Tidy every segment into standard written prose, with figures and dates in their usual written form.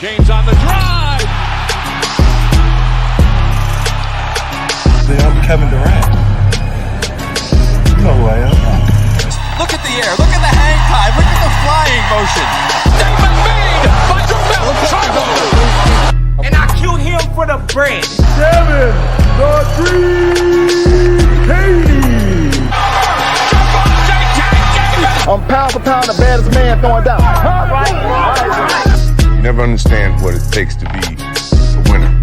James on the drive. I'm Kevin Durant. You know who I am. Look at the air. Look at the hang time. Look at the flying motion. Statement made by Gervonta. And I killed him for the bread. 7, the 3, Katie. I'm pound for pound the baddest man throwing down. You never understand what it takes to be a winner.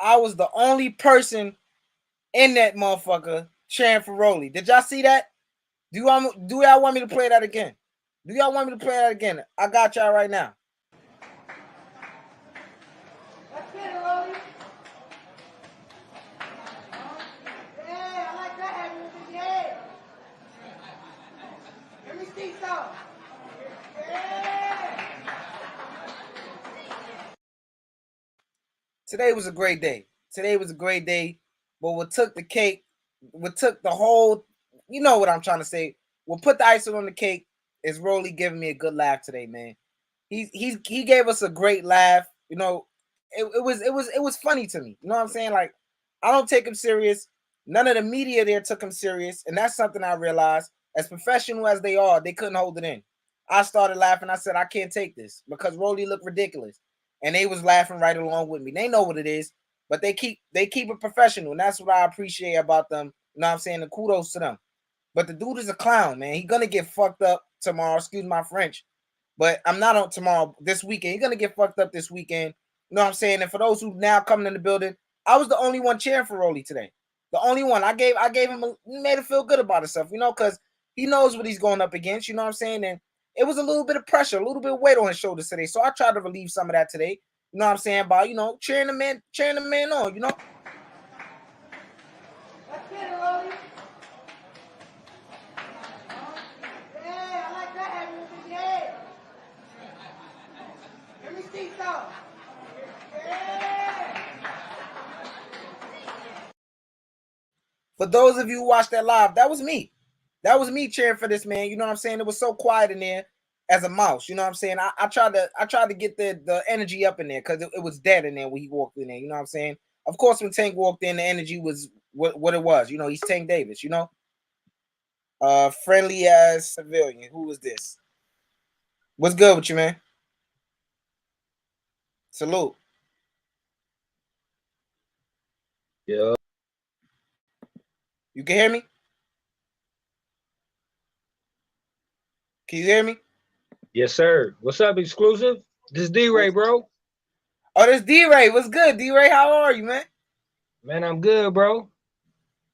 I was the only person in that motherfucker cheering for Rolly. Did y'all see that? Do y'all want me to play that again? Do y'all want me to play that again? I got y'all right now. Let's get it, Rolly. Yeah, I like that. Yeah. Let me see some. Yeah. Today was a great day. But what took the cake, what took the whole, you know what I'm trying to say. What put the icing on the cake is Rolly giving me a good laugh today, man. He gave us a great laugh. You know, it was funny to me. You know what I'm saying? Like, I don't take him serious. None of the media there took him serious, and that's something I realized. As professional as they are, they couldn't hold it in. I started laughing. I said, I can't take this because Rolly looked ridiculous. And they was laughing right along with me. They know what it is, but they keep it professional. And that's what I appreciate about them. You know what I'm saying? And kudos to them. But the dude is a clown, man. He's gonna get fucked up tomorrow. Excuse my French. But I'm not on tomorrow, this weekend. He's gonna get fucked up this weekend. You know what I'm saying? And for those who now coming in the building, I was the only one cheering for Rolly today. The only one. I gave him made him feel good about himself, you know, because he knows what he's going up against, you know what I'm saying? And it was a little bit of pressure, a little bit of weight on his shoulders today. So I tried to relieve some of that today. You know what I'm saying? By, you know, cheering the man on, you know. Let's get it, Rolly. Yeah, I like that. Yeah. Let me see some. Yeah. For those of you who watched that live, that was me. That was me cheering for this man. You know what I'm saying? It was so quiet in there as a mouse. You know what I'm saying? I tried to get the energy up in there because it was dead in there when he walked in there. You know what I'm saying? Of course, when Tank walked in, the energy was what it was. You know, he's Tank Davis, you know? Friendly as civilian. Who was this? What's good with you, man? Salute. Yeah. You can hear me? Can you hear me? Yes, sir. What's up, exclusive? This is D-Ray, bro. Oh, this D-Ray. What's good, D-Ray? How are you, man? Man, I'm good, bro.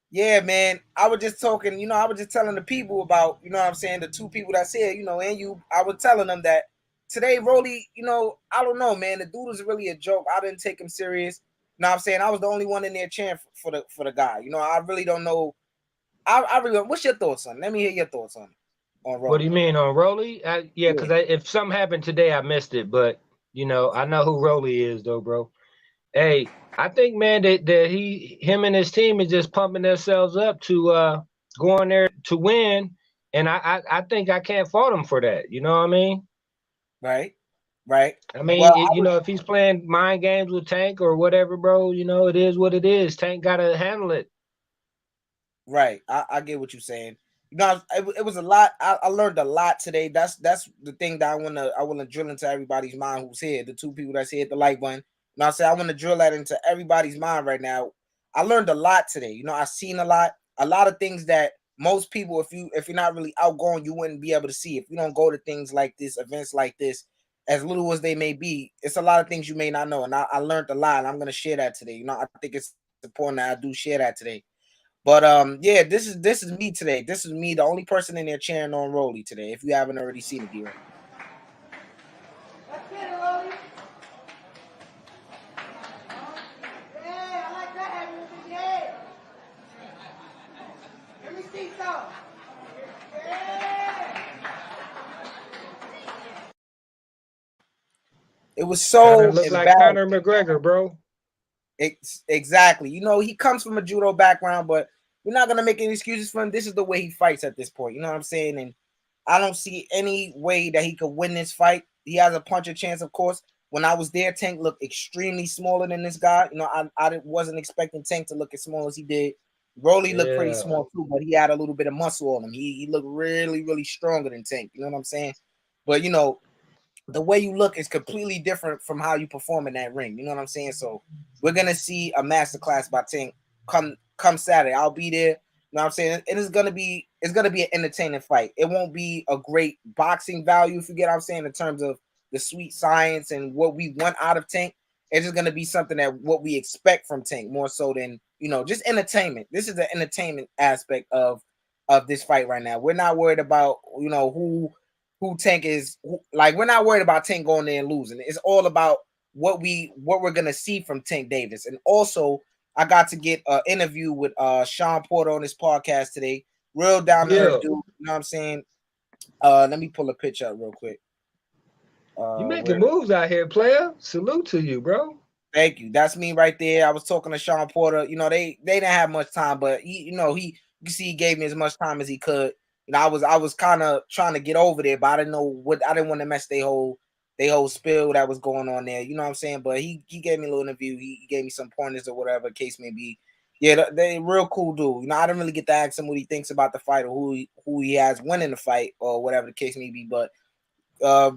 Yeah, man. I was just talking, you know, I was just telling the people about, you know what I'm saying, the two people that said, you know, and you, I was telling them that today, Rolly, you know, I don't know, man. The dude is really a joke. I didn't take him serious. You know what I'm saying? I was the only one in there cheering for the guy. You know, I really don't know. I really don't. What's your thoughts on it? Let me hear your thoughts on it. On Rolly. What do you mean on Rolly? Yeah, because if something happened today, I missed it. But, you know, I know who Rolly is, though, bro. Hey, I think, man, that him and his team is just pumping themselves up to go on there to win. And I think I can't fault him for that. You know what I mean? Right. I mean, Well, you know, if he's playing mind games with Tank or whatever, bro, you know, it is what it is. Tank got to handle it. Right. I get what you're saying. You know, it was a lot. I learned a lot today. That's the thing that I wanna drill into everybody's mind who's here. The two people that's here at the like button. You know, I say I want to drill that into everybody's mind right now. I learned a lot today. You know, I've seen a lot of things that most people, if you're not really outgoing, you wouldn't be able to see. If you don't go to things like this, events like this, as little as they may be, it's a lot of things you may not know. And I learned a lot, and I'm gonna share that today. You know, I think it's important that I do share that today. But yeah, this is me today. This is me, the only person in there cheering on Rolly today. If you haven't already seen it, D-Ray. Let's get it, Rolly. Yeah, I like that. Yeah. Let me see some. Yeah. It was so look like embarrassing. Conor McGregor, bro. Exactly. You know, he comes from a judo background, but we're not gonna make any excuses for him. This is the way he fights at this point. You know what I'm saying? And I don't see any way that he could win this fight. He has a puncher chance, of course. When I was there, Tank looked extremely smaller than this guy. You know, I wasn't expecting Tank to look as small as he did. Rolly looked pretty small too, but he had a little bit of muscle on him. He looked really, really stronger than Tank. You know what I'm saying? But you know, the way you look is completely different from how you perform in that ring. You know what I'm saying? So we're gonna see a masterclass by Tank come Saturday. I'll be there. You know what I'm saying? It's gonna be an entertaining fight. It won't be a great boxing value, if you get what I'm saying, in terms of the sweet science and what we want out of Tank. It's just gonna be something that what we expect from Tank more so than, you know, just entertainment. This is the entertainment aspect of this fight right now. We're not worried about, you know, who Tank is. Like, we're not worried about Tank going there and losing. It's all about what we're gonna see from Tank Davis. And also, I got to get an interview with Sean Porter on this podcast today. Real down to earth dude. You know what I'm saying? Let me pull a picture up real quick. You making moves out here, player. Salute to you, bro. Thank you. That's me right there. I was talking to Sean Porter. You know, they didn't have much time, but you can see he gave me as much time as he could. You know, I was kind of trying to get over there, but I didn't want to mess their whole spill that was going on there. You know what I'm saying? But he gave me a little interview. He gave me some pointers or whatever case may be. Yeah, they real cool dude. You know, I didn't really get to ask him what he thinks about the fight or who he has winning the fight or whatever the case may be. But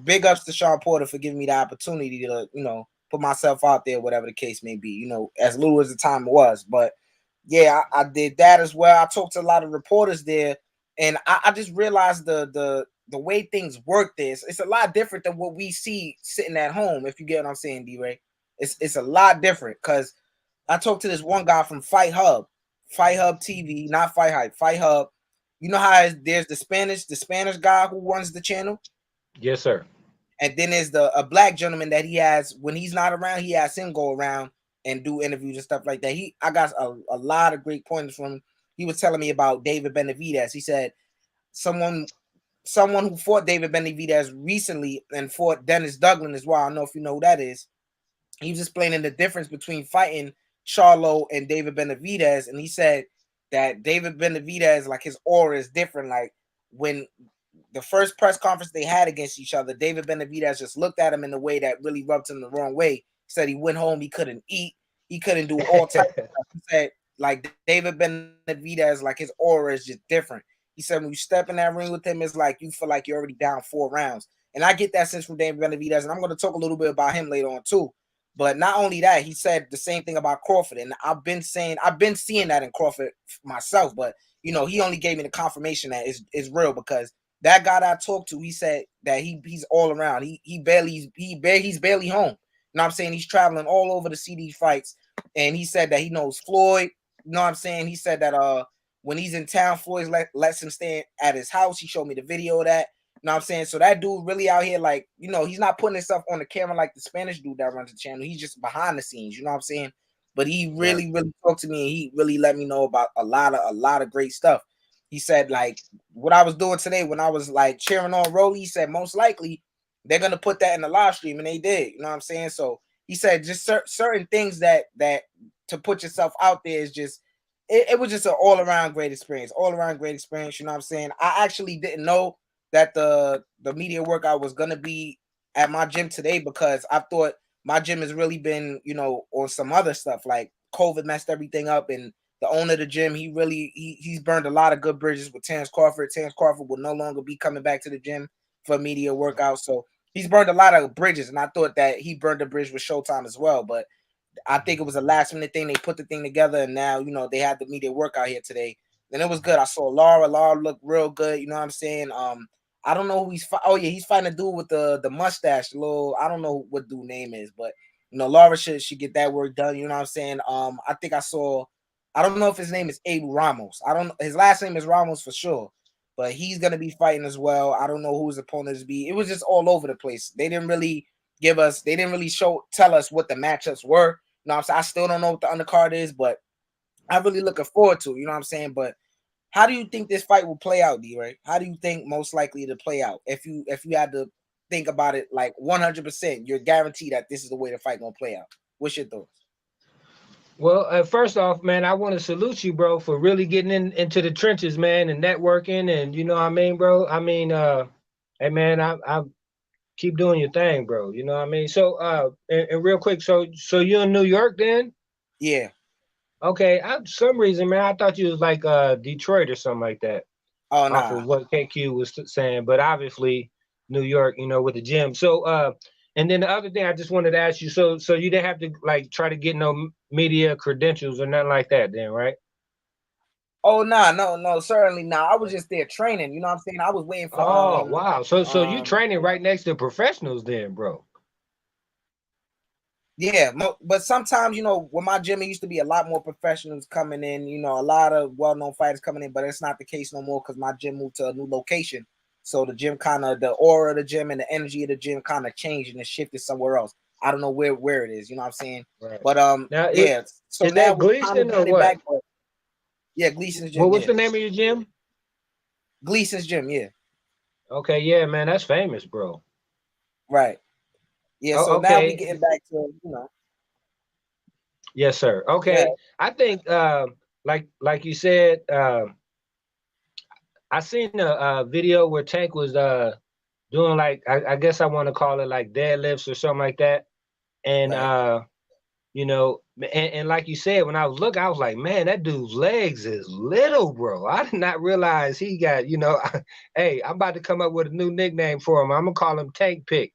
big ups to Sean Porter for giving me the opportunity to, you know, put myself out there, whatever the case may be, you know, as little as the time was. But yeah, I did that as well. I talked to a lot of reporters there, and I just realized the way things work there. It's a lot different than what we see sitting at home, if you get what I'm saying, D-Ray. It's a lot different because I talked to this one guy from Fight Hub TV, not Fight Hype, Fight Hub. You know how there's the Spanish guy who runs the channel? Yes, sir. And then there's a black gentleman that he has when he's not around. He has him go around and do interviews and stuff like that. I got a lot of great pointers from him. He was telling me about David Benavidez. He said someone who fought David Benavidez recently and fought Dennis Douglas as well. I don't know if you know who that is. He was explaining the difference between fighting Charlo and David Benavidez, and he said that David Benavidez, like, his aura is different. Like, when the first press conference they had against each other, David Benavidez just looked at him in a way that really rubbed him the wrong way. He said he went home, he couldn't eat, he couldn't do all types of stuff. He said, like, David Benavidez, like, his aura is just different. He said when you step in that ring with him, it's like you feel like you're already down 4 rounds. And I get that sense from David Benavidez, and I'm going to talk a little bit about him later on too. But not only that, he said the same thing about Crawford, and I've been seeing that in Crawford myself. But you know, he only gave me the confirmation that is real, because that guy that I talked to, he said that he's all around. He's barely home. You know what I'm saying? He's traveling all over to see these fights, and he said that he knows Floyd. You know what I'm saying? He said that when he's in town, Floyd lets him stay at his house. He showed me the video of that. You know what I'm saying? So that dude really out here, like, you know, he's not putting himself on the camera like the Spanish dude that runs the channel. He's just behind the scenes, you know what I'm saying? But he really, really talked to me, and he really let me know about a lot of great stuff. He said, like, what I was doing today when I was like cheering on Rolly, he said most likely they're gonna put that in the live stream, and they did. You know what I'm saying? So he said just certain things that to put yourself out there is just it was just an all-around great experience. You know what I'm saying? I actually didn't know that the media workout was gonna be at my gym today, because I thought my gym has really been, you know, on some other stuff. Like, COVID messed everything up, and the owner of the gym, he's burned a lot of good bridges with Terrence Crawford. Terrence Crawford will no longer be coming back to the gym for media workout. So he's burned a lot of bridges, and I thought that he burned a bridge with Showtime as well. But I think it was a last minute thing. They put the thing together, and now, you know, they had the media workout here today. Then it was good. I saw Laura. Laura looked real good. You know what I'm saying? I don't know who he's fighting. Oh yeah, he's fighting a dude with the mustache. I don't know what dude name is, but you know, Laura should get that work done. You know what I'm saying? I think I don't know if his name is Abel Ramos. His last name is Ramos for sure, but he's gonna be fighting as well. I don't know who his opponents be. It was just all over the place. They didn't really tell us what the matchups were. You know what I'm saying? I still don't know what the undercard is, but I'm really looking forward to it. You know what I'm saying? But how do you think this fight will play out, D-Ray? How do you think most likely to play out? If you had to think about it like 100%. You're guaranteed that this is the way the fight gonna play out. What's your thoughts? Well, first off, man, I want to salute you, bro, for really getting into the trenches, man, and networking, and you know what I mean, bro. I mean, hey, man, I keep doing your thing, bro. You know what I mean. So, and real quick, so you in New York then? Yeah. Okay. Some reason, man, I thought you was like Detroit or something like that. Oh Off nah. of what KQ was saying, but obviously New York, you know, with the gym. So, and then the other thing I just wanted to ask you, so you didn't have to like try to get no media credentials or nothing like that, then, right? Oh nah, no, certainly not. I was just there training. You know what I'm saying? I was waiting for Oh wow, so you training right next to professionals, then, bro? Yeah, but sometimes, you know, with my gym, it used to be a lot more professionals coming in, you know, a lot of well-known fighters coming in, but it's not the case no more because my gym moved to a new location. So the gym kind of, the aura of the gym and the energy of the gym kind of changed and it shifted somewhere else. I don't know where it is, you know what I'm saying? Right. But Now, yeah. So is now that we're kind of Gleason or getting it what? back. But yeah, Gleason's gym. Well, what's Yeah. the name of your gym? Gleason's gym, yeah. Okay, yeah, man, that's famous, bro. Right. Yeah, Oh, so now we okay. getting back to, you know. Yes, sir. Okay. Yeah. I think like you said, I seen a video where Tank was doing like I guess I want to call it like deadlifts or something like that. And Right. you know, and like you said, when I was looking, I was like, man, that dude's legs is little, bro. I did not realize he got, you know, hey, I'm about to come up with a new nickname for him. I'm gonna call him Tank Pick.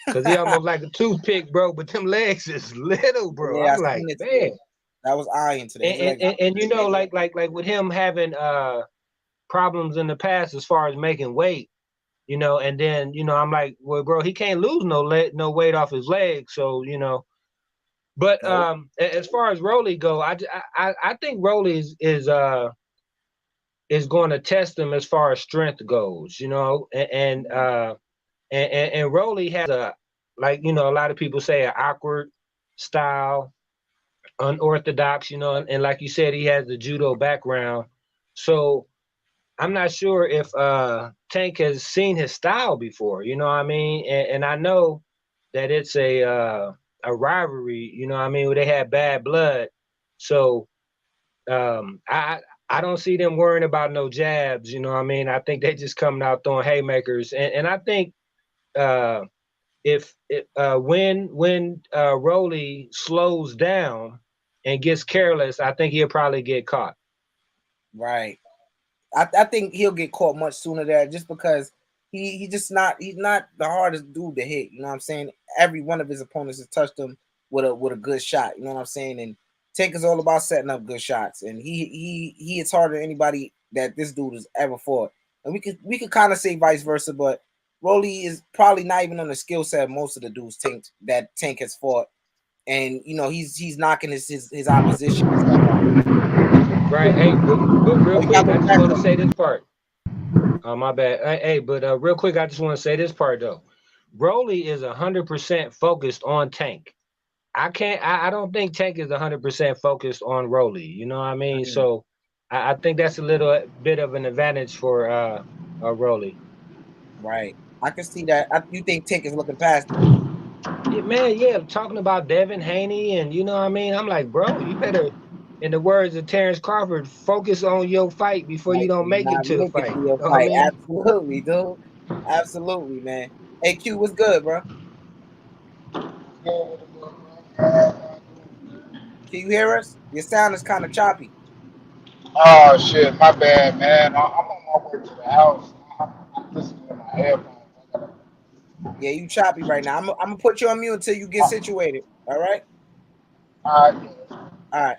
Cause he almost like a toothpick, bro, but them legs is little, bro. Yeah, I I'm seen like, it man. today. That was iron today. His legs. And you know, like with him having problems in the past as far as making weight, you know, and then, you know, I'm like, well, bro, he can't lose no weight off his legs. So, you know, but Nope. as far as Rolly go, I think Rolly is going to test him as far as strength goes, you know, and Rolly has a, like, you know, a lot of people say an awkward style, unorthodox, you know, and like you said, he has the judo background. So I'm not sure if Tank has seen his style before, you know what I mean? And I know that it's a rivalry, you know what I mean, where they had bad blood. So I don't see them worrying about no jabs, you know what I mean? I think they just coming out throwing haymakers. And I think if when Rolly slows down and gets careless, I think he'll probably get caught. Right. I think he'll get caught much sooner there just because he's not the hardest dude to hit. You know what I'm saying? Every one of his opponents has touched him with a good shot. You know what I'm saying? And Tank is all about setting up good shots, and he hits harder than anybody that this dude has ever fought. And we could kind of say vice versa, but Rolly is probably not even on the skill set of most of the dudes Tank has fought, and you know he's knocking his opposition and stuff out. Right. Hey, but real Oh, you quick, got I no just want to background. say this part. Oh, my bad. Hey, but real quick, I just want to say this part though. Broly is 100% focused on Tank. I don't think Tank is 100% focused on Rolly. You know what I mean? Mhm. So I think that's a little bit of an advantage for Rolly. Right. I can see that. You think Tank is looking past him? Yeah, man, yeah, talking about Devin Haney and you know what I mean? I'm like, bro, you better, in the words of Terrence Crawford, focus on your fight before you Like, don't make it not to the make it fight. to You your know what I fight. mean? Absolutely, dude. Absolutely, man. Hey, Q, what's good, bro? Can you hear us? Your sound is kind of choppy. Oh shit, my bad, man. I'm on my way to the house. I'm listening to my headphones. Yeah, you choppy right now. I'm gonna put you on mute until you get situated. All right. Yeah. All right.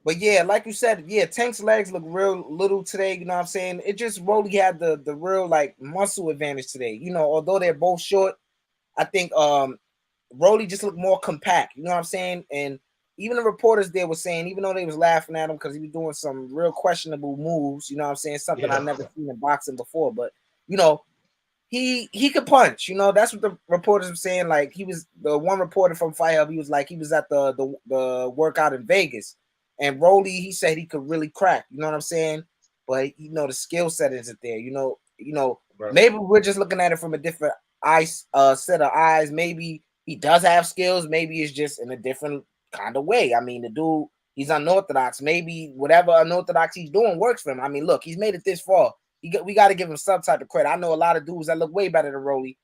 But yeah, like you said, yeah, Tank's legs look real little today. You know what I'm saying? It just Rolly had the real like muscle advantage today. You know, although they're both short, I think Rolly just looked more compact. You know what I'm saying? And even the reporters there were saying, even though they was laughing at him because he was doing some real questionable moves, you know what I'm saying? Something I Yeah. never seen in boxing before. But you know, he could punch. You know, that's what the reporters were saying. Like he was the one reporter from Fight Hub. He was like he was at the workout in Vegas, and Rolly he said he could really crack. You know what I'm saying? But you know the skill set isn't there. You know bro. Maybe we're just looking at it from a different set of eyes. Maybe he does have skills. Maybe it's just in a different kind of way. I mean, the dude, he's unorthodox. Maybe whatever unorthodox he's doing works for him. I mean, look, he's made it this far. We got to give him some type of credit. I know a lot of dudes that look way better than Rolly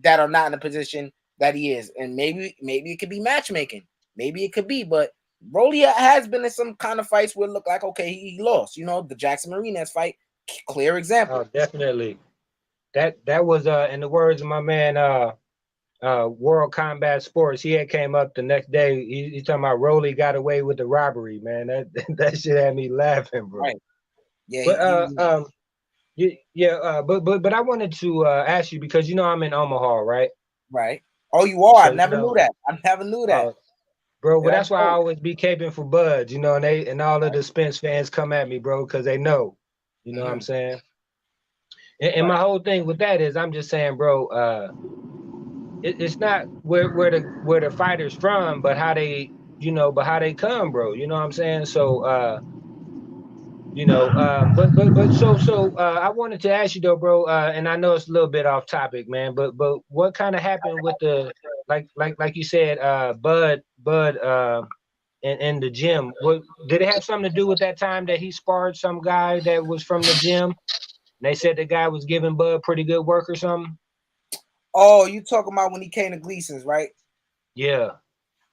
that are not in the position that he is, and maybe it could be matchmaking. Maybe it could be, but Rolly has been in some kind of fights where it looked like, okay, he lost. You know, the Jackson Martinez fight, clear example. Oh, definitely. That was in the words of my man World Combat Sports, he had came up the next day. He's talking about Rolly got away with the robbery, man. That shit had me laughing, bro. Right. Yeah. But I wanted to ask you because I'm in Omaha, right? Right. Oh, you are. So, I never knew that. I never knew that. Bro, but that's why I always be caping for Buds, and all of the Spence fans come at me, bro, because they know. You know what I'm saying? And my whole thing with that is I'm just saying, bro, it's not where the fighter's from, but how they come, bro. You know what I'm saying? So I wanted to ask you though, bro, and I know it's a little bit off topic, man, but what kind of happened with the like you said, Bud in the gym? What did it have something to do with that time that he sparred some guy that was from the gym? And they said the guy was giving Bud pretty good work or something. Oh, you talking about when he came to Gleason's, right? Yeah.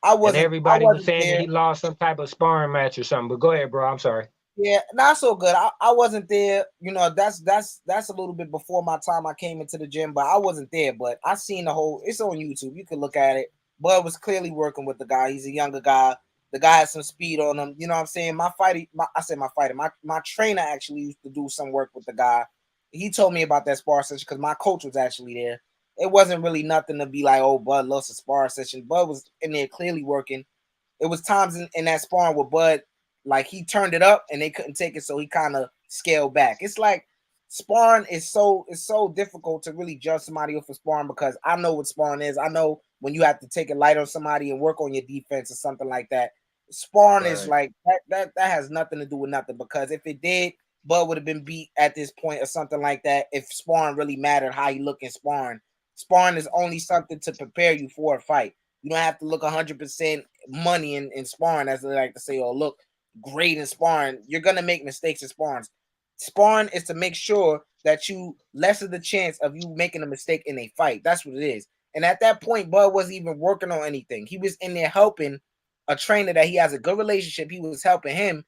Everybody was saying that he lost some type of sparring match or something. But go ahead, bro. I'm sorry. Yeah, not so good. I wasn't there. You know, that's a little bit before my time. I came into the gym, but I wasn't there. But I seen the whole. It's on YouTube. You can look at it. Bud was clearly working with the guy. He's a younger guy. The guy has some speed on him. You know what I'm saying? My trainer actually used to do some work with the guy. He told me about that spar session because my coach was actually there. It wasn't really nothing to be like, oh, Bud lost a spar session. Bud was in there clearly working. It was times in that sparring where Bud, like, he turned it up and they couldn't take it, so he kind of scaled back. It's like sparring is so difficult to really judge somebody off of sparring because I know what sparring is. I know when you have to take it light on somebody and work on your defense or something like that. Sparring is like that has nothing to do with nothing, because if it did, Bud would have been beat at this point or something like that. If sparring really mattered how you look in sparring. Sparring is only something to prepare you for a fight. You don't have to look 100% money in sparring, as they like to say, or look great in sparring. You're going to make mistakes in sparring. Sparring is to make sure that you lessen the chance of you making a mistake in a fight. That's what it is. And at that point, Bud wasn't even working on anything. He was in there helping a trainer that he has a good relationship. He was helping him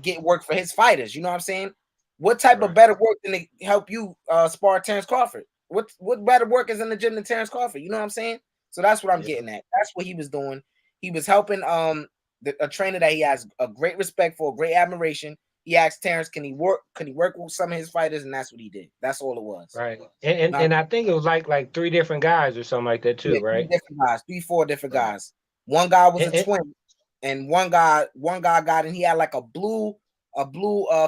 get work for his fighters. You know what I'm saying? What type of better work than to help you spar Terrence Crawford? What better work is in the gym than Terrence Crawford? You know what I'm saying? So that's what I'm getting at. That's what he was doing. He was helping a trainer that he has a great respect for, great admiration. He asked Terrence, can he work with some of his fighters? And that's what he did. That's all it was. Right. And I think it was like 3 different guys or something like that too, right? 4 different guys. One guy was a twin, and one guy got in. He had like a blue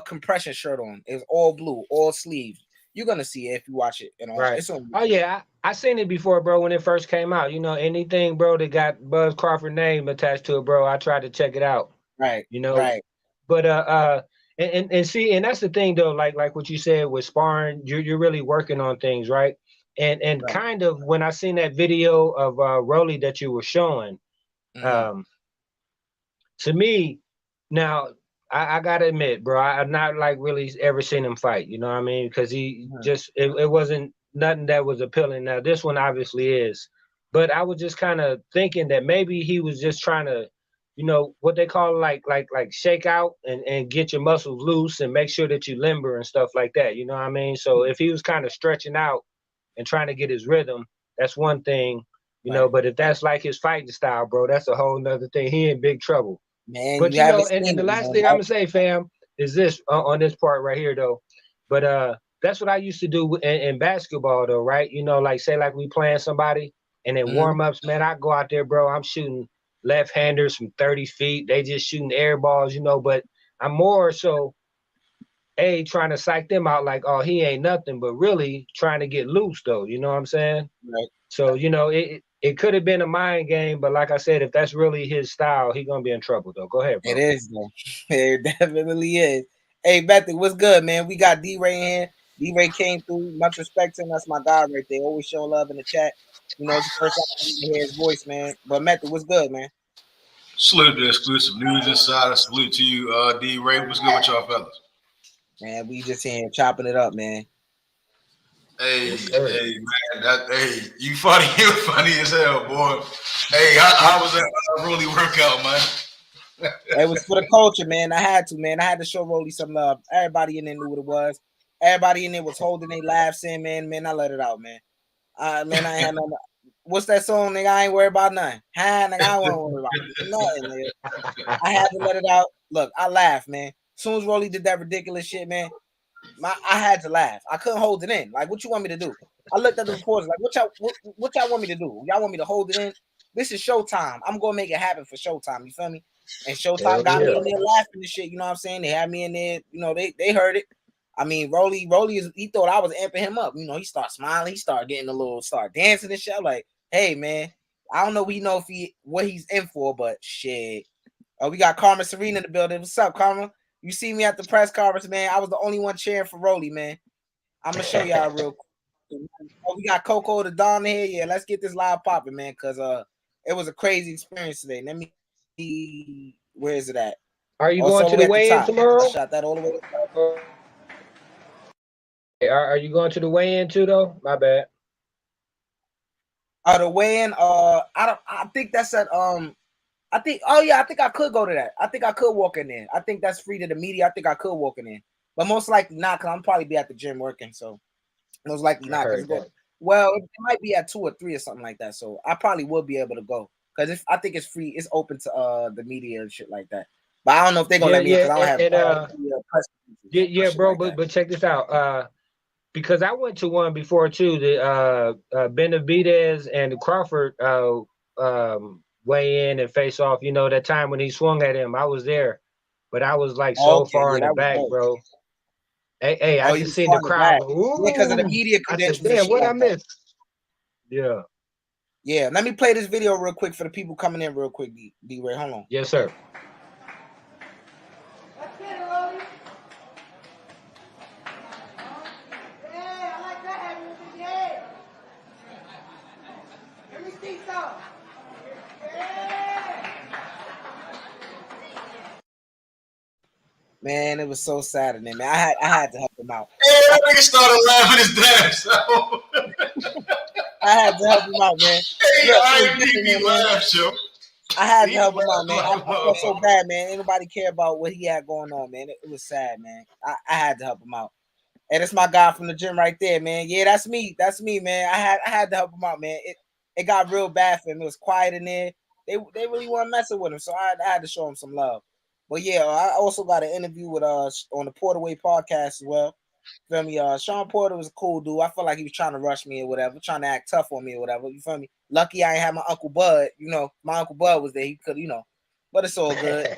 compression shirt on. It was all blue, all sleeves. You're gonna see it if you watch it. Right. Oh yeah, I seen it before, bro. When it first came out, anything, bro, that got Buzz Crawford name attached to it, bro. I tried to check it out. Right. Right. But and see, and that's the thing though. Like what you said with sparring, you're really working on things, right? And kind of when I seen that video of Rolly that you were showing, to me now. I gotta admit, bro, I've not like really ever seen him fight. You know what I mean? Because he just it wasn't nothing that was appealing. Now this one obviously is, but I was just kind of thinking that maybe he was just trying to, what they call like shake out and get your muscles loose and make sure that you limber and stuff like that. You know what I mean? So if he was kind of stretching out and trying to get his rhythm, that's one thing, you know. But if that's like his fighting style, bro, that's a whole nother thing. He in big trouble. Man, but and the last thing I'm gonna say, fam, is this on this part right here, though. But that's what I used to do in basketball, though, right? Like say like we playing somebody, and then warm ups, man. I go out there, bro. I'm shooting left-handers from 30 feet. They just shooting air balls, But I'm more so trying to psych them out, like, oh, he ain't nothing, but really trying to get loose, though. You know what I'm saying? Right. So it could have been a mind game, but like I said, if that's really his style, he's gonna be in trouble though. Go ahead, bro. It is though. It definitely is. Hey, Bethany, what's good, man? We got D-Ray in here. D-Ray came through. Much respect to him. That's my guy right there. Always show love in the chat. You know, it's the first time I hear his voice, man. But Method, what's good, man? Salute to the exclusive news insider. Salute to you, D-Ray. What's good with y'all fellas? Man, we just here chopping it up, man. Hey, hey, you funny. You funny as hell, boy. Hey, how was that really workout, man? It was for the culture, man. I had to, man. I had to show Rolly some love. Everybody in there knew what it was. Everybody in there was holding their laughs in, man. Man, I let it out, man. Man, I ain't had no. What's that song, nigga? I ain't worried about nothing. Nigga, I won't worry about nothing, nigga. I had to let it out. Look, I laughed, man. As soon as Rolly did that ridiculous shit, man, I had to laugh. I couldn't hold it in. Like, what you want me to do? I looked at the reporters like, what y'all want me to do? Y'all want me to hold it in? This is Showtime. I'm gonna make it happen for Showtime. You feel me? And Showtime got me in there laughing and shit. You know what I'm saying? They had me in there. You know, they heard it. I mean, Rolly he thought I was amping him up. You know, he started smiling. He started getting start dancing and shit. I'm like, hey, man, I don't know what he's in for, but shit. We got Karma Serena in the building. What's up, Karma? You see me at the press conference, man. I was the only one cheering for Rolly, man. I'm gonna show y'all real quick. Oh, we got Coco the Don here. Yeah, let's get this live popping, man, because it was a crazy experience today. Let me see, where is it at? Are you going to the weigh-in tomorrow? I shot that all the way up. Are you going to the weigh-in too, though? My bad. The weigh-in, I think that's at I think I could go to that. I think I could walk in there. I think that's free to the media. I think I could walk in there. But most likely not, because I'm probably be at the gym working. So most likely not. Well, it might be at 2 or 3 or something like that. So I probably will be able to go. Because I think it's free, it's open to the media and shit like that. But I don't know if they're gonna let me because I don't have press. Yeah, bro, like but check this out. Because I went to one before too, the Benavidez and the Crawford weigh in and face off. You know, that time when he swung at him, I was there, but I was like so far in the back, bro. Hey, I just seen the crowd because of the media credentials. Damn, what I missed? Yeah. Yeah, let me play this video real quick for the people coming in real quick, D-Ray. Hold on. Yes, sir. Let's get it, Rolly. Yeah, I like that heavy with the head. Let me see some. Yeah. Man, it was so sad in there, man. I had to help him out. Hey, that nigga started laughing his damn self. I had to help him out, man. Hey, I laugh, show. I had to help him out, man. I felt so bad, man. Ain't nobody care about what he had going on, man. It was sad, man. I had to help him out. And it's my guy from the gym right there, man. Yeah, that's me. That's me, man. I had to help him out, man. It got real bad for him. It was quiet in there. They really weren't messing with him, so I had to show him some love. But yeah, I also got an interview with on the Porterway podcast as well. Feel me? Sean Porter was a cool dude. I felt like he was trying to rush me or whatever, trying to act tough on me or whatever. You feel me? Lucky I ain't had my Uncle Bud. You know, my Uncle Bud was there. He could, but it's all good.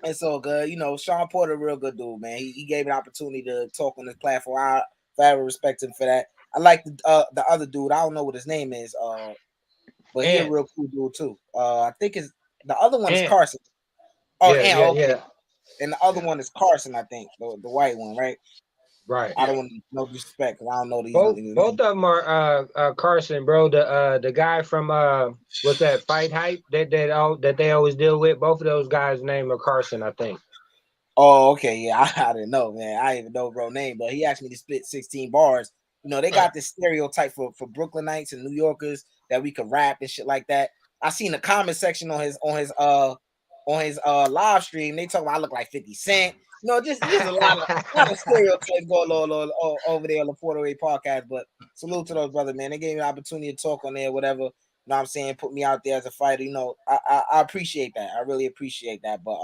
It's all good. You know, Sean Porter, a real good dude, man. He gave me an opportunity to talk on this platform. I very respect him for that. I like the other dude. I don't know what his name is. But he's a real cool dude too. I think the other one is Carson. Oh, yeah. And the other one is Carson, I think, the white one, right? Right. I don't want no disrespect because I don't know these. Both of them are Carson, bro. The guy from what's that Fight Hype that they always deal with. Both of those guys' name are Carson, I think. Oh, okay, yeah, I didn't know, man. I didn't even know bro name, but he asked me to spit 16 bars. You know, they got this stereotype for Brooklynites and New Yorkers that we could rap and shit like that. I seen the comment section on his live stream. They talk about I look like 50 Cent. No, just a lot of stereotypes going on over there on the Porterway podcast. But salute to those brothers, man. They gave me an opportunity to talk on there, whatever. You know what I'm saying? Put me out there as a fighter. You know, I appreciate that. I really appreciate that. But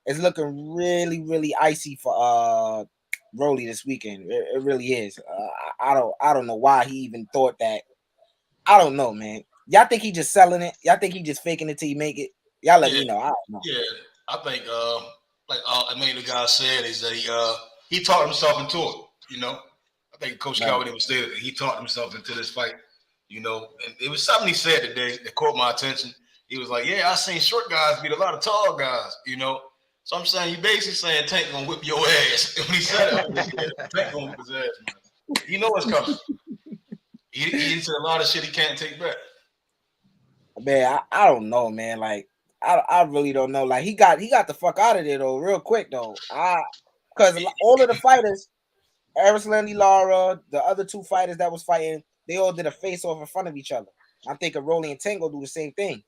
it's looking really, really icy for Rolly this weekend. It really is. I don't know why he even thought that. I don't know, man. Y'all think he just selling it? Y'all think he just faking it till he make it? Y'all let me know. I don't know. Yeah, I think like many of the guys said is that he talked himself into it. You know, I think Coach Calvin even said that he talked himself into this fight. You know, and it was something he said today that caught my attention. He was like, "Yeah, I seen short guys beat a lot of tall guys." You know, So I'm saying you basically saying Tank gonna whip your ass. When he said it, Tank gonna whip his ass, man. He know it's coming. He into a lot of shit he can't take back. Man, I don't know, man. Like I really don't know. Like he got the fuck out of there though, real quick though. Because all of the fighters, Eris Landy Lara, the other two fighters that was fighting, they all did a face off in front of each other. I think Rolly and Tank will do the same thing.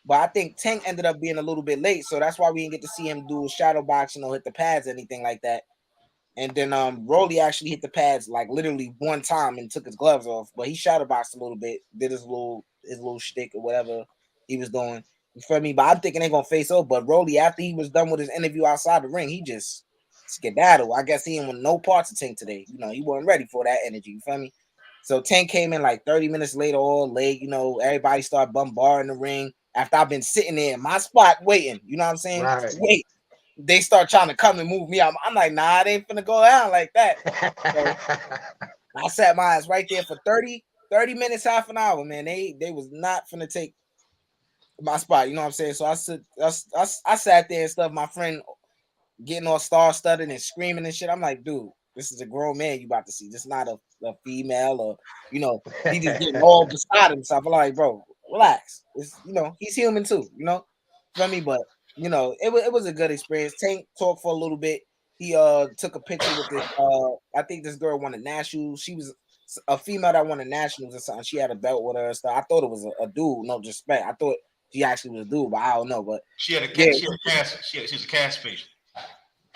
But I think Tank ended up being a little bit late, so that's why we didn't get to see him do shadow boxing or hit the pads or anything like that. And then Rolly actually hit the pads like literally one time and took his gloves off, but he shadow boxed a little bit, did his little shtick or whatever he was doing. You feel me? But I'm thinking they're gonna face off. But Rolly, after he was done with his interview outside the ring, he just skedaddle. I guess he didn't want no parts of Tank today. You know, he wasn't ready for that energy. You feel me? So Tank came in like 30 minutes later, all late. You know, everybody started bombarding the ring after I've been sitting there in my spot waiting. You know what I'm saying? Right. Wait. They start trying to come and move me out. I'm like, nah, it ain't finna go down like that. So I sat my ass right there for 30 minutes, half an hour, man. They was not finna take my spot. You know what I'm saying? So I sat there and stuff. My friend getting all star-studded and screaming and shit. I'm like, dude, this is a grown man you about to see. This is not a female or, you know, he just getting all beside himself. I'm like, bro, relax. It's, you know, he's human too, you know? Feel me? But, you know, it was a good experience. Tank talked for a little bit. He took a picture with this, I think this girl won a nationals. She was a female that won a nationals or something. She had a belt with her and stuff. I thought it was a dude, no disrespect. I thought she actually was a dude, but I don't know. But she had cancer. She's a cancer patient.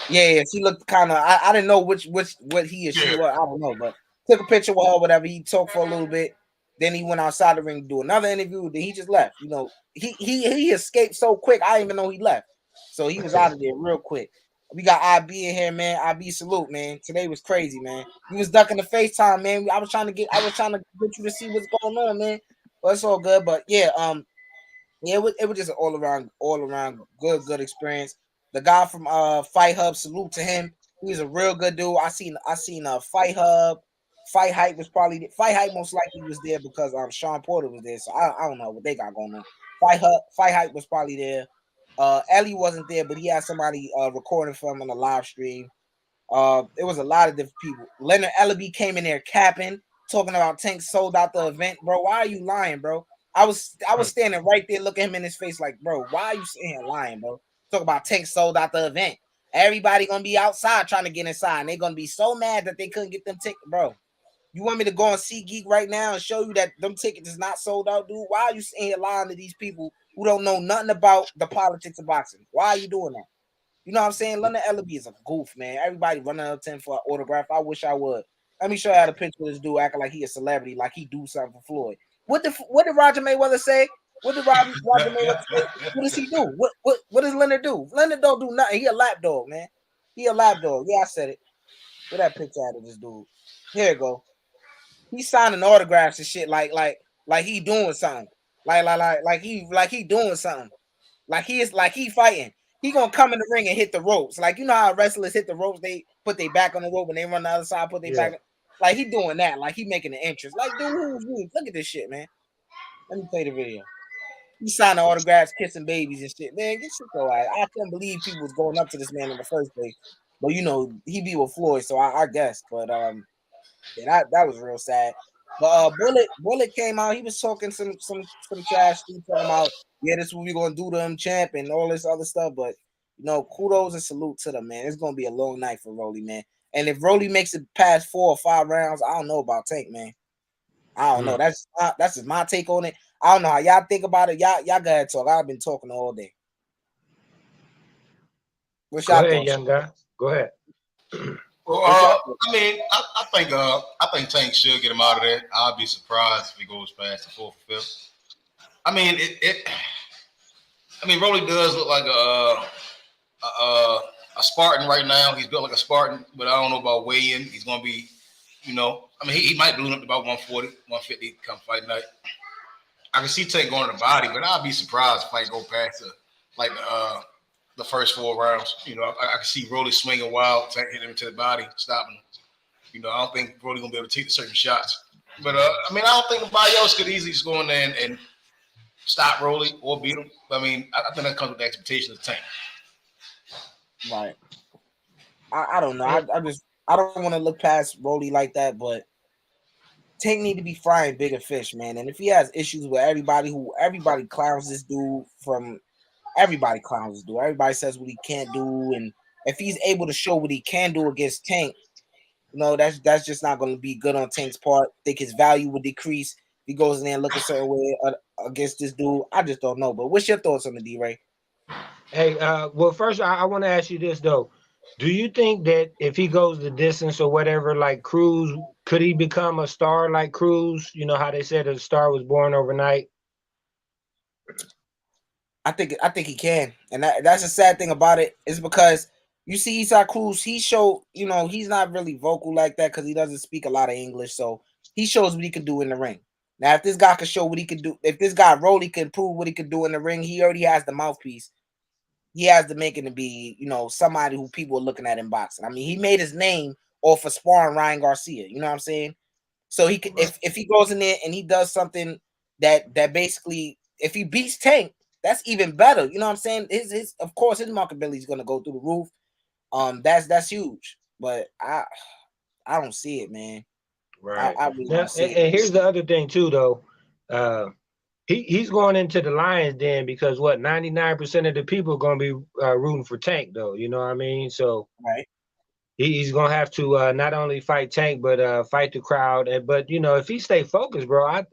Yeah, she looked kind of. I didn't know what he or she was. I don't know, but took a picture with her, whatever. He talked for a little bit. Then he went outside the ring to do another interview. Then he just left. You know, he escaped so quick. I didn't even know he left. So he was out of there real quick. We got IB in here, man. IB salute, man. Today was crazy, man. You was ducking the FaceTime, man. I was trying to get you to see what's going on, man. But it's all good. But yeah, yeah, it was just an all around good experience. The guy from Fight Hub, salute to him. He's a real good dude. I seen Fight Hub. Fight Hype was probably Fight Hype most likely was there because Sean Porter was there. So I don't know what they got going on. Fight Hype was probably there. Ellie wasn't there, but he had somebody recording for him on the live stream. It was a lot of different people. Leonard Ellaby came in there capping, talking about Tank sold out the event. Bro, why are you lying, bro? I was standing right there looking him in his face like, bro, why are you sitting here lying, bro? Talk about Tank sold out the event. Everybody gonna be outside trying to get inside, and they're gonna be so mad that they couldn't get them tickets, bro. You want me to go on SeatGeek right now and show you that them tickets is not sold out, dude? Why are you sitting here lying to these people who don't know nothing about the politics of boxing? Why are you doing that? You know what I'm saying? London Ellaby is a goof, man. Everybody running up 10 for an autograph. I wish I would. Let me show you how the picture of this dude acting like he a celebrity, like he do something for Floyd. What did Roger Mayweather say? What did Roger Mayweather say? What does he do? What does Leonard do? Leonard don't do nothing. He a lap dog, man. He a lap dog. Yeah, I said it. Where that picture out of this dude? Here you go. He's signing autographs and shit like he doing something. Like he doing something. Like he fighting. He gonna come in the ring and hit the ropes. Like you know how wrestlers hit the ropes, they put their back on the rope and they run the other side, put their back. Like he doing that. Like he making an entrance. Like dude, look at this shit, man. Let me play the video. He signing autographs, kissing babies and shit. Man, get shit though. I couldn't believe people was going up to this man in the first place. But you know, he be with Floyd, so I guess. But yeah, that was real sad. But Bullet came out. He was talking some trash. He talking about, yeah, this is what we gonna do to him, champ, and all this other stuff. But you know, kudos and salute to them, man. It's gonna be a long night for Rolly, man. And if Rolly makes it past 4 or 5 rounds, I don't know about Tank, man. I don't know. That's just my take on it. I don't know how y'all think about it. Y'all go ahead talk. I've been talking all day. What's Go y'all ahead, thoughts? young guy. Go ahead. Well, I mean, I think Tank should get him out of there. I'll be surprised if he goes past the 4th or 5th. I mean, I mean, Rolly does look like a Spartan right now. He's built like a Spartan, but I don't know about weigh-in. He's gonna be, you know, I mean, he might balloon up to about 140, 150 come fight night. I can see Tank going to the body, but I'll be surprised if I go past the first 4 rounds. You know, I can see Rolly swinging wild, Tank hitting him to the body, stopping him. You know, I don't think Rolly gonna be able to take certain shots. But I mean, I don't think nobody else could easily just go in there and stop Rolly or beat him. I mean, I think that comes with the expectation of Tank. Right. I don't know. I don't want to look past Rolly like that, but Tank need to be frying bigger fish, man. And if he has issues with everybody clowns this dude from everybody clowns this dude. Everybody says what he can't do, and if he's able to show what he can do against Tank, that's just not going to be good on Tank's part. Think his value would decrease if he goes in there and look a certain way against this dude. I just don't know. But what's your thoughts on the D-Ray? Hey, well, first I want to ask you this though. Do you think that if he goes the distance or whatever, like Cruz, could he become a star like Cruz? You know how they said a star was born overnight. I think he can, and that's a sad thing about it is because you see Isaac Cruz, he showed he's not really vocal like that because he doesn't speak a lot of English, so he shows what he can do in the ring. Now, if this guy can show what he can do, if this guy Rolly can prove what he can do in the ring, he already has the mouthpiece. He has to make it to be somebody who people are looking at in boxing. I mean, he made his name off of sparring Ryan Garcia. You know what I'm saying? So he could, if he goes in there and he does something that basically, if he beats Tank, that's even better. You know what I'm saying? His of course his marketability is gonna go through the roof. That's huge. But I don't see it, man. Right. I really Now, don't see and it. here's the other thing too, though. He's going into the Lions den because 99% of the people are going to be rooting for Tank, though. You know what I mean? So Right. he's going to have to not only fight Tank but fight the crowd. But if he stay focused, bro,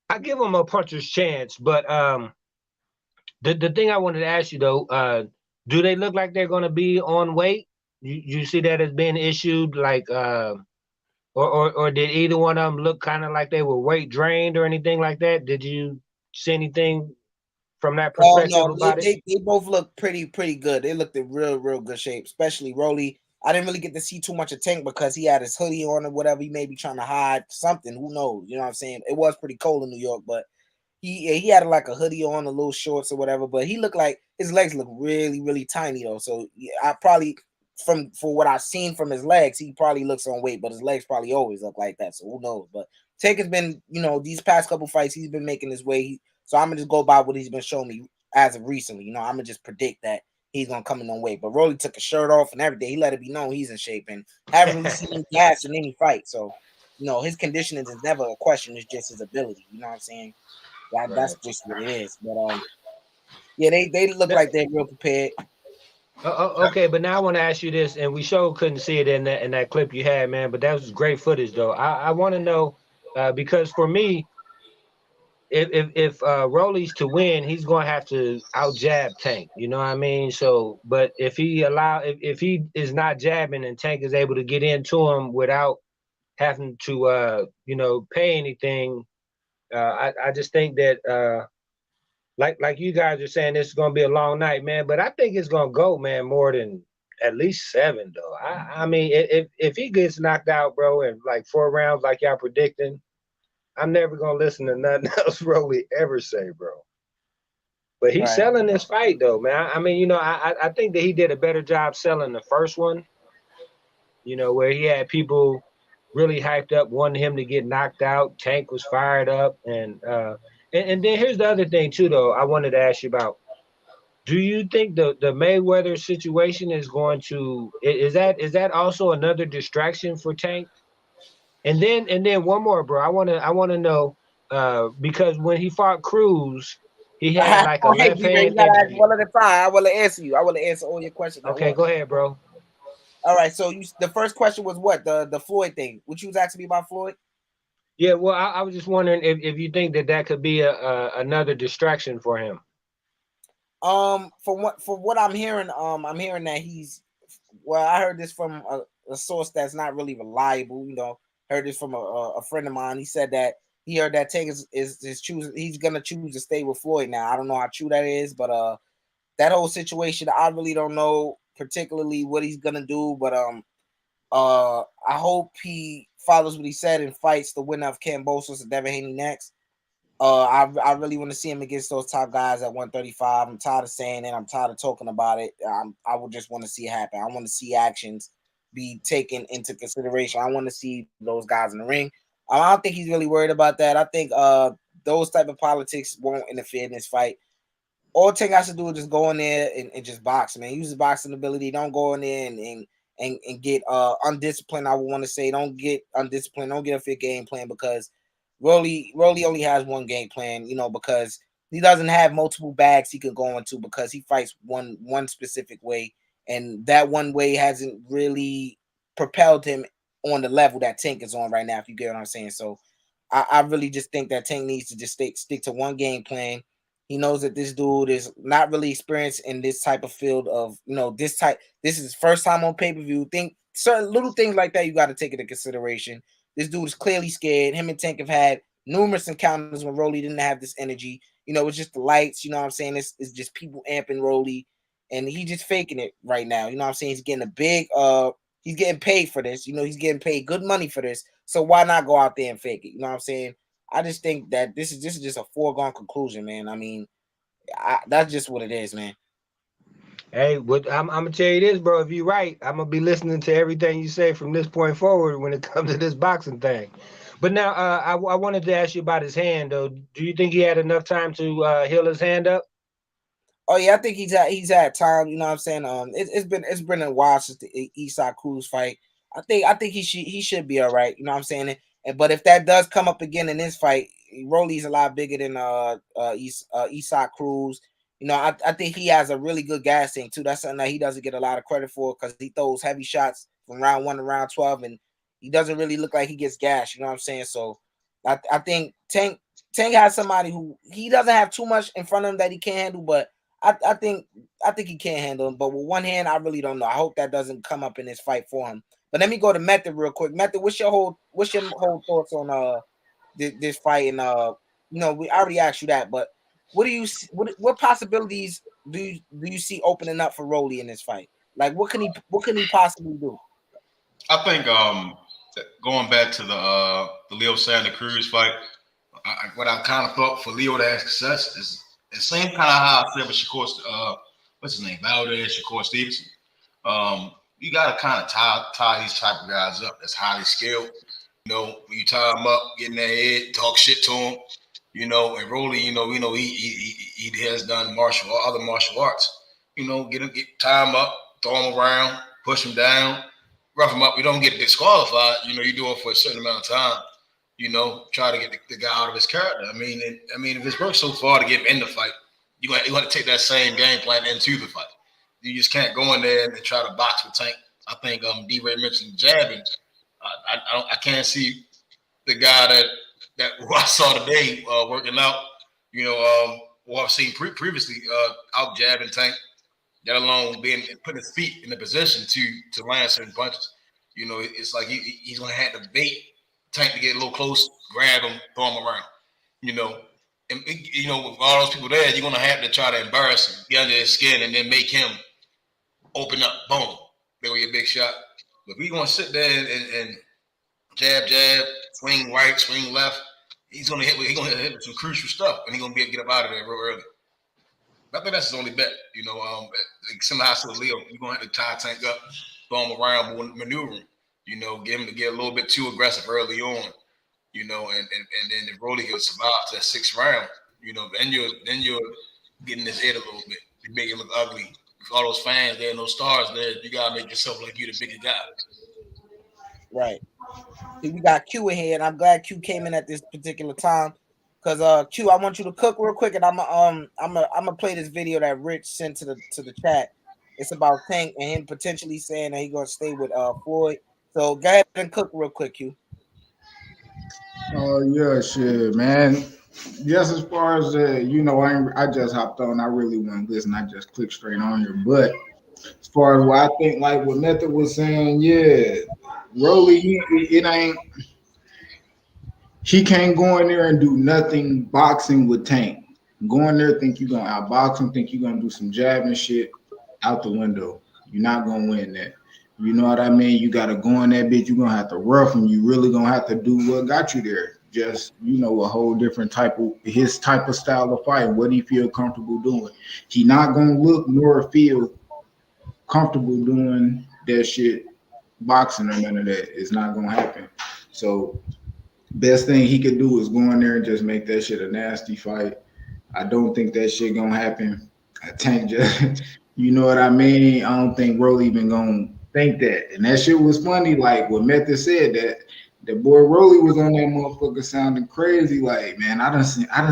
I give him a puncher's chance. But the thing I wanted to ask you though, do they look like they're going to be on weight? You see that as being issued, like, or did either one of them look kind of like they were weight drained or anything like that? Did you see anything from that Oh perspective no, about it? they both look pretty good. They looked in real good shape, especially Rolly. I didn't really get to see too much of Tank because he had his hoodie on or whatever. He may be trying to hide something. Who knows? You know what I'm saying? It was pretty cold in New York, but he had like a hoodie on, a little shorts or whatever. But he looked like his legs look really tiny though. So yeah, I probably for what I've seen from his legs, he probably looks on weight, but his legs probably always look like that. So who knows? But Tank has been, these past couple fights, he's been making his way. So I'm gonna just go by what he's been showing me as of recently. I'm gonna just predict that he's gonna come in on weight. But Rolly took his shirt off and everything. He let it be known he's in shape and haven't really seen him gas in any fight. So his conditioning is never a question. It's just his ability. You know what I'm saying? That's Right. just what it is. But yeah, they look like they're real prepared. Okay, but now I want to ask you this, and we sure couldn't see it in that clip you had, man. But that was great footage, though. I want to know because for me, if Rolly's to win, he's going to have to out jab Tank. You know what I mean? So, but if he is not jabbing and Tank is able to get into him without having to pay anything, I just think that like you guys are saying, this is gonna be a long night, man. But I think it's gonna go, man, more than at least 7, though. I mean, if he gets knocked out, bro, in like 4 rounds, like y'all predicting, I'm never gonna listen to nothing else Rolly ever say, bro. But he's Right. selling this fight, though, man. I mean, I think that he did a better job selling the first one. Where he had people really hyped up, wanting him to get knocked out. Tank was fired up, and then here's the other thing too, though. I wanted to ask you about. Do you think the Mayweather situation is going to is that also another distraction for Tank? And then one more, bro. I want to know because when he fought Cruz, he had like a Hey, left D-Ray, you hand gotta ask injury. one at a time. I will answer you. I will answer all your questions at Okay, once. go ahead, bro. All right. So the first question was what? The Floyd thing. What you was asking me about Floyd? Yeah, well, I was just wondering if you think that could be another distraction for him. For what I'm hearing, I'm hearing that I heard this from a source that's not really reliable. Heard this from a friend of mine. He said that he heard that Tank is choosing. He's gonna choose to stay with Floyd now. I don't know how true that is, but that whole situation, I really don't know particularly what he's gonna do. But I hope he follows what he said and fights the winner of Kambosos and Devin Haney next. I really want to see him against those top guys at 135. I'm tired of saying it. I'm tired of talking about it. I would just want to see it happen. I want to see actions be taken into consideration. I want to see those guys in the ring. I don't think he's really worried about that. I think those type of politics won't interfere in this fight. all Tank has to do is just go in there and just box, man. Use his boxing ability. Don't go in there and get undisciplined. I would want to say don't get undisciplined. Don't get off your game plan because Rolly only has one game plan, because he doesn't have multiple bags he can go into because he fights one specific way, and that one way hasn't really propelled him on the level that Tank is on right now, if you get what I'm saying. So I really just think that Tank needs to just stick to one game plan. He knows that this dude is not really experienced in this type of field of, this type. This is his first time on pay-per-view. Think certain little things like that you got to take into consideration. This dude is clearly scared. Him and Tank have had numerous encounters when Rolly didn't have this energy. It's just the lights, you know what I'm saying? It's just people amping Rolly, and he just faking it right now. You know what I'm saying? He's getting he's getting paid for this. He's getting paid good money for this. So why not go out there and fake it? You know what I'm saying? I just think that this is just a foregone conclusion, man. I mean, that's just what it is, man. Hey, I'm gonna tell you this, bro. If you're right, I'm gonna be listening to everything you say from this point forward when it comes to this boxing thing. But now, I wanted to ask you about his hand, though. Do you think he had enough time to heal his hand up? Oh yeah, I think he's had time. You know what I'm saying? It's been a while since the Eastside Cruz fight. I think he should be all right. You know what I'm saying? But if that does come up again in this fight, Rolly's a lot bigger than Eastside Cruz. I think he has a really good gas tank too. That's something that he doesn't get a lot of credit for because he throws heavy shots from round 1 to round 12, and he doesn't really look like he gets gashed. You know what I'm saying? So I think Tank has somebody who he doesn't have too much in front of him that he can't handle, but I think he can't handle him. But with one hand, I really don't know. I hope that doesn't come up in this fight for him. But let me go to Method real quick. Method, what's your whole thoughts on this fight? And we already asked you that, but what do you what possibilities do you see opening up for Rolly in this fight? Like what can he possibly do? I think going back to the Leo Santa Cruz fight, what I kind of thought for Leo to have success is the same kind of how I said with Shakur, what's his name, Valdez, Shakur Stevenson. You got to kind of tie these type of guys up that's highly skilled. When you tie them up, get in their head, talk shit to them, and Rolly, he has done other martial arts. Tie him up, throw him around, push him down, rough him up. You don't get disqualified. You do it for a certain amount of time. Try to get the guy out of his character. I mean, if it's worked so far to get him in the fight, you want to take that same game plan into the fight. You just can't go in there and try to box with Tank. I think D-Ray mentioned jabbing. I can't see the guy that I saw today working out. What I've seen previously out jabbing Tank, let alone putting his feet in the position to land certain punches. It's like he's gonna have to bait Tank to get a little close, grab him, throw him around. And with all those people there, you're gonna have to try to embarrass him, get under his skin, and then make him open up. Boom, there was your big shot. But if we gonna sit there and jab, swing right, swing left, he's gonna hit with some crucial stuff, and he's gonna be able to get up out of there real early. I think that's his only bet. Somehow, so Leo, you're gonna have to tie Tank up, throw him around, maneuver him. Get him to get a little bit too aggressive early on. And then if Rolly can survive to that 6th round, then you're getting his head a little bit. You make it look ugly. With all those fans there and those stars there, you gotta make yourself like you're the biggest guy. Right. See, we got Q in here, and I'm glad Q came in at this particular time. Cause Q, I want you to cook real quick, and I'm gonna play this video that Rich sent to the chat. It's about Tank and him potentially saying that he's gonna stay with Floyd. So go ahead and cook real quick, Q. Oh yeah, shit, man. Just as far as I just hopped on. I really wasn't listening. I just clicked straight on here. But as far as what I think, like what Method was saying, yeah, Rolly, it ain't. He can't go in there and do nothing boxing with Tank. Go in there, think you're gonna outbox him, think you're gonna do some jabbing shit out the window. You're not gonna win that. You know what I mean? You gotta go in that bitch. You're gonna have to rough him. You really gonna have to do what got you there. Just a whole different his type of style of fight. What he feel comfortable doing. He not gonna look nor feel comfortable doing that shit, boxing or none of that. It's not gonna happen. So best thing he could do is go in there and just make that shit a nasty fight. I don't think that shit gonna happen. Tank just, you know what I mean? I don't think Rolly even gonna think that. And that shit was funny. Like what Method said that the boy Rolly was on that motherfucker sounding crazy. Like, man, I done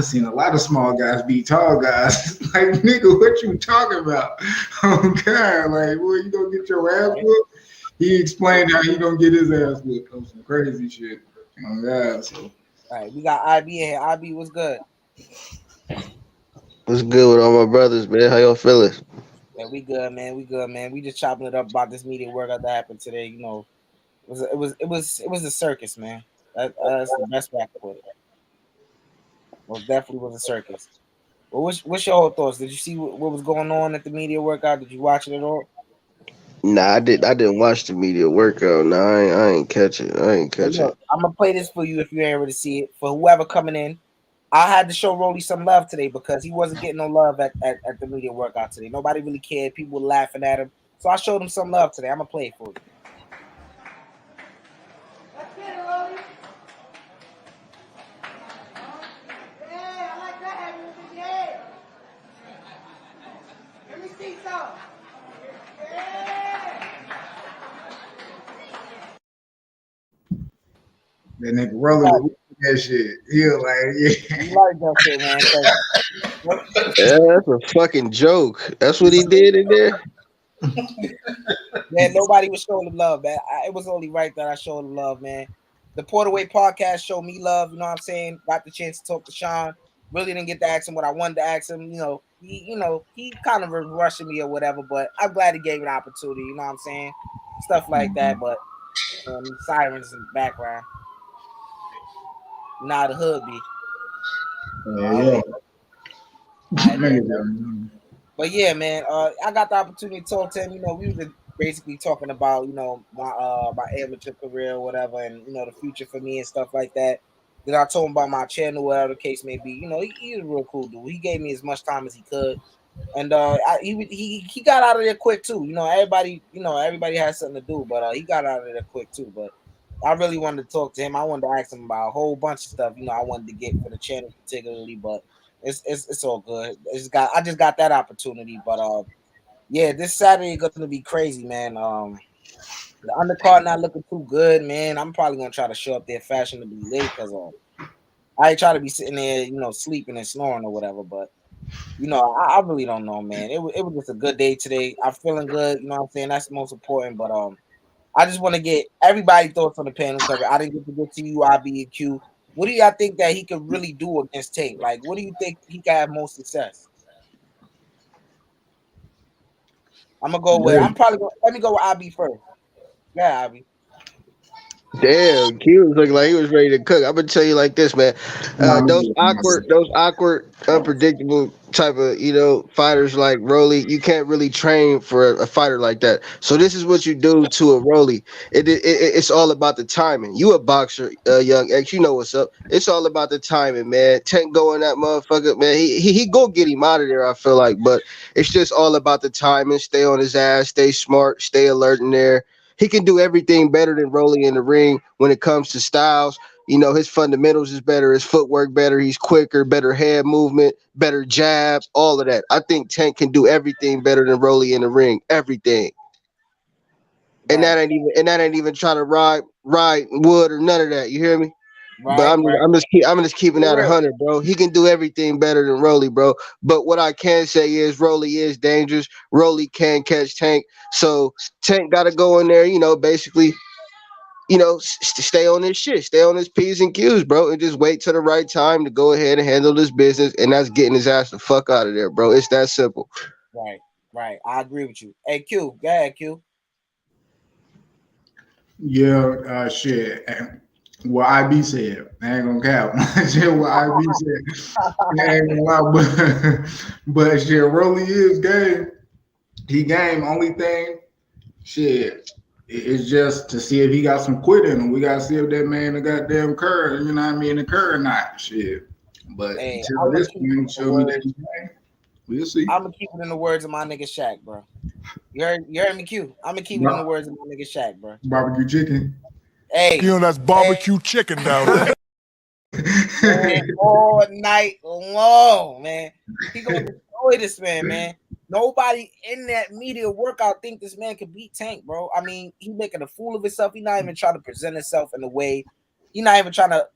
seen a lot of small guys beat tall guys. Like, nigga, what you talking about? Oh God, like, boy, you gonna get your ass whooped? He explained how he gonna get his ass whooped on some crazy shit. Oh God, so. All right, we got IB in here. IB, what's good? What's good with all my brothers, man? How y'all feeling? Yeah, we good, man. We good, man. We just chopping it up about this media workout that happened today. You know, it was a circus, man. That's the best way I could put it. Most definitely was a circus. Well, what's your whole thoughts? Did you see what was going on at the media workout? Did you watch it at all? Nah, I didn't watch the media workout. Nah, I ain't catch it. I ain't Well, catch it. look, I'm gonna play this for you if you ain't able to see it. For whoever coming in, I had to show Rolly some love today because he wasn't getting no love at the media workout today. Nobody really cared. People were laughing at him. So I showed him some love today. I'm gonna play it for you. Let's get it, Rolly. Yeah, I like that heavy with the head. Let me see some. Yeah. That nigga Rolly was that shit. He was like, yeah. You like that shit, man? 'Cause Yeah, that's a fucking joke. That's what he did in there. man, nobody was showing him love, man. It was only right that I showed him love, man. The Porterway podcast showed me love. You know what I'm saying? Got the chance to talk to Sean. Really didn't get to ask him what I wanted to ask him. He kind of was rushing me or whatever. But I'm glad he gave me an opportunity. You know what I'm saying? Stuff like that. But sirens in the background. Nah, the hood be. Yeah. Right, man. Nigga, But yeah, man, I got the opportunity to talk to him. You know, we were basically talking about my amateur career or whatever, and the future for me and stuff like that. Then I told him about my channel, whatever the case may be. He's a real cool dude. He gave me as much time as he could, and he got out of there quick too. Everybody has something to do, but he got out of there quick too. But I really wanted to talk to him. I wanted to ask him about a whole bunch of stuff. I wanted to get for the channel particularly, but it's all good. I just got that opportunity, but yeah, this Saturday is gonna be crazy, man. The undercard not looking too good, man. I'm probably gonna try to show up there fashionably late because I ain't try to be sitting there, sleeping and snoring or whatever. But I really don't know, man. It was just a good day today. I'm feeling good. You know what I'm saying? That's the most important. But I just want to get everybody thoughts on the panel cover. I didn't get to you, IB and Q. What do y'all think that he could really do against Tank? Like, what do you think he could have most success? I'm gonna go with. Let me go with IB first. Yeah, IB. Damn, Q was looking like he was ready to cook. I'm gonna tell you like this, man. Those awkward, unpredictable type of fighters like Rolly. You can't really train for a fighter like that. So this is what you do to a Rolly. It's all about the timing. You a boxer, young X. You know what's up. It's all about the timing, man. Tank going that motherfucker, man. He go get him out of there. I feel like, but it's just all about the timing. Stay on his ass. Stay smart. Stay alert in there. He can do everything better than Rolly in the ring when it comes to styles. His fundamentals is better, his footwork better, he's quicker, better head movement, better jabs, all of that. I think Tank can do everything better than Rolly in the ring. Everything. And Right, that ain't even trying to ride wood or none of that. You hear me? But right, right. I'm just keeping that For real. 100, bro. He can do everything better than Rolly, bro. But what I can say is Rolly is dangerous. Rolly can catch Tank. So Tank got to go in there, basically stay on his shit, stay on his P's and Q's, bro, and just wait till the right time to go ahead and handle this business. And that's getting his ass the fuck out of there, bro. It's that simple. Right, right. I agree with you. Hey, Q, go ahead, Q. yeah, shit. What IB said, I ain't gonna cap. Shit, what IB said, I ain't gonna lie, but shit, Rolly is game. He game. Only thing, shit, it's just to see if he got some quit in him. We gotta see if that man a goddamn curve, you know what I mean, the curve or not. Shit. But Hey, until I'm gonna this keep it in point, the show me that words. he game. We'll see. I'm gonna keep it in the words of my nigga Shaq, bro. You heard me, Q. I'm gonna keep it in the words of my nigga Shaq, bro. Barbecue chicken. Hey, That's barbecue chicken down there. Man, all night long, man. He gonna destroy this man. Nobody in that media workout think this man can beat Tank, bro. I mean, he making a fool of himself. He not even trying to present himself in a way. He not even trying to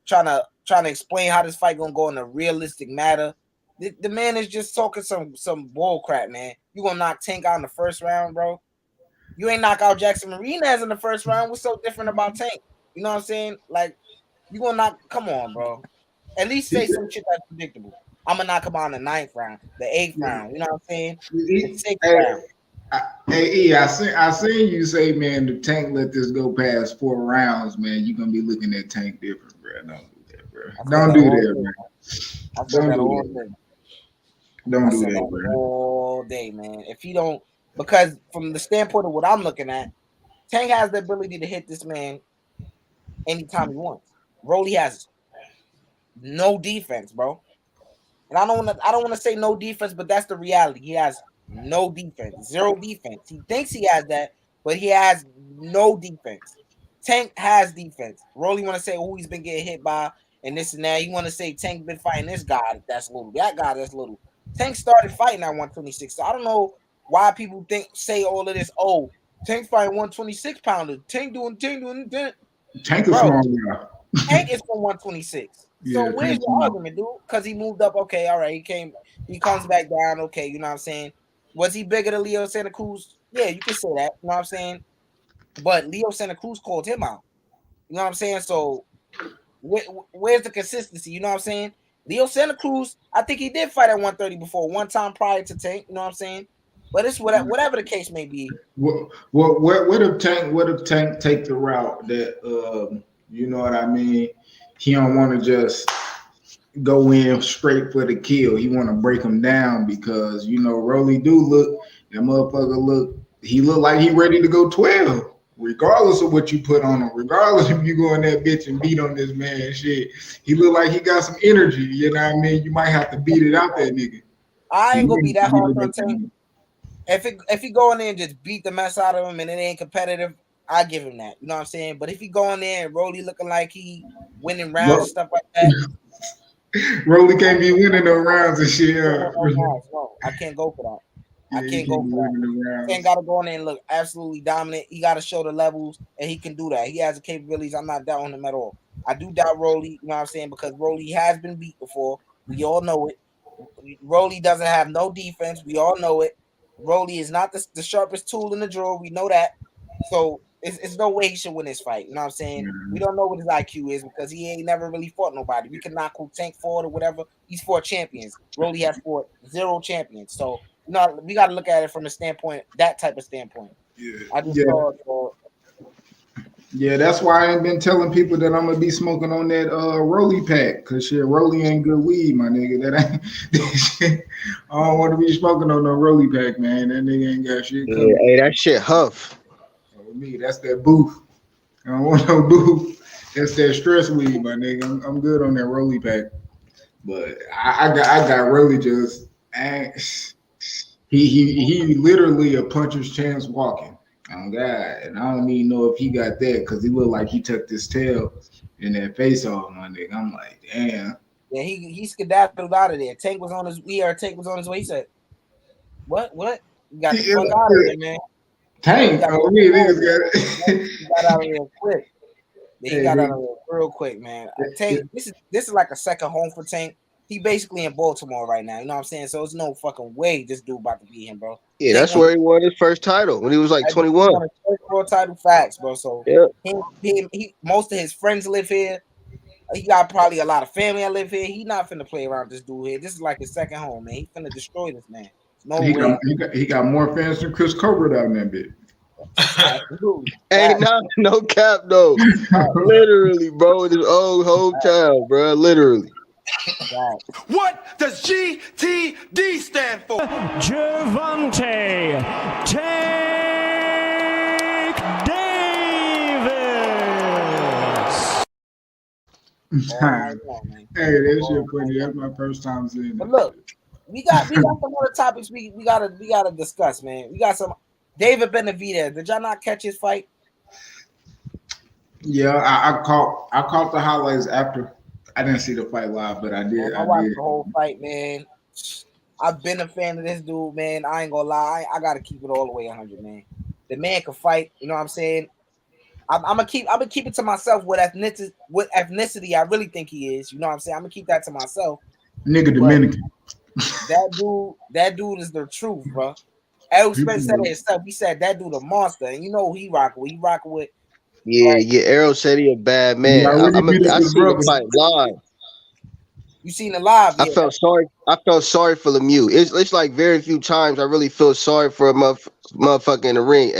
explain how this fight gonna go in a realistic matter. The man is just talking some bull crap, man. You gonna knock Tank out in the first round, bro? You ain't knock out Jackson Marinez in the first round. What's so different about Tank? You know what I'm saying? Like, you gonna knock? Come on, bro. At least say some shit that's predictable. I'm gonna knock him out in the 9th round, the 8th round. You know what I'm saying? The 6th round. I seen you say, man, the Tank let this go past 4 rounds, man. You're gonna be looking at Tank different, bro. Don't do that, bro. Don't do that, man. Don't do that. Don't do that, bro. All day, man. If he don't, because from the standpoint of what I'm looking at, Tank has the ability to hit this man anytime he wants. Rolly has no defense, bro. And I don't want to say no defense, but that's the reality. He has no defense, 0 defense. He thinks he has that, but he has no defense. Tank has defense. Rolly want to say who he's been getting hit by and this and that. He want to say Tank been fighting this guy that's little, that guy that's little. Tank started fighting at 126. So I don't know why people say all of this. Oh, Tank fighting 126 pounder. Tank doing. Tank is small guy. Tank is from 126. So where's your argument, dude? Because he moved up. Okay, all right. He comes back down. Okay, you know what I'm saying? Was he bigger than Leo Santa Cruz? Yeah, you can say that. You know what I'm saying? But Leo Santa Cruz called him out. You know what I'm saying? So where's the consistency? You know what I'm saying? Leo Santa Cruz, I think he did fight at 130 before, one time prior to Tank. You know what I'm saying? But it's whatever the case may be. What if Tank take the route that you know what I mean? He don't want to just go in straight for the kill. He want to break him down because you know Rolly do look that motherfucker he look like he ready to go 12. Regardless of what you put on him, regardless if you go in that bitch and beat on this man shit, he look like he got some energy. You know what I mean? You might have to beat it out that nigga. I ain't gonna be that hard on Tank. If he go in there and just beat the mess out of him and it ain't competitive, I give him that. You know what I'm saying? But if he go in there and Rolly looking like he winning rounds and stuff like that, Rolly can't be winning no rounds and shit. No, I can't go for that. I can't go for that. Tank got to go in there and look absolutely dominant. He got to show the levels, and he can do that. He has the capabilities. I'm not doubting him at all. I do doubt Rolly, you know what I'm saying, because Rolly has been beat before. We all know it. Rolly doesn't have no defense. We all know it. Rolly is not the sharpest tool in the drawer. We know that. So it's no way he should win this fight. You know what I'm saying? We don't know what his IQ is because he ain't never really fought nobody. We can knock who Tank fought or whatever. He's fought champions. Rolly has fought 0 champions. So we got to look at it from a standpoint, that type of standpoint. Yeah, that's why I ain't been telling people that I'm gonna be smoking on that Rolly pack, cause shit, Rolly ain't good weed, my nigga. That ain't. I don't want to be smoking on no Rolly pack, man. That nigga ain't got shit coming. Yeah, hey, that shit huff. For me, that's that booth. I don't want no booth. That's that stress weed, my nigga. I'm good on that Rolly pack, but I got Rolly just. He literally a puncher's chance walking. Oh God, and I don't even know if he got that because he looked like he tucked his tail in that face off, my nigga. I'm like, damn. Yeah, he skedaddled out of there. Tank was on his way. He said, "What? You got the fuck out of there, man." Tank, he got out of there quick. He got out of there real quick, man. Tank, this is like a second home for Tank. He basically in Baltimore right now. You know what I'm saying? So there's no fucking way this dude about to beat him, bro. Yeah, that's where he won his first title when he was like 21. He won his first world title, facts, bro. So he most of his friends live here. He got probably a lot of family that live here. He not finna play around with this dude here. This is like his second home, man. He finna destroy this man. No way. He got more fans than Chris Colbert out in that bitch. Ain't no cap though. Literally, bro, in his old hometown, bro. Literally. What does GTD stand for? Gervonta Tank Davis. Hey, that shit funny. That's my first time seeing it. But look, we got some other topics we gotta discuss, man. We got some David Benavidez. Did y'all not catch his fight? Yeah, I caught the highlights after I didn't see the fight live, but I did. Man, I watched the whole fight, man. I've been a fan of this dude, man. I ain't gonna lie. I gotta keep it all the way 100, man. The man can fight. You know what I'm saying? I'm gonna keep it to myself what ethnicity I really think he is. You know what I'm saying? I'm gonna keep that to myself. Nigga Dominican. That dude is the truth, bro. Errol Spence said it himself. He said that dude a monster, and you know who he rocking with. He rocking with. Yeah, Errol said he a bad man. Yeah, I his seen the brother. fight live. You seen it live? I felt sorry for Lemieux. It's like very few times I really feel sorry for a motherfucker in the ring.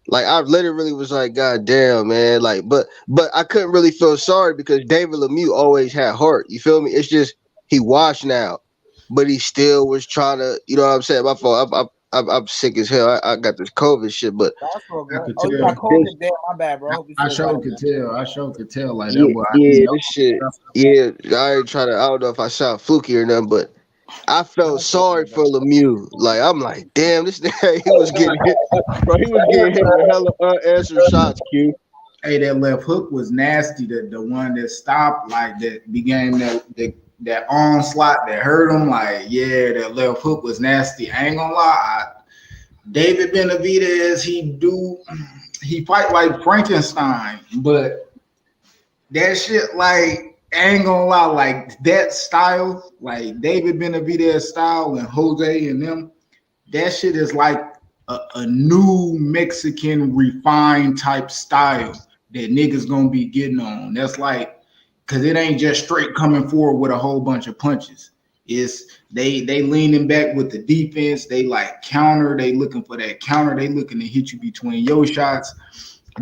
Like I literally was like, God damn, man. Like, but I couldn't really feel sorry because David Lemieux always had heart. You feel me? It's just he washed now, but he still was trying to. You know what I'm saying? My fault. I'm sick as hell. I got this COVID shit, but that's so good. Oh, you got COVID? Damn, my bad, bro. I sure could tell. Like yeah, that. Boy, this shit. Yeah, I ain't trying to. I don't know if I sound fluky or nothing, but I felt sorry for Lemieux. Like I'm like, damn, this nigga he was getting hit, bro. He was getting hit with hella unanswered shots. Q. Hey, that left hook was nasty. The one that stopped, like that began that onslaught that hurt him. Like, yeah, that left hook was nasty. I ain't gonna lie. David Benavidez, he fight like Frankenstein, but that shit, like, I ain't gonna lie, like that style, like David Benavidez style and Jose and them, that shit is like a new Mexican refined type style that niggas gonna be getting on. That's like, cause it ain't just straight coming forward with a whole bunch of punches. It's they leaning back with the defense. They like counter. They looking for that counter. They looking to hit you between your shots.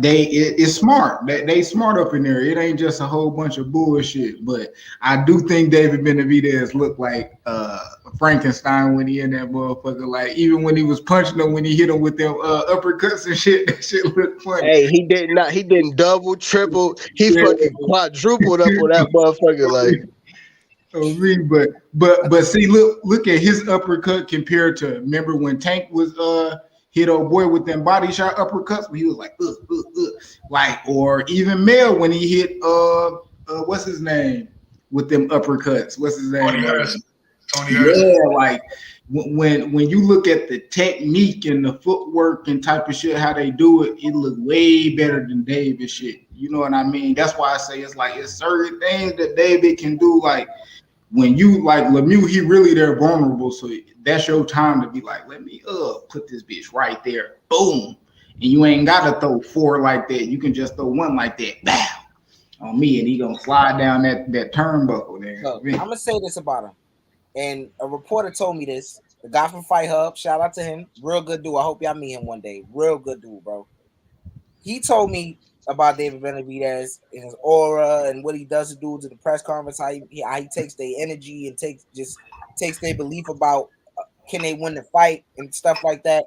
It's smart. They smart up in there. It ain't just a whole bunch of bullshit. But I do think David Benavidez looked like Frankenstein when he in that motherfucker. Like even when he was punching him, when he hit him with them uppercuts and shit, that shit looked funny. Hey, he didn't double, triple. He fucking quadrupled up on that motherfucker. Like, but see, look at his uppercut compared to, remember when Tank was hit old boy with them body shot uppercuts when he was like like, or even Mel when he hit what's his name with them uppercuts. What's his name? Tony Harris. Yeah, like when you look at the technique and the footwork and type of shit, how they do it, it look way better than David shit. You know what I mean? That's why I say it's like it's certain things that David can do. Like when you like Lemieux, he really there vulnerable. So that's your time to be like, let me put this bitch right there. Boom. And you ain't gotta throw four like that. You can just throw one like that. Bow on me, and he gonna slide down that turnbuckle there. Look, I'm gonna say this about him. And a reporter told me this. The guy from Fight Hub, shout out to him. Real good dude. I hope y'all meet him one day. Real good dude, bro. He told me about David Benavidez and his aura and what he does to dudes at the press conference, how he takes their energy and takes their belief about can they win the fight and stuff like that.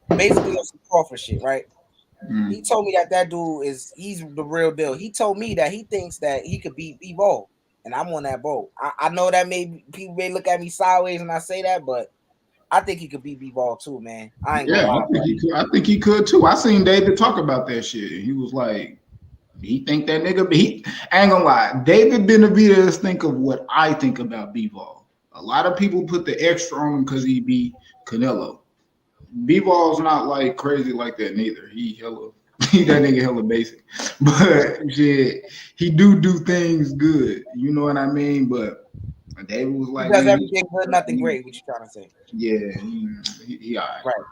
Basically, some Crawford shit, right? He told me that dude he's the real deal. He told me that he thinks that he could beat Bivol, and I'm on that boat. I know that people may look at me sideways when I say that, but I think he could beat Bivol too, man. I ain't gonna lie. I think he could too. I seen David talk about that shit. He was like, he think that nigga. I ain't gonna lie. David Benavidez think of what I think about Bivol. A lot of people put the extra on him because he beat Canelo. Bivol is not like crazy like that neither. He that nigga hella basic, but shit, he do things good. You know what I mean? But David was like, he does everything good, nothing great. What you trying to say? Yeah, he all right. Right.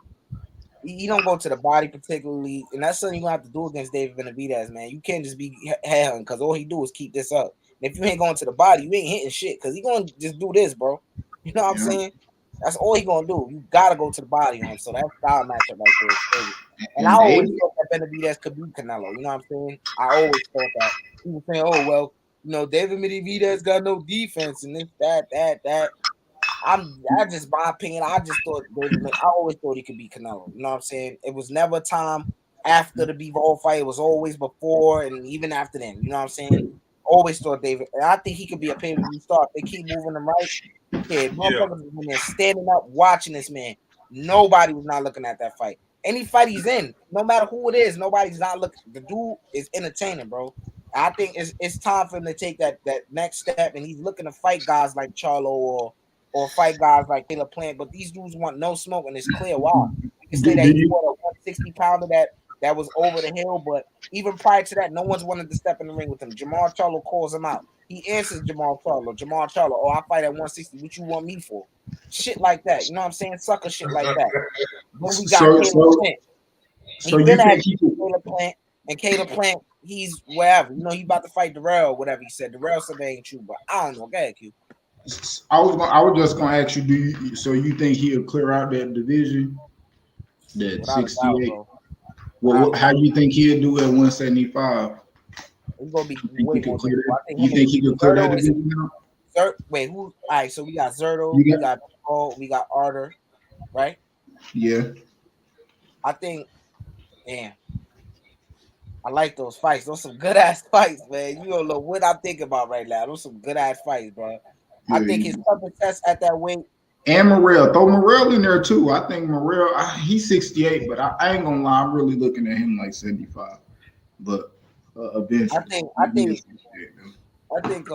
He don't go to the body particularly, and that's something you're gonna have to do against David Benavidez, man. You can't just be headhunting because all he do is keep this up. And if you ain't going to the body, you ain't hitting shit because he gonna just do this, bro. You know what I'm saying? That's all he gonna do. You gotta go to the body on him. So that style matchup right there is crazy. And I always thought that Benavidez could beat Canelo. You know what I'm saying? I always thought that. People saying, "Oh well, you know, David Benavidez got no defense and this, that." That's just my opinion. I always thought he could beat Canelo. You know what I'm saying? It was never time after the Bivol fight. It was always before and even after then. You know what I'm saying? Always thought David, and I think he could be a pay-per-view star. If they keep moving him right. Motherfuckers was in there standing up watching this man. Nobody was not looking at that fight. Any fight he's in, no matter who it is, nobody's not looking. The dude is entertaining, bro. I think it's time for him to take that next step, and he's looking to fight guys like Charlo or fight guys like Caleb Plant. But these dudes want no smoke, and it's clear why. You can say that he fought a 160 pounder that was over the hill, but even prior to that, no one's wanted to step in the ring with him. Jamal Charlo calls him out. He answers Jamal Charlo, oh, I fight at 160. What you want me for? Shit like that. You know what I'm saying? Sucker shit like that. Then we got Caleb Plant. So He you been at think he could, Caleb Plant, and Caleb Plant, he's wherever. You know, he about to fight Darrell, whatever he said. Darrell said that ain't true, but I don't know. Go ahead, Q. I was just gonna ask you, you think he'll clear out that division? That Without a doubt, 68. bro. How you think he'll do at 175? He's gonna be You way think he more could clear difficult. that? You think he could clear that division now? Wait, who? All right, so we got Zerto, we got Paul, we got Arter, right? Yeah. I think, damn, I like those fights. Those some good ass fights, man. You don't know what I'm thinking about right now. Those some good ass fights, bro. I think his toughest test at that weight. And Morrell, throw Morrell in there too. I think Morrell, he's 68, but I ain't gonna lie, I'm really looking at him like 75. But eventually, I think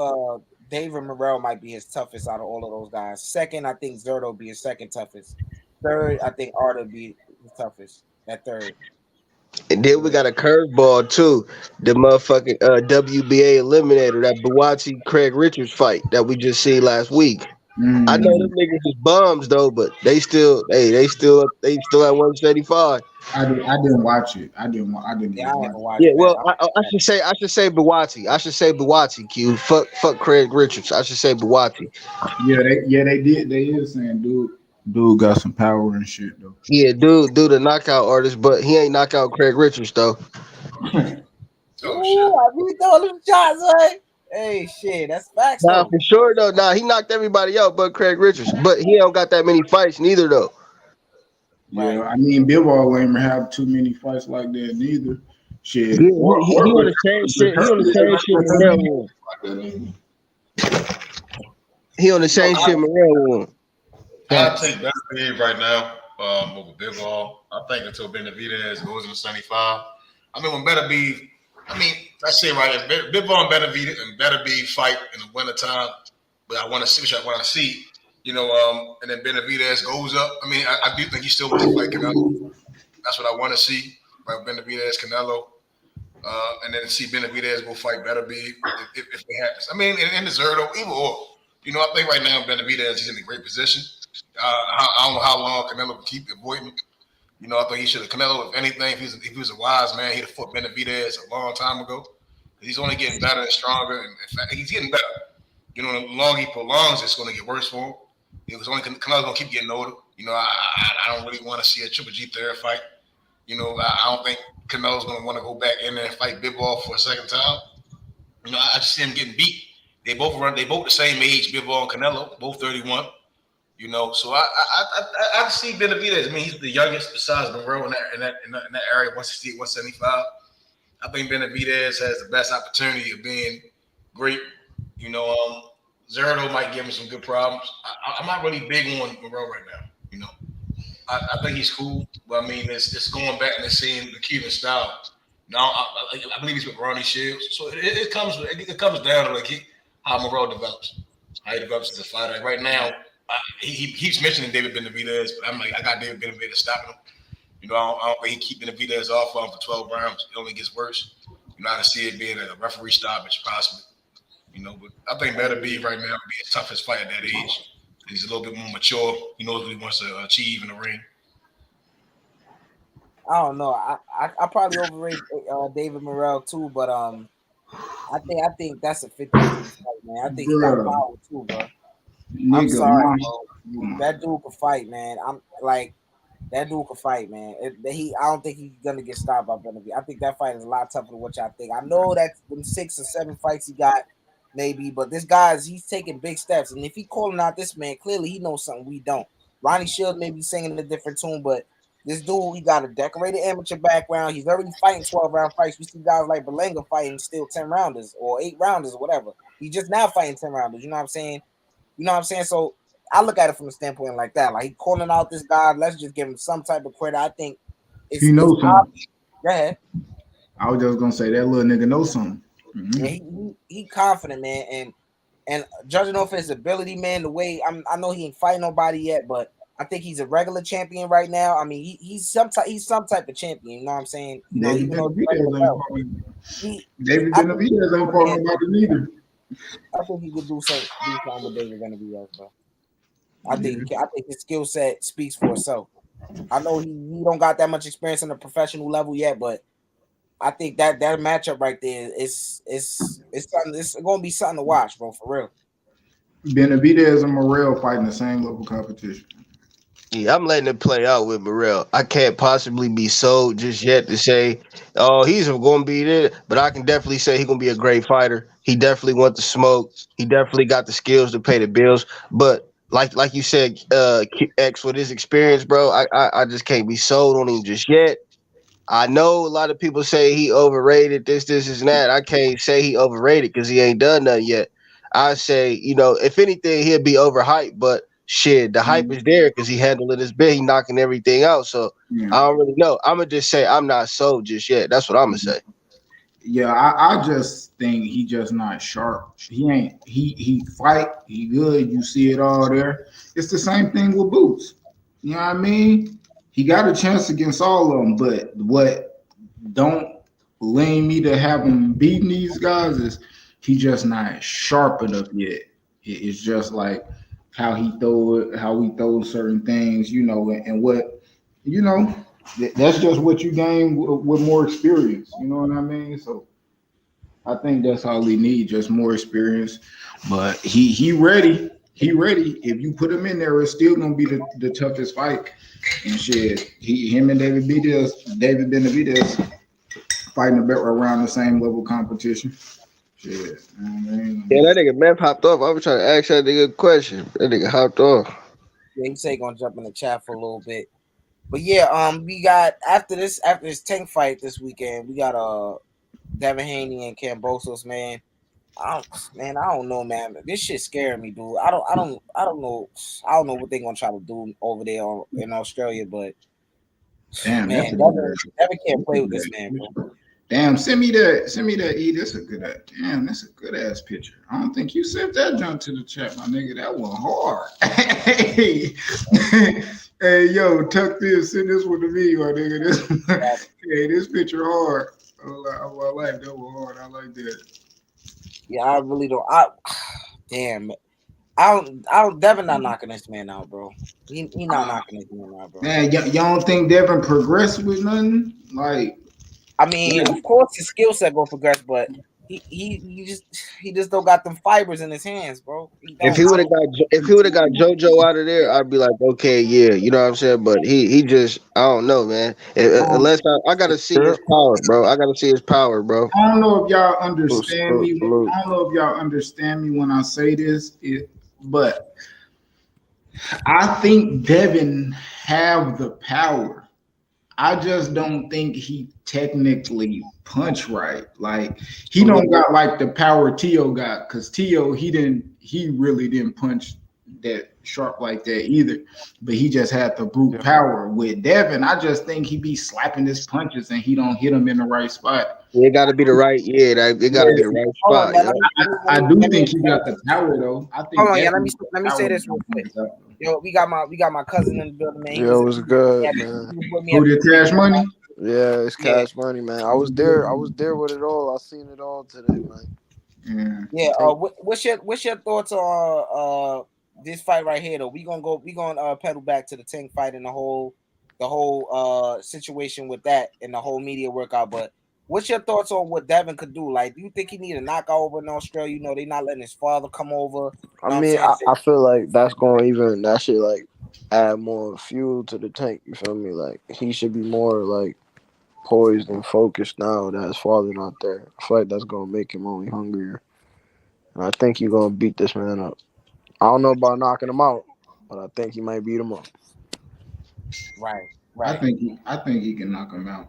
David Morrell might be his toughest out of all of those guys. Second, I think Zerto be his second toughest. Third, I think Arter be his toughest at third. And then we got a curveball too. The motherfucking WBA eliminator, that Buatsi Craig Richards fight that we just seen last week. I know them niggas is bums though, but they still at 175. I didn't watch it. I didn't watch Yeah, it. well, I should say Buatsi. I should say Buatsi. Q. Fuck Craig Richards. I should say Buatsi. Yeah, they did. They is saying dude got some power and shit though. Yeah, dude a knockout artist, but he ain't knock out Craig Richards though. Ooh, I really throwing them shots, right? Hey, shit, that's facts. Nah, for sure though. Nah, he knocked everybody out but Craig Richards. But he don't got that many fights neither though. Yeah, I mean, Bivol ain't have too many fights like that neither. Shit, He on the same shit. He on the same shit Morrell won. He on the same shit Morrell won. I think that's big right now over Bivol. I think until Benavidez goes into 75. I mean, when Better Be, let's say right, Bivol and Better Be fight in the wintertime, but I want to see what I want to see. You know, and then Benavidez goes up. I mean, I do think he still wants to fight Canelo. That's what I want to see, right? Benavidez, Canelo, and then see Benavidez go fight Better Be if it happens. I mean, and the Zerto, either or. You know, I think right now Benavidez is in a great position. I don't know how long Canelo can keep avoiding. You know, I think he should have Canelo. If anything, if he was a wise man, he'd have fought Benavidez a long time ago. He's only getting better and stronger, and in fact, he's getting better. You know, the longer he prolongs, it's going to get worse for him. It was only Canelo's going to keep getting older. You know, I don't really want to see a Triple G third fight. You know, I don't think Canelo's going to want to go back in there and fight Bivol for a second time. You know, I just see him getting beat. They both the same age, Bivol and Canelo, both 31. You know, so I see Benavidez. I mean, he's the youngest besides Monroe in that area, 168, 175. I think Benavidez has the best opportunity of being great. You know, Zerto might give him some good problems. I'm not really big on Monroe right now. You know, I think he's cool, but I mean, it's going back and seeing the Cuban style. Now, I believe he's with Ronnie Shields, so it comes down to like how Monroe develops, how he develops as a fighter. Right now, he keeps mentioning David Benavidez, but I'm like, I got David Benavidez stopping him. You know, I don't think he keep Benavidez off him for 12 rounds. It only gets worse. You know, I can see it being a referee stoppage possibly. You know, but I think Better Be right now would be his toughest fight at that age. He's a little bit more mature. He knows what he wants to achieve in the ring. I don't know. I probably overrate David Morrell too, but I think that's a 50-50 fight, man. I think he got power too, bro. I'm sorry, bro. That dude can fight, man. That dude can fight, man. I don't think he's gonna get stopped by Benavidez. I think that fight is a lot tougher than what y'all think. I know that them 6 or 7 fights he got, maybe, but this he's taking big steps. And if he calling out this man, clearly he knows something we don't. Ronnie Shields may be singing a different tune, but this dude, he got a decorated amateur background. He's already fighting 12-round fights. We see guys like Berlanga fighting still 10 rounders or 8 rounders or whatever. He's just now fighting 10 rounders. You know what I'm saying? So I look at it from a standpoint like that. Like, he calling out this guy. Let's just give him some type of credit. I think he knows something. Go ahead. I was just gonna say that little nigga knows something. Yeah, he confident, man, and judging off his ability, man, the way I know he ain't fighting nobody yet, but I think he's a regular champion right now. I mean, he's some type of champion. You know what I'm saying? You know, David even though David Benavidez ain't fought nobody neither. I think he could do something with David Benavidez, bro. I think his skill set speaks for itself. I know he don't got that much experience on the professional level yet, but I think that matchup right there is something. It's gonna be something to watch, bro, for real. Benavidez and Morrell fighting the same level competition. Yeah, I'm letting it play out with Burrell. I can't possibly be sold just yet to say, oh, he's going to be there. But I can definitely say he's going to be a great fighter. He definitely wants to smoke. He definitely got the skills to pay the bills. But like you said, X, with his experience, bro, I just can't be sold on him just yet. I know a lot of people say he overrated this, and that. I can't say he overrated because he ain't done nothing yet. I say, if anything, he'll be overhyped, but shit, the hype is there because he handling his bit, he knocking everything out. So I don't really know. I'm gonna just say I'm not sold just yet. That's what I'm gonna say. Yeah, I just think he just not sharp. He ain't he fight, he good, you see it all there. It's the same thing with Boots. You know what I mean? He got a chance against all of them, but what don't lean me to have him beating these guys is he just not sharp enough yet. It's just like how he throw it, how we throw certain things, and what that's just what you gain with more experience. You know what I mean? So I think that's all he needs, just more experience. But he ready. He ready. If you put him in there, it's still gonna be the toughest fight. And shit, him and David Benavidez fighting about around the same level competition. Shit, Yeah, that nigga Meth hopped off. I was trying to ask that nigga a question. That nigga hopped off. Yeah, he say gonna jump in the chat for a little bit. But yeah, we got after this tank fight this weekend, we got Devin Haney and Cambosos, man. I don't know, man. This shit scaring me, dude. I don't know. I don't know what they're gonna try to do over there in Australia, but damn, man, Devin can't play with this man, bro. Damn, send me that E. That's a good ass. Damn, that's a good ass picture. I don't think you sent that junk to the chat, my nigga. That one hard. Hey, yo, tuck this, send this one to me, my nigga. This picture hard. I like that one hard. I like that. Yeah, I really don't. Damn. Devin not knocking this man out, bro. He not knocking this man out, bro. Man, y'all don't think Devin progressed with nothing? Like, I mean, of course his skill set will progress, but he just don't got them fibers in his hands, bro. If he would have got JoJo out of there, I'd be like, okay, yeah, you know what I'm saying. But he just, I don't know, man. Unless I gotta see his power, bro. I gotta see his power, bro. I don't know if y'all understand me. I don't know if y'all understand me when I say this, but I think Devin have the power. I just don't think he technically punch right. Like he don't got like the power Tio got, because Tio he really didn't punch that sharp like that either. But he just had the brute power. With Devin, I just think he be slapping his punches and he don't hit them in the right spot. It got to be the right, it got to be the right spot. I do think he got the power though. I think. Hold on, yeah. Let me say this real quick. Yo, we got my cousin in the building, man. Yo, it was good, man. Who did Cash Money? Yeah, it's Cash Money, man. I was there with it all. I seen it all today, man. Yeah. What's your thoughts on this fight right here though? We gonna pedal back to the tank fight and the whole situation with that and the whole media workout. But what's your thoughts on what Devin could do? Like, do you think he need a knockout over in Australia? You know, they not letting his father come over. I mean, I feel like that's going that shit like add more fuel to the tank. You feel me? Like he should be more like poised and focused now that his father not there. I feel like that's gonna make him only hungrier. And I think you're gonna beat this man up. I don't know about knocking him out, but I think he might beat him up. Right. I think he can knock him out.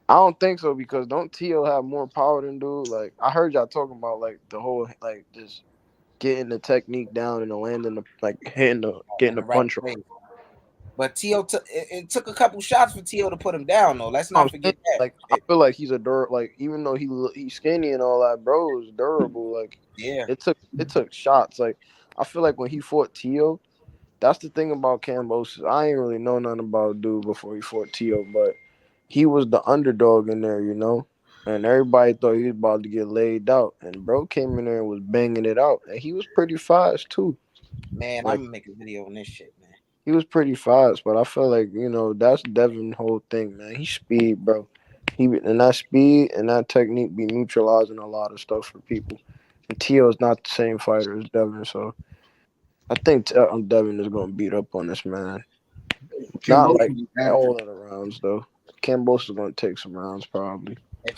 I don't think so, because don't Tio have more power than dude? Like I heard y'all talking about like the whole like just getting the technique down and the landing, getting the punch right. But T.O. it took a couple shots for T.O. to put him down, though. Let's not forget that. Like I feel like he's like even though he's skinny and all that, bro is durable. Like Yeah, it took shots. Like I feel like when he fought T.O., that's the thing about Kambosos. I ain't really know nothing about dude before he fought T.O., but he was the underdog in there, you know? And everybody thought he was about to get laid out. And bro came in there and was banging it out. And he was pretty fast, too. man, Like, I'm gonna make a video on this shit, man. he was pretty fast, but I feel like, you know, that's Devin's whole thing, man. He's speed, bro. And that speed and that technique be neutralizing a lot of stuff for people. And T.O. is not the same fighter as Devin, so I think Devin is going to beat up on this man. Not like all of the rounds though. Kambosos is going to take some rounds probably. If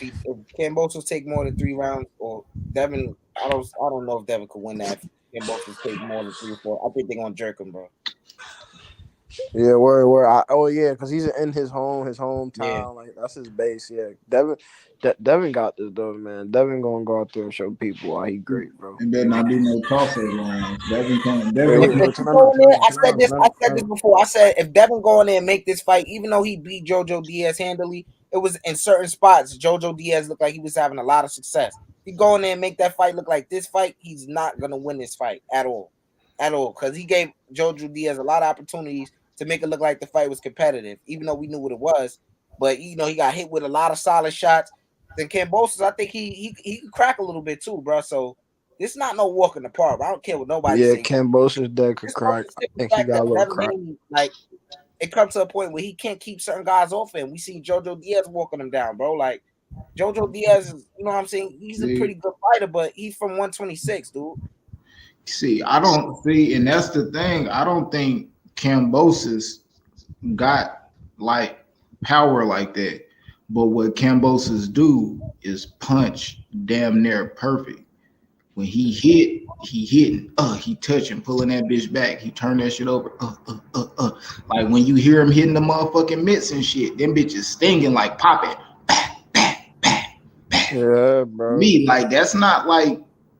Kambosos take more than 3 rounds, or Devin, I don't know if Devin could win that. If Kambosos take more than 3 or 4, I think they're gonna jerk him, bro. Yeah, because he's in his hometown. Yeah. Like that's his base. Yeah, Devin got this though, man. Devin gonna go out there and show people why he great, bro. And better not do no crossover rounds. Devin can't. I said this before. I said if Devin go in there and make this fight, even though he beat Jojo Diaz handily, it was in certain spots. Jojo Diaz looked like he was having a lot of success. If he go in there and make that fight look like this fight, he's not gonna win this fight at all, because he gave Jojo Diaz a lot of opportunities to make it look like the fight was competitive, even though we knew what it was. But you know, he got hit with a lot of solid shots. Then Kambosos, I think he could crack a little bit too, bro. So this not no walk in the park. I don't care what nobody says. Kambosos dead could crack. I think he got a little crack. Like it comes to a point where he can't keep certain guys off him. We see Jojo Diaz walking him down, bro. Like Jojo Diaz is, you know what I'm saying? He's a pretty good fighter, but he's from 126, dude. See, and that's the thing. I don't think Kambosos got like power like that. But what Kambosos do is punch damn near perfect. When he hitting, he touching, pulling that bitch back. He turn that shit over, Like when you hear him hitting the motherfucking mitts and shit, them bitches stinging like popping. Yeah, bro. Me, like that's not like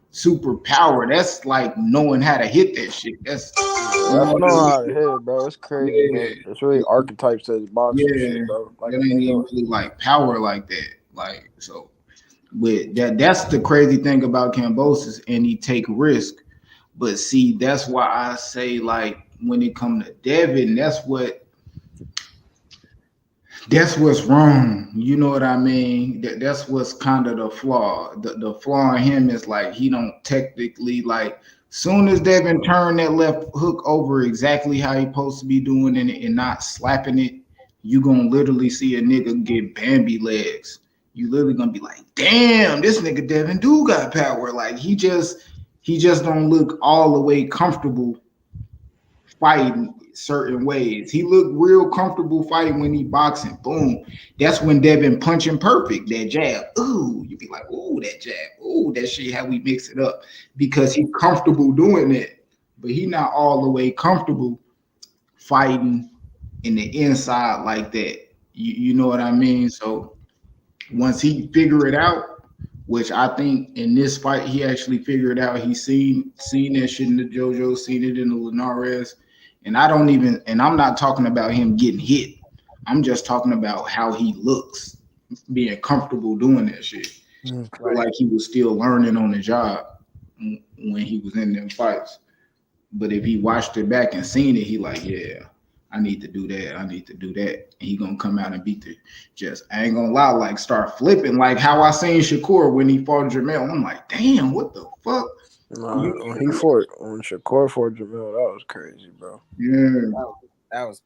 super power. That's like knowing how to hit that shit. That's knowing how to hit, bro. It's crazy, bro. It's really archetypes to his boxing shit, bro. Like that ain't even really like power like that. Like so. With that's the crazy thing about Kambosos, and he take risk. But see, that's why I say like when it comes to Devin, that's what's wrong. You know what I mean? That's what's kind of the flaw. The flaw in him is like he don't technically like. Soon as Devin turn that left hook over exactly how he supposed to be doing it and not slapping it, you gonna literally see a nigga get Bambi legs. You literally gonna be like, damn, this nigga Devin do got power. Like he just don't look all the way comfortable fighting certain ways. He looked real comfortable fighting when he boxing. Boom. That's when Devin punching perfect. That jab. Ooh, you be like, ooh, that jab. Ooh, that shit, how we mix it up. Because he comfortable doing it. But he not all the way comfortable fighting in the inside like that. You know what I mean? So once he figure it out, which I think in this fight he actually figured out. He seen that shit in the JoJo, seen it in the Linares, and I'm not talking about him getting hit. I'm just talking about how he looks, being comfortable doing that shit. Right. Like he was still learning on the job when he was in them fights. But if he watched it back and seen it, he like, yeah, I need to do that. I need to do that. And he gonna come out and beat I ain't gonna lie, like start flipping like how I seen Shakur when he fought Jamel. I'm like, damn, what the fuck? When Shakur fought Jamel, that was crazy, bro. Yeah. That was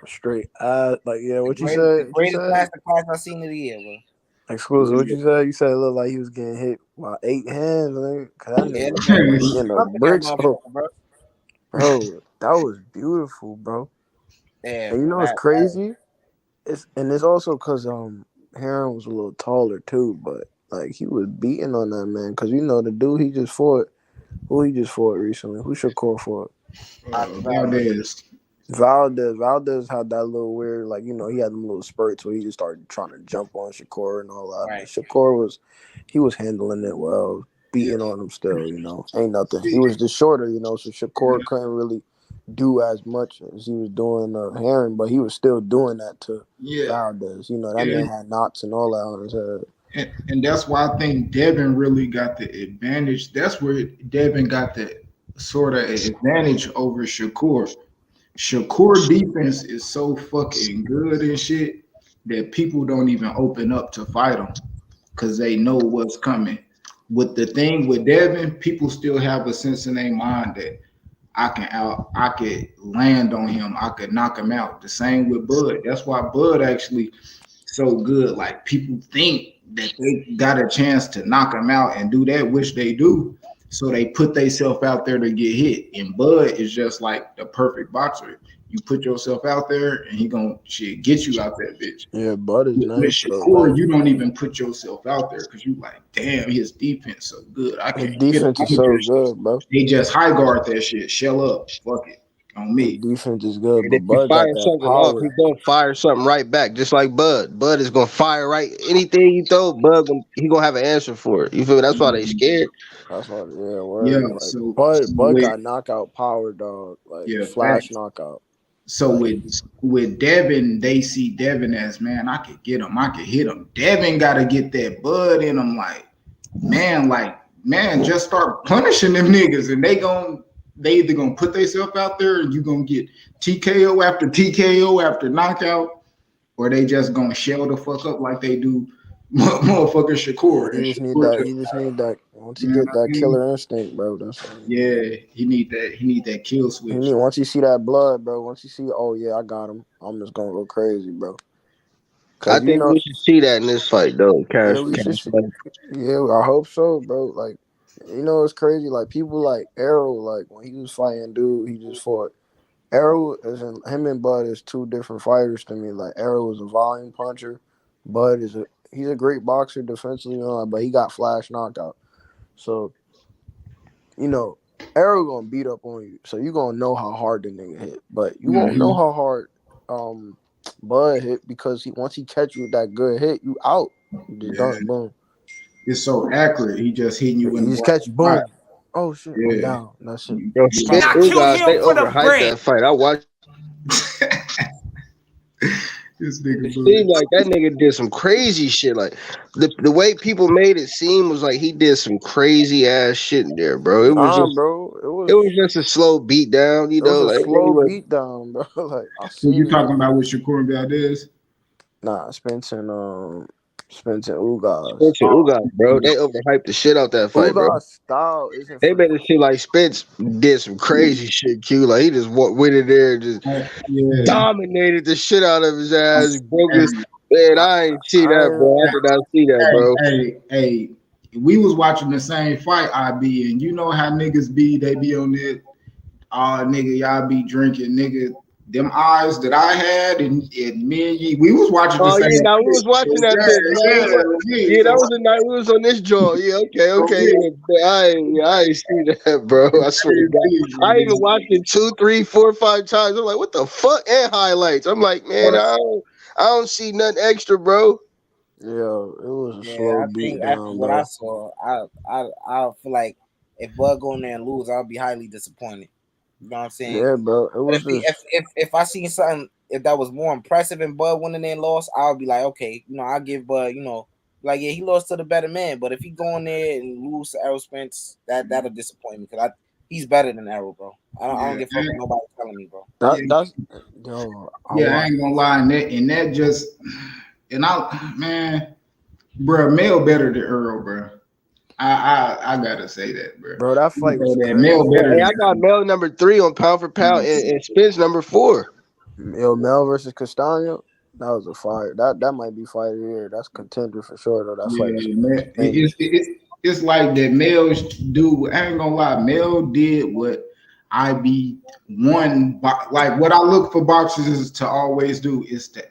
straight. What you said? The greatest masterclass I've seen of the year, bro. Exclusive. What you said? You said it looked like he was getting hit by 8 hands. Cause that bricks, bro. That was beautiful, bro. Yeah, and you know what's crazy? It's also because Heron was a little taller too, but like he was beating on that man. Cause you know the dude he just fought. Who he just fought recently? Who Shakur fought? Valdez had that little weird, like, you know, he had them little spurts where he just started trying to jump on Shakur and all that. Right. Shakur was handling it well, beating on him still, you know. Ain't nothing. He was just shorter, you know, so Shakur couldn't really do as much as he was doing Herring, but he was still doing that to Valdez. You know, that man had knots and all that on his head. And that's why I think Devin really got the advantage. That's where Devin got the sort of advantage over Shakur. Shakur defense is so fucking good and shit that people don't even open up to fight him because they know what's coming. With the thing with Devin, people still have a sense in their mind that I could land on him, I could knock him out. The same with Bud. That's why Bud actually so good. Like people think that they got a chance to knock him out and do that, which they do. So they put themselves out there to get hit. And Bud is just like the perfect boxer. You put yourself out there and he gonna get you out that bitch. Yeah, Bud is nice. Shakur, you don't even put yourself out there because you like, damn, his defense so good. His defense is so good, bro. They just high guard that shit. Shell up. Fuck it. On me. His defense is good, And but if you Bud got fire that something power. off, he's gonna fire something right back, just like Bud. Bud is gonna fire right anything you throw. Bud, he gonna have an answer for it. You feel me? That's why they scared. That's why, Like, So Bud got knockout power, dog. Like flash knockout. So with Devin, they see Devin as, man, I could get him, I could hit him. Devin got to get that Bud in him, like, man, just start punishing them niggas, and they either gonna put themselves out there, and you gonna get TKO after TKO after knockout, or they just gonna shell the fuck up like they do motherfucker Shakur. He just need that. Once you get that killer instinct, bro, that's he need that kill switch. Once you see that blood, bro. Once you see, oh yeah, I got him. I'm just gonna go crazy, bro. I think we should see that in this fight, though. Yeah, I hope so, bro. Like, you know, it's crazy. Like people like Arrow, like when he was fighting dude, he just fought. Arrow him and Bud is two different fighters to me. Like Arrow is a volume puncher, Bud he's a great boxer defensively, but he got flash knockout. So, you know, Arrow gonna beat up on you, so you gonna know how hard the nigga hit, but you won't know how hard Bud hit because once he catch you with that good hit, you out. You just done, boom. It's so accurate. He just hitting you in the just catch you, boom. Right. Oh shit, I'm down. That's it. Bro, Spence Ugas, they overhyped that fight. I watched. This nigga it seemed like that nigga did some crazy shit. Like the way people made it seem was like he did some crazy ass shit in there, bro. It was just a slow beat down, you know. Like slow beat down, bro. Like so you talking about with Shakur Valdez? Nah, Spence and Ugas. Spence and Ugas, bro. They overhyped the shit out that fight, bro. Style they made it seem like Spence did some crazy shit, Q. Like he just went in there and just dominated the shit out of his ass. Broke his man. I ain't see that, bro. I did not see that, bro. Hey, we was watching the same fight, IB, and you know how niggas be. They be on it. Nigga, y'all be drinking, nigga. Them eyes that I had and me and you, we was watching the same. Yeah, we was watching that shit. Yeah, that was the night we was on this joint. Yeah, okay. Yeah, I ain't seen that, bro. I swear to God. I even watched it 2, 3, 4, 5 times. I'm like, what the fuck? And highlights. I'm like, man, I don't see nothing extra, bro. Yeah, it was a slow beat down, after what I saw, I feel like if Bud go in there and lose, I'll be highly disappointed. You know what I'm saying? Yeah, bro. It was if I seen something, if that was more impressive and Bud winning and lost, I'll be like, okay, you know, I'll give Bud, you know, like yeah, he lost to the better man. But if he go in there and lose to Errol Spence, that'll disappoint me because he's better than Errol, bro. I don't give a fuck nobody telling me, bro. I ain't gonna lie, and that just bro, Mel better than Earl, bro. I gotta say that, bro. Bro, that fight was Hey, I got Mel number 3 on pound for pound and Spence number 4. Mel versus Castano. That was a fire. That might be fight of the year. That's contender for sure, though. That fight. It's like that Mel do. I ain't gonna lie, Mel did what I be one. Like what I look for boxers is to always do is to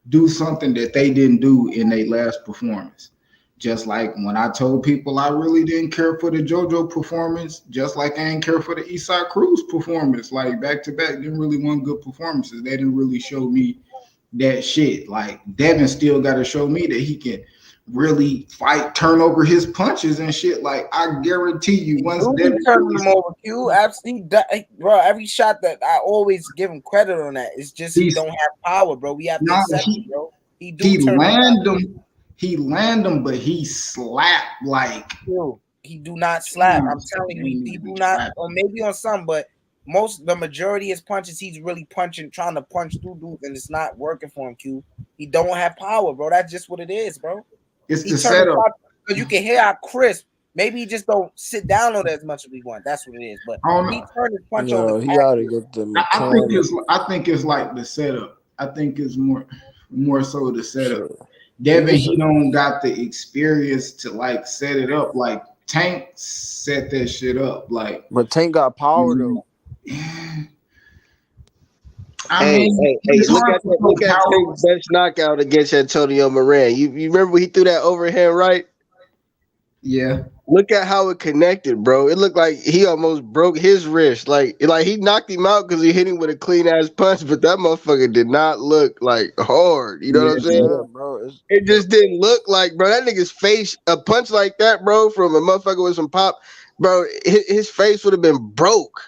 do something that they didn't do in their last performance. Just like when I told people I really didn't care for the JoJo performance, just like I didn't care for the Eastside Cruz performance. Like back to back, didn't really want good performances. They didn't really show me that shit. Like Devin still got to show me that he can really fight, turn over his punches and shit. Like I guarantee you, once He Devin turning him over, Q. Absolutely, bro. Every shot that I always give him credit on that. It's just he don't have power, bro. We have to accept it, bro. He land them, but he slap like. He do not slap. I'm telling you, he do not. Or maybe on some, but the majority of his punches, he's really trying to punch through dudes, and it's not working for him. Q. He don't have power, bro. That's just what it is, bro. It's the setup. Because you can hear how crisp. Maybe he just don't sit down on it as much as we want. That's what it is. But he turned his punch over. He gotta get the I think it's like the setup. I think it's more so the setup. Devin, he don't got the experience to like set it up. Like Tank set that shit up. Like, but Tank got power though. Hey, look at Tank's best knockout against Antonio Moran. You remember when he threw that overhand right? Yeah. Look at how it connected, bro. It looked like he almost broke his wrist. Like he knocked him out because he hit him with a clean ass punch, but that motherfucker did not look like hard. You know what I'm saying? Yeah, bro. It just didn't look like, bro. That nigga's face, a punch like that, bro, from a motherfucker with some pop, bro. His face would have been broke.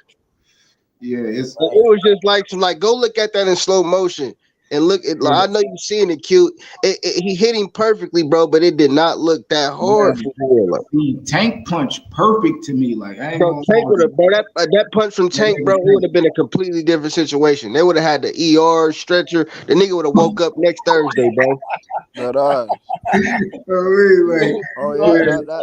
Yeah, it was just like go look at that in slow motion. And look, I know you're seeing it cute. He hit him perfectly, bro, but it did not look that hard for real. Like, Tank punch perfect to me. Like, I ain't bro, that punch from Tank, bro, it would have been a completely different situation. They would have had the ER stretcher. The nigga would have woke up next Thursday, bro. That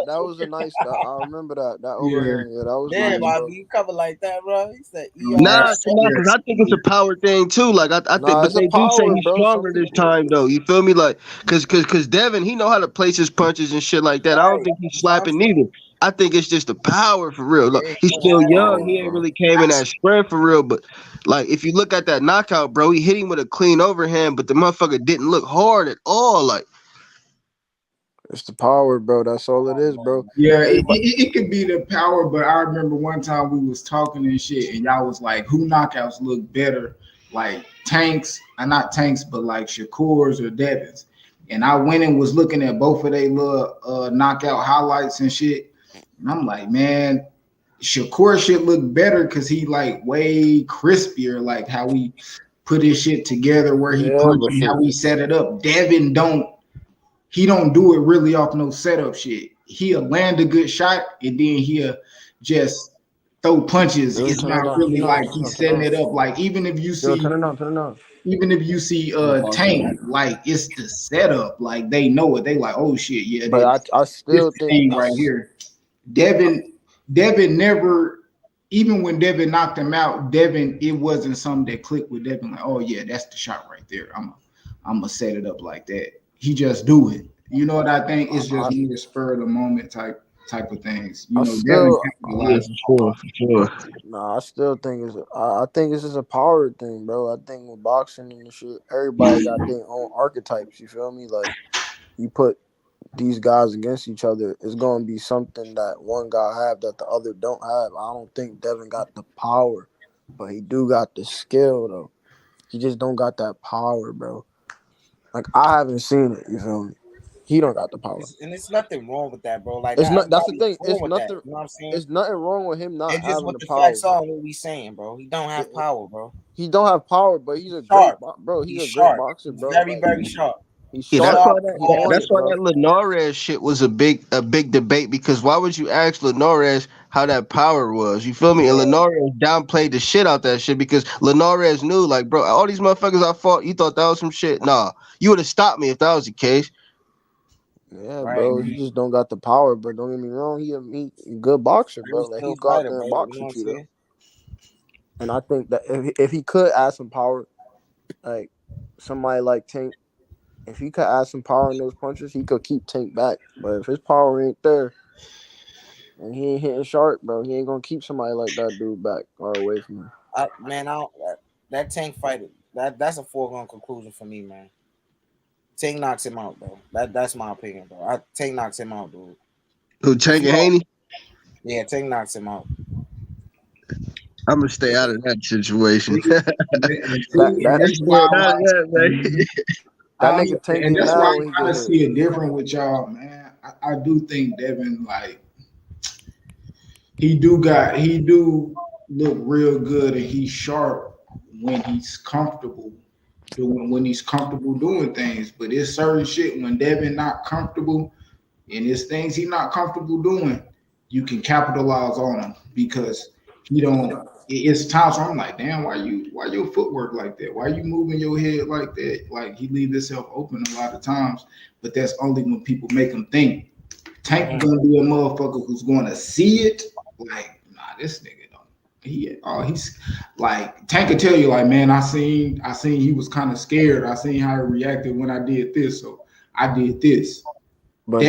was a nice. I remember that. That overhand. Yeah, that was. Damn, nice, Bobby, you cover like that, bro. He said, nah, because I think it's a power thing too. Like I think, but they do say he's stronger this time, though. You feel me? Like, because Devin, he know how to place his punches and shit like that. I don't think he's slapping neither. I think it's just the power for real. Look, he's still young. He ain't really came in that strength for real. But like, if you look at that knockout, bro, he hit him with a clean overhand, but the motherfucker didn't look hard at all. Like, it's the power, bro. That's all it is, bro. Yeah, it could be the power, but I remember one time we was talking and shit, and y'all was like, who knockouts look better? Like Tanks, not Tanks, but like Shakur's or Devin's. And I went and was looking at both of their little knockout highlights and shit. And I'm like, man, Shakur shit look better because he like way crispier, like how we put his shit together, where he punched, how we set it up. Devin don't do it really off no setup shit. He'll land a good shot and then he'll just throw punches. It's not really like he's setting it up. Like even if you see Tank, like it's the setup. Like they know it. They like, oh shit, yeah. But I still think right here. Devin never, even when Devin knocked him out, it wasn't something that clicked with Devin. Like, oh yeah, that's the shot right there. I'm gonna set it up like that. He just do it. You know what I think? It's just more spur of the moment type of things. You know, Devin for sure. Nah, I still think I think it's just a power thing, bro. I think with boxing and shit, everybody got their own archetypes. You feel me? Like you put these guys against each other, it's gonna be something that one guy have that the other don't have. I don't think Devin got the power, but he do got the skill though. He just don't got that power, bro. Like I haven't seen it. You feel me? He don't got the power, and it's nothing wrong with that, bro. Like it's not. That's the thing. It's nothing. That, you know what I'm saying? It's nothing wrong with him not having what the power. Facts are what we saying, bro. He don't have power, bro. He don't have power, but he's a sharp, great, bro. He's a great boxer, bro. Very sharp. That's why that Linares shit was a big debate, because why would you ask Linares how that power was? You feel me? And Linares downplayed the shit out that shit because Linares knew, like, bro, all these motherfuckers I fought, you thought that was some shit? Nah, you would have stopped me if that was the case. Yeah, bro, he just don't got the power. But don't get me wrong, he a good boxer, bro. Like he go out there and box with you, though. And I think that if he could add some power, like somebody like Tank, if he could add some power in those punches, he could keep Tank back. But if his power ain't there and he ain't hitting sharp, bro, he ain't gonna keep somebody like that dude back or away from him. That Tank fight, that's a foregone conclusion for me, man. Tank knocks him out, bro. That's my opinion, bro. Tank knocks him out, dude. Who, Tank and Haney? Yeah, Tank knocks him out. I'm gonna stay out of that situation. That nigga Tank And get that's mad why I when he kind get of hit. see it different with y'all, man. I do think Devin, like, he do look real good and he's sharp when he's comfortable doing things. But it's certain shit when Devin not comfortable and it's things he not comfortable doing, you can capitalize on him because he don't. It's times where I'm like, damn, why your footwork like that? Why you moving your head like that? Like he leave himself open a lot of times, but that's only when people make him think. Tank gonna be a motherfucker who's gonna see it. Like, nah, this nigga don't. He's like Tank could tell you, like, man, I seen he was kind of scared. I seen how he reacted when I did this, so I did this. But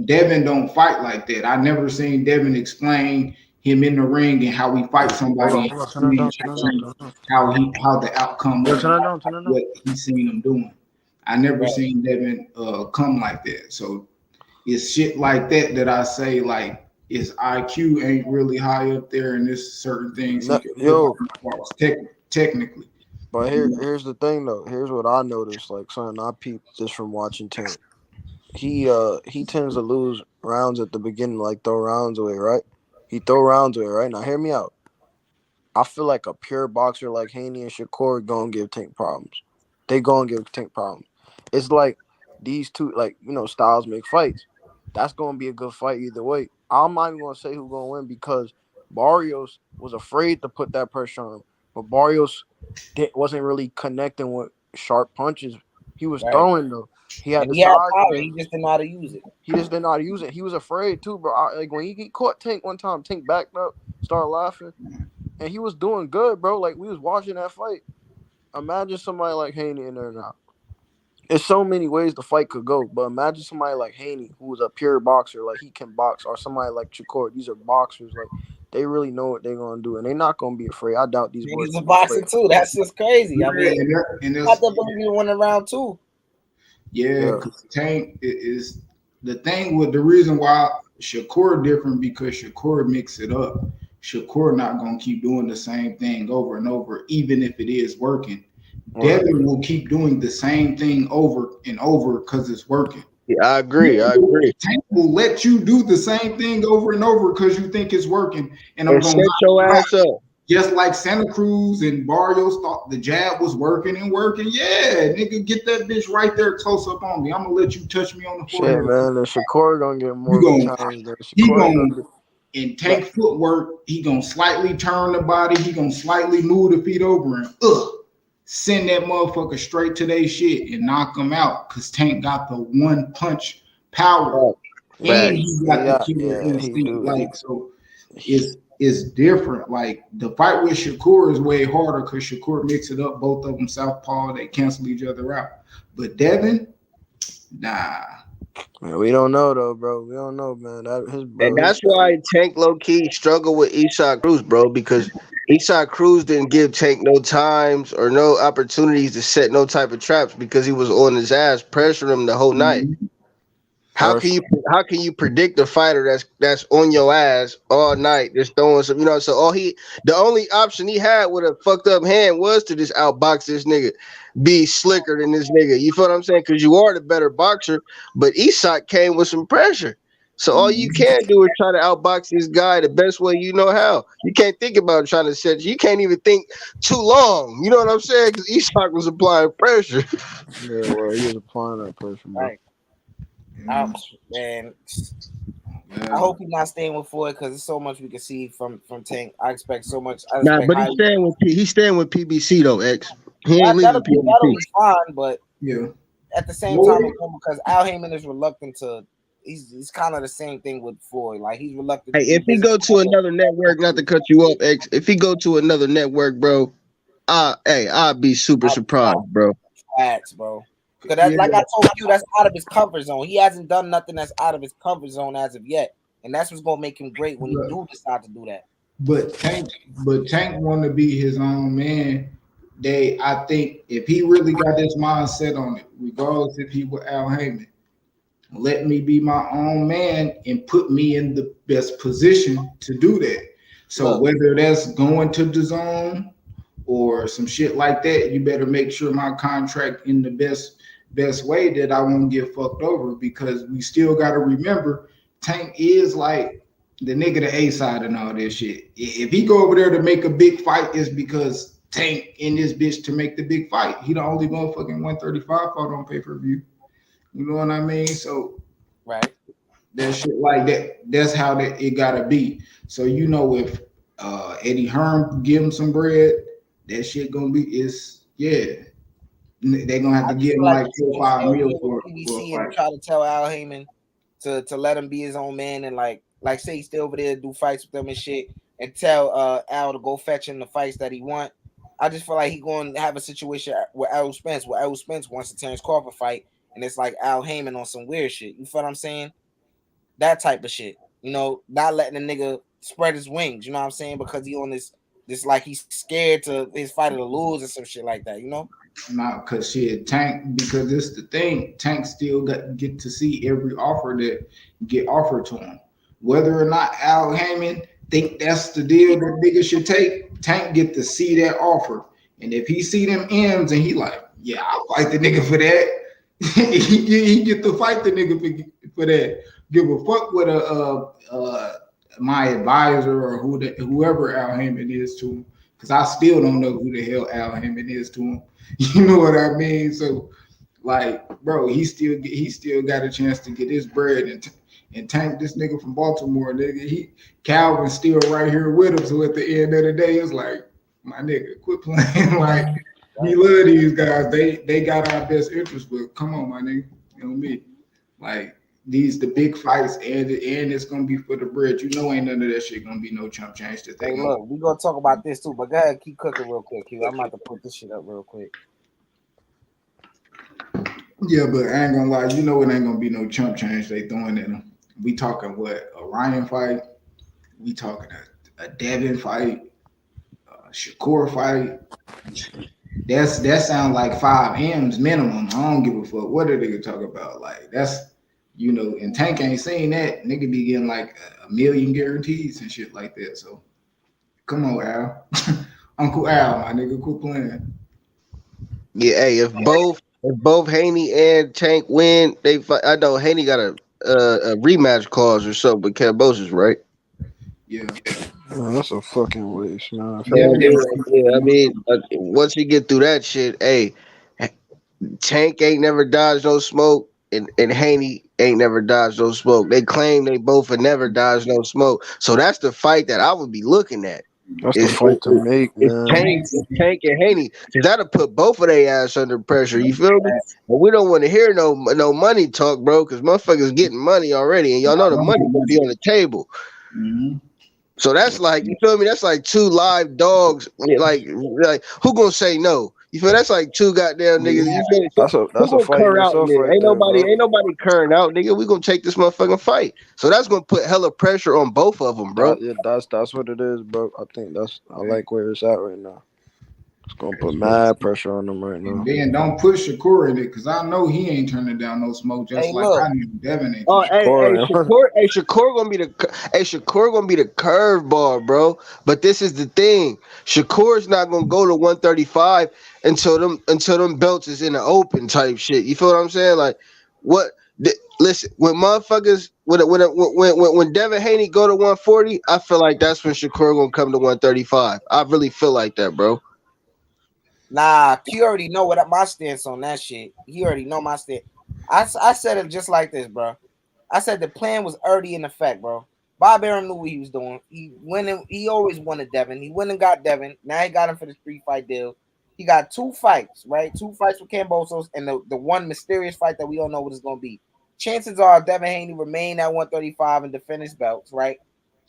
Devin don't fight like that. I never seen Devin explain him in the ring and how he fights somebody and how the outcome of what he seen him doing. I never seen Devin come like that. So it's shit like that I say, like, his IQ ain't really high up there and there's certain things he can do technically. But here's the thing though. Here's what I noticed. Like, son, I peeped this from watching Tank. He tends to lose rounds at the beginning, like throw rounds away, right? He throw rounds away, right? Now hear me out. I feel like a pure boxer like Haney and Shakur gonna give Tank problems. They gonna give Tank problems. It's like these two, like, you know, styles make fights. That's gonna be a good fight either way. I'm not even gonna say who's gonna win because Barrios was afraid to put that pressure on him, but Barrios wasn't really connecting with sharp punches. He was throwing though. He had the he had side power. grab. He just didn't know how to use it. He just didn't know how to use it. He was afraid too, bro. Like when he caught Tank one time, Tank backed up, started laughing, and he was doing good, bro. Like we was watching that fight. Imagine somebody like Haney in there now. There's so many ways the fight could go, but imagine somebody like Haney, who's a pure boxer, like he can box, or somebody like Shakur. These are boxers, like they really know what they're gonna do, and they're not gonna be afraid. I doubt these boys. He's a boxer too. That's just crazy. I mean, and got the ability to win a round too. Yeah, because Tank is the thing with the reason why Shakur different because Shakur mix it up. Shakur not gonna keep doing the same thing over and over, even if it is working. Devin will keep doing the same thing over and over because it's working. Yeah, I agree. Tank will let you do the same thing over and over because you think it's working. And I'm going to set your ass up. Just like Santa Cruz and Barrios thought the jab was working and working. Yeah, nigga, get that bitch right there close up on me. I'm gonna let you touch me on the forehead. Shit, man, and Shakur gonna get more challenge than Shakur. In Tank footwork, he gonna slightly turn the body. He gonna slightly move the feet over and send that motherfucker straight to their shit and knock them out. Cause Tank got the one punch power, and he got the killer instinct. Like so, it's different. Like the fight with Shakur is way harder because Shakur mix it up. Both of them southpaw. They cancel each other out. But Devin, nah. Man, we don't know though, bro. We don't know, man. And that's why Tank low key struggled with Isak Cruz, bro, because Isak Cruz didn't give Tank no times or no opportunities to set no type of traps because he was on his ass, pressuring him the whole night. How can you predict a fighter that's on your ass all night, just throwing some, so the only option he had with a fucked up hand was to just outbox this nigga, be slicker than this nigga. You feel what I'm saying? Because you are the better boxer, but Isak came with some pressure. So all you can do is try to outbox this guy the best way you know how. You can't think about trying to set. You can't even think too long. You know what I'm saying? Because Isak was applying pressure. Yeah, well, he was applying that pressure, bro. Right. Man, I hope he's not staying with Floyd because there's so much we can see from Tank. I expect so much. But he's staying with PBC though, X. He ain't leaving PBC. That'll be fine, but yeah, at the same time, because Al Heyman is reluctant to. He's kind of the same thing with Floyd. Like he's reluctant. Hey, if he go to another network, not to cut you off, X. If he go to another network, bro, I'd be super surprised, bro. Facts, bro. Because like I told you, that's out of his comfort zone. He hasn't done nothing that's out of his comfort zone as of yet, and that's what's gonna make him great when he do decide to do that. But Tank want to be his own man. I think if he really got his mindset on it, regardless if he with Al Heyman, let me be my own man and put me in the best position to do that. So whether that's going to the zone or some shit like that, you better make sure my contract in the best best way that I won't get fucked over, because we still got to remember Tank is like the nigga the A side and all this shit. If he go over there to make a big fight, it's because Tank in this bitch to make the big fight. He the only motherfucking 135 fought on pay-per-view. You know what I mean? So right, that shit like that. That's how that it gotta be. So you know, if Eddie Hearn give him some bread, that shit gonna be is yeah. They gonna have I to just give feel him like like he 4 or 5 still meals deal for with a PBC and fight. try to tell Al Heyman to let him be his own man and like say he's still over there do fights with them and shit and tell Al to go fetch him the fights that he want. I just feel like he going to have a situation with Errol Spence where Errol Spence wants a Terrence Crawford fight and it's like Al Heyman on some weird shit. You feel what I'm saying? That type of shit. You know, not letting the nigga spread his wings. You know what I'm saying? Because he on this like he's scared to his fighter to lose or some shit like that. You know? Nah, cause shit, Tank, because it's the thing, Tank still get to see every offer that get offered to him. Whether or not Al Heyman think that's the deal that nigga should take, Tank get to see that offer. And if he see them M's and he like, yeah, I'll fight the nigga for that. he get to fight the nigga for that. Give a fuck what my advisor or whoever Al Heyman is to him. Cause I still don't know who the hell Al Heyman is to him. You know what I mean? So, like, bro, he still got a chance to get his bread and tank this nigga from Baltimore, nigga. Calvin's still right here with him. So at the end of the day, it's like, my nigga, quit playing. Like, we love these guys. They got our best interest, but come on, my nigga. You know me. Like, these the big fights, and it's gonna be for the bread. You know, ain't none of that shit gonna be no chump change. That Hey, look, we gonna talk about this too, but go ahead, keep cooking real quick, Q. I'm about to put this shit up real quick. Yeah, but I ain't gonna lie, you know it ain't gonna be no chump change they throwing at them. We talking what, a Ryan fight? We talking a Devin fight, a Shakur fight. That sounds like 5 M's minimum. I don't give a fuck what are they talk about. Like that's and Tank ain't seen that. Nigga be getting like a million guarantees and shit like that. So come on, Al. Uncle Al, my nigga, quit playing. Yeah, hey, if both Haney and Tank win, they fight. I know Haney got a rematch clause or something with Cambosis, right? Yeah. Man, that's a fucking waste, man. I mean, once you get through that shit, hey, Tank ain't never dodged no smoke, and Haney ain't never dodged no smoke. They claim they both have never dodged no smoke, so that's the fight that I would be looking at. That's the fight to make, man. Tank and Haney, because that'll put both of their ass under pressure. You feel me? But we don't want to hear no money talk, bro, because motherfuckers getting money already, and y'all know the money gonna be on the table. Mm-hmm. So that's like, you feel me? That's like two live dogs. Like who gonna say no? You feel that's like two goddamn niggas. You feel me? That's a Who fight in gonna out itself, there? right there, bro. Ain't nobody curring out, nigga. We gonna take this motherfucking fight. So that's gonna put hella pressure on both of them, bro. That's what it is, bro. I like where it's at right now. It's gonna put mad pressure on them right now. And then don't push Shakur in it, because I know he ain't turning down no smoke. Just Hey, like look. I knew Devin ain't. Shakur gonna be the curveball, bro. But this is the thing. Shakur's not gonna go to 135 until them belts is in the open type shit. You feel what I'm saying? Like what? Listen, when motherfuckers when Devin Haney go to 140, I feel like that's when Shakur gonna come to 135. I really feel like that, bro. Nah, Q already know what my stance on that shit. He already know my stance. I said it just like this, bro. I said the plan was already in effect, bro. Bob Arum knew what he was doing. He always wanted Devin. He went and got Devin. Now he got him for the 3-fight deal. He got 2 fights, right? 2 fights with Cambosos and the one mysterious fight that we don't know what it's gonna be. Chances are Devin Haney remain at 135 and defend his belts, right?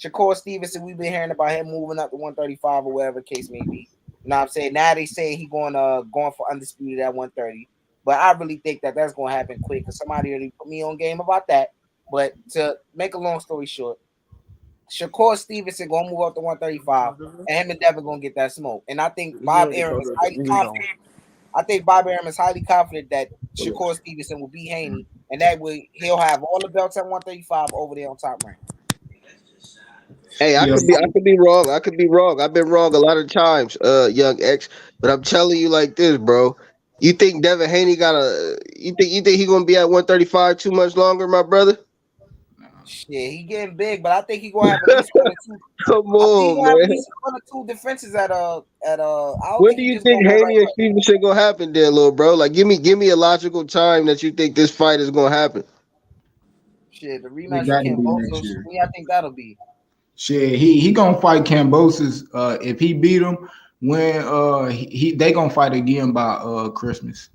Shakur Stevenson, we've been hearing about him moving up to 135 or whatever the case may be. You know what I'm saying? Now they say he going for undisputed at 130. But I really think that's going to happen quick because somebody already put me on game about that. But to make a long story short, Shakur Stevenson going to move up to 135, and him and Devin going to get that smoke. And I think Bob Arum is highly confident. I think Bob Arum is highly confident that Shakur Stevenson will beat Haney, and that way he'll have all the belts at 135 over there on Top Rank. Hey, I could be wrong. I've been wrong a lot of times, young X. But I'm telling you like this, bro. You think Devin Haney got a? You think he gonna be at 135 too much longer, my brother? Shit, he getting big, but I think he gonna have at least 1 or 2. Come I think he on, gonna have at man. least 1 or 2 defenses at I don't When think do he you just think gonna go right Haney and up. Stevenson gonna happen, then, little bro? Like, give me a logical time that you think this fight is gonna happen. Shit, the It rematch with got to be next Kambosos. year. When I think that'll be. Shit, he gonna fight Cambosis. If he beat him, when they gonna fight again by Christmas,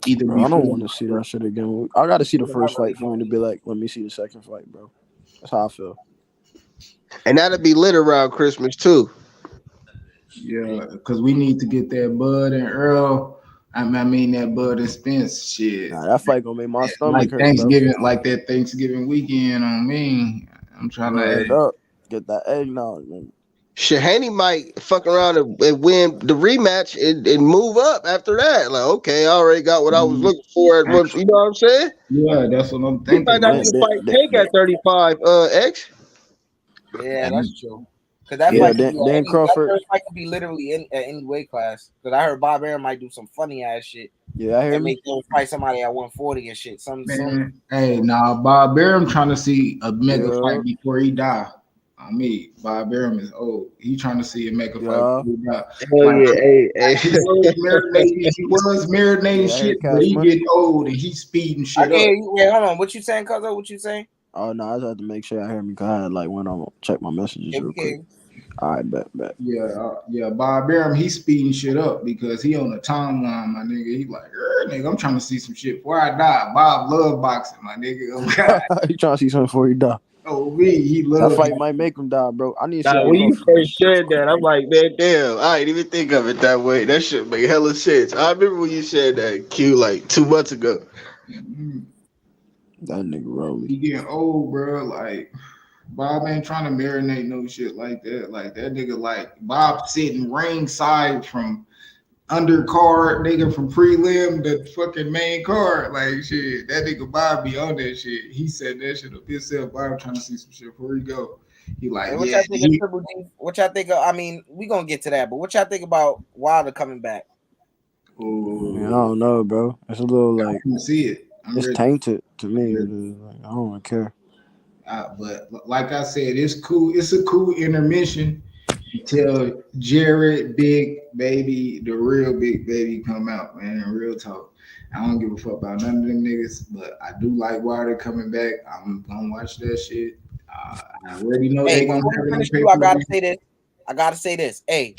either Bro, I don't before. want to see that shit again. I got to see the Yeah, I first really fight for him to don't. be like, let me see the second fight, bro. That's how I feel. And that'll be lit around Christmas too. Yeah, because we need to get that Bud and Earl. I mean that Bud and Spence shit. Nah, that fight gonna make my Like stomach hurt, bro. Thanksgiving, like that Thanksgiving weekend on me. I'm trying Word to. up. Get that eggnog, man. Shit, Haney might fuck around and win the rematch and move up after that. Like, okay, I already got what I was looking for at once. You know what I'm saying? Yeah, that's what I'm He thinking. might not Like, even fight Tank at 35. X. Yeah, that's true. Cause that yeah, Yeah, fight could be Dan that Crawford. first fight could be literally at any weight class. Cause I heard Bob Arum might do some funny ass shit Yeah, I hear and me. make him fight somebody at 140 and shit. Some man. Hey, nah, Bob Arum trying to see a mega Yeah, fight before he die. On me, Bob Arum is old. He trying to see a mega fight yeah, before he die. Hell Like, yeah, hey, he hey. was marinating yeah. I shit, heard but Cash he Money. getting old and he speeding I shit can up. hear you. Wait, hold on. What you saying, Cuzzo? What you saying? Oh no, I just had to make sure I hear me because I had like went on check my messages Yeah, real we quick. can. All right, bet. Yeah. Bob Arum, he's speeding shit up because he on the timeline, my nigga. He like, nigga, I'm trying to see some shit before I die. Bob love boxing, my nigga. Oh God, You trying to see something before he die? oh me, he That love fight boxing. might make him die, bro. I need to see Nah, how he when go you for real. first said that, I'm like, man, damn, I didn't even think of it that way. That shit make hella sense. I remember when you said that, Q, like 2 months ago. Mhm. That nigga Rolly. He getting old, bro. Like Bob ain't trying to marinate no shit like that. Like that nigga, like Bob sitting ringside from undercard, nigga from prelim to fucking main card. Like shit, that nigga Bob be on that shit. He said that shit up himself. Bob trying to see some shit before he go. He like, Hey, what yeah, y'all think of Triple G? What y'all think of? I mean, we gonna get to that, but what y'all think about Wilder coming back? Man, I oh, don't know, bro. It's a little I like can see it. I'm it's ready. tainted to me. I'm It ready. is. Like, I don't care. But like I said, it's cool. It's a cool intermission until Jared Big Baby, the real Big Baby, come out, man. Real talk. I don't give a fuck about none of them niggas, but I do like Wilder coming back. I'm gonna watch that shit. I already know Hey, they gonna before have we it on finish, pay too, I per gotta view. say this. Hey,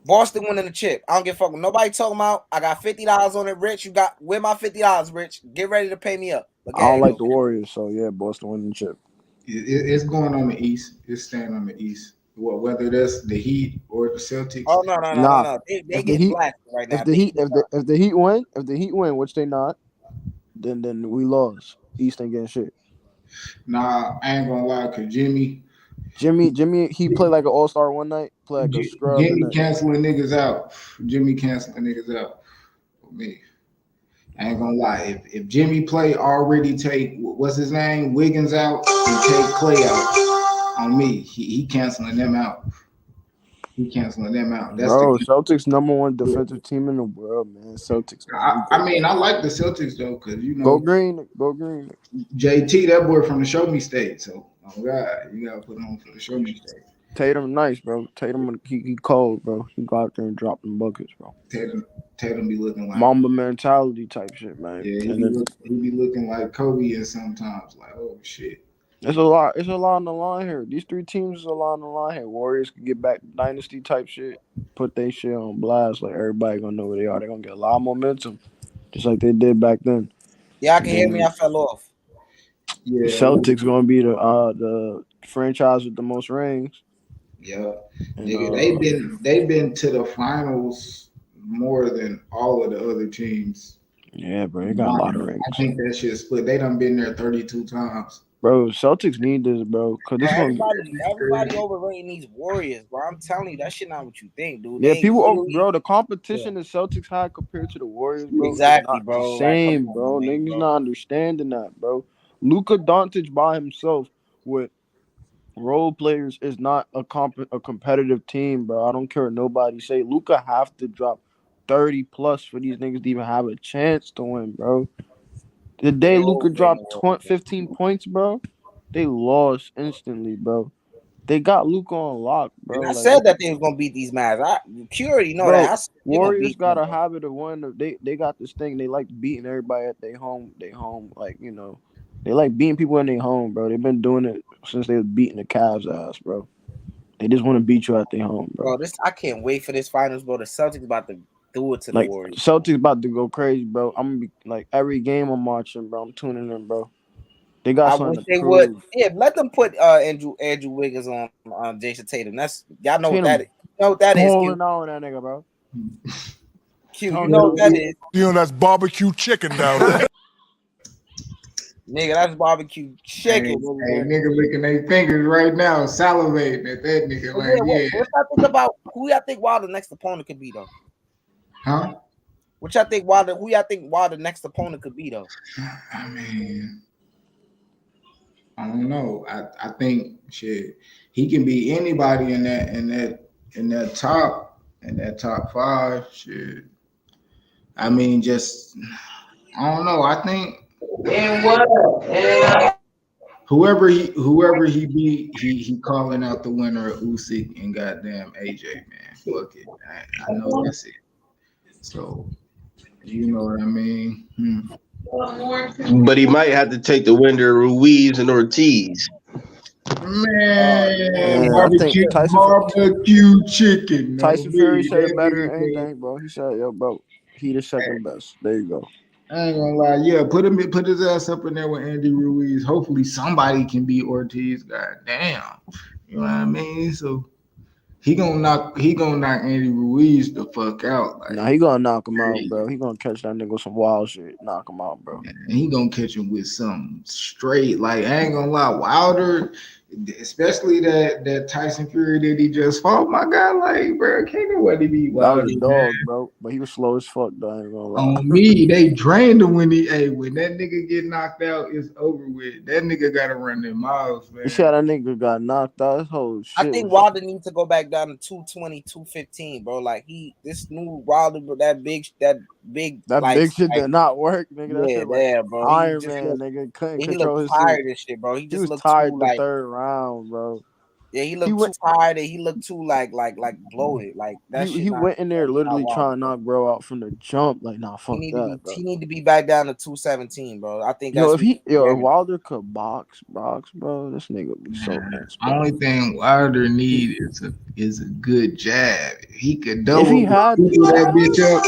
Boston winning the chip. I don't give a fuck what nobody talking about. I got $50 on it, Rich. You got where my $50, Rich? Get ready to pay me up. I don't like go. the Warriors, so yeah, Boston winning the chip. It's going on the East. It's staying on the East. Whether that's the Heat or the Celtics. Oh no. Nah, They if the getting Heat, blasted right now. if the Heat, if the Heat win, which they not, then we lost. East ain't getting shit. Nah, I ain't gonna lie, cause Jimmy, he played like an all-star one night, play like a scrub the Jimmy next. canceling niggas out. Jimmy canceling niggas out for me. I ain't gonna lie. If Jimmy play already take what's his name Wiggins out and take Clay out on me, he canceling them out. He canceling them out. That's the. Bro, Celtics #1 defensive team in the world, man. Celtics, man. We I good. mean, I like the Celtics though, cause Go green, go green. JT, that boy from the Show Me State. So, oh God, you gotta put on for the Show Me State. Tatum nice, bro. Tatum, he cold, bro. He go out there and drop them buckets, bro. Tatum be looking like Mamba mentality type shit, man. yeah, And then he be looking like Kobe and sometimes like oh shit. it's a lot. It's a lot on the line here. These three teams is a lot on the line here. Warriors can get back to dynasty type shit. Put they shit on blast. Like everybody gonna know where they are. They're gonna get a lot of momentum, just like they did back then. Yeah, I And can hear me. then I fell off. the Yeah, Celtics gonna be the franchise with the most rings. yeah. And Nigga, they've been to the finals more than all of the other teams. yeah, bro, they got a lot of I rings. think that shit split. They done been there 32 times. Bro, Celtics need this, bro, cause this gonna. Everybody overrating these Warriors, bro. I'm telling you, that shit not what you think, dude. Yeah, They people, literally bro, the competition the Celtics had compared to the Warriors, bro, is exactly, not the bro. Like, come same, bro. on, man, Niggas bro. not understanding that, bro. Luka Doncic by himself with role players is not a competitive team, bro. I don't care what nobody say. Luka have to drop 30 plus for these niggas to even have a chance to win, bro. The day Luka dropped 15 points, bro, they lost instantly, bro. They got Luka on lock, bro. And I Like, said that they was gonna beat these Mavs. You already know bro, that. I said they gonna Warriors beat got them. a habit of winning. They got this thing. They like beating everybody at their home. Like, they like beating people in their home, bro. They've been doing it since they was beating the Cavs ass, bro. They just want to beat you at their home, bro. Bro, I can't wait for this finals, bro. The Celtics about to do it to the Like, Warriors. Celtics about to go crazy, bro. I'm gonna be like every game I'm watching, bro. I'm tuning in, bro. They got I something wish to they prove. would. Yeah, let them put Andrew Wiggins on Jason Tatum. That's y'all know what that is. You know what that is, Q. Balling out on that nigga, bro. Q, you know what that is. That's barbecue chicken down there. Nigga, that's barbecue chicken. Hey, nigga licking their fingers right now, salivating at that nigga. But Like, what y'all think about who y'all think Wilder next opponent could be though? Huh? What y'all think who y'all think Wilder next opponent could be though? I mean, I don't know. I think shit, he can be anybody in that top five. Shit. I mean, just I don't know. I think whoever he beat, he calling out the winner of Usyk and goddamn AJ, man. Fuck it. I know that's it. So you know what I mean? But he might have to take the winner of Ruiz and Ortiz. Man, I think barbecue chicken. Tyson Fury said it better than anything, bro. He said, "Yo, bro, he the second best." There you go. I ain't gonna lie. Yeah, put his ass up in there with Andy Ruiz. Hopefully somebody can beat Ortiz. God damn. You know what I mean? So he gonna knock Andy Ruiz the fuck out. Like, Nah, he gonna knock him out, bro. He gonna catch that nigga with some wild shit. Knock him out, bro. and he gonna catch him with some straight. Like, I ain't gonna lie, Wilder, especially that Tyson Fury that he just fought. My God, like, bro, can't nobody beat Wilder. That was a dog, bro. But he was slow as fuck, though. I ain't gonna lie. On me, they drained him when that nigga get knocked out, it's over with. That nigga gotta run them miles, man. You see how that nigga got knocked out? His whole shit. I think Wilder needs to go back down to 220, 215, bro. Like this new Wilder, bro, that big like, big shit did not work, nigga. That shit like bro. Iron Man, nigga, couldn't control his tired shit. and shit, bro. He was looked tired too, the like, third round, bro. Yeah, he looked too tired and he looked too like bloated. Like that shit. He went in there literally trying to knock bro out from the jump. Like, nah, fuck that, bro. He need to be back down to 217, bro. I think that's if Wilder could box, bro, this nigga would be so nice. Only thing Wilder need is a good jab. He could double that bitch up.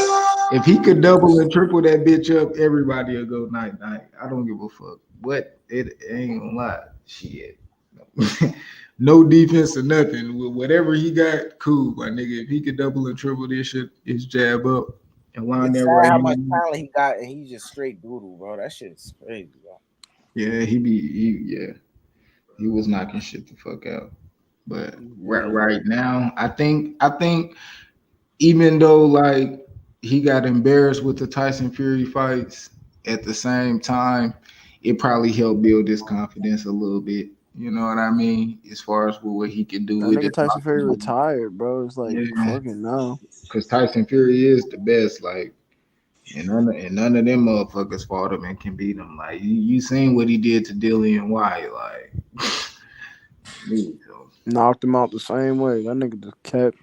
If he could double and triple that bitch up, everybody will go night. I don't give a fuck. But it ain't gonna lie. Shit. No defense or nothing. With whatever he got, cool, my nigga. If he could double and triple this shit, his jab up and line there right. How much talent he got, and he's just straight doodle, bro. That shit's crazy, bro. Yeah, he was knocking shit the fuck out. But right now, I think even though like he got embarrassed with the Tyson Fury fights, at the same time, it probably helped build his confidence a little bit. You know what I mean? As far as what he could do with it. Tyson Fury retired, bro. It's like, fucking no. Because Tyson Fury is the best. Like, and none of them motherfuckers fought him and can beat him. Like, you seen what he did to Dillian White. Like, knocked him out the same way. That nigga just kept,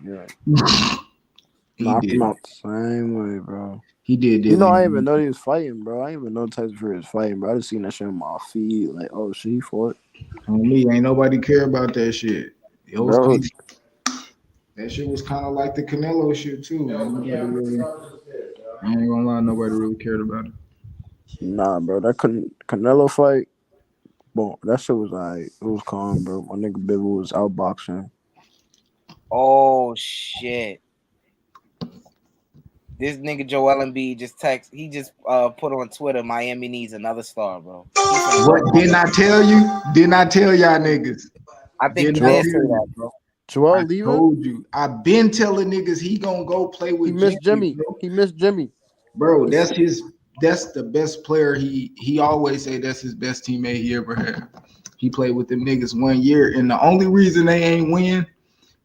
knocked him out the same way, bro. He did. I didn't even know he was fighting, bro. I didn't even know Tyson Fury was fighting, bro. I just seen that shit on my feed. Like, oh, shit, he fought. On me, ain't nobody care about that shit. Bro. That shit was kind of like the Canelo shit too. I ain't gonna lie, nobody really cared about it. Nah, bro, that Canelo fight, boom, that shit was alright. It was calm, bro. My nigga Bivol was outboxing. Oh shit! This nigga Joel Embiid just put on Twitter, Miami needs another star, bro. What didn't I tell you? Didn't I tell y'all niggas? I think you did say that, bro. Joel leaving? Told you. I've been telling niggas he gonna go play with Jimmy. He missed Jimmy. Bro, that's the best player. He always say that's his best teammate he ever had. He played with them niggas 1 year, and the only reason they ain't win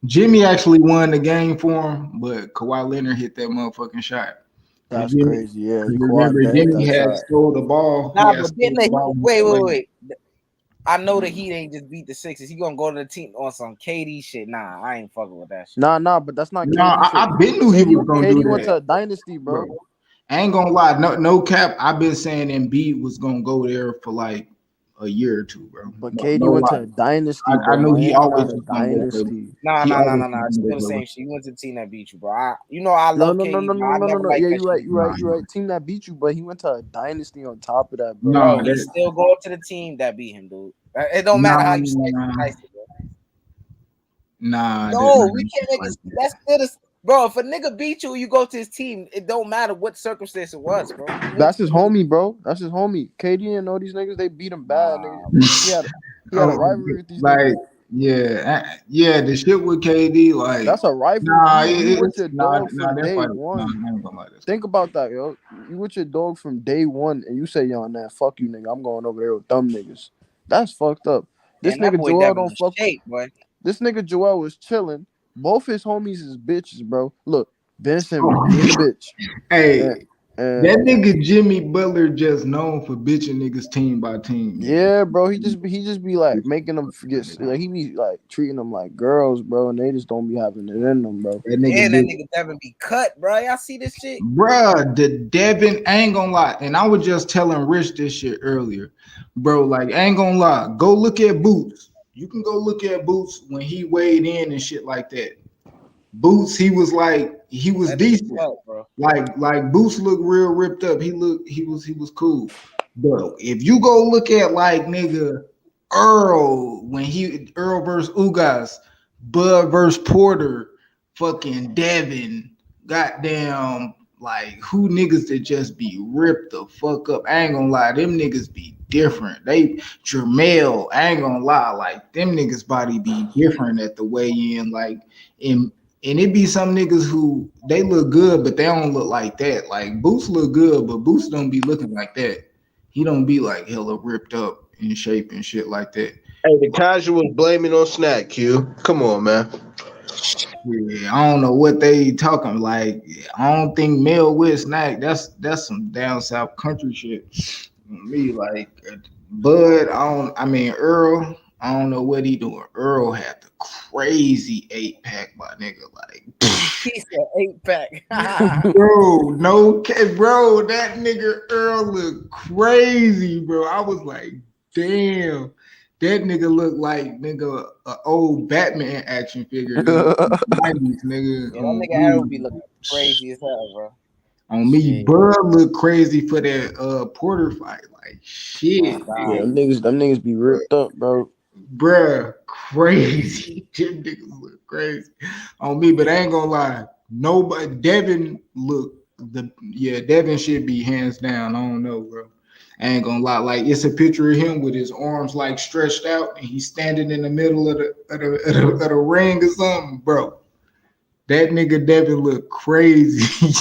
Jimmy actually won the game for him, but Kawhi Leonard hit that motherfucking shot. That's Jimmy, crazy. Yeah, Kawhi remember, did hit Jimmy that had shot. stole the ball. Nah, He had but stole didn't the they? ball. Wait. I know the Heat ain't just beat the Sixers. He gonna go to the team on some KD shit. Nah, I ain't fucking with that shit. Nah, but that's not Nah, KD shit. I been knew he was gonna KD do went that. to a dynasty, bro. I ain't gonna lie, no cap. I've been saying Embiid was gonna go there for like a year or two, bro. But No, KD no went lie. to a dynasty, I bro. know he Miami always not a was gonna go for. dynasty. Nah. Always It's still the same shit. You went to the team that beat you, bro. I love No. KD, but I never liked Yeah, that shit. you're right. Team that beat you, but he went to a dynasty on top of that, bro. Bro, he's still going to the team that beat him, dude. It don't matter how you slice it, bro. No, we can't make it. That's still the bro. If a nigga beat you, you go to his team. It don't matter what circumstance it was, bro. That's his homie, bro. That's his homie. KD and all these niggas, they beat him bad, nigga. He had a rivalry with these niggas. Yeah, the shit with KD, like that's a rivalry. Nah, you with your dog nah, from day one. I ain't gonna lie. Think about that, yo. You with your dog from day one, and you say, "Yo, nah, fuck you, nigga. I'm going over there with them niggas." That's fucked up. This nigga Joel don't fuck. Boy. This nigga Joel was chilling. Both his homies is bitches, bro. Look, Ben Simmons being a bitch. Hey. That nigga Jimmy Butler just known for bitching niggas team by team. Yeah, bro. He just be like making them forget. Like he be like treating them like girls, bro, and they just don't be having it in them, bro. That nigga Devin be cut, bro. Y'all see this shit, bruh. The Devin, I ain't gonna lie, and I was just telling Rich this shit earlier, bro. Like, I ain't gonna lie. Go look at Boots. You can go look at Boots when he weighed in and shit like that. Boots, he was decent. Bro. Like Boots looked real ripped up. He was cool. Bro, if you go look at like nigga Earl Earl versus Ugas, Bud versus Porter, fucking Devin, goddamn, like who niggas that just be ripped the fuck up. I ain't gonna lie, them niggas be different. They Jermel, I ain't gonna lie, like them niggas body be different at the weigh in, like and it be some niggas who they look good, but they don't look like that. Like Boots look good, but Boots don't be looking like that. He don't be like hella ripped up in shape and shit like that. Hey, the casuals blaming on Snack, Q. Come on, man. Yeah, I don't know what they talking like. I don't think Mel with Snack. That's some down south country shit. Me like Bud. Earl. I don't know what he doing. Earl had the crazy 8-pack, my nigga. Like he said 8-pack. bro, bro, that nigga Earl looked crazy, bro. I was like, damn, that nigga looked like nigga an old Batman action figure. 90s, nigga. Yeah, that nigga Earl be looking crazy as hell, bro. On me, Bud looked crazy for that Porter fight. Like shit. Yeah, them niggas be ripped up, bro. Bruh, crazy. Them niggas look crazy on me, but I ain't gonna lie. Nobody, Devin Devin should be hands down. I don't know, bro. I ain't gonna lie. Like it's a picture of him with his arms like stretched out, and he's standing in the middle of the ring or something, bro. That nigga Devin look crazy.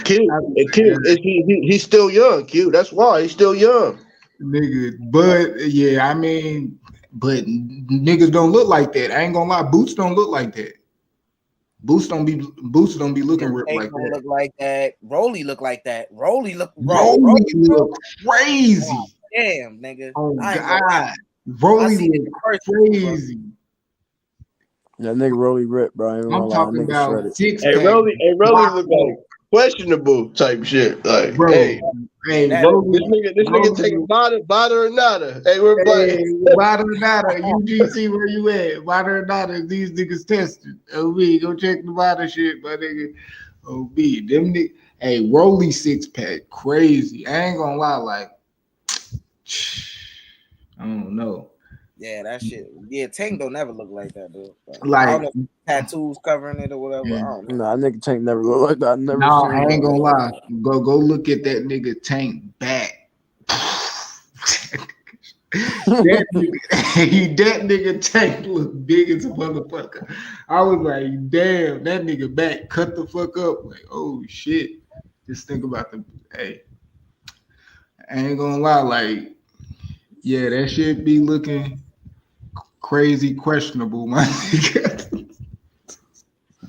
Q, he's still young, Q. That's why he's still young. Nigga, but yeah, but niggas don't look like that. I ain't gonna lie, Boots don't look like that. Boots don't be looking ripped like that. Look like that. Rolly look like that. Rolly look crazy. Oh, damn, nigga. Oh God, Rolly look crazy. That nigga Rolly ripped, bro. I'm talking about 6 Hey, Rolly look like questionable type shit. Like, bro, hey, Rolly, this nigga taking bada or nada. Hey, we're playing bada or nada. UGC, where you at? Bada or nada. These niggas tested. OB, go check the bada shit, my nigga. OB, them niggas. Hey, Rolly 6-pack, crazy. I ain't gonna lie, like, I don't know. Yeah, that shit. Yeah, Tank don't never look like that, dude. Like, I don't know, tattoos covering it or whatever. Yeah. I don't know. Nah, nigga Tank never look like that. I ain't gonna lie. Go look at that nigga Tank back. that nigga Tank look big as a motherfucker. I was like, damn, that nigga back cut the fuck up. Like, oh shit. Just think about I ain't gonna lie, like, yeah, that shit be looking crazy questionable, my nigga.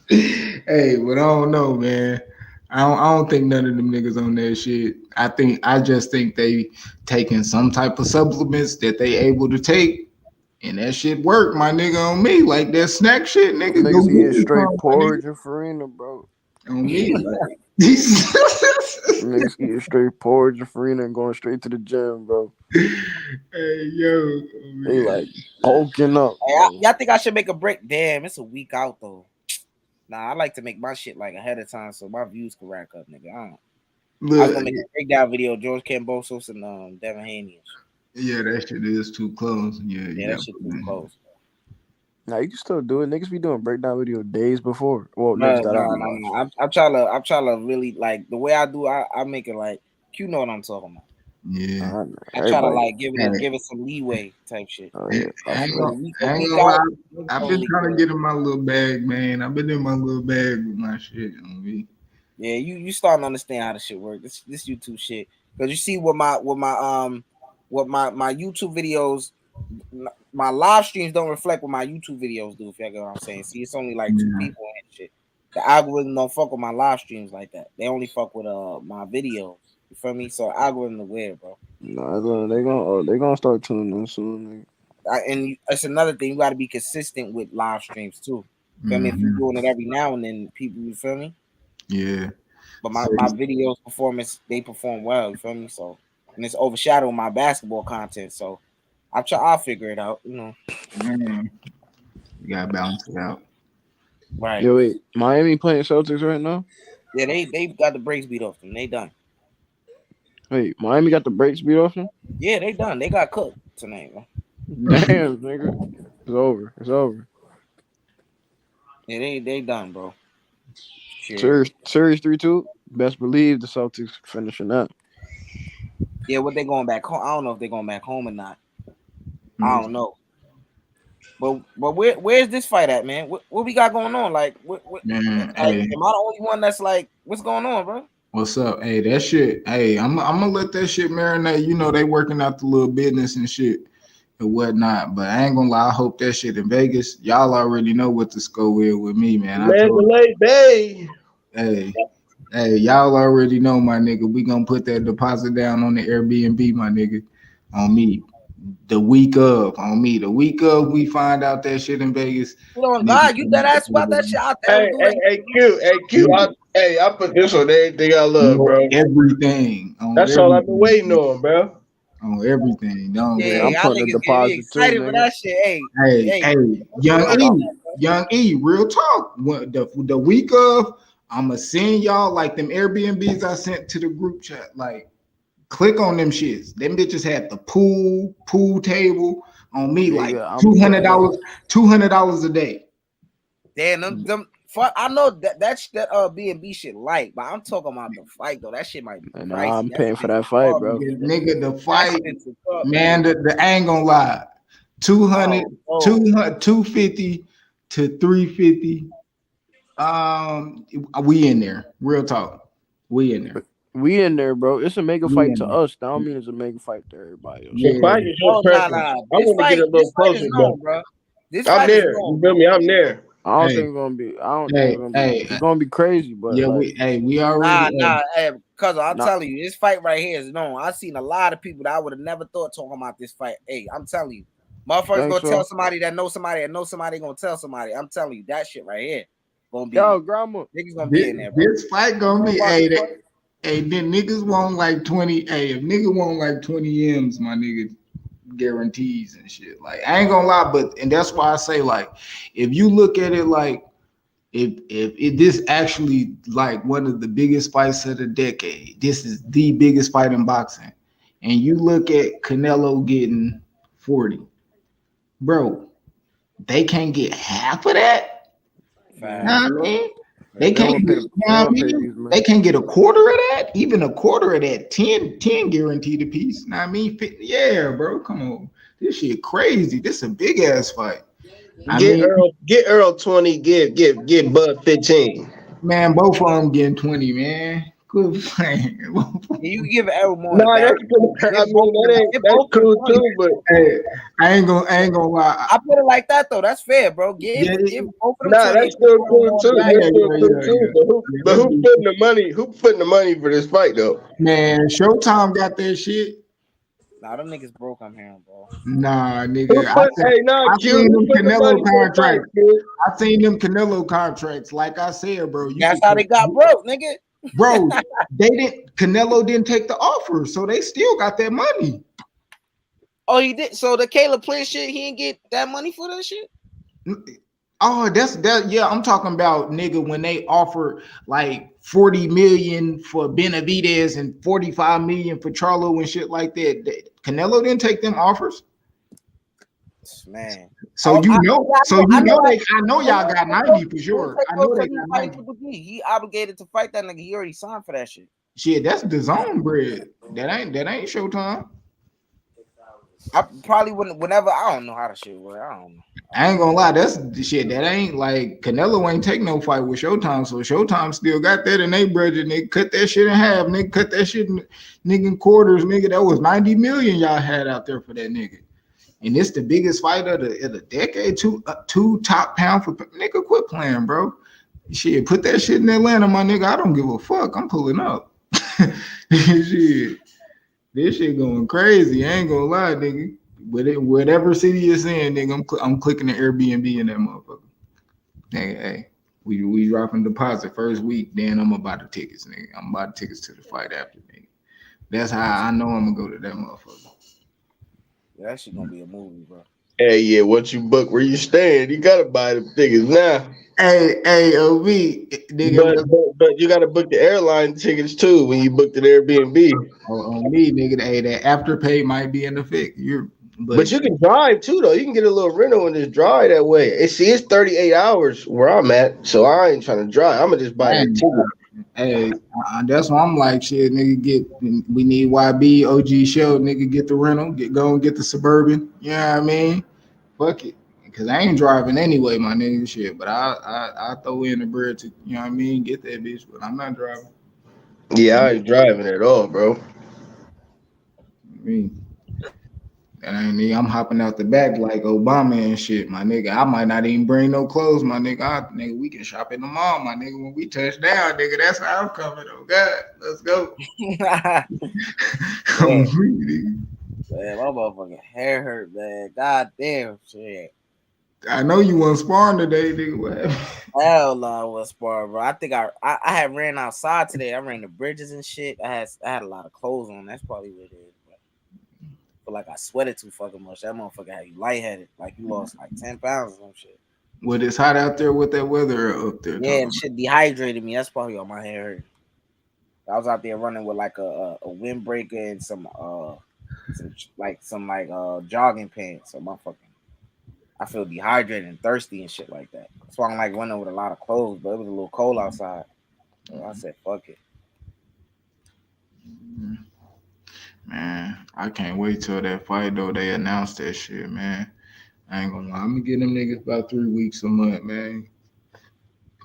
Hey, but I don't know, man. I don't think none of them niggas on that shit. I just think they taking some type of supplements that they able to take, and that shit work, my nigga, on me. Like that snack shit, nigga, go Niggas get eating me straight some, my nigga. porridge and farina, bro. On me, like Niggas eating straight porridge and farina and going straight to the gym, bro. hey yo, They man. like bulking up, Hey, bro. y'all think I should make a break? Damn, it's a week out though. Nah, I like to make my shit like ahead of time so my views can rack up, nigga. I was Look, gonna make a breakdown video, George Cambosos and Devin Haney. yeah, that shit is too close. Yeah, Yeah, you that got shit too close. Now you can still do it. Niggas be doing breakdown video days before. Well, No, niggas that I watch. no. I'm trying to really like the way I do. I make it like you know what I'm talking about. Yeah. I try to like Hey, give it some leeway type shit. Oh yeah, I I ain't feel gonna, you. I ain't Week gonna lie. out, I've been trying to get in my little bag, man. I've been in my little bag with my shit on me. Yeah, you starting to understand how the shit work. This YouTube shit. Because you see what my YouTube videos, my live streams don't reflect what my YouTube videos do, if you get what I'm saying. See, it's only like 2 people and shit. The algorithm don't fuck with my live streams like that. They only fuck with my videos. You feel me? So algorithm is weird, bro. Nah, they gonna start tuning in soon. And it's another thing, you gotta be consistent with live streams too. Feel me? If you're doing it every now and then, people, you feel me? Yeah. But my videos performance, they perform well, you feel me? So, and it's overshadowing my basketball content. So I'll figure it out, you know. You gotta balance it out. Right. Yo, wait, Miami playing Celtics right now? Yeah, they got the brakes beat off them. They done. Wait, Miami got the brakes beat off them? Yeah, they done. They got cooked tonight, bro. Damn, nigga. It's over. It's over. Yeah, they done, bro. Shit. Series 3-2. Best believe the Celtics finishing that. Yeah, what they going back home? I don't know if they're going back home or not. I don't know. But where's this fight at, man? What we got going on? Like, Man, like, hey, am I the only one that's like, what's going on, bro? what's up? Hey, that shit. Hey, I'm gonna let that shit marinate. You know they working out the little business and shit and whatnot. But I ain't gonna lie. I hope that shit in Vegas. Y'all already know what the score is with me, man. Mandalay Bay. Hey, y'all already know, my nigga. We gonna put that deposit down on the Airbnb, my nigga, on me. The week of, on me. The week of, we find out that shit in Vegas. You know, God, you that ass about that shit out there. I put this on everything I love, bro. Everything. That's all I've been waiting on, bro. On everything. Don't Yeah, I'm putting a deposit excited too, for nigga. that shit. Hey, Young E, real talk. The week of, I'ma send y'all like them Airbnbs I sent to the group chat. Like, click on them shits. Them bitches had the pool table on me, like $200 a day. Damn, them I know that B&B shit light, but I'm talking about the fight though. That shit might be pricey. Nah, I'm paying for that fight, bro. Nigga, the fight, man, I ain't gonna lie. 200, 250 to 350. We in there. Real talk. We in there. We in there, bro. It's a mega fight to us. That don't mean it's a mega fight to everybody else. The fight is your preference. I want to get a little closer, bro. I'm there. You feel me? I'm there. I don't think it's gonna be. I don't think it's gonna be. It's gonna be crazy, but yeah, like, we already. Cause I'm telling you, this fight right here is known. I've seen a lot of people that I would have never thought talking about this fight. Hey, I'm telling you, motherfuckers gonna tell somebody that knows somebody gonna tell somebody. I'm telling you, that shit right here gonna be. Yo, grandma, niggas gonna be in there. Bro. This fight gonna be. Then niggas want like 20. Hey, if nigga want like 20 M's, my nigga. Guarantees and shit. Like, I ain't gonna lie, and that's why I say, like, if you look at it like if this actually like one of the biggest fights of the decade, this is the biggest fight in boxing, and you look at Canelo getting 40, bro, they can't get half of that. You know what I mean? They can't get a quarter of that, even a quarter of that, 10 guaranteed a piece. You know what I mean? Yeah, bro, come on. This shit crazy. This is a big ass fight. Get Earl 20, get Bud 15. Man, both of them getting 20, man. Quit playing. You can give Errol more. Nah, that's good. I mean, that's cool too, but hey, I ain't gonna lie. I put it like that though. That's fair, bro. Give both of them. Nah, that's still cool too. That's still cool too. Yeah. But who putting the money? Who putting the money for this fight though? Man, Showtime got that shit. Nah, them niggas broke. I'm hearing, bro. Nah, nigga. I seen them Canelo contracts. I seen them Canelo contracts. Like I said, bro. That's how they got broke, nigga. Bro, Canelo didn't take the offer, so they still got that money. Oh, he did. So the Caleb Plant shit, he didn't get that money for that shit. Oh, that's that. Yeah, I'm talking about nigga when they offered like 40 million for Benavidez and 45 million for Charlo and shit like that. Canelo didn't take them offers. Man. So I know y'all got 90 for sure. I know they got 90. He obligated to fight that nigga. He already signed for that shit. Shit, that's the zone bread. That ain't Showtime. I probably wouldn't. Whenever I don't know how to shit work. I don't know. I ain't gonna lie, that's the shit. That ain't like Canelo ain't take no fight with Showtime, so Showtime still got that in their budget. They cut that shit in half. Nigga cut that shit in quarters. Nigga, that was 90 million y'all had out there for that nigga. And it's the biggest fight of the decade. Two top pound for nigga. Quit playing, bro. Shit, put that shit in Atlanta, my nigga. I don't give a fuck. I'm pulling up. Shit, this shit going crazy. I ain't gonna lie, nigga. Whatever city it's in, nigga, I'm clicking the Airbnb in that motherfucker. Hey, we dropping deposit first week, then I'm about the tickets, nigga. I'm about the tickets to the fight after, nigga. That's how I know I'm gonna go to that motherfucker. Yeah, that shit gonna be a movie, bro. Hey, yeah, once you book where you staying, you gotta buy the tickets now. Hey, OV, nigga. But you gotta book the airline tickets too when you book the Airbnb. On me, nigga. Hey, that afterpay might be in effect. But you can drive too, though. You can get a little rental and just drive that way. It's 38 hours where I'm at, so I ain't trying to drive. I'm gonna just buy that ticket. Hey, that's why I'm like, shit, nigga. We need YB, OG Show, nigga. Get the rental, get the Suburban. You know what I mean? Fuck it, because I ain't driving anyway, my nigga. Shit, but I throw in the bread to, you know what I mean? Get that bitch, but I'm not driving. Yeah, I ain't driving at all, bro. I'm hopping out the back like Obama and shit, my nigga. I might not even bring no clothes, my nigga. Nigga, we can shop in the mall, my nigga. When we touch down, nigga, that's how I'm coming. Oh God, let's go. Man, my motherfucking hair hurt, man. God damn, shit. I know you wasn't sparring today, nigga. What happened? Hell no, I was sparring, bro. I think I had ran outside today. I ran the bridges and shit. I had a lot of clothes on. That's probably what it is. But like I sweated too fucking much. That motherfucker had you lightheaded. Like you lost like 10 pounds or some shit. Well, it's hot out there with that weather up there. Yeah, and shit dehydrated me. That's probably all my hair hurt. I was out there running with like a windbreaker and some jogging pants. So I feel dehydrated and thirsty and shit like that. That's why I'm like running with a lot of clothes, but it was a little cold outside. So I said, fuck it. Man, I can't wait till that fight though. They announced that shit, man. I ain't gonna lie. I'm gonna give them niggas about 3 weeks a month, man.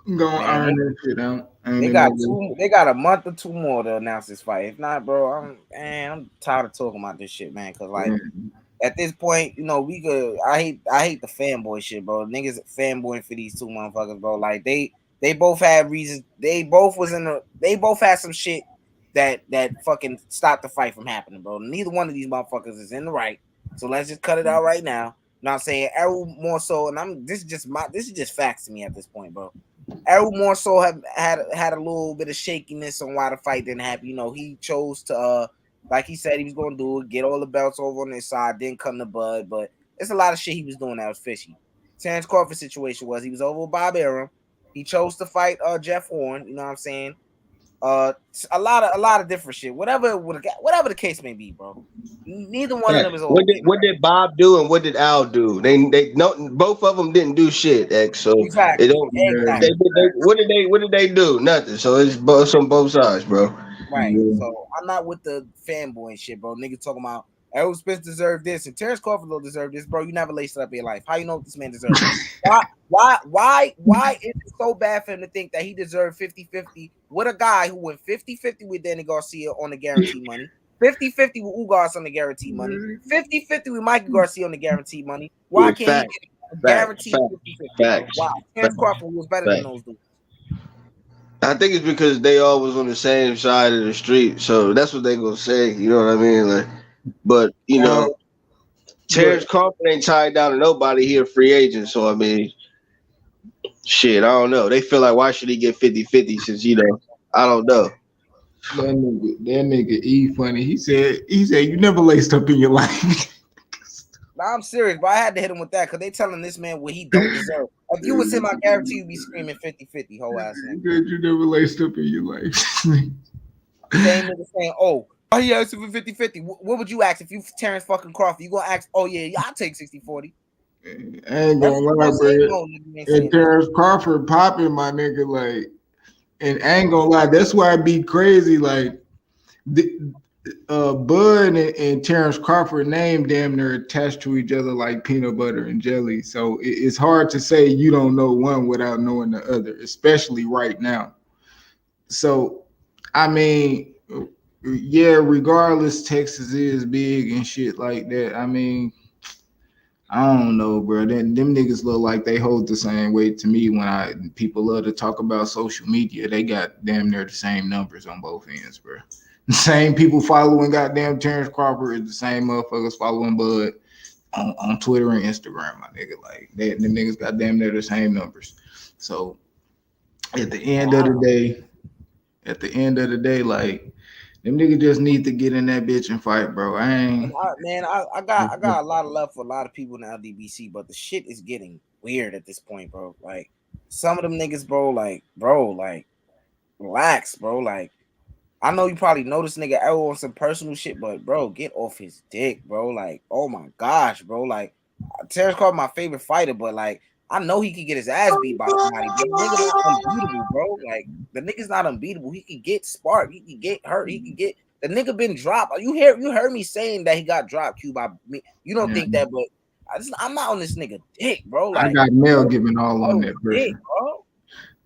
I'm gonna earn that shit out. They got a month or 2 more to announce this fight. If not, bro, I'm tired of talking about this shit, man. Cause like at this point, you know, I hate the fanboy shit, bro. Niggas fanboying for these two motherfuckers, bro. Like they both had reasons. They both had some shit that fucking stopped the fight from happening, bro. Neither one of these motherfuckers is in the right. So let's just cut it out right now. You know what I'm saying? Errol more so, and this is just facts to me at this point, bro. Errol more so had a little bit of shakiness on why the fight didn't happen. You know, he chose to like he said he was gonna do it, get all the belts over on his side, didn't come to bud, but it's a lot of shit he was doing that was fishy. Terrence Crawford's situation was he was over with Bob Arum. He chose to fight Jeff Horn, you know what I'm saying? A lot of different shit. Whatever the case may be, bro. Neither one of them is over. What did Bob do and what did Al do? They both of them didn't do shit, X. So exactly. They don't. Exactly. What did they do? Nothing. So it's on both sides, bro. Right. So I'm not with the fanboy shit, bro. Niggas talking about Errol Spence deserved this and Terrence Crawford don't deserve this, bro. You never laced it up in your life. How you know what this man deserves? Why is it so bad for him to think that he deserved 50-50 with a guy who went 50-50 with Danny Garcia on the guaranteed money, 50-50 with Ugas on the guaranteed money, 50-50 with Mikey Garcia on the guaranteed money. Why Yeah, can't fact, he get a fact, guaranteed fact, 50-50? facts, Wow, Terrence fact, Crawford was better than fact. those dudes. I think it's because they all was on the same side of the street, so that's what they gonna say. You know what I mean? Like, but Terrence Crawford ain't tied down to nobody. He a free agent, so I mean, shit, I don't know. They feel like why should he get 50-50 since I don't know. That nigga E funny. He said you never laced up in your life. Nah, I'm serious, but I had to hit him with that because they telling this man what he don't deserve. If you was him, I guarantee you'd be screaming 50-50, whole ass nigga. You never laced up in your life. Same nigga saying, oh, he asked for 50-50. What would you ask if you Terrence fucking Crawford? You gonna ask, oh yeah, I'll take 60-40. I ain't gonna lie, bro. And Terrence Crawford popping my nigga, like, and I ain't gonna lie, that's why it be crazy. Like, Bud and Terrence Crawford name damn near attached to each other like peanut butter and jelly. So it's hard to say you don't know one without knowing the other, especially right now. So, I mean, yeah, regardless, Texas is big and shit like that. I mean, I don't know, bro. Them niggas look like they hold the same weight to me when people love to talk about social media. They got damn near the same numbers on both ends, bro. The same people following goddamn Terrence Crawford is the same motherfuckers following Bud on Twitter and Instagram, my nigga. Like, them niggas got damn near the same numbers. So at the end of the day, like, them niggas just need to get in that bitch and fight, bro. I got a lot of love for a lot of people in the LDBC, but the shit is getting weird at this point, bro. Like, some of them niggas, bro, relax, bro. Like, I know you probably know this nigga Errol on some personal shit, but bro, get off his dick, bro. Like, oh my gosh, bro. Like, Terrence Crawford my favorite fighter, but like, I know he could get his ass beat by somebody, but the nigga not unbeatable, bro. Like, the nigga's not unbeatable. He can get sparked, he can get hurt, he can get the nigga been dropped. You heard me saying that he got dropped, Q, by me. You don't think that, but I'm not on this nigga dick, bro. Like, I got Mel giving all on that person. Bro.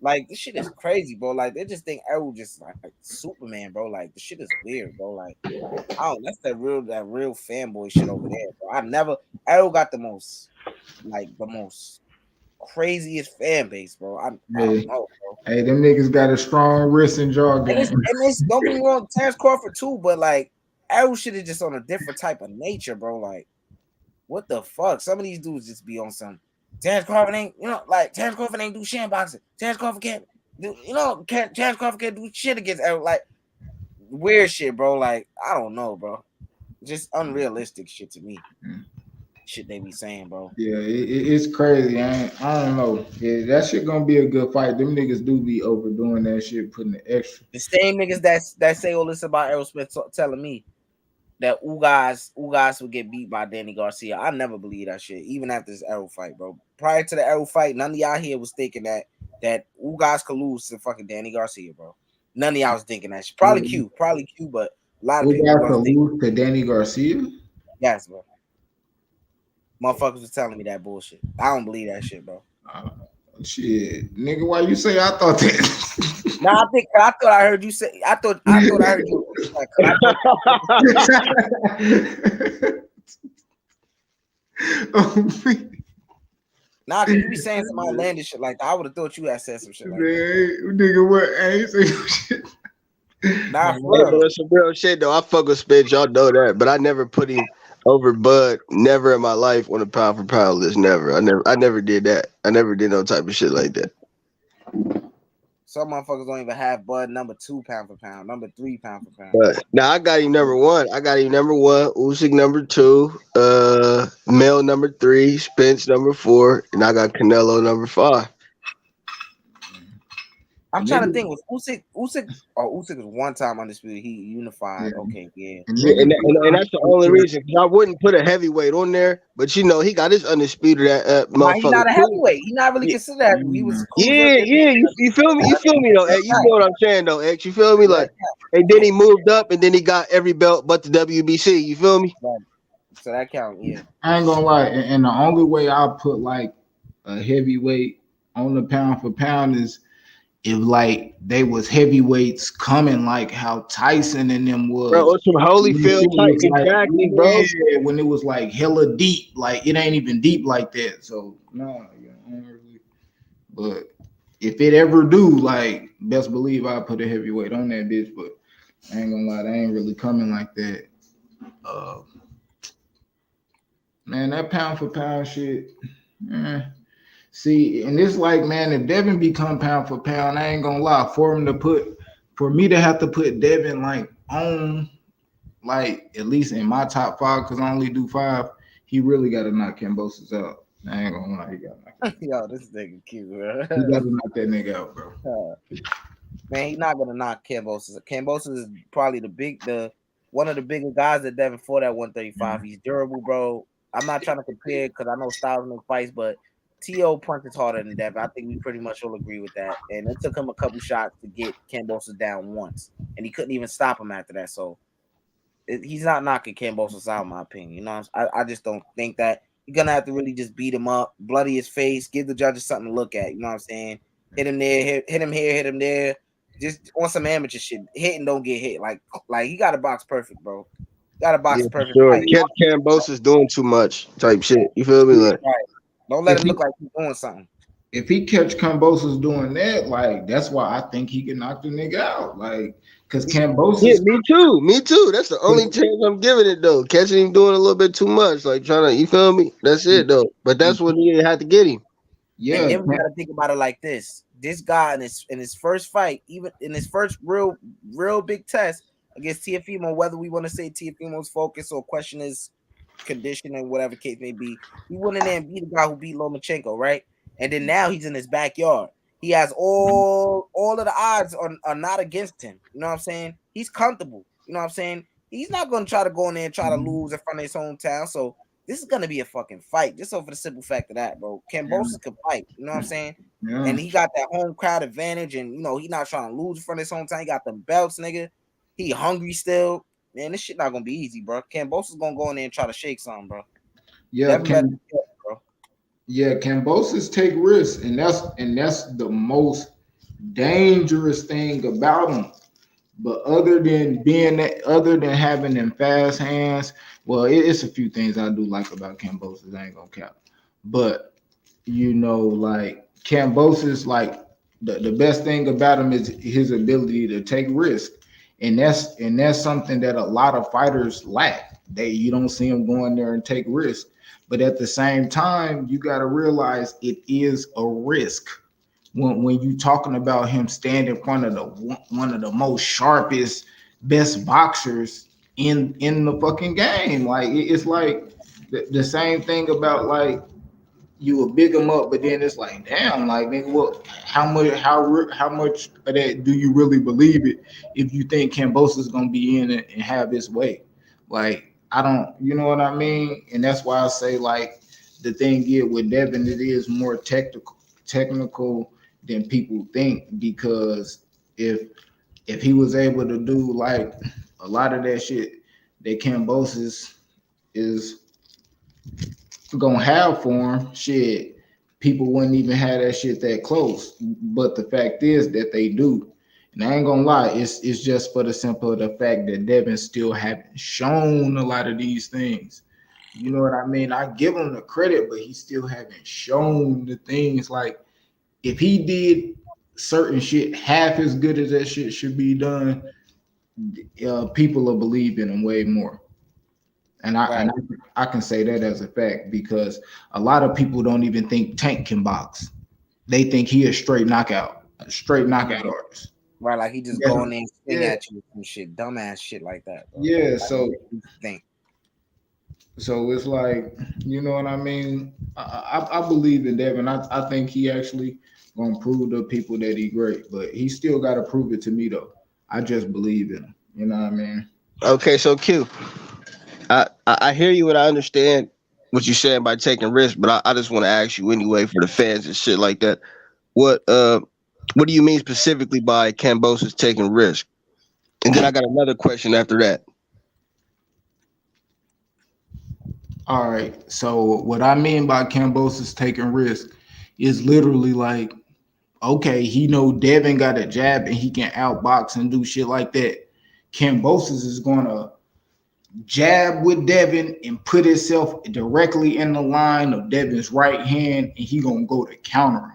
Like, this shit is crazy, bro. Like, they just think Errol just like Superman, bro. Like, the shit is weird, bro. Like, that's that real fanboy shit over there, bro. Errol got the most craziest fan base, bro. I don't know, bro. Hey, them niggas got a strong wrist and jaw game. And it's don't be wrong, Terrence Crawford too, but like, Errol shit is just on a different type of nature, bro. Like, what the fuck? Some of these dudes just be on some. Terrence Crawford ain't, Terrence Crawford ain't do shit boxing. Terrence Crawford can't do, Terrence Crawford can't do shit against Errol. Like, weird shit, bro. Like, I don't know, bro. Just unrealistic shit to me. Shit they be saying, bro. Yeah, it's crazy. I don't know. Yeah, that shit gonna be a good fight. Them niggas do be overdoing that shit, putting the extra. The same niggas that say all this about Errol Smith telling me that Ugas would get beat by Danny Garcia. I never believe that shit, even after this Errol fight, bro. Prior to the Errol fight, none of y'all here was thinking that Ugas could lose to fucking Danny Garcia, bro. None of y'all was thinking that shit. Probably Q, but a lot of people could lose to Danny Garcia. Yes, bro. Motherfuckers was telling me that bullshit. I don't believe that shit, bro. Shit, nigga, why you say I thought that? Nah, I thought I heard you say. I thought I heard you. Nah, cause you be saying some outlandish shit like that. I would have thought you had said some shit like that. Nigga, what? I ain't say shit. Nah, for real. That's some real shit though. I fuck with Spence, y'all know that, but I never put him over Bud. Never in my life on a pound for pound list. Never. I never did that. I never did no type of shit like that. Some motherfuckers don't even have Bud number 2 pound for pound, number 3 pound for pound. But now I got him number 1. Usyk number 2, Mel number 3, Spence number 4, and I got Canelo number 5. I'm trying to think. Was Usyk was one time undisputed. He unified. Yeah. Okay, yeah. And that's the only reason. Because I wouldn't put a heavyweight on there, but he got his undisputed motherfucker. He's not a heavyweight. He's not really considered that. He was cool. You feel me? You feel me though, X? You know what I'm saying though, X? You feel me? Like, and then he moved up, and then he got every belt but the WBC. You feel me? So that count, yeah. I ain't gonna lie, and the only way I'll put like a heavyweight on the pound for pound is if like they was heavyweights coming like how Tyson and them Bro, was. or some When the Holyfield shit type, was like, exactly, bro. yeah, when it was like hella deep, like it ain't even deep like that. So no, you know, I don't really. But if it ever do, like, best believe I put a heavyweight on that bitch. But I ain't gonna lie, they ain't really coming like that. Man, that pound for pound shit. Eh. See, and it's like, man, if Devin become pound for pound, I ain't gonna lie, for me to have to put Devin like on, like at least in my top five, because I only do five, he really got to knock Kambosos out. I ain't gonna lie, he got to knock him. Yo, this nigga cute, bro. He got to knock that nigga out, bro. Man, he's not gonna knock Kambosos. Kambosos is probably one of the bigger guys that Devin fought at 135. He's durable, bro. I'm not trying to compare because I know styles make fights, but T.O. punches harder than Devin. I think we pretty much all agree with that. And it took him a couple shots to get Kambosos down once, and he couldn't even stop him after that. So he's not knocking Kambosos out, in my opinion. You know, I just don't think that. You're gonna have to really just beat him up, bloody his face, give the judges something to look at. You know what I'm saying? Hit him there, hit him here, hit him there. Just on some amateur shit. Hit and don't get hit. Like he got a box perfect, bro. Got a box Yeah, for perfect sure. fight. Catch Kambosos doing too much type shit. You feel me? Like, Right. Don't let If him he- look like he's doing something. If he catch Kambosos doing that, like that's why I think he can knock the nigga out. Like, cause yeah, Kambosos, me too. Me too. That's the only chance I'm giving it though. Catching him doing a little bit too much, like trying to, you feel me? That's it though. But that's what he had to get him. And yeah, then we gotta think about it like this: this guy in his first fight, even in his first real big test against Tiafimo, whether we want to say Tiafimo's focus or question his condition or whatever case may be, he went in there and beat the guy who beat Lomachenko, right? And then now he's in his backyard. He has all of the odds are not against him. You know what I'm saying? He's comfortable. You know what I'm saying? He's not gonna try to go in there and try to lose in front of his hometown. So this is gonna be a fucking fight, just over the simple fact of that, bro. Kambosos can fight, you know what I'm saying? yeah. And he got that home crowd advantage, and you know, he not trying to lose in front of his hometown. He got them belts, nigga. He hungry still. Man, this shit not gonna be easy, bro. Kambosos gonna go in there and try to shake something, bro. yeah, Devin better be careful, bro. yeah. Kambosos take risks, and that's the most dangerous thing about him. But other than having them fast hands, well, it's a few things I do like about Kambosos. I ain't gonna cap, but you know, like Kambosos, like the best thing about him is his ability to take risk, and that's something that a lot of fighters lack. You don't see them going there and take risk, but at the same time, you got to realize it is a risk when you talking about him standing in front of one of the most sharpest, best boxers in the fucking game. Like it's like the same thing about like you will big him up, but then it's like, damn, like nigga, what? How much of that do you really believe it? If you think Kambosos is gonna be in it and have his way, like I don't, you know what I mean? And that's why I say like the thing is with Devin, it is more technical than people think because if he was able to do like a lot of that shit that Kambosos is gonna have for him, shit, people wouldn't even have that shit that close. But the fact is that they do. And I ain't gonna lie, it's just for the simple the fact that Devin still haven't shown a lot of these things. You know what I mean? I give him the credit, but he still haven't shown the things. Like if he did certain shit half as good as that shit should be done, people will believe in him way more. And I can say that as a fact because a lot of people don't even think Tank can box. They think he a straight knockout artist. Right, like he just Yeah. go in there and swing Yeah. at you with some shit, dumbass shit like that, bro. Yeah, Like, so think. so it's like, you know what I mean? I believe in Devin. I think he actually gonna prove to people that he great, but he still gotta prove it to me though. I just believe in him. You know what I mean? Okay, so Q, I hear you and I understand what you're saying by taking risks, but I just want to ask you anyway for the fans and shit like that. What do you mean specifically by Kambosos taking risk? And then I got another question after that. All right. So what I mean by Kambosos taking risk is literally like okay, he know Devin got a jab and he can outbox and do shit like that. Kambosos is gonna jab with Devin and put himself directly in the line of Devin's right hand, and he gonna go to counter him.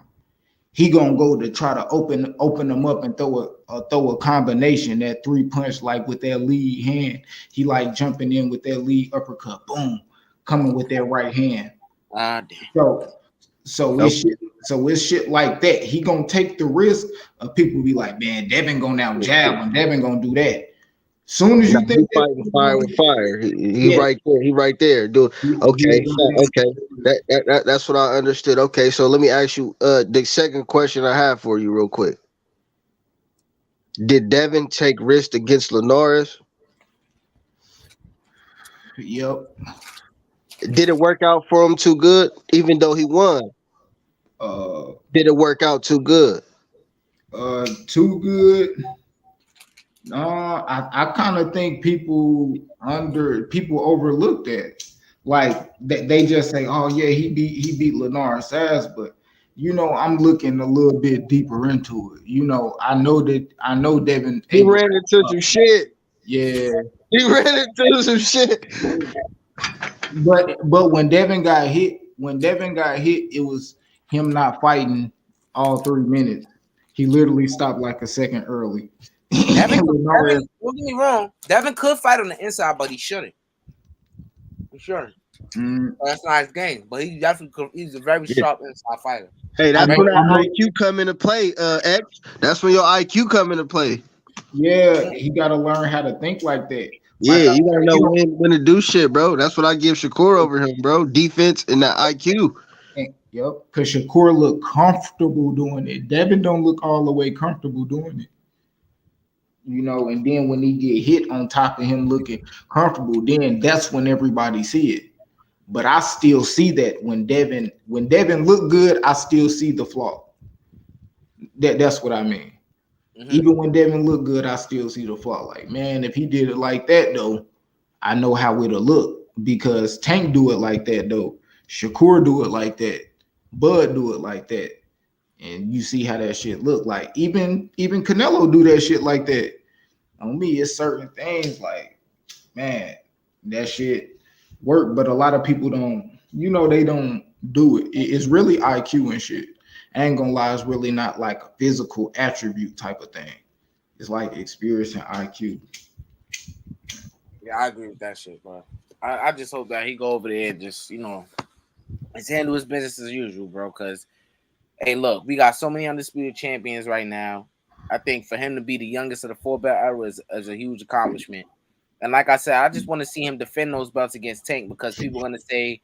He gonna go to try to open them up and throw a combination, that 3-punch, like with that lead hand. He like jumping in with that lead uppercut, boom, coming with that right hand. Damn. So it's shit like that. He gonna take the risk of people be like, man, Devin gonna now jab him. Devin gonna do that. Soon as you think he fighting fire with fire, he right there. He right there. Okay. That's what I understood. Okay, so let me ask you the second question I have for you real quick. Did Devin take risk against Linares? Yep. Did it work out for him too good, even though he won? Did it work out too good? Too good. I kind of think people overlook that. Like they just say, "Oh yeah, he beat Linares' ass," but I'm looking a little bit deeper into it. I know Devin. He ran into some shit. Yeah, he ran into some shit. But when Devin got hit, it was him not fighting all 3 minutes. He literally stopped like a second early. Devin, don't get me wrong. Devin could fight on the inside, but he shouldn't. He shouldn't. That's not his game. But he definitely he's a very sharp inside fighter. Hey, that's when that IQ come into play, X. That's when your IQ come into play. Yeah, he got to learn how to think like that. Yeah, you gotta know when to do shit, bro. That's what I give Shakur over him, bro. Defense and that IQ. Yep, because Shakur looked comfortable doing it. Devin don't look all the way comfortable doing it. And then when he get hit on top of him looking comfortable, then that's when everybody see it. But I still see that when Devin look good, I still see the flaw. That's what I mean. Mm-hmm. Even when Devin look good, I still see the flaw. Like, man, if he did it like that though, I know how it'll look, because Tank do it like that though. Shakur do it like that. Bud do it like that. And you see how that shit look. Like even Canelo do that shit like that. On me, it's certain things like, man, that shit work, but a lot of people don't. They don't do it. It's really IQ and shit. I ain't gonna lie, it's really not like a physical attribute type of thing. It's like experience and IQ. Yeah, I agree with that shit, bro. I just hope that he go over there and just let's handle his business as usual, bro. Because, hey, look, we got so many undisputed champions right now. I think for him to be the youngest of the 4-belt era is a huge accomplishment. And like I said, I just want to see him defend those belts against Tank, because people are going to say,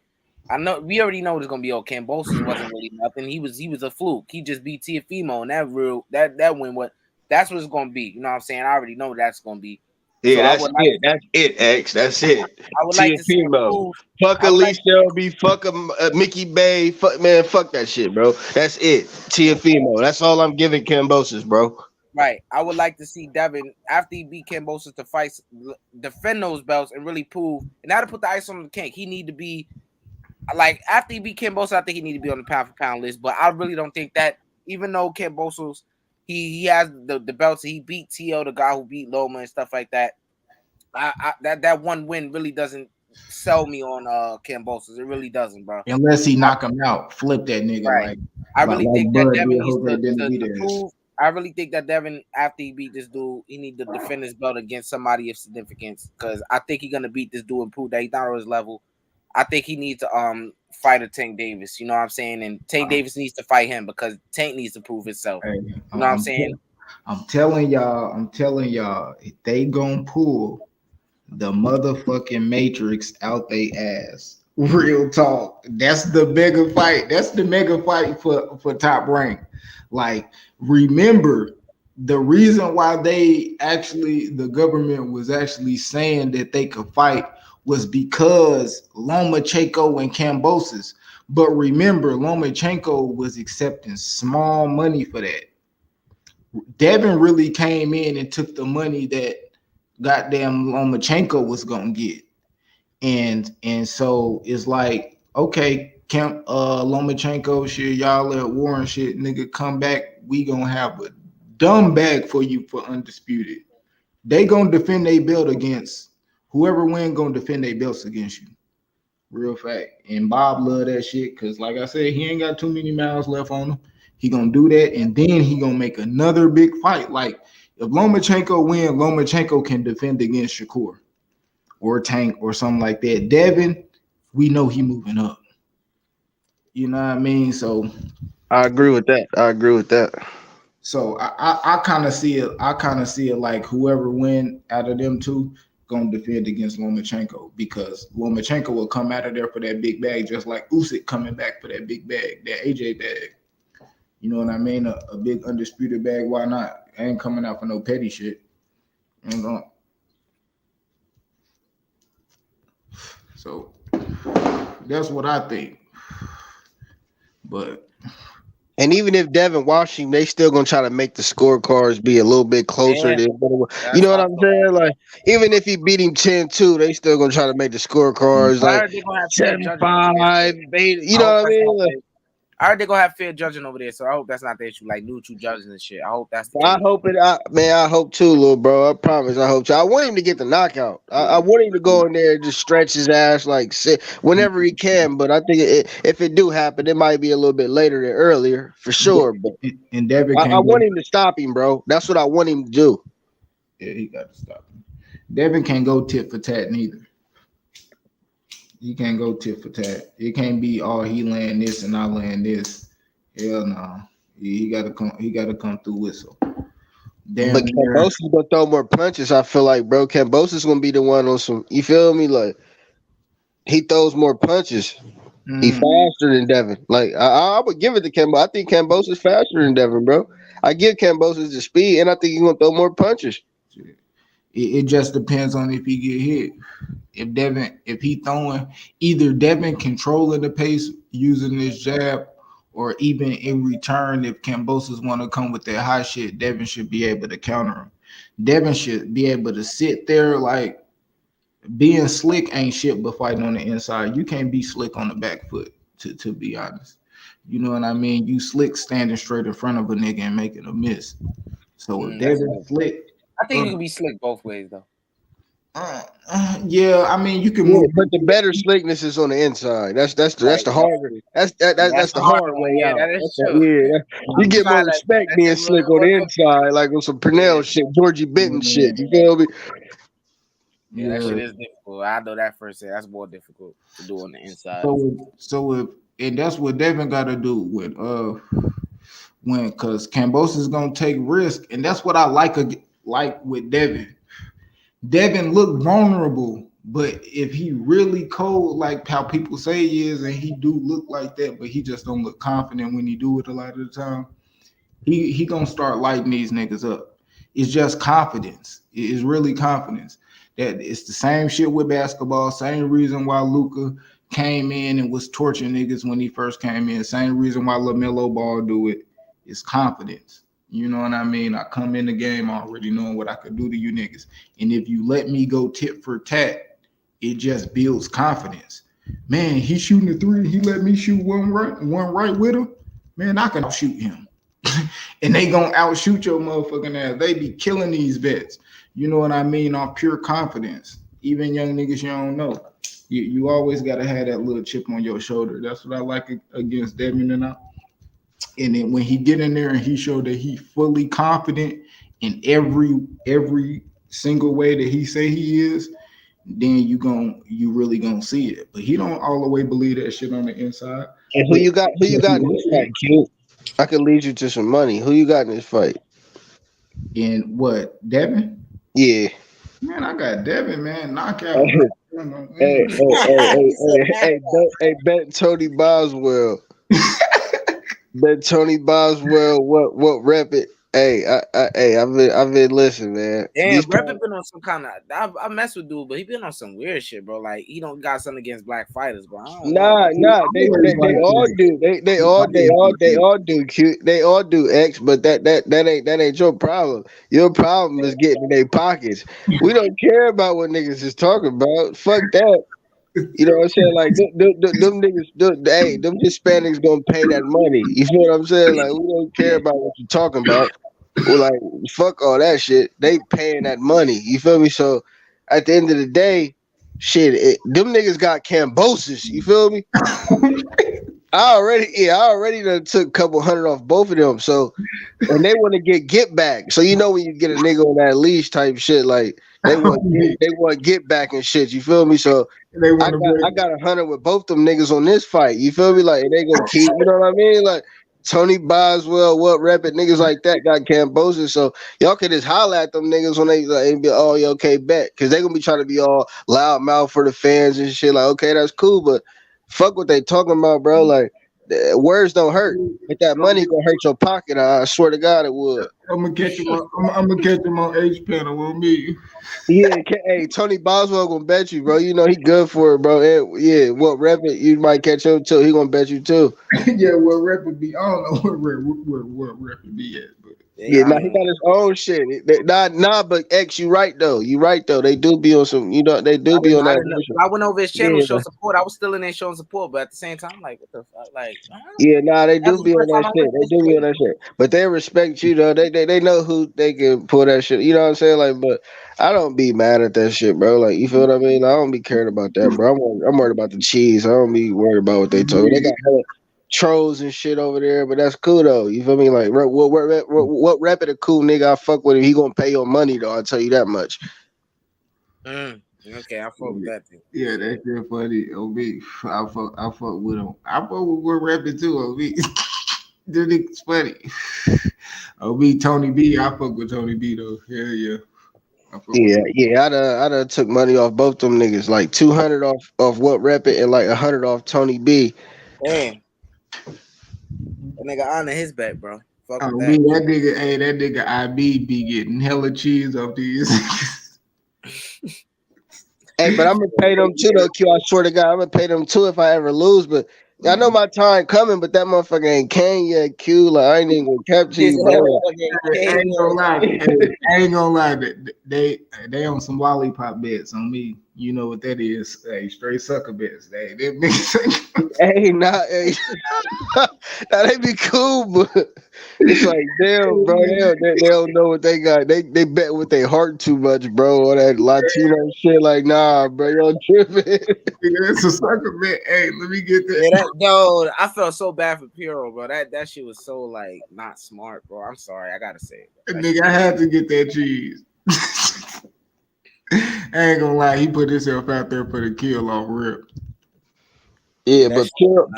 we already know it's going to be okay. Kambosos wasn't really nothing. He was a fluke. He just beat Tiafimo, and that win, that's what it's going to be. You know what I'm saying? I already know that's going to be. Yeah, so that's it, X. That's it. I would like to see him prove. Fuck Elise Shelby, fuck Mickey Bay, fuck that shit, bro. That's it. Tiafimo. That's all I'm giving Kambosos, bro. Right. I would like to see Devin, after he beat Kambosos, to fight, defend those belts and really prove. And now to put the ice on the cake, he need to be like, after he beat Kambosos, I think he need to be on the pound for pound list. But I really don't think that, even though Kambosos, he has the belts, he beat T.O., the guy who beat Loma and stuff like that. That one win really doesn't sell me on Kambosos. It really doesn't, bro. Unless he knock him out, flip that nigga. Right. I really think that Devin needs to prove. I really think that Devin, after he beat this dude, he need to defend his belt against somebody of significance, because I think he's gonna beat this dude and prove that he's not on his level. I think he needs to fight a Tank Davis. You know what I'm saying? And Tank Davis needs to fight him, because Tank needs to prove himself. You know what I'm saying? I'm telling y'all, if they gonna pull the motherfucking Matrix out they ass. Real talk. That's the mega fight. That's the mega fight for Top Rank. Like, remember, the reason why the government was actually saying that they could fight was because Lomachenko and Kambosos. But remember, Lomachenko was accepting small money for that. Devin really came in and took the money that goddamn Lomachenko was gonna get. And so it's like, okay, Lomachenko shit, y'all at war and shit, nigga, come back. We gonna have a dumb bag for you for undisputed. They gonna defend their belt against whoever win. Gonna defend their belts against you. Real fact. And Bob love that shit because, like I said, he ain't got too many miles left on him. He gonna do that, and then he gonna make another big fight. Like if Lomachenko win, Lomachenko can defend against Shakur or Tank or something like that. Devin, we know he moving up. You know what I mean? So I agree with that. So I kind of see it. I kind of see it like whoever win out of them two gonna defend against Lomachenko because Lomachenko will come out of there for that big bag, just like Usyk coming back for that big bag, that AJ bag. You know what I mean? A big undisputed bag. Why not? I ain't coming out for no petty shit. Ain't going. So that's what I think. But. And even if Devin Washington, they still gonna try to make the scorecards be a little bit closer. You know what I'm saying? Like, even if he beat him 10-2, they still gonna try to make the scorecards like 7-5, 8. You know what I mean? Like, I heard they're gonna have fair judging over there, so I hope that's not the issue. Like neutral judging and shit. I hope that's the case. I hope it. I hope too, little bro. I promise. I hope too. I want him to get the knockout. I want him to go in there and just stretch his ass like whenever he can. But I think if it do happen, it might be a little bit later than earlier for sure. But and Devin, I want him to stop him, bro. That's what I want him to do. Yeah, he got to stop him. Devin can't go tit for tat neither. He can't go tit for tat. It can't be he land this and I land this. Hell no. He gotta come. He gotta come through whistle. Damn, but Kambosos gonna throw more punches. I feel like, bro. Kambosos gonna be the one on some. You feel me? Like he throws more punches. He faster than Devin. Like I would give it to Kambo. I think Kambosos is faster than Devin, bro. I give Kambosos the speed, and I think he's gonna throw more punches. It just depends on if he get hit. If he throwing, either Devin controlling the pace using his jab, or even in return, if Kambosos want to come with that high shit, Devin should be able to counter him. Devin should be able to sit there like being slick ain't shit but fighting on the inside. You can't be slick on the back foot, to be honest. You know what I mean? You slick standing straight in front of a nigga and making a miss. So if Devin slick, I think you can be slick both ways though. Yeah, I mean you can move, but the better slickness is on the inside. That's the harder. That's the hard way out. That is true. You get more respect being slick on the inside, like on some Purnell shit, Georgie Benton shit. You feel me? Yeah, that shit is difficult. I know that first. That's more difficult to do on the inside. And that's what Devin got to do with because Kambosos is gonna take risk, and that's what I like with Devin. Devin looked vulnerable, but if he really cold, like how people say he is, and he do look like that, but he just don't look confident when he do it a lot of the time, he gonna start lighting these niggas up. It's just confidence. It is really confidence. That it's the same shit with basketball. Same reason why Luka came in and was torching niggas when he first came in. Same reason why LaMelo Ball do it. It's confidence. You know what I mean? I come in the game already knowing what I could do to you niggas. And if you let me go tit for tat, it just builds confidence. Man, he's shooting a three. He let me shoot one right with him. Man, I can outshoot him. And they gonna outshoot your motherfucking ass. They be killing these vets. You know what I mean? On pure confidence. Even young niggas you don't know. You always gotta have that little chip on your shoulder. That's what I like against Devin and I. And then when he get in there and he showed that he fully confident in every single way that he say he is, then you really gonna see it. But he don't all the way believe that shit on the inside. And who you got in this fight, Q? I can lead you to some money. Who you got in this fight? In what, Devin? Yeah. Man, I got Devin, man. Knockout. Hey, bet Tony Boswell. Bet Tony Boswell what rep it. Hey, I've been listening, man. Yeah, Rep been on some kind of. I mess with dude, but he been on some weird shit, bro. Like he don't got something against black fighters, bro. Nah. They all do. They all do. Cute. They all do X, but that ain't your problem. Your problem is getting in their pockets. We don't care about what niggas is talking about. Fuck that. You know what I'm saying? Like them niggas, them Hispanics gonna pay that money. You feel what I'm saying? Like we don't care about what you're talking about. We're like, fuck all that shit. They paying that money. You feel me? So at the end of the day, them niggas got Cambosis. You feel me? I already done took a couple hundred off both of them. So, and they want to get back. So you know when you get a nigga on that leash type shit, like they want get back and shit. You feel me? So They want I got 100 with both them niggas on this fight. You feel me? Like and they gonna keep. You know what I mean? Like Tony Boswell, what rep it niggas like that got Cambosis. So y'all can just holler at them niggas when they like and be yeah, okay, bet, because they gonna be trying to be all loud mouth for the fans and shit. Like okay, that's cool, but fuck what they talking about, bro. Like words don't hurt, but that money gonna hurt your pocket. I swear to God, it would. I'm gonna catch him. I'm gonna catch him on H panel with me. Yeah, hey, Tony Boswell gonna bet you, bro. You know he good for it, bro. And, yeah, what rep it? You might catch him too. He gonna bet you too. Yeah, what rep would be? I don't know what rep would be at, but Yeah, now he got his own shit. But X, you right though. You right though. They do be on some. You know, they do be on that. I went over his channel to show support. I was still in there showing support, but at the same time, like, what the fuck? Like, yeah, they do be on that shit. They do be on that shit. But they respect you though. They know who they can pull that shit. You know what I'm saying? Like, but I don't be mad at that shit, bro. Like, you feel what I mean? I don't be caring about that, bro. I'm worried about the cheese. I don't be worried about what they talk. They got hella trolls and shit over there, but that's cool though. You feel me? Like, what rep it a cool nigga? I fuck with him. He gonna pay your money though. I'll tell you that much. Okay, I fuck with that thing. Yeah, that's real funny. OB, I fuck with him. I fuck with what rapping too. OB, this nigga's funny. OB, Tony B, I fuck with Tony B though. Hell yeah. Yeah. I done took money off both them niggas. Like 200 off what rep it and like 100 off Tony B. Damn. That nigga honor his bet, bro. Fuck with that nigga IB be getting hella cheese off these. Hey, but I'm gonna pay them too though, Q. I swear to God, I'm gonna pay them too if I ever lose. But I know my time coming, but that motherfucker ain't came yet, Q. Like I ain't even gonna capture you, bro. I ain't gonna lie. I ain't gonna lie. They on some lollipop bets on me. You know what that is? Hey, straight sucker bets. They niggas. Hey, nah, hey. Now they be cool, but it's like damn, bro. They don't know what they got. They bet with their heart too much, bro. All that Latino shit. Like, nah, bro, y'all tripping. That's a sucker bet. Hey, let me get that. Yeah, yo, I felt so bad for Puro, bro. That shit was so like not smart, bro. I'm sorry, I gotta say it. Nigga, I had to get that cheese. I ain't gonna lie, he put himself out there for the kill off rip. Yeah, but Puro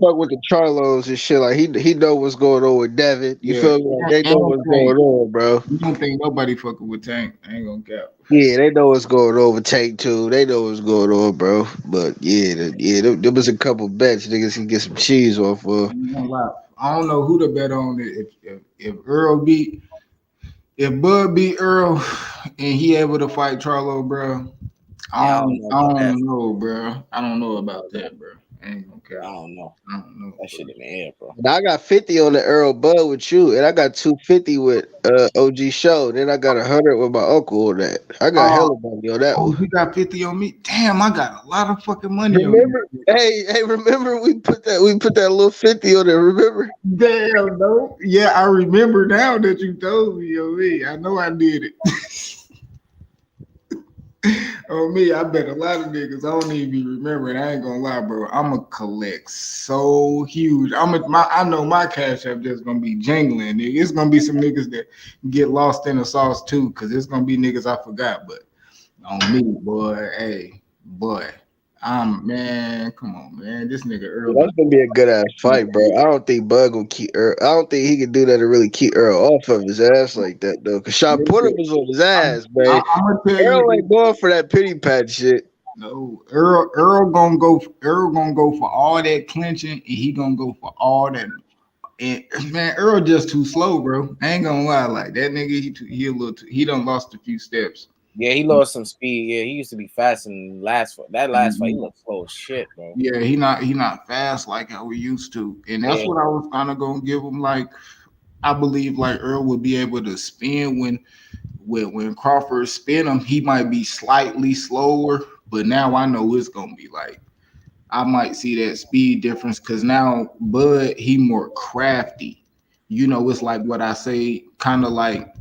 fuck with the Charlos and shit. Like he know what's going on with Devin. You feel me? Like, they know what's going on, bro. You don't think nobody fucking with Tank? I ain't gonna cap. Yeah, they know what's going on with Tank too. They know what's going on, bro. But there was a couple bets niggas can get some cheese off of. I don't know who to bet on if Earl beat. If Bud beat Earl and he able to fight Charlo, bro, I don't know, bro. I don't know about that, bro. I ain't gonna care. I don't know. That shit in the air, bro. Now I got 50 on the Earl Bud with you, and I got 250 with OG Show. Then I got 100 with my uncle on that. I got hella money on that one. You got 50 on me? Damn, I got a lot of fucking money remember, on me. Hey, remember we put that little 50 on there, remember? Damn, no. Yeah, I remember now that you told me, on me. I know I did it. On me, I bet a lot of niggas. I don't even be remembering. I ain't gonna lie, bro. I'ma collect so huge. I know my cash app just gonna be jingling. Nigga. It's gonna be some niggas that get lost in the sauce too, cause it's gonna be niggas I forgot. But on me, boy, hey, boy. Man, come on, man. This nigga Earl. That's gonna be a good ass fight, bro. I don't think Bud gonna keep Earl. I don't think he can do that to really keep Earl off of his ass like that though. Cause Sean Porter was on his ass, man. Earl ain't going for that pity pat shit. No, Earl gonna go for all that clinching, and he gonna go for all that. And man, Earl just too slow, bro. I ain't gonna lie, like that nigga. He done lost a few steps. Yeah, he lost some speed. Yeah, he used to be fast in last fight. That last fight, he looked slow as shit, bro. Yeah, he not fast like how we used to. And that's what I was kind of gonna give him. Like, I believe like Earl would be able to spin when Crawford spin him, he might be slightly slower, But now I know it's gonna be like I might see that speed difference because now Bud he more crafty. You know, it's like what I say, kind of like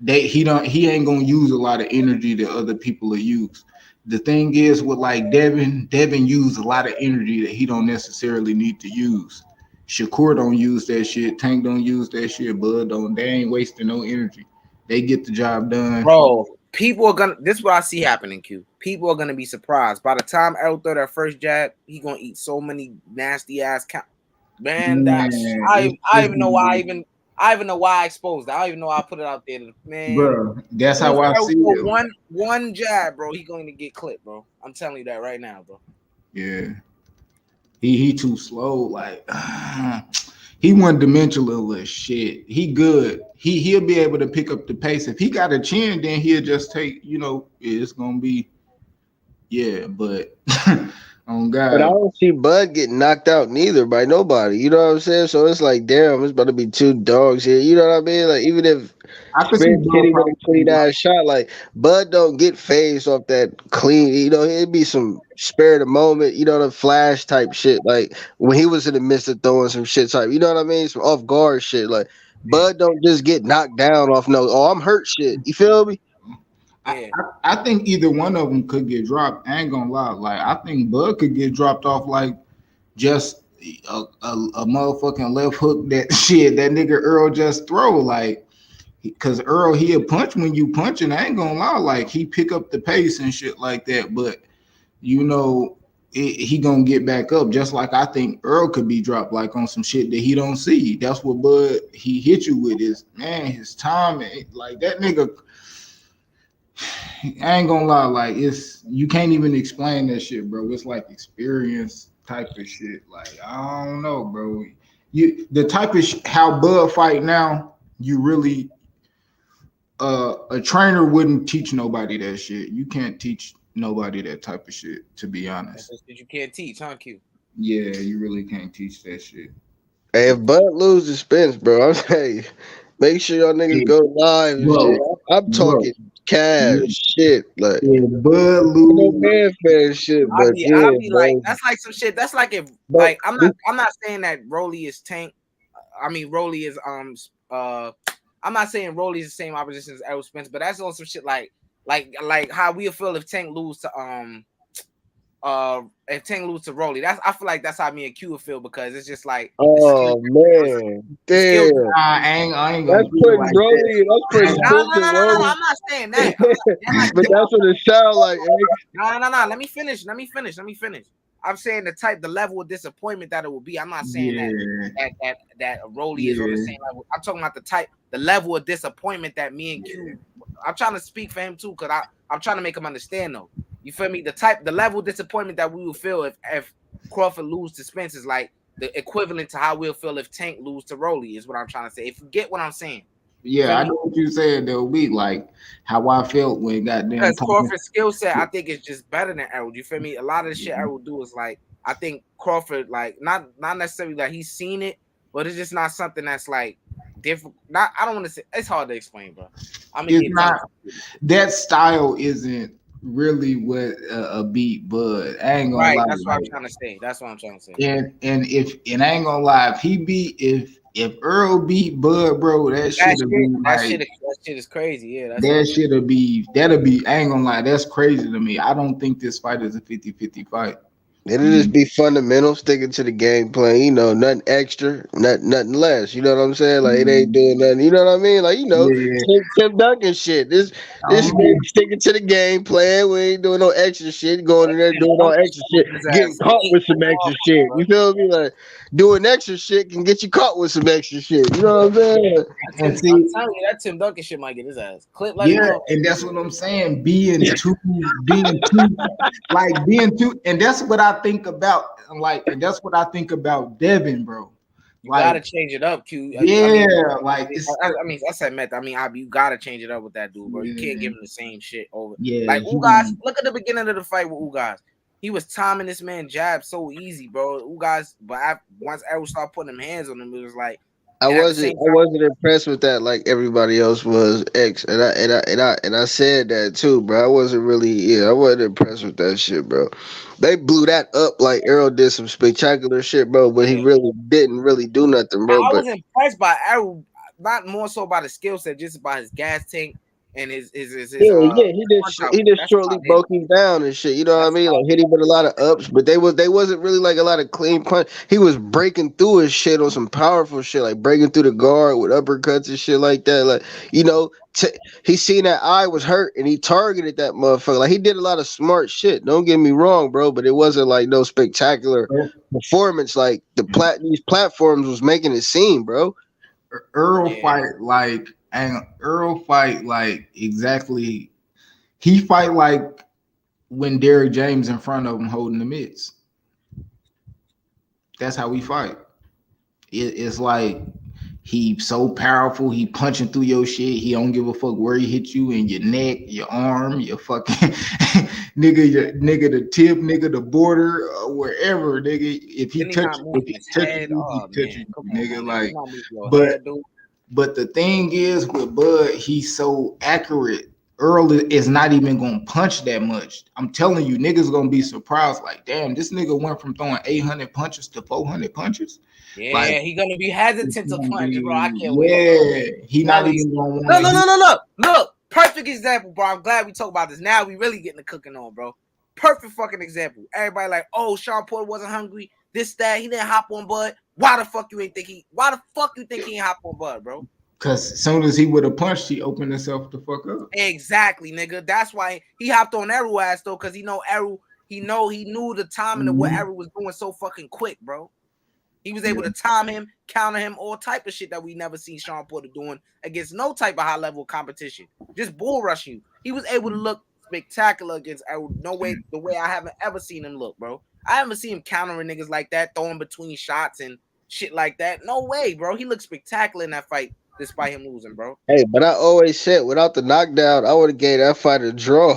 he ain't gonna use a lot of energy that other people will use. The thing is with like Devin used a lot of energy that he don't necessarily need to use. Shakur don't use that shit. Tank don't use that shit. Bud don't. They ain't wasting no energy. They get the job done. Bro, people are gonna. This is what I see happening. Q. People are gonna be surprised by the time Errol throw that first jab. He gonna eat so many nasty ass man. I even know why. I even know why I exposed that. I don't even know why I put it out there. Man, bro, that's how I see it. One jab, bro. He going to get clipped, bro. I'm telling you that right now, bro. Yeah, he too slow. Like he one dimensional as shit. He good. He'll be able to pick up the pace. If he got a chin, then he'll just take. You know, it's gonna be. Yeah, but on God. But I don't see Bud getting knocked out neither by nobody. You know what I'm saying? So it's like, damn, it's about to be two dogs here. You know what I mean? Like, even if I could see Spence hit him with a clean ass shot, like Bud don't get phased off that clean. You know, it'd be some spare the moment. You know, the flash type shit. Like when he was in the midst of throwing some shit type. You know what I mean? Some off guard shit. Like Bud don't just get knocked down off no. Oh, I'm hurt shit. You feel me? I think either one of them could get dropped. I ain't gonna lie. Like I think Bud could get dropped off like just a motherfucking left hook that shit that nigga Earl just throw like because Earl he'll punch when you punch and I ain't gonna lie like he pick up the pace and shit like that. But you know he gonna get back up just like I think Earl could be dropped like on some shit that he don't see. That's what Bud he hit you with is man his time like that nigga. I ain't gonna lie, like it's you can't even explain that shit, bro. It's like experience type of shit. Like I don't know, bro. You the type of how Bud fight now, you really a trainer wouldn't teach nobody that shit. You can't teach nobody that type of shit, to be honest. That's what you can't teach, huh, Q? Yeah, you really can't teach that shit. Hey, if Bud loses Spence, bro, I'm saying, make sure y'all niggas go live and shit. I'm talking cash shit, like Bud lose man fan shit, but I'll be like, that's like some shit. That's like if like I'm not saying that Rolly is Tank. I mean Rolly is I'm not saying Rolly is the same opposition as Errol Spence, but that's on some shit like how we feel if Tank lose to if Tank lose to Rolly. I feel like that's how me and Q would feel because it's just like oh man, damn. I ain't that's putting like Rolly. That's putting no, I'm not saying that. But that's what it sounds like. No. Let me finish. I'm saying the level of disappointment that it will be. I'm not saying that Rolly is on the same level. I'm talking about the level of disappointment that me and Q. I'm trying to speak for him too, because I'm trying to make him understand though. You feel me? The level of disappointment that we will feel if Crawford lose to Spence is like the equivalent to how we'll feel if Tank lose to Rolly, is what I'm trying to say. If you get what I'm saying. Yeah, I know what you said. There'll be like how I felt when goddamn. Because Crawford's skill set, I think, is just better than Errol. You feel me? A lot of the shit Errol do is like, I think Crawford, like, not necessarily that he's seen it, but it's just not something that's like different. Not, I don't want to say it's hard to explain, bro. I mean, it's not that style isn't really what a beat Bud. I ain't gonna lie. That's what I'm trying to say. That's what I'm trying to say. And I ain't gonna lie, if Earl beat Bud, bro, that shit is crazy. Yeah, that'll be I ain't gonna lie, that's crazy to me. I don't think this fight is a 50-50 fight. It'll just be fundamental, sticking to the game plan. You know, nothing extra, nothing less. You know what I'm saying? Like it ain't doing nothing. You know what I mean? Like Tim Duncan shit. This nigga sticking to the game plan. We ain't doing no extra shit. Going in there doing all extra shit, getting caught with some extra shit. You feel me? Like doing extra shit can get you caught with some extra shit. You know what I'm saying? I'm telling you, that Tim Duncan shit might get his ass clipped. Like and that's what I'm saying. Being too, and that's what I think about. Like, and that's what I think about Devin, bro. You gotta change it up, Q. I mean, I said Meth. I mean, you gotta change it up with that dude, bro. You can't give him the same shit over. Yeah, like Ugas. Look at the beginning of the fight with Ugas. He was timing this man jab so easy, bro. Ugas, but once Errol started putting them hands on him, it was like I And at the wasn't same I wasn't impressed with that like everybody else was X, and I said that too, bro. I wasn't really, I wasn't impressed with that shit, bro. They blew that up like Errol did some spectacular shit, bro, but he yeah. really didn't really do nothing, bro. I But was impressed by Arrow, not more so by the skill set, just by his gas tank and yeah, punch out. he just That's shortly about it. broke him down and shit. You know what I That's mean? about Like hit him with a lot of ups, but they wasn't really like a lot of clean punch. He was breaking through his shit on some powerful shit, like breaking through the guard with uppercuts and shit like that. Like you know, he seen that eye was hurt and he targeted that motherfucker. Like he did a lot of smart shit. Don't get me wrong, bro, but it wasn't like no spectacular performance like these platforms was making it seem, bro. Earl fight like, and Earl fight like exactly. He fight like when Derrick James in front of him holding the mitts. That's how we fight. It's like he so powerful. He punching through your shit. He don't give a fuck where he hit you in your neck, your arm, your fucking nigga the tip, nigga the border, wherever, nigga. If he Then he touch, not if moving he his touching head. you, he Oh touching man, come you, on, nigga. man. He Like, not moving your but head, dude. but the thing is with Bud, he's so accurate. Earl is not even gonna punch that much. I'm telling you, niggas gonna be surprised. Like, damn, this nigga went from throwing 800 punches to 400 punches. Like, Yeah, he gonna be it's hesitant to gonna punch, bro. I be, can't wait, bro. yeah. He not Telling even you. gonna Look, want look, to. look, look, look, look. Perfect example, bro. I'm glad we talk about this. Now we really getting the cooking on, bro. Perfect fucking example. Everybody like, oh, Sean Porter wasn't hungry. This, that, he didn't hop on Bud. Why the fuck you ain't think he? Why the fuck you think he ain't hop on Bud, bro? Cause as soon as he would have punched, he opened himself the fuck up. Exactly, nigga. That's why he hopped on Arrow ass though, cause he knew the timing of what Arrow was doing so fucking quick, bro. He was able to time him, counter him, all type of shit that we never seen Sean Porter doing against no type of high level competition. Just bull rush you. He was able to look spectacular against Arrow. No way, the way I haven't ever seen him look, bro. I haven't seen him countering niggas like that, throwing between shots and shit like that. No way, bro. He looked spectacular in that fight, despite him losing, bro. Hey, but I always said without the knockdown, I would have gave that fight a draw.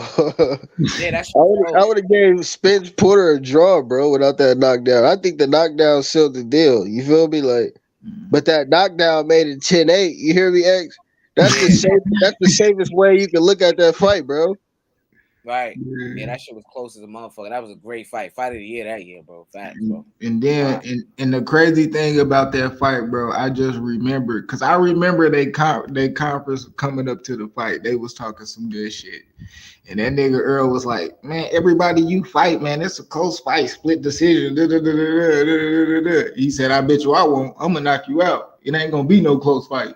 Yeah, that's I would have gave Spence Porter a draw, bro, without that knockdown. I think the knockdown sealed the deal. You feel me? Like, but that knockdown made it 10-8. You hear me, X? That's the safest way you can look at that fight, bro. Right. Yeah, that shit was close as a motherfucker. That was a great fight. Fight of the year that year, bro. Facts, bro. And then, and the crazy thing about that fight, bro, I just remembered, because I remember they conference coming up to the fight. They was talking some good shit. And that nigga Earl was like, man, everybody you fight, man, it's a close fight, split decision. He said, I bet you I won't. I'm going to knock you out. It ain't going to be no close fight.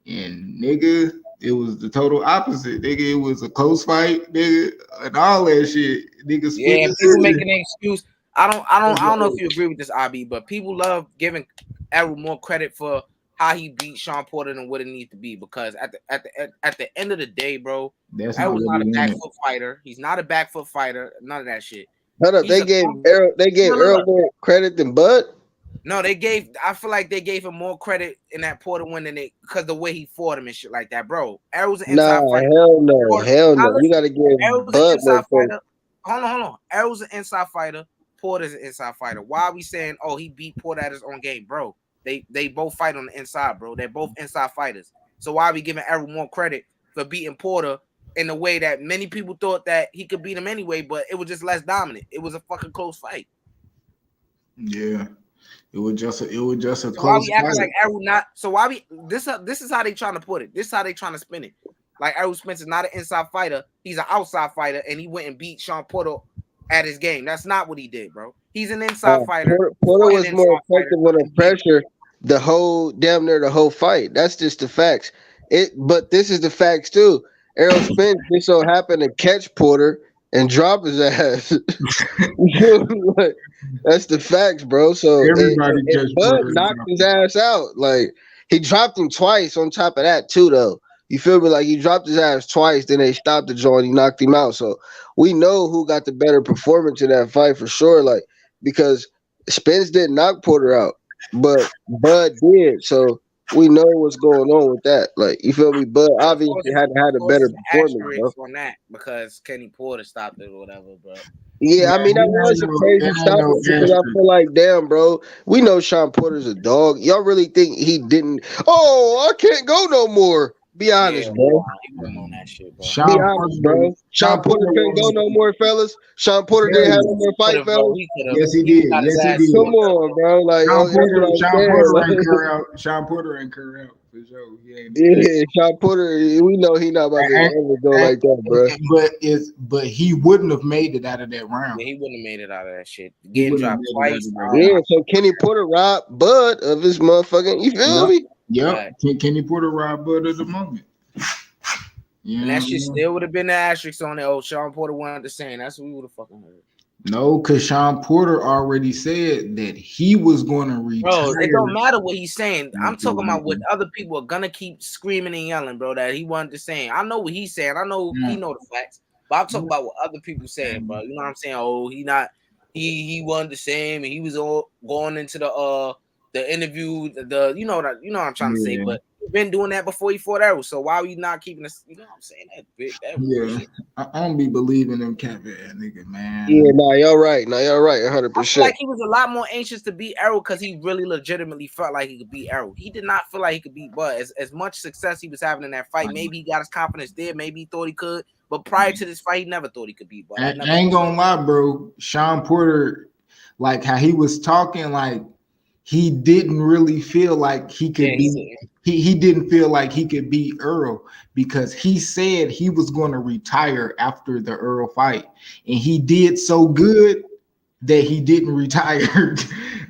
And nigga, it was the total opposite. Nigga, it was a close fight, nigga, and all that shit. Nigga, Yeah, people making an excuse. I don't know if you agree with this, IB, but people love giving Errol more credit for how he beat Sean Porter than what it needs to be, because at the end of the day, bro, Errol's not a back foot fighter. He's not a back foot fighter. None of that shit. Hold up, they gave Errol more credit than Bud. No, I feel like they gave him more credit in that Porter win than because the way he fought him and shit like that, bro. Errol's an inside fighter. Hell no. You gotta give Errol's Bud an inside more fighter. Hold on. Errol's an inside fighter. Porter's an inside fighter. Why are we saying, oh, he beat Porter at his own game, bro? They both fight on the inside, bro. They're both inside fighters. So why are we giving Errol more credit for beating Porter in the way that many people thought that he could beat him anyway, but it was just less dominant. It was a fucking close fight. Yeah. It was just a so close why we acting fight. like Errol not? So why we this is how they trying to put it. This is how they trying to spin it. Like Errol Spence is not an inside fighter. He's an outside fighter, and he went and beat Sean Porter at his game. That's not what he did, bro. He's an inside fighter. Porter was more effective under pressure the whole fight. That's just the facts. But this is the facts too. Errol Spence just so happened to catch Porter and drop his ass. That's the facts, bro. So Bud knocked his ass out. Like he dropped him twice on top of that too, though. You feel me? Like he dropped his ass twice, then they stopped the joint, he knocked him out. So we know who got the better performance in that fight for sure. Like because Spence didn't knock Porter out, but Bud did. So we know what's going on with that. Like you feel me? Bud obviously had a better performance, bro. On that because Kenny Porter stopped it or whatever, bro. Yeah, I Man, mean that was a crazy it ain't no stoppage because I asterisk. feel like, damn, bro, we know Sean Porter's a dog. Y'all really think he didn't? Oh, I can't go no more. Be honest, Yeah, bro. he wasn't on that shit, bro. Be Sean honest, bro. Sean Porter couldn't go no wasn't. more, fellas. Sean Porter didn't have no more Could fight, have, bro. fellas. He could have. Yes, he He did. got his Yes, he ass did. Come whooped up, on, bro. bro. Like, Sean that's what I'm Porter saying. ain't Like, cur out. Sean Porter ain't cur out for sure. He ain't do that. yeah, Sean Porter, we know he not about to ever go like that, bro. But he wouldn't have made it out of that round. Yeah, he wouldn't have made it out of that shit. He Getting wouldn't have dropped made it out twice. of that Oh, round. Yeah, so Kenny Porter robbed Bud of his motherfucking. You feel me? Yep. Right. Kenny Porter robbed Bud at the moment. And that shit still would have been the asterisk on it. Oh, Sean Porter wanted the same. That's what we would have fucking heard. No, because Sean Porter already said that he was going to retire. Bro, it don't matter what he's saying. I'm talking about what other people are gonna keep screaming and yelling, bro. That he wanted the same. I know what he's saying. I know he know the facts, but I'm talking about what other people saying, bro. You know what I'm saying? Oh, he wanted the same, and he was all going into the interview. You know what I'm trying to say, but. Been doing that before he fought Errol, so why are we not keeping this? You know what I'm saying? That shit. I don't be believing them cat ass nigga, man. Yeah, nah, y'all right. 100%. I feel like he was a lot more anxious to beat Errol because he really legitimately felt like he could beat Errol. He did not feel like he could beat Bud. As much success he was having in that fight, maybe he got his confidence there, maybe he thought he could, but prior to this fight, he never thought he could beat Bud. I ain't gonna lie, bro. Sean Porter, like how he was talking, like he didn't really feel like he could beat. He didn't feel like he could beat Earl because he said he was going to retire after the Earl fight, and he did so good that he didn't retire.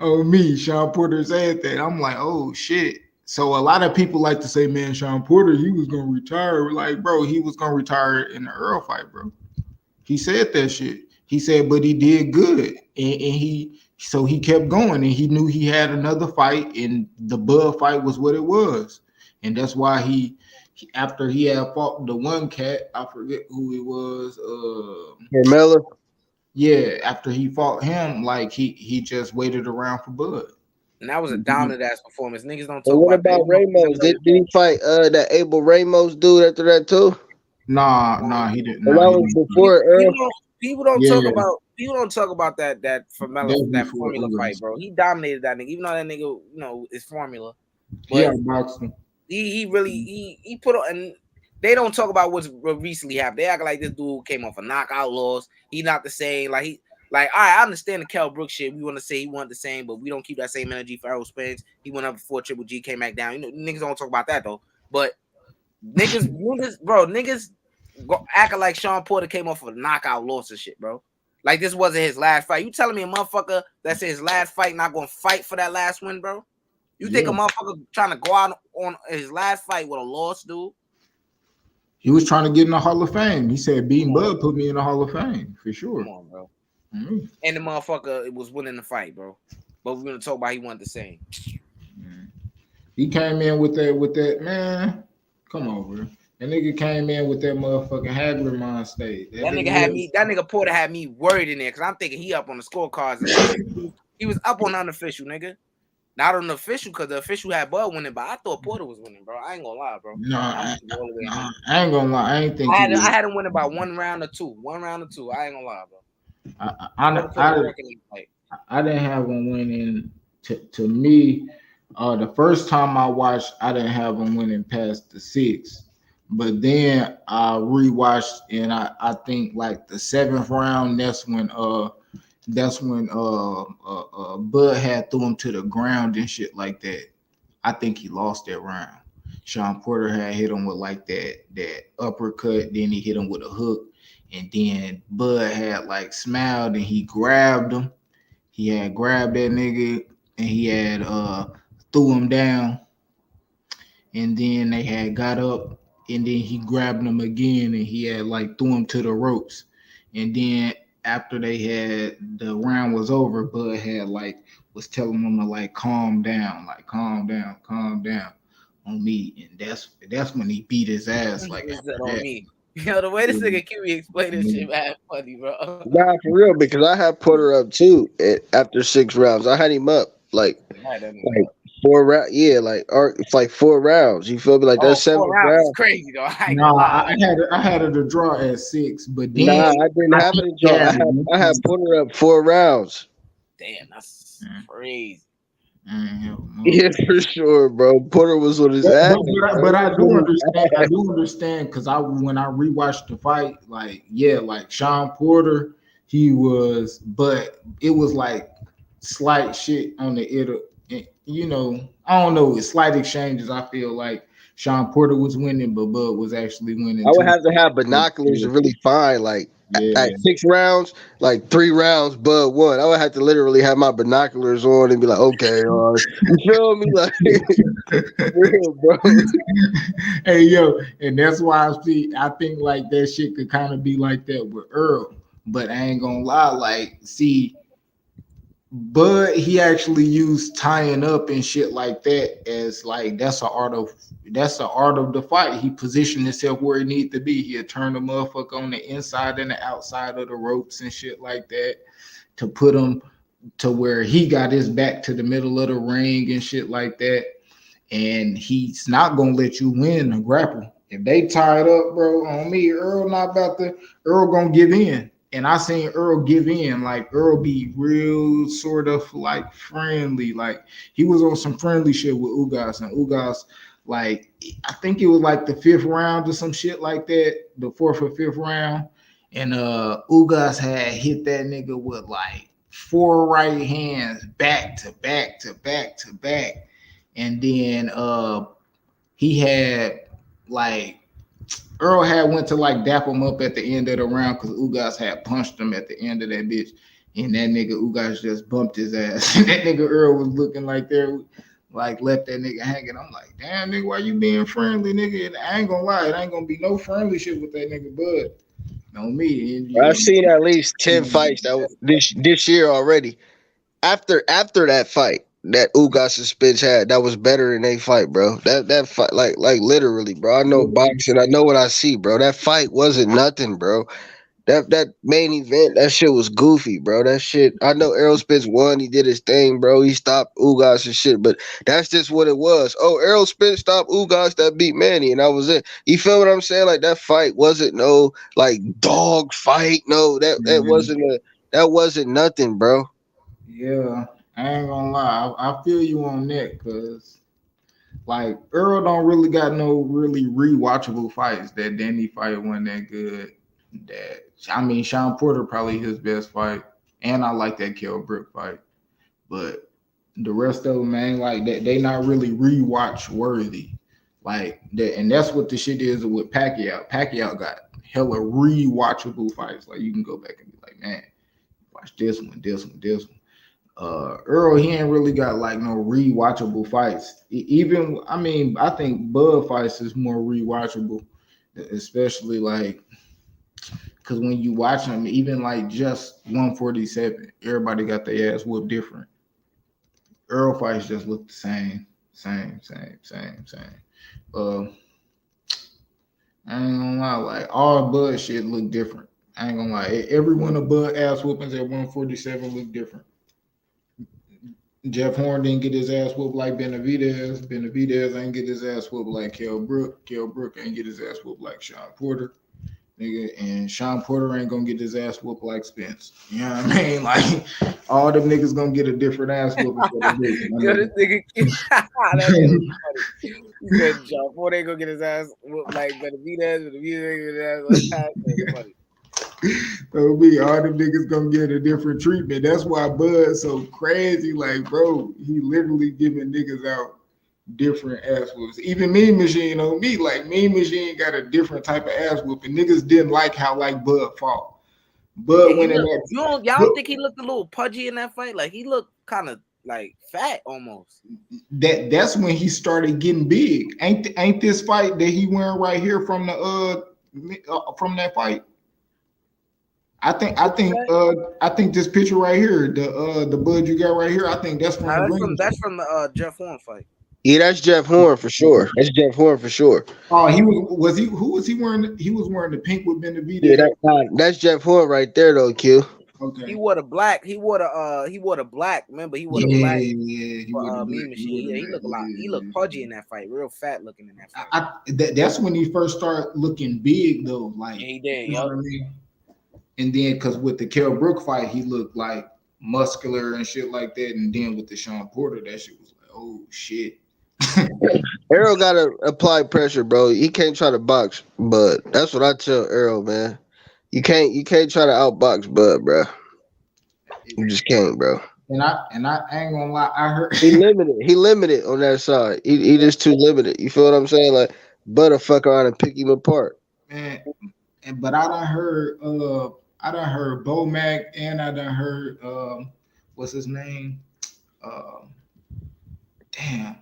Oh, me, Sean Porter said that. I'm like, oh shit. So a lot of people like to say, man, Sean Porter, he was going to retire. We're like, bro, he was going to retire in the Earl fight, bro. He said that shit. He said, but he did good, and he kept going, and he knew he had another fight, and the Bud fight was what it was, and that's why he after he had fought the one cat, I forget who it was, Carmella. Yeah, after he fought him, like he just waited around for Bud. And that was a dominant ass performance. Niggas don't talk So what about Ramos? Did he fight that Abel Ramos dude after that too? Nah, he didn't. Well, that was before Earl. People don't talk about that formula fight, bro. He dominated that nigga, even though that nigga, is formula. But yeah, boxing. He really put on, and they don't talk about what recently happened. They act like this dude came off a knockout loss. He not the same. All right, I understand the Kell Brooks shit. We want to say he wanted the same, but we don't keep that same energy for Errol Spence. He went up before Triple G, came back down. Niggas don't talk about that though. But niggas acting like Sean Porter came off of a knockout loss and shit, bro. Like this wasn't his last fight. You telling me a motherfucker that's his last fight not gonna fight for that last win, bro? You think a motherfucker trying to go out on his last fight with a loss, dude? He was trying to get in the Hall of Fame. He said, beating Bud put me in the Hall of Fame for sure. Come on, bro. Mm-hmm. And the motherfucker was winning the fight, bro. But we're gonna talk about he wanted the same. He came in with that man. Come on, bro. That nigga came in with that motherfucking Hagler mind state. That nigga Porter had me worried in there because I'm thinking he up on the scorecards. He was up on unofficial, nigga. Not on the official because the official had Bud winning, but I thought Porter was winning, bro. I ain't gonna lie, bro. No, I ain't gonna lie. I ain't think I had him winning by 1 round or 2. 1 round or 2. I ain't gonna lie, bro. I didn't have him winning. To me, the first time I watched, I didn't have him winning past the 6. But then I rewatched, and I think like the 7th round, that's when Bud had threw him to the ground and shit like that. I think he lost that round. Sean Porter had hit him with like that uppercut, then he hit him with a hook, and then Bud had like smiled and he grabbed him. He had grabbed that nigga and he had threw him down, and then they had got up, and then he grabbed him again and he had like threw him to the ropes, and then after the round was over, Bud had was telling him to calm down on me, and that's when he beat his ass on me. Yo, the way this nigga QB explained this shit, man, funny, bro. Nah, for real, because I had Porter up too after 6 rounds. I had him up Yeah, like it's like 4 rounds. You feel me? Like Oh, that's 4 rounds is 7 rounds. crazy though. I ain't gonna Nah, lie. I had it a draw at 6, but then Nah, I didn't I have it kept in draw. gabbing. I had Porter up 4 rounds. Damn, that's crazy. Yeah, for sure, bro. Porter was on his But, ass. but I do understand. I do understand because when I rewatched the fight, like like Sean Porter, he was, but it was like slight shit on the I don't know, it's slight exchanges. I feel like Sean Porter was winning, but Bud was actually winning I would too. have to have binoculars to really find like Yeah, at 6 rounds, like 3 rounds, Bud won. I would have to literally have my binoculars on and be like, okay, you feel me? Like real, bro. Hey yo, and that's why I think like that shit could kind of be like that with Earl. But I ain't gonna lie, like, see, Bud, he actually used tying up and shit like that as like that's the art of the fight. He positioned himself where he need to be. He'll turn the motherfucker on the inside and the outside of the ropes and shit like that to put him to where he got his back to the middle of the ring and shit like that. And he's not gonna let you win a grapple. If they tie it up, bro, on me, Earl gonna give in. And I seen Earl give in, like Earl be real sort of like friendly. Like he was on some friendly shit with Ugas, and Ugas, like I think it was like the 5th round or some shit like that, the 4th or 5th round. And Ugas had hit that nigga with like 4 right hands back to back to back to back. And then he had like Earl had went to like dap him up at the end of the round because Ugas had punched him at the end of that bitch. And that nigga Ugas just bumped his ass. And that nigga Earl was looking like like left that nigga hanging. I'm like, damn nigga, why you being friendly, nigga? And I ain't gonna lie, it ain't gonna be no friendly shit with that nigga Bud. On me. I've seen at least 10 fights this year already. After that fight that Ugas and Spence had, that was better than they fight, bro. That fight, like literally, bro. I know boxing. I know what I see, bro. That fight wasn't nothing, bro. That main event, that shit was goofy, bro. That shit. I know Errol Spence won. He did his thing, bro. He stopped Ugas and shit, but that's just what it was. Oh, Errol Spence stopped Ugas that beat Manny, and that was it. You feel what I'm saying? Like that fight wasn't no like dog fight. No, that wasn't nothing, bro. Yeah, I ain't gonna lie. I feel you on that because like Earl don't really got no really rewatchable fights. That Danny fight wasn't that good. Sean Porter probably his best fight, and I like that Kell Brook fight. But the rest of them, man, like that, they not really rewatch worthy. Like that, and that's what the shit is with Pacquiao. Pacquiao got hella rewatchable fights. Like you can go back and be like, man, watch this one, this one, this one. Earl, he ain't really got like no rewatchable fights. I think Bud fights is more rewatchable, especially like because when you watch them, even like just 147, everybody got their ass whooped different. Earl fights just look the same. I ain't gonna lie, like all Bud shit look different. I ain't gonna lie, every one of Bud ass whoopings at 147 look different. Jeff Horn didn't get his ass whooped like Benavidez. Benavidez ain't get his ass whooped like Kell Brook. Kell Brook ain't get his ass whooped like Sean Porter. Nigga, and Sean Porter ain't gonna get his ass whooped like Spence. You know what I mean? Like all them niggas gonna get a different ass whooping for the Yo, this nigga, that shit was funny. He said Sean Porter ain't gonna get his ass whooped like Benavidez, but the music ain't gonna get his ass whooped. That's funny. So be all them niggas gonna get a different treatment. That's why Bud's so crazy. Like, bro, he literally giving niggas out different ass whoops. Even Mean Machine on me, like Mean Machine got a different type of ass whooping. Niggas didn't like how like Bud fought. Bud went in that. Y'all don't think he looked a little pudgy in that fight? Like he looked kind of like fat almost. That's when he started getting big. Ain't this fight that he wearing right here from the from that fight? I think this picture right here, the Bud you got right here, I think that's from that's from the Jeff Horn fight. Yeah, that's Jeff Horn for sure. That's Jeff Horn for sure. Oh, who was he wearing? He was wearing the pink with Benavidez. Yeah, that's Jeff Horn right there though, Q. Okay. He wore the black. He wore the black. Remember, he wore the black. He wore the Mean Machine. Yeah, he looked a lot. He looked pudgy in that fight. Real fat looking in that fight. That's when he first started looking big though. Like yeah, he did. You know what I mean? And then because with the Kell Brook fight, he looked like muscular and shit like that. And then with the Sean Porter, that shit was like, oh shit. Errol gotta apply pressure, bro. He can't try to box, but that's what I tell Errol, man. You can't try to outbox Bud, bro. You just can't, bro. And I ain't gonna lie, I heard He limited on that side. He just too limited. You feel what I'm saying? Like Bud will fuck around and pick him apart. man. But I done heard Bo Mac and I done heard what's his name? Damn.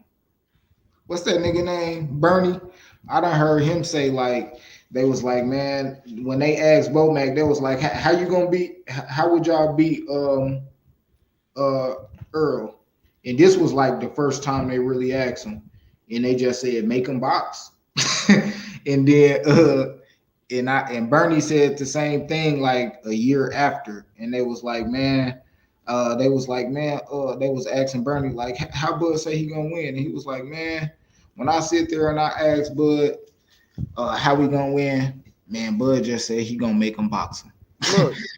What's that nigga name? Bernie. I done heard him say like they was like, man, when they asked Bo Mac, they was like, how you gonna beat? How would y'all beat Earl? And this was like the first time they really asked him, and they just said make him box. And then and Bernie said the same thing like a year after, and they was like, man. They was asking Bernie like, how Bud say he gonna win, and he was like, man, when I sit there and I ask Bud, how we gonna win, man, Bud just said he gonna make him box him.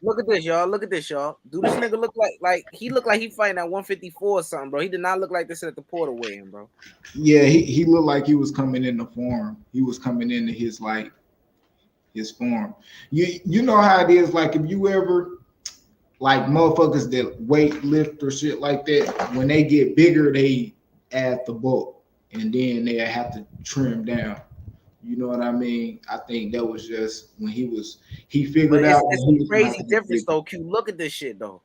Look at this, y'all. Look at this, y'all. Do this nigga look like he looked like he fighting at 154 or something, bro? He did not look like this at the Porter weigh-in, bro. Yeah, he looked like he was coming into form. He was coming into his form. You know how it is, like if you ever. Like motherfuckers that weight lift or shit like that, when they get bigger, they add the bulk and then they have to trim down. You know what I mean? I think that was just when he figured out. It's a crazy difference though, Q. Look at this shit though.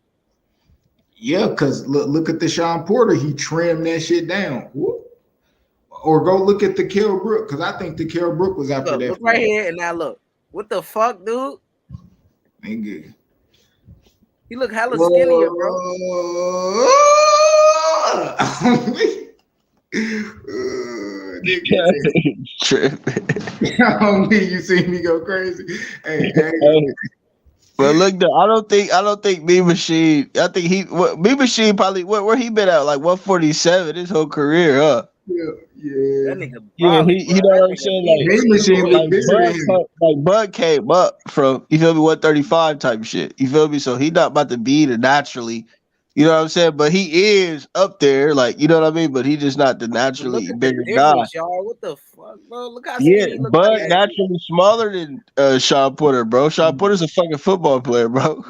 Yeah, because look at the Sean Porter, he trimmed that shit down. Whoop. Or go look at the Kell Brook, because I think the Kell Brook was after that. Look right here and now look. What the fuck, dude? Nigga. He look hella skinnier, bro. You see me go crazy. Hey. But look, I don't think Mean Machine. I think Mean Machine probably where he been at like 147 his whole career, huh? Yeah. That nigga he know what I'm saying? Like Bud came up from, you feel me, 135 type shit. You feel me? So he not about to be there naturally. You know what I'm saying? But he is up there, like, you know what I mean? But he just not the naturally bigger guy. Y'all. What the fuck, bro? Look how skinny he look. Bud naturally smaller than Sean Porter, bro. Sean Porter's a fucking football player, bro.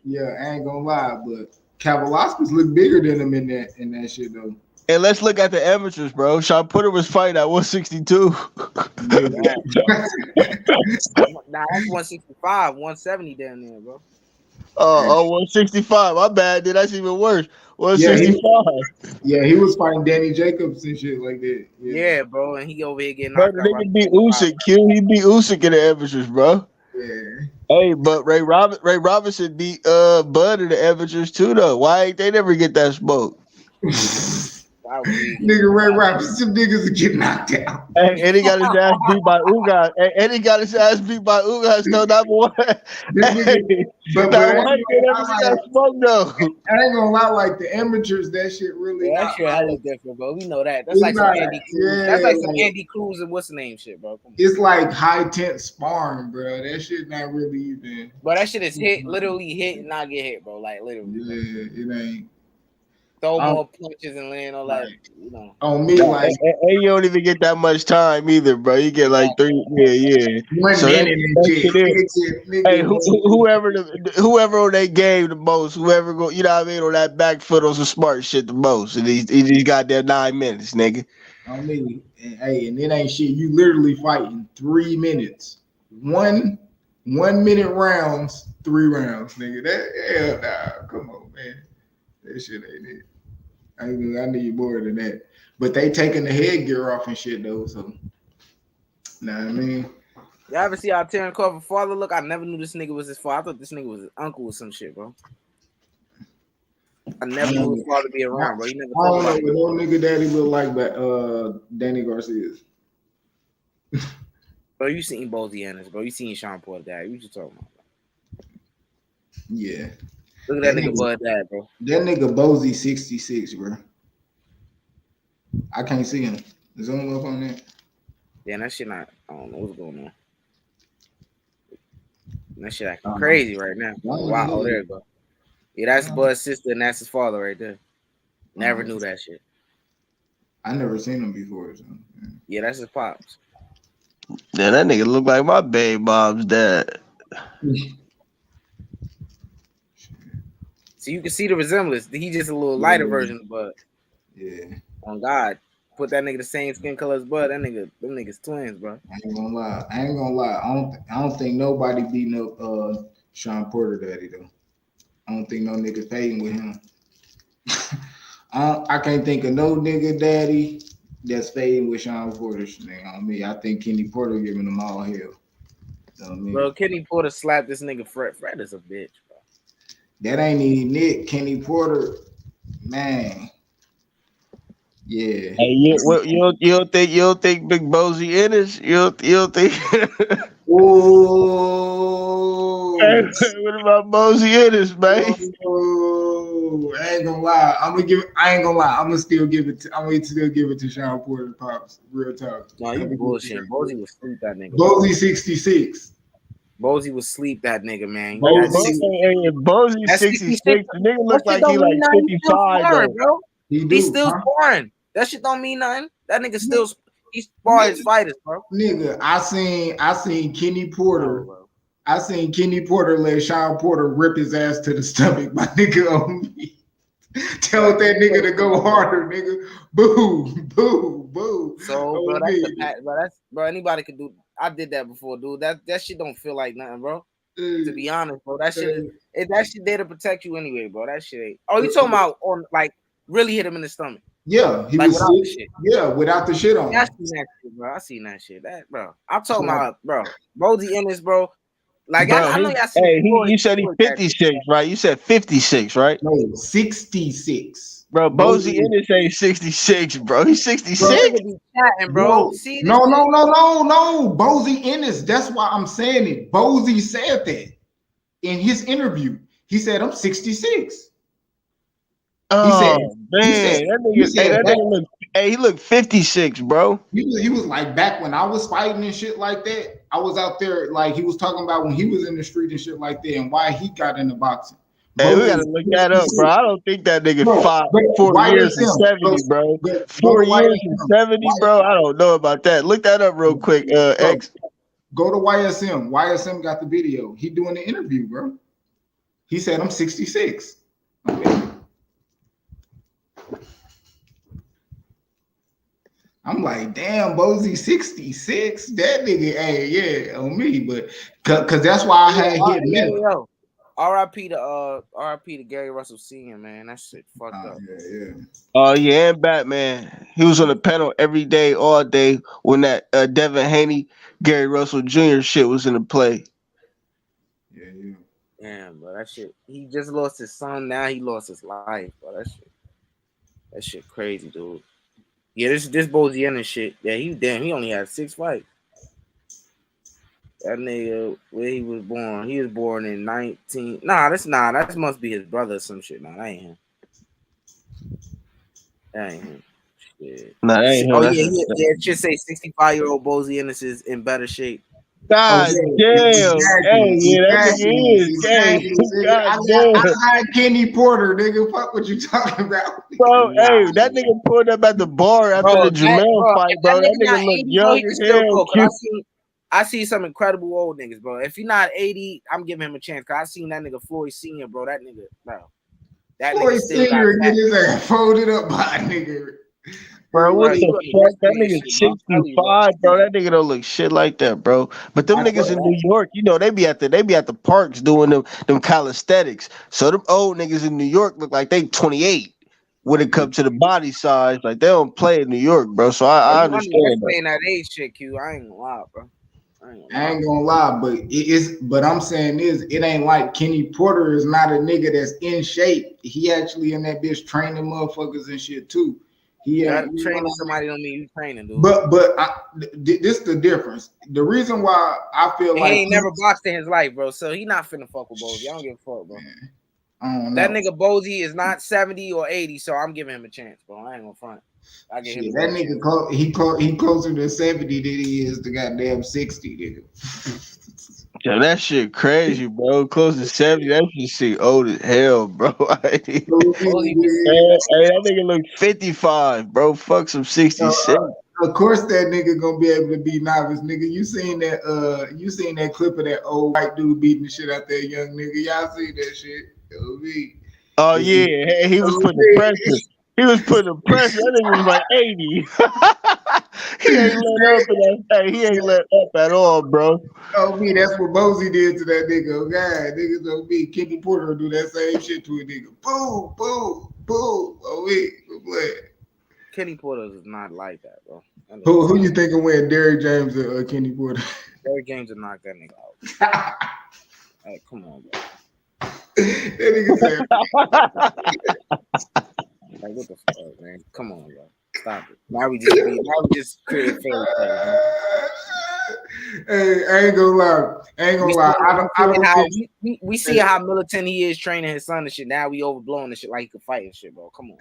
Yeah, I ain't gonna lie, but Kavaliauskas look bigger than him in that shit though. And let's look at the amateurs, bro. Sean Porter was fighting at 162. Nah, that's 165, 170 down there, bro. 165. My bad, dude. That's even worse. 165. Yeah, he was fighting Danny Jacobs and shit like that. Yeah, bro. And he over here getting knocked out. Nigga beat Usyk, Q. He beat Usyk in the amateurs, bro. Yeah. Hey, but Ray Robinson beat Bud in the amateurs too, though. Why ain't they never get that smoke? Nigga Ray Robinson, some niggas are getting knocked out. Hey, and he got his ass beat by Ugas. And he got his ass beat by Ugas, though. Number one. But I ain't gonna lie, like the amateurs, that shit really. Yeah, that shit hella different, bro. We know that. That's like some Andy Cruz. That's like some Andy Cruz and what's the name shit, bro. It's like high tense sparring, bro. That shit not really even. But that shit is literally hit and not get hit, bro. Like literally. Yeah, it ain't. Throw more punches and land all that, you know. On me, like, and you don't even get that much time either, bro. You get like 3, yeah. So hey, whoever on that game the most, whoever go, you know what I mean, on that back foot on some smart shit the most, and he got there 9 minutes, nigga. On me, and it ain't shit. You literally fighting 3 minutes, 1 minute rounds, 3 rounds, nigga. Nah, come on, man. That shit ain't it. I need more than that. But they taking the headgear off and shit though. So, know what I mean? Y'all ever see how Terrence Crawford father look? I never knew this nigga was his father. I thought this nigga was his uncle or some shit, bro. I never knew his father be around, bro. You never. I don't know what no nigga daddy look like, but Danny Garcia's. Bro, you seen Bozianas, bro. You seen Sean Porter dad. You just talking about? Yeah. Look at that nigga Bud Dad, bro. That nigga Bozy 66, bro. I can't see him. Zoom up on that. Yeah, that shit not. I don't know what's going on. That shit acting crazy right now. Wow. Oh, there you go. Yeah, that's Bud's sister and that's his father right there. Never knew that shit. I never seen him before. So. Yeah, that's his pops. Yeah, that nigga look like my baby mom's dad. So you can see the resemblance. He just a little lighter version of Bud. Yeah. On God. Put that nigga the same skin color as Bud. Them niggas twins, bro. I ain't gonna lie. I don't think nobody beating up Sean Porter daddy though. I don't think no nigga fading with him. I can't think of no nigga daddy that's fading with Sean Porter. Nigga, on me, I think Kenny Porter giving them all hell. You know what I mean? Bro, Kenny Porter slapped this nigga Fred. Fred is a bitch, bro. That ain't even Nick. Kenny Porter, man. Yeah. Hey, you don't think Big Bozy Ennis? You don't think? Oh, hey, what about Bozy Ennis, man? Oh, I ain't gonna lie. I'm gonna still give it to Sean Porter pops. Real talk. No, you bullshit. Bozy was sleep that nigga. Bozy 66. Bozy was sleep that nigga, man. Bozy 66. The nigga look like he like 55, bro. He's still sparring. That shit don't mean nothing. That nigga still he's sparring his fighters, bro. Nigga, I seen Kenny Porter. I seen Kenny Porter let Sean Porter rip his ass to the stomach. My nigga on me. Tell that nigga to go harder, nigga. Boo, boo, boo. So, bro, anybody could do. I did that before, dude. That shit don't feel like nothing, bro. To be honest, bro, that shit there to protect you anyway, bro. That shit ain't. Oh, you talking about on like really hit him in the stomach? Yeah, he like was without the shit. Yeah, without the shit on. I seen that shit, bro. I seen that shit. That, bro. I'm talking about, bro. Bozy Ennis, bro. Like bro, I know y'all seen. You said he's 56, right? You said 56, right? No, 66. Bro, Bozy Ennis ain't 66, bro. He's 66. Bro. See, no. Bozy Ennis. That's why I'm saying it. Bozy said that in his interview. He said, I'm 66. Oh, man. He looked 56, bro. He was like, back when I was fighting and shit like that, I was out there, like he was talking about when he was in the street and shit like that and why he got into boxing. Hey, we gotta look that up, bro. I don't think that nigga fought 4 years and 70, bro. 4 years and 70, bro. I don't know about that. Look that up real quick, X. Go to YSM. YSM got the video. He doing the interview, bro. He said, I'm 66. I'm like, damn, Bozy 66. That nigga, hey, yeah, on me, but cause that's why I had hit. R.I.P. to Gary Russell Sr., man. That shit fucked up. Yeah. Oh yeah, and Batman. He was on the panel every day, all day when that Devin Haney, Gary Russell Jr. shit was in the play. Yeah. Damn, bro, that shit. He just lost his son. Now he lost his life, bro. That shit crazy, dude. Yeah, this Bozy Ennis shit. Yeah, he only had 6 fights. That nigga, where he was born in 19. That must be his brother or some shit. Nah, that ain't him. Shit. Nah, that ain't him. Oh yeah, it should say 65-year-old Bozy Ennis is in better shape. God damn. Hey, yeah, that nigga is. God damn. I had Kenny Porter, nigga. Fuck what you talking about. Bro, hey, that nigga pulled up at the bar after the Jamel fight, bro. That nigga look young as hell. I see some incredible old niggas, bro. If he not 80, I'm giving him a chance. Cause I seen that nigga Floyd Sr., bro. That nigga, bro. That Floyd nigga still Sr. got get his ass folded up by a nigga. Bro, what the fuck? That nigga 65, bro. That nigga don't look shit like that, bro. But them niggas in New York, you know, they be at the parks doing them calisthenics. So them old niggas in New York look like they 28 when it comes to the body size. Like they don't play in New York, bro. So I understand that. Playing that age shit, Q. I ain't gonna lie, bro. I ain't gonna lie, but I'm saying it ain't like Kenny Porter is not a nigga that's in shape. He actually in that bitch training motherfuckers and shit too. Training somebody don't mean you training, dude. But this the difference. The reason why I feel he like ain't never boxed in his life, bro. So he not finna fuck with Bozy. I don't give a fuck, bro. I don't know. That nigga Bozy is not 70 or 80, so I'm giving him a chance, bro. I ain't gonna front. I give him that nigga he closer to 70 than he is to goddamn 60, nigga. Yeah, that shit crazy, bro. Close to 70. That shit old as hell, bro. Hey, that nigga look 55, bro. Fuck some 66. Of course that nigga gonna be able to be novice, nigga. You seen that clip of that old white dude beating the shit out that young nigga. Y'all seen that shit? Oh yeah, hey, he was putting the pressure. He was putting the pressure. That nigga was like 80. He ain't let up in that. Hey, he ain't let up at all, bro. Oh me, that's what Bozy did to that nigga. Oh god, niggas on me. Kenny Porter will do that same shit to a nigga. Boom, boom, boom. Oh me, what? Kenny Porter is not like that, bro. Who you think will win, Derrick James or Kenny Porter? Derrick James will knock that nigga out. Hey, come on, bro. That nigga said, like, what the fuck, man? Come on, bro. Stop it. Now we just create fairy tales, man. Hey, I ain't gonna lie. We see how militant he is training his son and shit. Now we overblowing the shit like he could fight and shit, bro. Come on.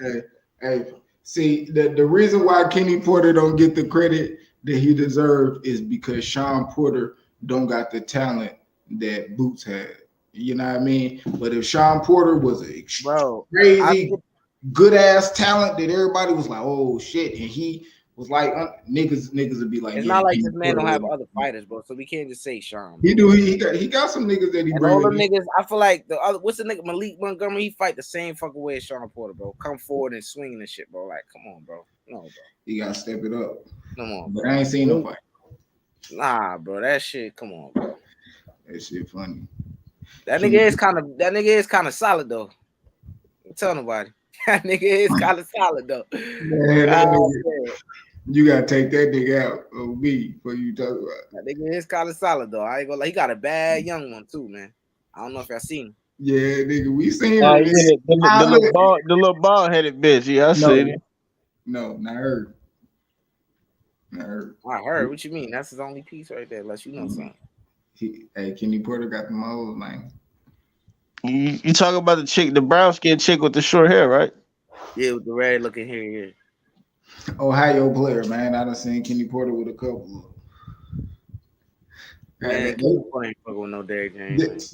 Hey, see, the reason why Kenny Porter don't get the credit that he deserves is because Sean Porter don't got the talent that Boots had. You know what I mean? But if Sean Porter was a crazy good ass talent that everybody was like, oh shit, and he was like, niggas would be like, it's not like this man don't have other fighters, bro. So we can't just say Sean. He do. He got some niggas that he bring. All them niggas, I feel like the other. What's the nigga Malik Montgomery? He fight the same fucking way as Sean Porter, bro. Come forward and swinging and shit, bro. Like, come on, bro. No, bro. You gotta step it up. Come on, but bro. I ain't seen no fight. Nah, bro. That shit. Come on, bro. That shit funny. That nigga is kind of solid though. Don't tell nobody. That nigga is kind of solid though. Man, you gotta take that nigga out of me before you talk about it. That nigga is kind of solid though. I ain't gonna lie. He got a bad young one too, man. I don't know if y'all seen him. Yeah, nigga, we seen him. The little bald headed bitch. Yeah, I seen it. No, not her. I heard. What you mean? That's his only piece right there. Unless you know something. Hey, Kenny Porter got the moles, man. You talking about the chick, the brown skin chick with the short hair, right? Yeah, with the red looking hair. Yeah. Ohio player, man. I done seen Kenny Porter with a couple of. Man, Kenny Porter ain't fucking with no Derrick James.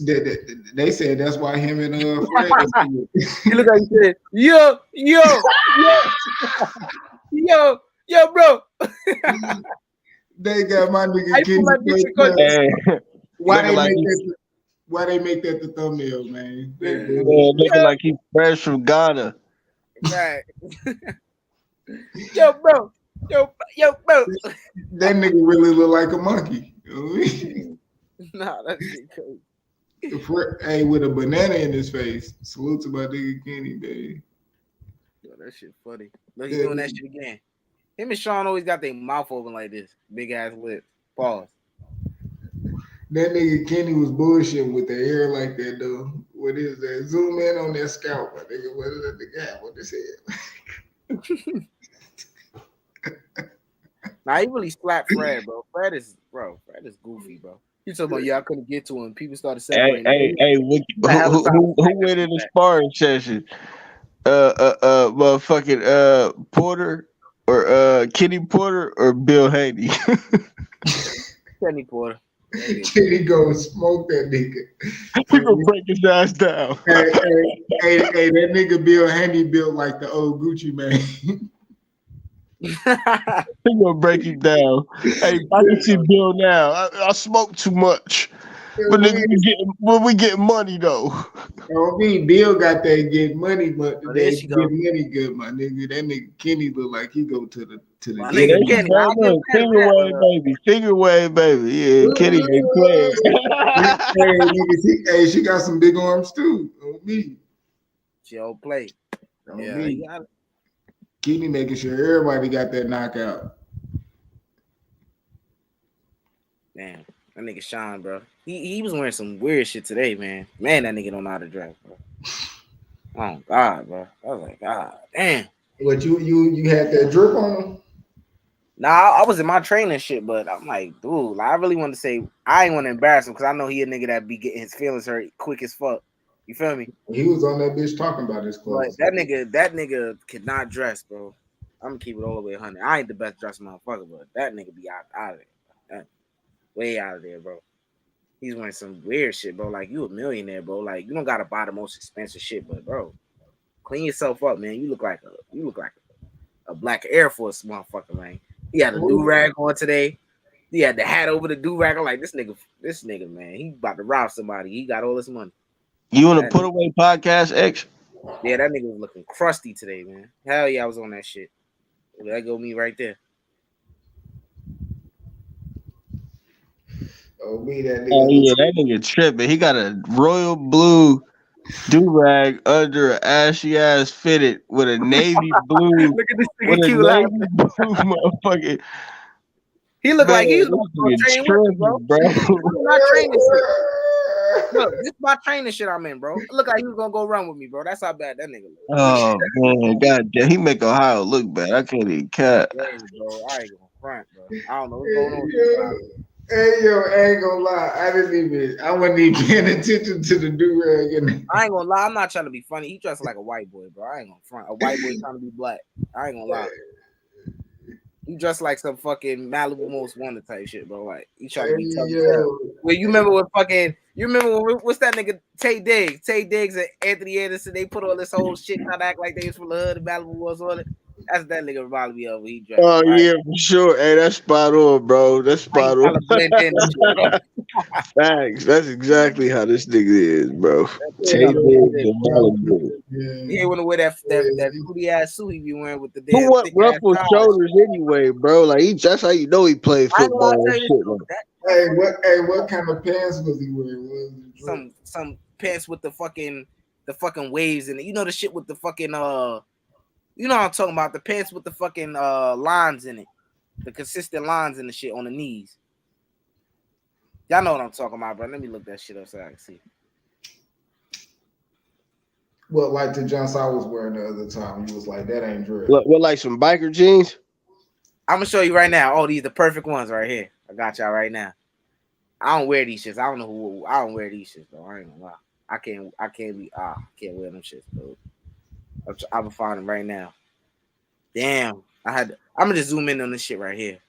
They said that's why him and Fred. He look like he said, yo, bro. They got my nigga Kenny. Why they make that the thumbnail, man? Looking like he's fresh from Ghana. Right. Yo, bro. That nigga really look like a monkey. Nah, that's crazy. Hey, with a banana in his face. Salute to my nigga Kenny, baby. Yo, that shit funny. Look, he's doing that shit again. Him and Sean always got their mouth open like this. Big ass lip. Pause. That nigga Kenny was bullshitting with the hair like that, though. What is that? Zoom in on that scalp, my nigga. What is that nigga have on his head? Nah, he really slapped Fred, bro. Fred is goofy, bro. You talking about, I couldn't get to him. People started separating. Who went in the sparring session? Motherfucking Porter or Kenny Porter or Bill Haney? Kenny Porter. Kenny go smoke that nigga. He gonna break his ass down. Hey, that nigga Bill Haney built like the old Gucci man. He gonna break it down. Hey, I can see Bill now. I smoke too much. But nigga, we getting money though. I mean, Bill got that get money, but they get money good, my nigga. That nigga Kenny look like he go to the nigga Kenny. Finger wave, baby. Yeah, Kenny ain't playing. Hey, she got some big arms too. On me. She don't play. Me. Kenny making sure everybody got that knockout. Damn. That nigga Sean, bro. He was wearing some weird shit today, man. Man, that nigga don't know how to dress, bro. Oh God, bro. I was like, God damn. What you had that drip on him? Nah, I was in my training shit, but I'm like, dude, I really want to say I ain't want to embarrass him because I know he a nigga that be getting his feelings hurt quick as fuck. You feel me? He was on that bitch talking about his But clothes. that nigga cannot dress, bro. I'm gonna keep it all the way 100. I ain't the best dressed motherfucker, but that nigga be out of there. Way out of there, bro. He's wearing some weird shit, bro. Like, you a millionaire, bro. Like, you don't gotta buy the most expensive shit, but bro, clean yourself up, man. You look like a black Air Force motherfucker, man. He had a do-rag on today. He had the hat over the do-rag. I'm like, this nigga, man, he about to rob somebody. He got all this money. You want to put away podcast X? Yeah, that nigga was looking crusty today, man. Hell yeah, I was on that shit. That go me right there. Oh, me, that nigga. Oh yeah, that nigga tripping. He got a royal blue do-rag under an ashy ass fitted with a navy blue. Look at this with nigga a cute navy blue motherfucker. He looked like he was going gonna train with me, bro. This is my training shit. Look, this is my training shit I'm in, bro. It look like he was gonna go run with me, bro. That's how bad that nigga look. Oh man, god damn, he make Ohio look bad. I can't even cat. Hey, bro, I ain't gonna front, bro. I don't know what's going on with you. Hey yo, I ain't gonna lie. I wasn't even paying attention to the do-rag. I ain't gonna lie, I'm not trying to be funny. He dressed like a white boy, bro. I ain't gonna front. A white boy trying to be black. I ain't gonna lie. He dressed like some fucking Malibu Most Wanted type shit, bro. Like, he trying to be tough. Well, you remember when what's that nigga Tay Diggs? Tay Diggs and Anthony Anderson, they put all this whole shit trying to act like they was from the hood and Malibu was on it. That's that nigga reminded me of when he dressed. Oh yeah, for sure. Hey, that's spot on, bro. That's spot on. Thanks. That's exactly how this nigga is, bro. He ain't want to wear that booty ass suit he be wearing with the damn. Who want ruffled shoulders anyway, bro? Like that's how you know he played football and shit. What kind of pants was he wearing? Some pants with the fucking waves in it. You know the shit with the fucking you know what I'm talking about, the pants with the fucking lines in it. The consistent lines in the shit on the knees. Y'all know what I'm talking about, bro. Let me look that shit up so I can see. Well, like the John I was wearing the other time, he was like, that ain't dress. What, like some biker jeans? I'm gonna show you right now. Oh, these the perfect ones right here. I got y'all right now. I don't wear these shits. I don't wear these shits, though. I ain't gonna lie. I can't wear them shits, bro. I'm gonna find them right now. Damn. I'm gonna just zoom in on this shit right here.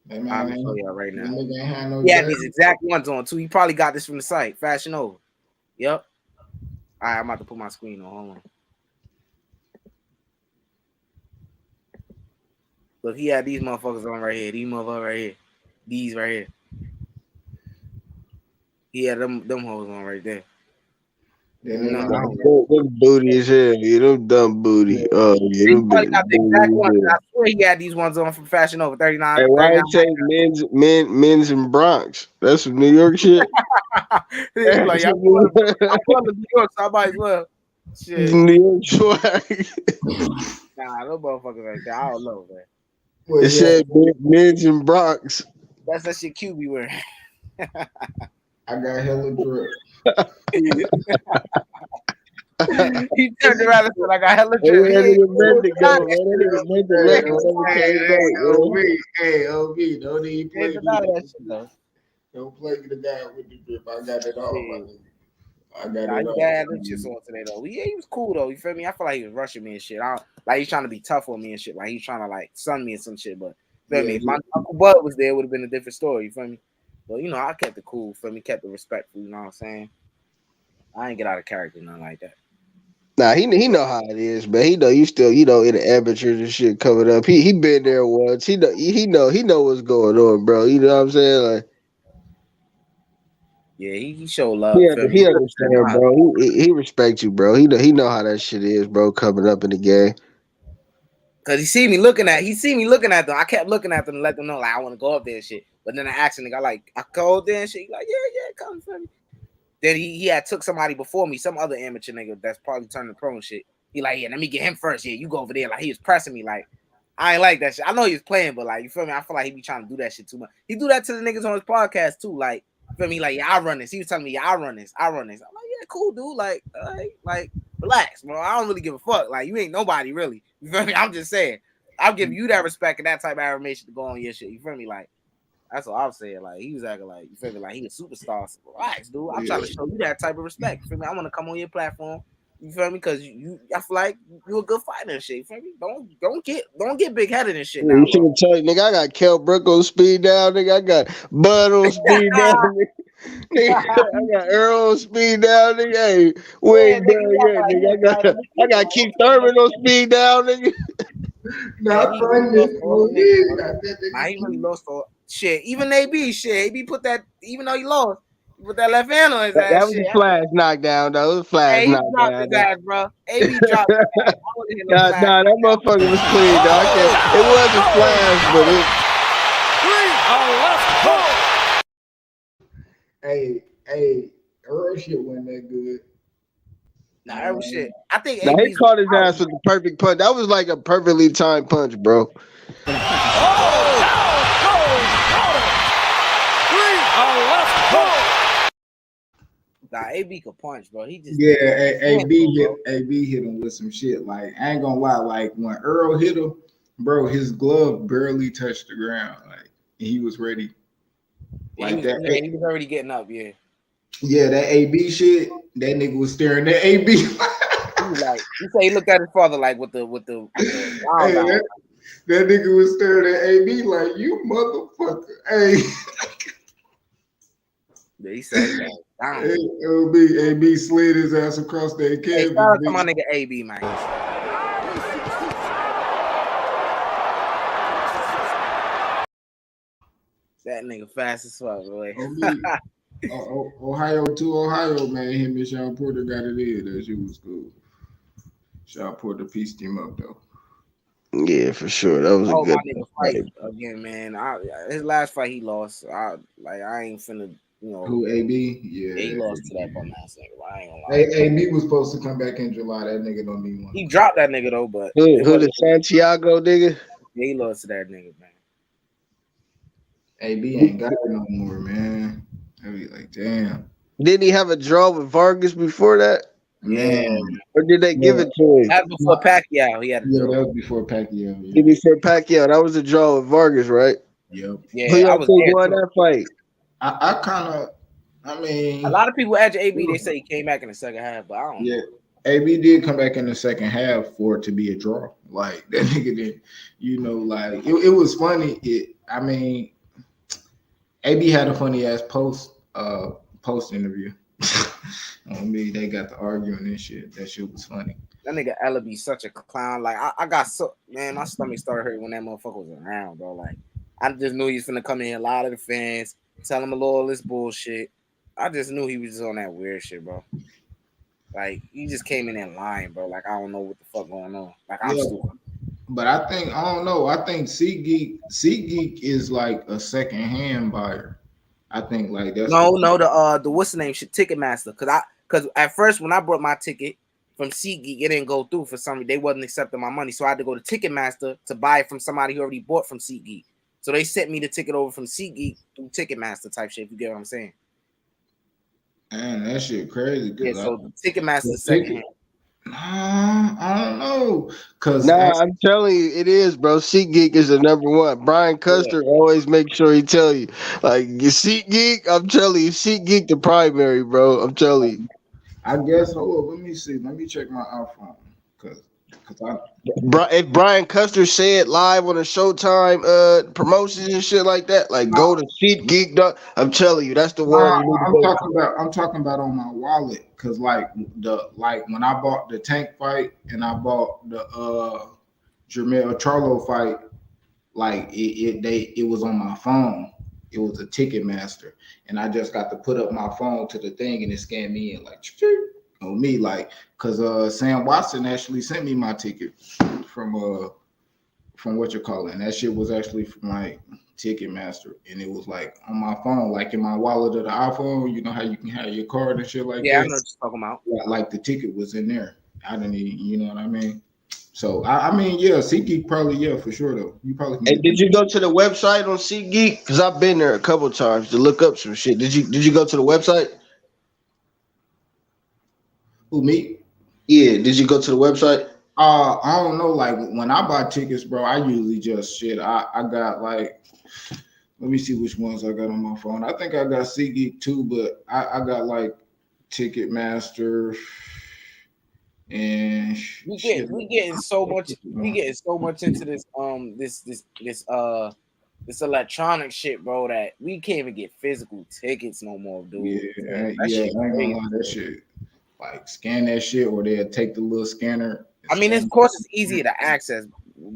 Hey, I'm gonna show y'all right now. No he had these exact ones on too. He probably got this from the site. Fashion Over. Yep. All right, I'm about to put my screen on. Hold on. Look, he had these motherfuckers on right here. These motherfuckers right here. These right here. He had them hoes on right there. Them booty is hell. Yeah, them dumb booty. Oh yeah, them got the exact ones. I swear he had these ones on from Fashion Over 39. Hey, why I say men's in Bronx? That's some New York shit. He's like, I'm going to New York, so I might as well. Shit. New York swag. Nah, no motherfuckers like that. I don't know, man. It said men's in Bronx. That's that shit Q be wearing. I got hella drip. He turned around and said, I got hella drip. Hey, OB, don't even play that shit, though. Don't play the guy with the drip. I got it all. I got it all. He had them shits on today, though. Yeah, he was cool, though. You feel me? I feel like he was rushing me and shit. Like, he's trying to be tough on me and shit. Like, he's trying to, like, sun me and some shit. But, feel me? If my Uncle Bud was there, it would have been a different story. You feel me? But, you know, I kept it cool. Feel me? Kept it respectful. You know what I'm saying? I ain't get out of character, nothing like that. Nah, he know how it is, but he know you still, you know, in the amateurs and shit coming up. He been there once. He know what's going on, bro. You know what I'm saying? Like, yeah, he show love. He understand, bro. He respect you, bro. He know how that shit is, bro. Coming up in the game. Cause he see me looking at them. I kept looking at them and let them know like I want to go up there and shit. But then I asked him, I called there and shit. He like, yeah, come for me. Then he had took somebody before me, some other amateur nigga that's probably turning pro and shit. He like, yeah, let me get him first. Yeah, you go over there. Like he was pressing me. Like I ain't like that shit. I know he was playing, but like you feel me? I feel like he be trying to do that shit too much. He do that to the niggas on his podcast too. Like feel me? Like yeah, I run this. He was telling me, yeah, I run this. I'm like, yeah, cool, dude. Like relax, bro. I don't really give a fuck. Like you ain't nobody really. You feel me? I'm just saying. I'm giving you that respect and that type of affirmation to go on your shit. You feel me? Like That's what I'm saying. Like he was acting like you feel me, like he a superstar. So, relax, dude. I'm Yeah. trying to show you that type of respect. You feel me? I want to come on your platform. You feel me? Because I feel like you a good fighter and shit. You feel me? Don't get big headed and shit Yeah, now, you should bro. have told you, nigga. I got Kel Brook on speed down, nigga. I got Bud on speed down, nigga. I got Earl on speed down, nigga. Hey, we Yeah, ain't nigga, done you act yet, like you nigga. a bad I nigga. got Keith Thurman on speed down, nigga. Not He really funny lost all for the me. niggas, bro. Nah, he really lost all shit. Even AB shit. AB put that, even though he lost, he put that left hand on his That ass was shit. a flash knockdown, though. It was a flash Hey, he dropped knockdown, his though. ass, bro. AB dropped his ass. I want to hear no Nah, flash. that motherfucker was clean, dog. It was a flash, but it. Hey, Earl shit wasn't that good. Nah, that was shit. I think Nah, he AB's caught his ass with the perfect punch. That was like a perfectly timed punch, bro. Nah, AB could punch, bro. He just AB hit him with some shit. Like I ain't gonna lie, like when Earl hit him, bro, his glove barely touched the ground. Like he was ready. Like he was already getting up. Yeah. Yeah, that AB shit. That nigga was staring at AB. He was like, you say he looked at his father like with the wild Hey, that nigga was staring at AB like, you motherfucker. Hey. Yeah, he said that. AB slid his ass across that canvas. Hey, shout out to my nigga AB, man. That nigga fast as fuck, boy. Ohio, man. Him and Sean Porter got it in. That shit was cool. Sean Porter pieced him up, though. Yeah, for sure. That was a good fight again, man. His last fight he lost. I ain't finna, you know. Who, AB? Yeah, he lost to that bum ass nigga. I ain't gonna lie. AB was supposed to come back in July. That nigga don't need one. He dropped that nigga though, but who the Santiago nigga? Yeah, he lost to that nigga, man. AB ain't got it no more, man. I be like, damn. Didn't he have a draw with Vargas before that? Man. Or did they give it to him? That was before Pacquiao. He had a draw. That was before Pacquiao. Yeah. Before Pacquiao. That was a draw with Vargas, right? Yep. Yeah, who y'all think won that fight? I mean, a lot of people edge AB. They say he came back in the second half, but I don't know. AB did come back in the second half for it to be a draw. Like that nigga did, like it was funny. I mean, AB had a funny ass post interview. On me, they got to arguing and shit. That shit was funny. That nigga Ella be such a clown. Like I got my stomach started hurting when that motherfucker was around, bro. Like I just knew he was finna come in here, a lot of the fans, tell him a little of this bullshit. I just knew he was just on that weird shit, bro. Like he just came in there lying, bro. Like I don't know what the fuck going on. Like I'm stupid. But I don't know. I think SeatGeek is like a second hand buyer. I think like that's the what's the name shit Ticketmaster. Cause at first when I brought my ticket from SeatGeek, it didn't go through for some reason. They wasn't accepting my money. So I had to go to Ticketmaster to buy it from somebody who already bought from SeatGeek. So they sent me the ticket over from SeatGeek through Ticketmaster type shit, if you get what I'm saying. Man, that shit crazy. Yeah, so the Ticketmaster is second hand. I don't know. I'm telling you, it is, bro. SeatGeek is the number one. Brian Custer always make sure he tell you. Like SeatGeek, I'm telling you, SeatGeek the primary, bro. I'm telling you. I guess let me see. Let me check my iPhone. Cause if Brian Custer said live on a Showtime promotions and shit like that, like go to SeatGeek. I'm telling you, that's the one. I'm talking about on my wallet. Cause like when I bought the Tank fight and I bought the Jermell Charlo fight, like it was on my phone. It was a Ticketmaster, and I just got to put up my phone to the thing and it scanned me in like on me, like because Sam Watson actually sent me my ticket from what you call it, and that shit was actually from like Ticketmaster, and it was like on my phone, like in my wallet of the iPhone. You know how you can have your card and shit like that. Yeah, I know what you're talking about. Like the ticket was in there. I didn't even, you know what I mean. So I mean, yeah, SeatGeek probably for sure though. You probably. Hey, did you go to the website on SeatGeek? Because I've been there a couple times to look up some shit. Did you go to the website? Who, me? Yeah, did you go to the website? I don't know. Like when I buy tickets, bro, I usually just I got like Let me see which ones I got on my phone. I think I got SeatGeek too, but I got like Ticketmaster and shit. We getting so much into this electronic shit, bro, that we can't even get physical tickets no more, dude. Yeah, That shit I ain't crazy. gonna lie, that shit. Like scan that shit, or they'll take the little scanner. I mean, of course, it's easier to access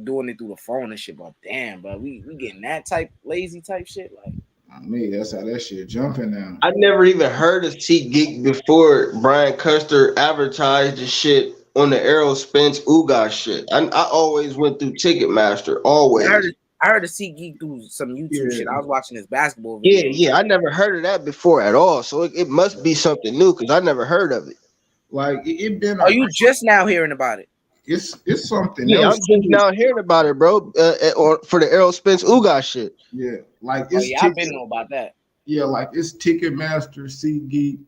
doing it through the phone and shit, but damn, bro, we getting that type lazy type shit. Like, me, that's how that shit jumping now. I never even heard of SeatGeek before Brian Custer advertised the shit on the Errol Spence Ugas shit. I always went through Ticketmaster, always. I heard a SeatGeek through some YouTube shit. I was watching this basketball Yeah, video. yeah. I never heard of that before at all. So it must be something new because I never heard of it. Like it been. Are you just now hearing about it? It's something Yeah, else. I'm just now hearing about it, bro. Or for the Errol Spence Ugas shit. Yeah, like Oh it's yeah, I've been know about that. Yeah, like it's Ticketmaster, SeatGeek.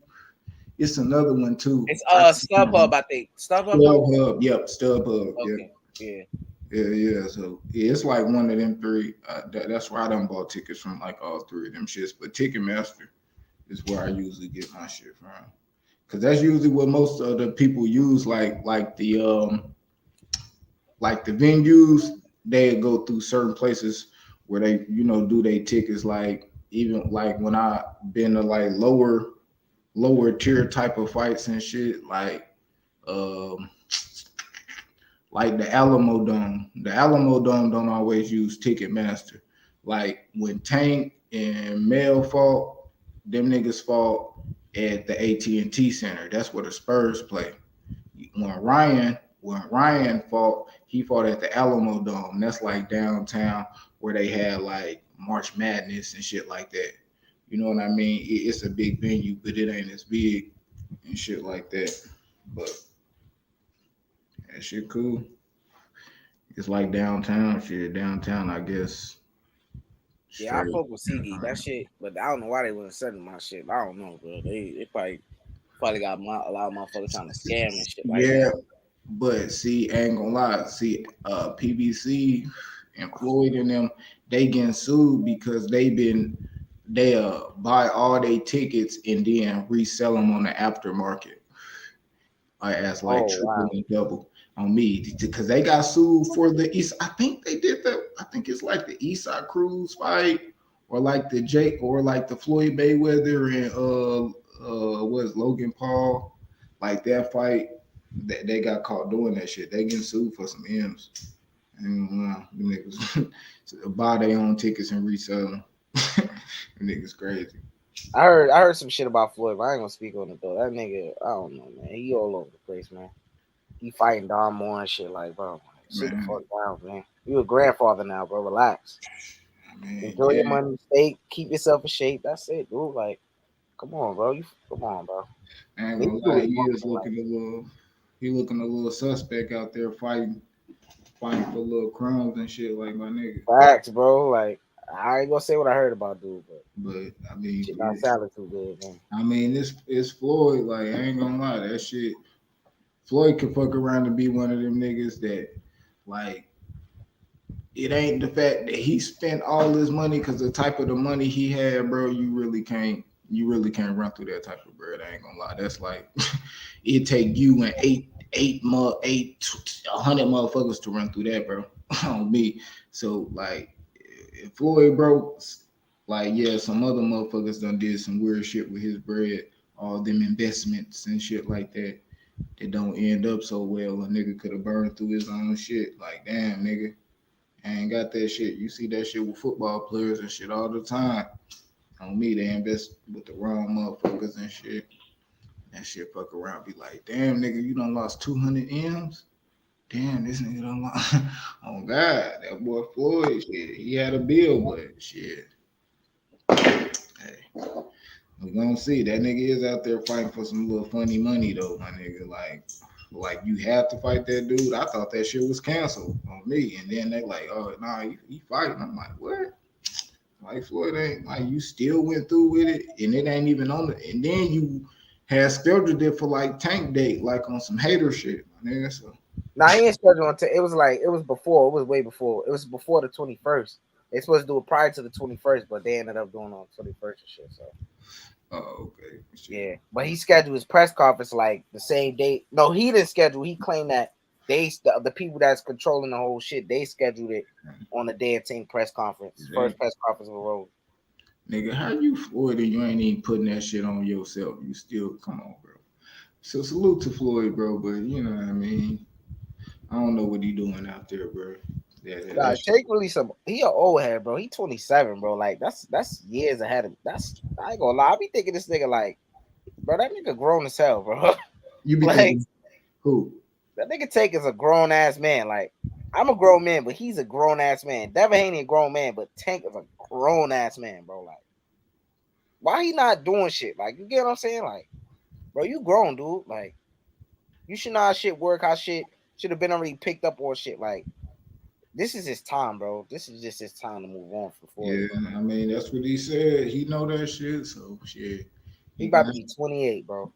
It's another one too. It's StubHub, I think. StubHub. Yep, StubHub. Okay. Yeah. Yeah. So yeah, it's like one of them three. That's where I done bought tickets from, like all three of them shits. But Ticketmaster is where I usually get my shit from, because that's usually what most of the people use. Like the venues, they go through certain places where they do they tickets. Like even like when I been to like lower tier type of fights and shit, like the Alamo Dome. The Alamo Dome don't always use Ticketmaster. Like when Tank and Mel fought, them niggas fought at the AT&T Center. That's where the Spurs play. When Ryan fought, he fought at the Alamo Dome. That's like downtown where they had like March Madness and shit like that. You know what I mean? It's a big venue, but it ain't as big and shit like that. But that shit cool. It's like downtown shit. Downtown, I guess. Yeah, I fuck with SeatGeek. That shit, but I don't know why they wasn't sending my shit. I don't know, bro. They probably got a lot of motherfuckers trying to scam and shit like that. But see, I ain't gonna lie. See, PBC and Floyd and them, they getting sued because they buy all their tickets and then resell them on the aftermarket. As like triple and double on me, because they got sued for the East. I think they did that. I think it's like the Eastside Cruz fight, or like the Floyd Mayweather and what's Logan Paul, like that fight. That they got caught doing that shit. They getting sued for some M's. And niggas buy their own tickets and resell them. Niggas crazy. I heard some shit about Floyd, but I ain't gonna speak on it though. That nigga, I don't know, man. He all over the place, man. He fighting Don Moore and shit, like, bro. Sit the fuck down, man. You a grandfather now, bro. Relax. Enjoy your money, stay, keep yourself in shape. That's it, dude. Like, come on, bro. Come on, bro. And he looking a little suspect out there fighting for little crumbs and shit, like my nigga. Facts, bro. Like, I ain't gonna say what I heard about dude, but I mean, shit not sounding too good, man. I mean, it's Floyd. Like, I ain't gonna lie, that shit. Floyd could fuck around and be one of them niggas that, like, it ain't the fact that he spent all his money, because the type of the money he had, bro, you really can't run through that type of bread. I ain't gonna lie. That's like it take you and 100 motherfuckers to run through that, bro. On me. So like, if Floyd broke, like, yeah, some other motherfuckers done did some weird shit with his bread, all them investments and shit like that. It don't end up so well. A nigga could have burned through his own shit. Like, damn, nigga, I ain't got that shit. You see that shit with football players and shit all the time. On me, they invest with the wrong motherfuckers and shit. That shit fuck around, be like, damn, nigga, you done lost 200 M's? Damn, this nigga done lost. Oh, God, that boy Floyd, shit, he had a bill, but shit. Hey, we gonna see. That nigga is out there fighting for some little funny money, though, my nigga. Like you have to fight that dude. I thought that shit was canceled on me. And then they like, oh, nah, he fighting. I'm like, what? Like, Floyd ain't, like, you still went through with it, and it ain't even on it. And then you had scheduled it for, like, Tank Date, like, on some hater shit, my nigga. So. Nah, he ain't scheduled on it was way before. It was before the 21st. They supposed to do it prior to the 21st, but they ended up doing it on 21st and shit. So. Oh, okay. Yeah, but he scheduled his press conference like the same day. No, he didn't schedule. He claimed that the people that's controlling the whole shit, they scheduled it on the day of team press conference. First press conference of the road. Nigga, how you Floyd and you ain't even putting that shit on yourself? You still come on, bro. So salute to Floyd, bro. But you know what I mean. I don't know what he doing out there, bro. Nah, Tank really he an old head, bro. He 27, bro. Like that's years ahead of. I ain't gonna lie. I be thinking this nigga like, bro, that nigga grown as hell, bro. You be like, thinking who? That nigga Tank is a grown ass man. Like, I'm a grown man, but he's a grown ass man. Devin Haney a grown man, but Tank is a grown ass man, bro. Like, why he not doing shit? Like, you get what I'm saying? Like, bro, you grown, dude. Like, you should know how shit work, how shit should have been already picked up or shit. Like, this is his time, bro. This is just his time to move on for Floyd. Yeah, I mean that's what he said. He know that shit, so shit. He about to be 28, bro.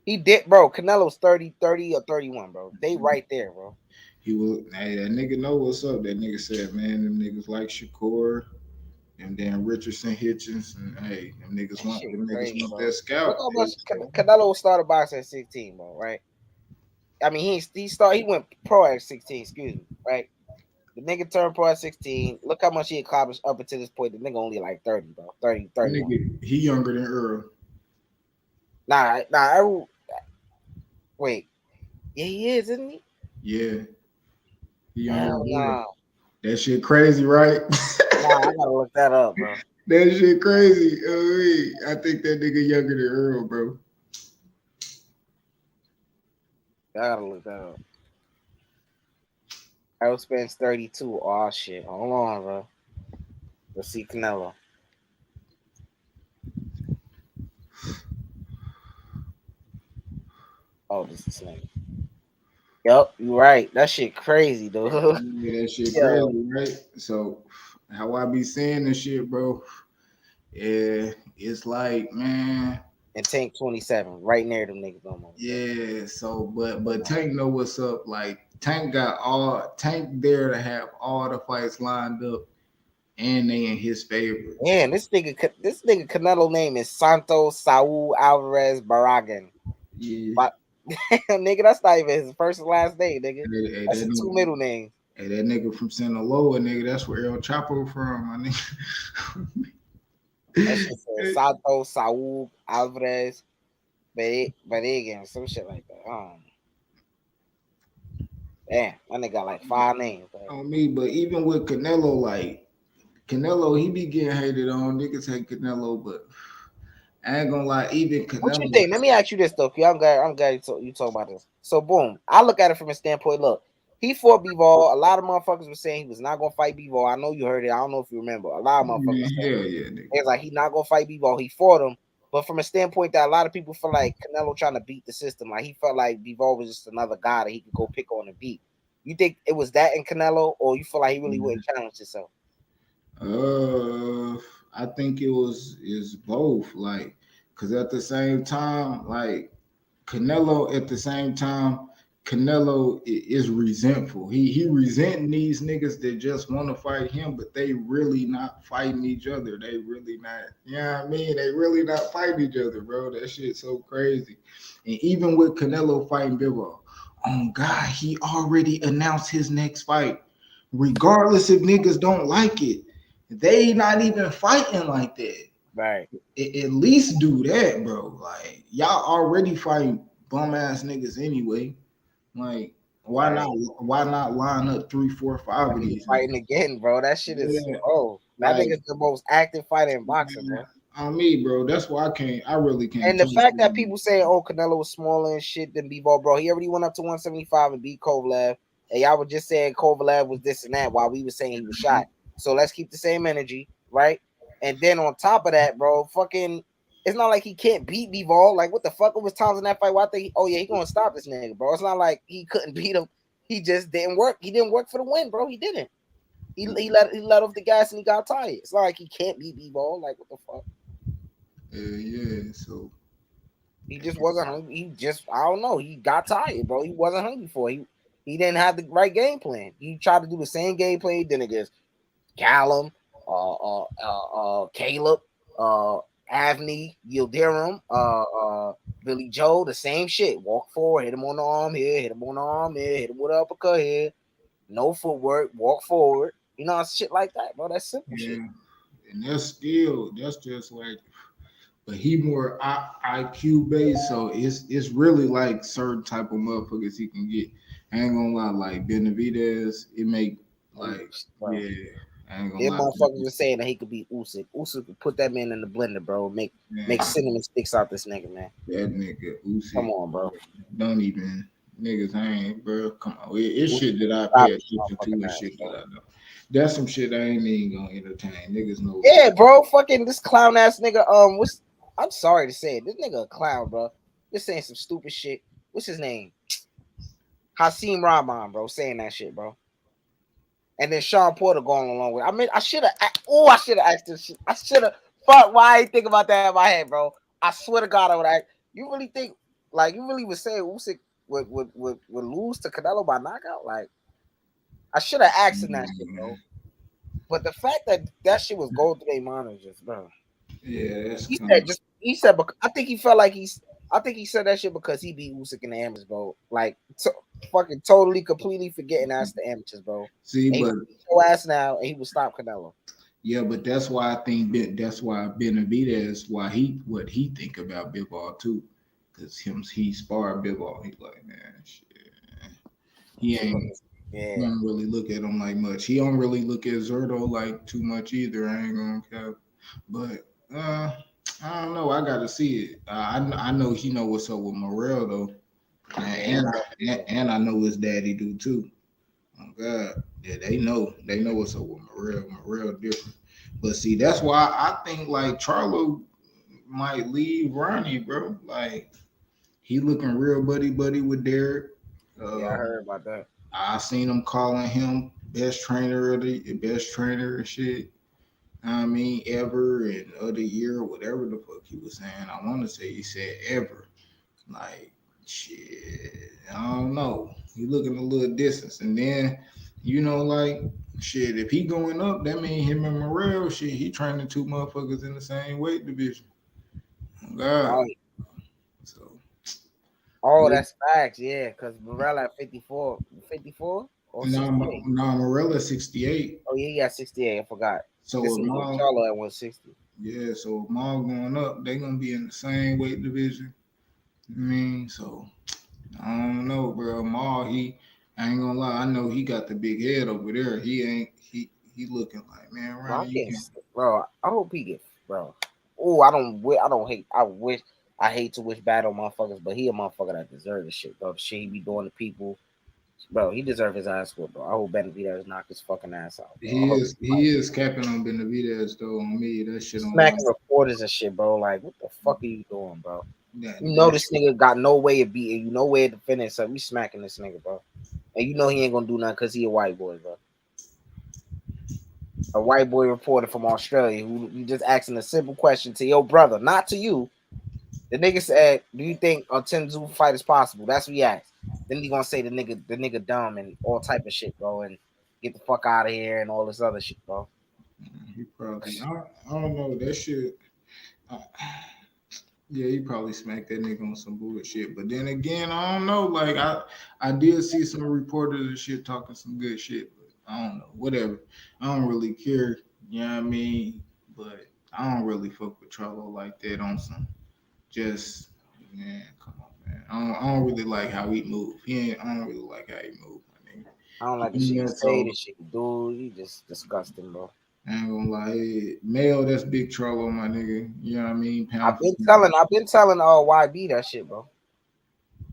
He did, bro. Canelo's 30 or 31, bro. They right there, bro. He will. Hey, that nigga know what's up. That nigga said, man, them niggas like Shakur, and then Richardson, Hitchens, and hey, them niggas want that scout. Look how much Canelo started boxing at 16, bro. Right? I mean, he went pro at 16. Excuse me, right? The nigga turned pro at 16. Look how much he accomplished up until this point. The nigga only like 30, bro. 30. Nigga, he younger than Earl. Nah. Earl, wait. Yeah, he is, isn't he? Yeah. He younger than Nah. Earl. That shit crazy, right? Nah, I gotta look that up, bro. That shit crazy. I think that nigga younger than Earl, bro. I gotta look that up. Earl Spence 32. Oh shit. Hold on, bro. Let's see Canelo. Oh, this is name. Yep, you're right. That shit crazy, dude. Yeah, that shit crazy, right? So how I be saying this shit, bro? Yeah, it's like, man. And Tank 27, right near them niggas almost. Yeah, so but Tank know what's up. Like Tank there to have all the fights lined up, and they in his favor. Man, this nigga Canelo name is Santos Saul Alvarez Barragan. Yeah, but, nigga, that's not even his first and last name, nigga. That's that two middle names. Hey, that nigga from Sinaloa, nigga, that's where El Chapo from, my nigga. That shit says Santos Saul Alvarez Barragan, some shit like that. Damn, that nigga got like 5 names. On me, but even with Canelo, like Canelo, he be getting hated on. Niggas hate Canelo, but I ain't gonna lie, even Canelo. What you think? Let me ask you this though. I'm glad you talk about this. So boom, I look at it from a standpoint. Look, he fought Bivol. A lot of motherfuckers were saying he was not gonna fight Bivol. I know you heard it. I don't know if you remember. A lot of motherfuckers. It's like he not gonna fight Bivol. He fought him, but from a standpoint that a lot of people feel like Canelo trying to beat the system. Like he felt like Bivol was just another guy that he could go pick on and beat. You think it was that in Canelo, or you feel like he really wouldn't challenge himself? I think is both. Like, cause at the same time, like Canelo is resentful. He resenting these niggas that just want to fight him, but they really not fighting each other. They really not, you know what I mean? They really not fighting each other, bro. That shit's so crazy. And even with Canelo fighting Bivol, oh God, he already announced his next fight. Regardless if niggas don't like it, they not even fighting like that. Right. At least do that, bro. Like y'all already fighting bum ass niggas anyway. Like why not line up 3, 4, 5 of these fighting again, bro? That shit is that nigga's the most active fighter in boxing, man. On me, bro. That's why I really can't. And the fact that people say, "Oh, Canelo was smaller and shit than Bivol," bro. He already went up to 175 and beat Kovalev. And y'all were just saying Kovalev was this and that while we were saying he was shot. So let's keep the same energy, right? And then on top of that, bro, fucking, it's not like he can't beat Bivol. Like, what the fuck was times in that fight? Why I think, he gonna stop this nigga, bro. It's not like he couldn't beat him. He just didn't work. He didn't work for the win, bro. He didn't. He let off the gas and he got tired. It's not like he can't beat Bivol. Like, what the fuck? Yeah. So he just wasn't hungry. I don't know. He got tired, bro. He wasn't hungry for it. He didn't have the right game plan. He tried to do the same game plan he did against Callum, Caleb, Avni, Yildirim, Billy Joe, the same shit. Walk forward, hit him on the arm here, hit him on the arm here, hit him with an uppercut here. No footwork, walk forward. You know, shit like that, bro. That's simple shit. And that's just like, but he more IQ based, so it's really like certain type of motherfuckers he can get. I ain't gonna lie, like Benavidez, it make like yeah. I ain't gonna Them lie. motherfuckers were saying that he could beat Usyk. Usyk could put that man in the blender, bro. Make cinnamon sticks out this nigga, man. That nigga Usyk. Come on, bro. Don't even niggas. I ain't, bro. Come on, it's shit that I pay attention to and shit that I know. That's some shit I ain't even gonna entertain. Niggas know. Yeah, bro. Fucking this clown ass nigga. I'm sorry to say it. This nigga a clown, bro. Just saying some stupid shit. What's his name? Hasim Rahman, bro. Saying that shit, bro. And then Sean Porter going along with it. I mean, I should have asked this shit. I should have. Fuck, why I ain't think about that in my head, bro? I swear to God, I would ask. You really think, like, you really would say Usyk would lose to Canelo by knockout? Like, I should have asked him that shit, bro. But the fact that shit was going through their minds, just, bro. Yeah, that's he said because I think he felt like I think he said that shit because he beat Usyk in the amateurs, bro. Like, fucking totally, completely forgetting that's the amateurs, bro. See, and but he ass now, and he would stop Canelo. Yeah, but that's why I think that's why Benavidez, what he think about Bivol too, because he sparred Bivol. He like, man, shit. He don't really look at him like much. He don't really look at Zerto like too much either. I ain't gonna cap, but I don't know. I gotta see it. I know he know what's up with Morrell though, and I know his daddy do too. Oh God, yeah, they know what's up with Morrell. Morrell different, but see, that's why I think like Charlo might leave Ronnie, bro. Like he looking real buddy with Derek. Yeah, I heard about that. I seen him calling him best trainer and shit. I mean, ever and other year, whatever the fuck he was saying. I want to say he said ever. Like shit, I don't know. He looking a little distance, and then like shit. If he going up, that mean him and Morrell shit. He training two motherfuckers in the same weight division. Oh, God. Oh, that's facts, yeah. Because Morrell at 54 or 68. No, Morrell at 68. Oh yeah, he got 68. I forgot. So this nigga Charlo at 160. Yeah, so if Maul going up, they gonna be in the same weight division. I mean, so I don't know, bro. Maul, I ain't gonna lie. I know he got the big head over there. He looking like, man, Ryan, bro. I hope he gets, bro. Oh, I hate to wish bad on motherfuckers, but he a motherfucker that deserve this shit, bro. The shit he be doing to people, bro. He deserve his ass whooped, bro. I hope Benavidez knock his fucking ass out. Bro. He is capping on Benavidez though. On me, that shit on smacking reporters and shit, bro. Like, what the fuck are you doing, bro? This nigga got no way of beating you, no way of defending. So we smacking this nigga, bro. And he ain't gonna do nothing because he a white boy, bro. A white boy reporter from Australia who you just asking a simple question to your brother, not to you. The nigga said, "Do you think a 10 Zoo fight is possible?" That's what he asked. Then he gonna say the nigga dumb and all type of shit, bro, and get the fuck out of here and all this other shit, bro. He probably I don't know that shit. Yeah, he probably smacked that nigga on some bullshit. But then again, I don't know. Like I did see some reporters and shit talking some good shit. But I don't know. Whatever. I don't really care. You know what I mean? But I don't really fuck with Charlo like that on some. Just man, come on, man. I don't really like how he move. I don't really like how he move, my nigga. I don't like the shit you say, the shit you do. You just disgusting, bro. I ain't gonna lie, male, that's big Charlo, my nigga. You know what I mean? I've been telling YB that shit, bro.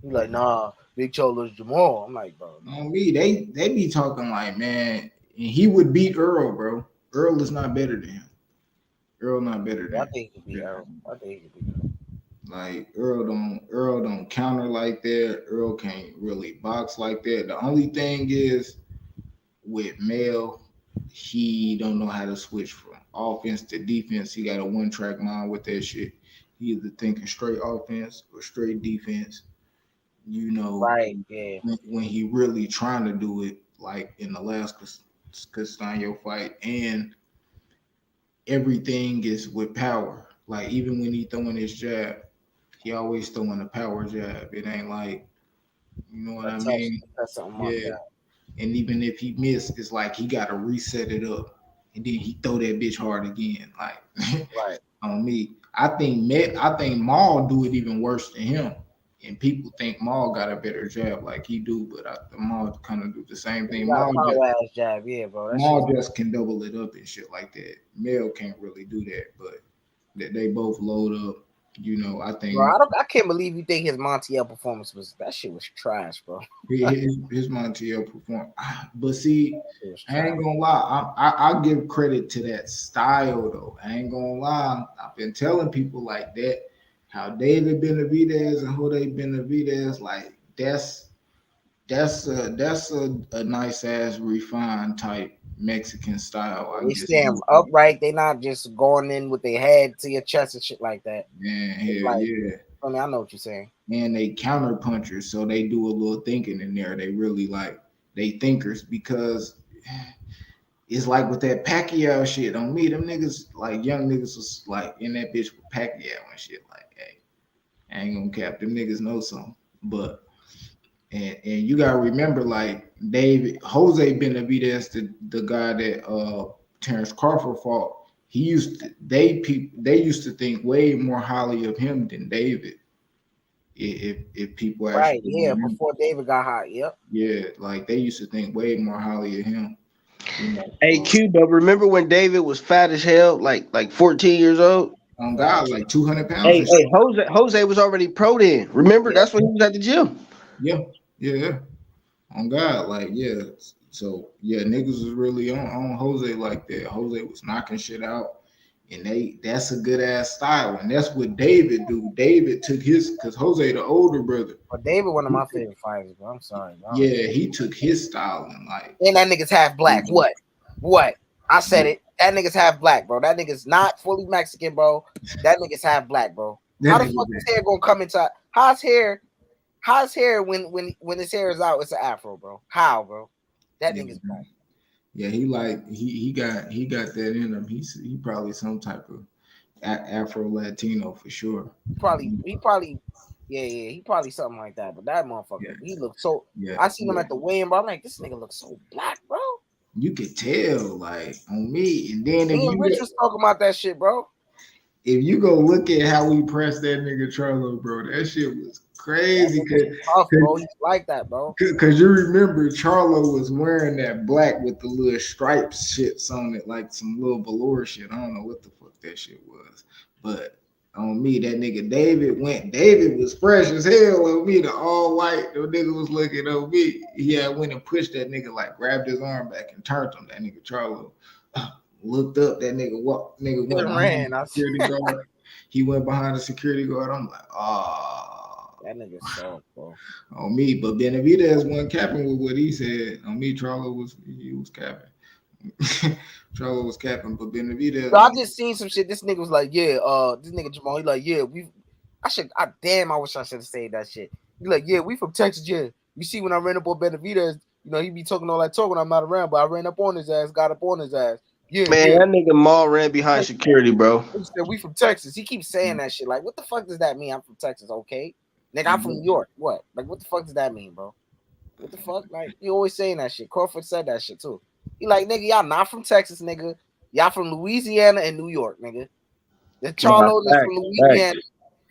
He like, nah, Big Cholo's Jamal. I'm like, bro. On me, they be talking like, man, he would beat Earl, bro. Earl is not better than him. Earl not better than I think he could beat Earl. Like Earl don't counter like that. Earl can't really box like that. The only thing is with Mel, he don't know how to switch from offense to defense. He got a one-track mind with that shit. He either thinking straight offense or straight defense. Right, yeah. When he really trying to do it, like in the last could stun your fight, and everything is with power. Like even when he throwing his jab, he always throwing a power jab. It ain't like, you know what I mean? That's something Yeah. like that. And even if he missed, it's like he got to reset it up, and then he throw that bitch hard again. Like Right. on me, I think Maul do it even worse than him. And people think Maul got a better jab like he do, but Maul kind of do the same thing. He got a power ass jab, yeah, bro. That Maul shit. just can double it up and shit like that. Mel can't really do that, but they both load up. You know, I think Bro, I can't believe you think his Montiel performance was that shit was trash, bro. his Montiel perform. But see, I ain't gonna lie. I give credit to that style though. I ain't gonna lie. I've been telling people like that. How David Benavidez and Jose Benavidez, like that's a nice ass refined type Mexican style. I They guess. stand upright. They not just going in with their head to your chest and shit like that. Man, yeah. I mean, I know what you're saying. And they counter punchers, so they do a little thinking in there. They really they thinkers, because it's like with that Pacquiao shit on me. Them niggas, like young niggas, was like in that bitch with Pacquiao and shit. Like, hey, I ain't gonna cap. Them niggas know something. But and you gotta remember, like Jose Benavidez, the guy that Terrence Crawford fought. They used to think way more highly of him than David. If people actually remember. Before David got hot, yep. Yeah, like they used to think way more highly of him. You know, hey, Q, but remember when David was fat as hell, like 14 years old? On God, like 200 pounds. Hey, Jose was already pro then. Remember, that's when he was at the gym. Yeah. On God, like yeah. So yeah, niggas was really on Jose like that. Jose was knocking shit out. And that's a good ass style, and that's what David do. David took his, because Jose the older brother. But David, one of my favorite fighters, bro. I'm sorry, bro. Yeah, he took his style and and that nigga's half black. What? I said it. That nigga's half black, bro. That nigga's not fully Mexican, bro. That nigga's half black, bro. How the fuck his hair gonna come into? How's hair when his hair is out? It's an afro, bro. How, bro? That nigga's black. Yeah, he got that in him. He probably some type of Afro Latino for sure. He probably something like that. But that motherfucker, he looks so. I seen him at the weigh-in, bro. I'm like, this nigga looks so black, bro. You could tell, like on me, and then me and Rich was talking about that shit, bro. If you go look at how we pressed that nigga Charlo, bro, that shit was crazy. Bro, he's like that, bro. Because you remember Charlo was wearing that black with the little stripes shits on it, like some little velour shit. I don't know what the fuck that shit was. But on me, that nigga David was fresh as hell on me, the all white. The nigga was looking on me. He went and pushed that nigga, like grabbed his arm back and turned him. That nigga Charlo looked up, that nigga went behind the security guard. He went behind the security guard. I'm like, that nigga soft, bro. On me, but Benavidez wasn't capping with what he said. On me, Charlo was capping. Charlo was capping, but Benavidez. So I just seen some shit. This nigga was like, this nigga Jamal, he like, I wish I should have said that shit. He like, we from Texas, yeah. You see, when I ran up on Benavidez, he be talking all that talk when I'm not around, but I ran up on his ass, got up on his ass. Yeah, man, that nigga Maul ran behind security, bro. He said, we from Texas. He keeps saying that shit. Like, what the fuck does that mean? I'm from Texas, okay? Nigga, I'm from New York. What? Like, what the fuck does that mean, bro? What the fuck? Like, he always saying that shit. Crawford said that shit too. He like, nigga, y'all not from Texas, nigga. Y'all from Louisiana and New York, nigga. The Charlos is from Louisiana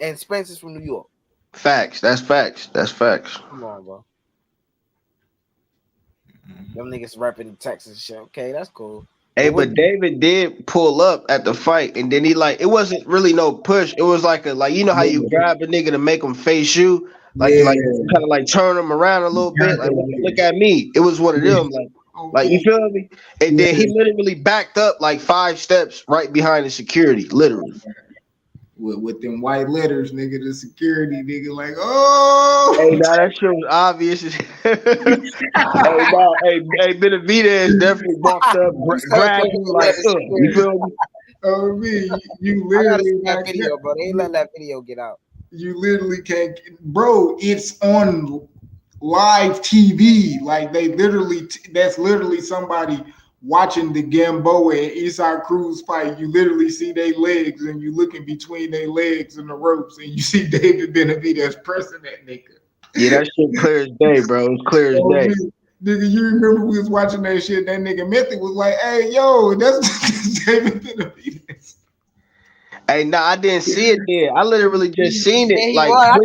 and Spencer's from New York. Facts. That's facts. Come on, bro. Them niggas repping Texas shit. Okay, that's cool. Hey, but David did pull up at the fight, and then he it wasn't really no push. It was like how you grab a nigga to make him face you, you kind of like turn him around a little bit. Like, look at me. It was one of them, like you feel me? And then he literally backed up like 5 steps right behind the security, literally. With them white letters, nigga, the security nigga, like, oh. Hey, now that shit was obvious. Hey, Benavidez definitely walked up, grabbed him like, you feel me? Oh, me, you literally that video, bro. They ain't letting that video get out. You literally can't, bro. It's on live TV. Like they literally, that's literally somebody watching the Gamboa and Esau Cruz fight, you literally see their legs and you looking between their legs and the ropes and you see David Benavidez pressing that nigga. Yeah, that shit clear as day, bro. It's clear as day. Nigga, you remember we was watching that shit? That nigga Method was like, "Hey, yo, that's David Benavidez." Hey, nah, I didn't see it there. I literally just seen it Yeah, like I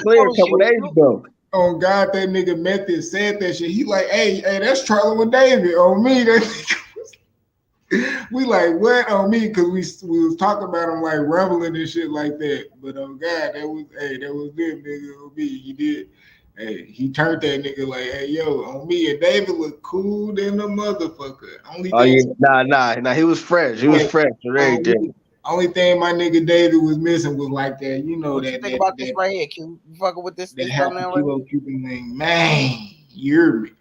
clear a couple days ago. Oh God, that nigga Method said that shit. He like, hey, that's Charlie with David on me. That nigga we like what on me because we was talking about him like rumbling and shit like that. But oh God, that was good, nigga. On me, he did. Hey, he turned that nigga like, hey, yo, on me, and David looked cool than a motherfucker. Nah, he was fresh. He was fresh and everything. Only thing my nigga David was missing was like that, you know, what that. You think about this right here, Q? You fucking with this thumbnail right here? Cuban thing, man. You hear me?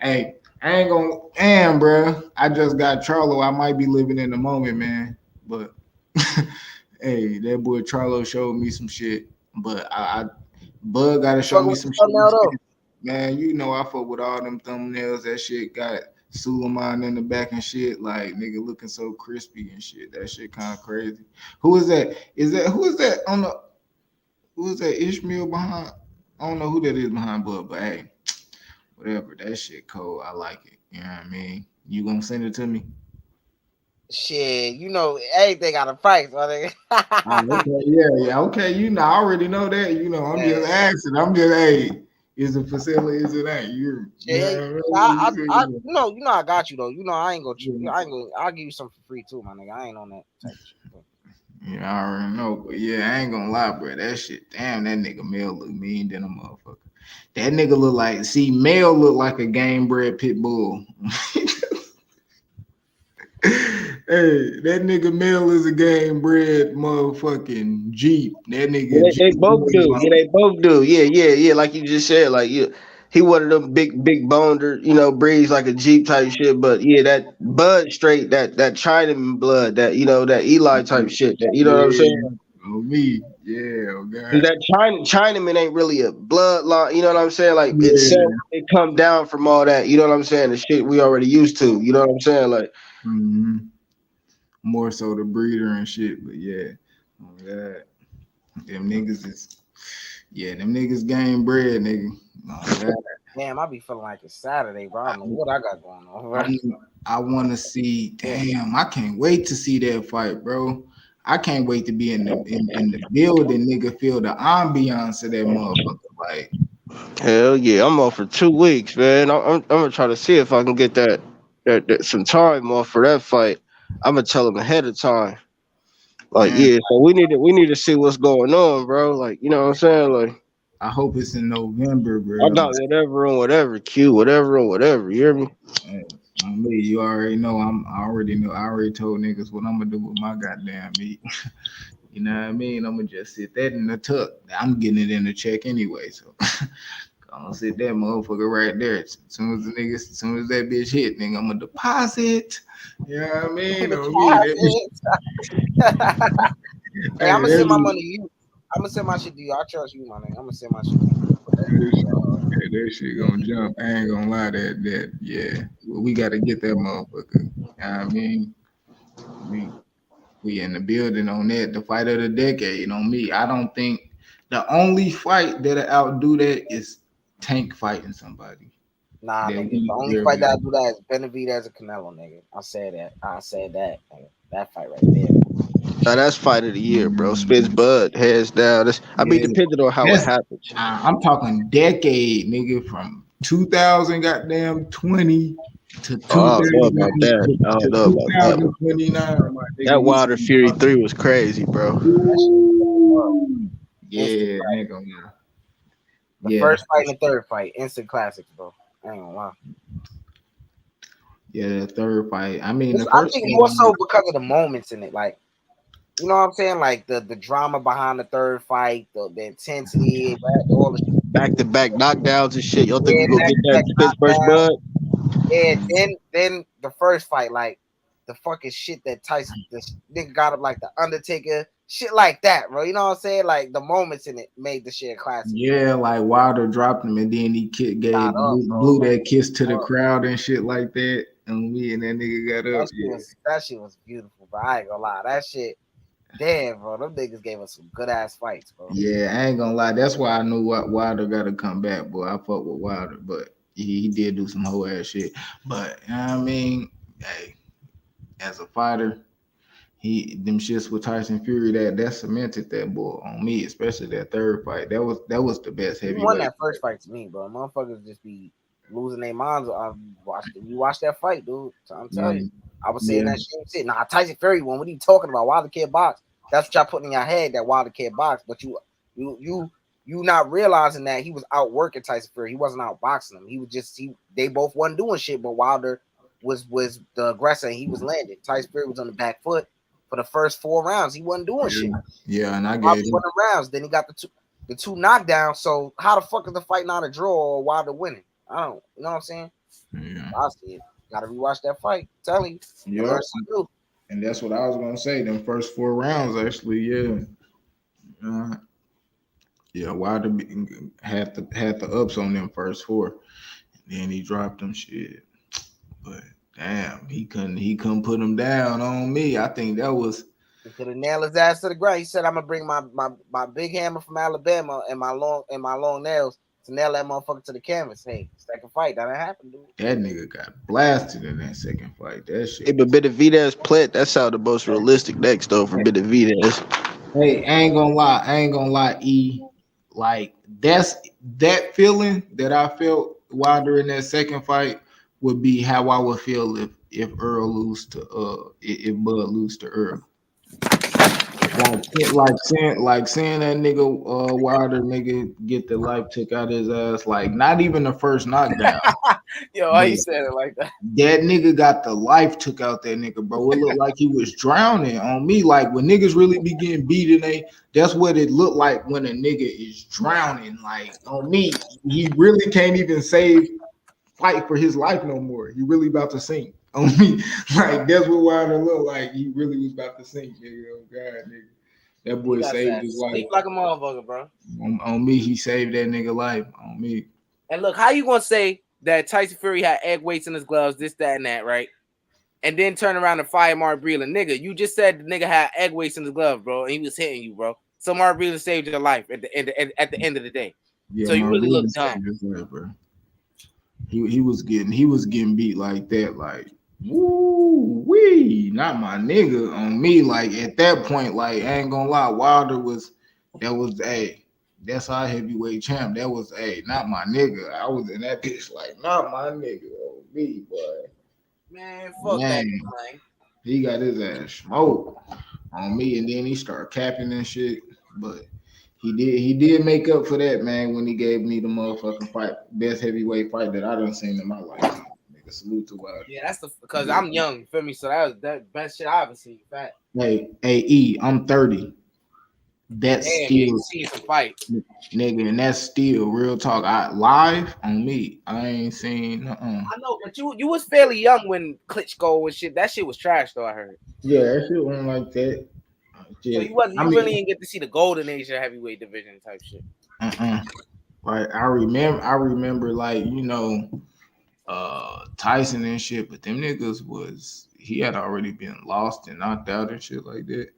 Hey, I ain't gonna, damn, bro. I just got Charlo. I might be living in the moment, man. But hey, that boy Charlo showed me some shit. But Bud gotta show me some shit. Man, you know I fuck with all them thumbnails. That shit got Suleiman in the back and shit, like nigga looking so crispy and shit. That shit kind of crazy. Who is that? Who is that Ishmael behind? I don't know who that is behind Bud, but hey, whatever. That shit cold. I like it. You know what I mean? You gonna send it to me? Shit, you know everything got a price, okay, yeah. Okay, you know, I already know that. You know, I'm just asking. I'm just, hey, is it facility? Is it ain't? You know, I got you though. You know, I ain't gonna. I'll give you something for free too, my nigga. I ain't on that type of shit. Yeah, I already know, but yeah, I ain't gonna lie, bro. That shit, damn, that nigga Mel look mean than a motherfucker. That nigga look like, Mel look like a game bred pit bull. Hey, that nigga Mel is a game bred motherfucking Jeep. That nigga They both do. Yeah, they both do. Yeah. Like you just said, like he one of them big boner, breeds like a Jeep type shit. But yeah, that Bud straight, that Chinaman blood, that that Eli type shit. That what I'm saying? Oh me, yeah, oh God. That Chinaman ain't really a bloodline. You know what I'm saying? Like it come down from all that. You know what I'm saying? The shit we already used to. You know what I'm saying? Like. Mm-hmm. More so the breeder and shit, but yeah, oh God, them niggas game bred, nigga. Oh God. Damn, I be feeling like it's Saturday, bro. I don't know what I got going on. Bro. I want to see. Damn, I can't wait to see that fight, bro. I can't wait to be in the building, nigga. Feel the ambiance of that motherfucker, like. Hell yeah, I'm off for 2 weeks, man. I'm gonna try to see if I can get that some time off for that fight. I'm gonna tell him ahead of time. Like, yeah, so we need to see what's going on, bro. Like, you know what I'm saying? Like, I hope it's in November, bro. I got whatever on whatever, Q, whatever on whatever. You hear me? Hey, on me, you already know. I already told niggas what I'm gonna do with my goddamn meat. You know what I mean? I'm gonna just sit that in the tuck. I'm getting it in the check anyway, so I'm gonna sit that motherfucker right there. As soon as that bitch hit, nigga, I'm gonna deposit. You know what I mean? Hey, I'm gonna send my money to you. I'm gonna send my shit to you. I trust you, my nigga. I'm gonna send my shit to you. That shit gonna jump. I ain't gonna lie, that yeah. Well, we gotta get that motherfucker. You know what I mean? We in the building on that. The fight of the decade on me. I don't think the only fight that'll outdo that is Tank fighting somebody. Nah, nigga. The only fight that'll do that is Benavidez and Canelo, nigga. I said that. Nigga. That fight right there. Now that's fight of the year, bro. Spence Bud, hands down. Depending on how it happens. I'm talking decade, nigga, from 2000 goddamn 20 to 2029. That Wilder Fury 3 was crazy, bro. Yeah, nigga. The first fight and the third fight, instant classics, bro. I ain't gonna lie. Yeah, the third fight. I mean, I think more so because of the moments in it, like. You know what I'm saying? Like the drama behind the third fight, the intensity, all the back-to-back knockdowns and shit. Y'all think we gonna get that Spence versus Bud? Yeah, then the first fight, like the fucking shit that Tyson, this nigga got up like the Undertaker, shit like that, bro. You know what I'm saying? Like the moments in it made the shit classic. Yeah, like Wilder dropped him and then he blew that kiss to the crowd and shit like that. on me, and that nigga got up. That shit was beautiful, bro. I ain't gonna lie. That shit, damn, bro. Them niggas gave us some good ass fights, bro. Yeah, I ain't gonna lie. That's why I knew Wilder got to come back, boy. I fuck with Wilder, but he did do some whole ass shit. But you know what I mean, hey, as a fighter, them shits with Tyson Fury that cemented that boy on me, especially that third fight. That was the best He heavyweight. won that first fight to me, bro. Motherfuckers just be losing their minds. You watch that fight, dude. So I'm telling you, I was saying that shit. Nah, Tyson Fury won. What are you talking about? Wilder can't box. That's what y'all putting in your head, that Wilder can't box. But you not realizing that he was outworking Tyson Fury. He wasn't outboxing him. He was just they both wasn't doing shit. But Wilder was the aggressor. And he was landing. Tyson Fury was on the back foot for the first 4 rounds. He wasn't doing shit. Yeah, and I gave him rounds. Then he got the two knockdowns. So how the fuck is the fight not a draw or Wilder winning? I don't. You know what I'm saying? Yeah. I see it. Gotta rewatch that fight. I'm telling you. Yeah. And that's what I was gonna say. Them first 4 rounds, actually, yeah. Yeah, Wilder had the ups on them first 4. Then he dropped them shit. But damn, he couldn't put him down on me. I think that was. He could have nailed his ass to the ground. He said, "I'm gonna bring my big hammer from Alabama and my long nails to nail that motherfucker to the canvas." Hey, second fight, that happened, dude. That nigga got blasted in that second fight. That shit. Hey, but Benavidez Plant, that sounded the most realistic next though for Benavidez. Hey, I ain't gonna lie, E. Like that feeling that I felt Wilder in that second fight would be how I would feel if Earl lose to if Bud lose to Earl. Like seeing that nigga Wilder nigga get the life took out his ass, like not even the first knockdown. Yo, why you said it like that? That nigga got the life took out that nigga, bro. It looked like he was drowning on me. Like when niggas really be getting beat that's what it looked like when a nigga is drowning. Like on me, he really can't even fight for his life no more. He really about to sink. On me, like that's what Wilder looked like. He really was about to sink, nigga. Oh God, nigga. That boy saved his life. Sleep like a motherfucker, bro. On me, he saved that nigga life. On me. And look, how you gonna say that Tyson Fury had egg weights in his gloves, this, that, and that, right? And then turn around and fire Mark Breland. Nigga, you just said the nigga had egg weights in his glove, bro, and he was hitting you, bro. So Mark Breland saved your life at the end of the day. Yeah, so you Mark really look Breland dumb, saved his life, bro. He was getting beat like that, like woo wee, not my nigga on me. Like at that point, like I ain't gonna lie, Wilder that's our heavyweight champ. That was not my nigga. I was in that bitch like not my nigga on me, boy. Man, fuck that, man. He got his ass smoked on me, and then he started capping and shit. But he did make up for that, man, when he gave me the motherfucking best heavyweight fight that I done seen in my life. Nigga, salute to Wilder. Yeah, that's because I'm young, you feel me? So that was that best shit I ever seen. Fat. Hey, E, I'm 30. That's still see some fight, nigga, and that's still real talk. Live on me. I ain't seen. I know, but you was fairly young when Klitschko and shit. That shit was trash, though. I heard. Yeah, that shit wasn't like that. So you really didn't get to see the golden age of heavyweight division type shit. Like I remember like Tyson and shit, but them niggas he had already been lost and knocked out and shit like that.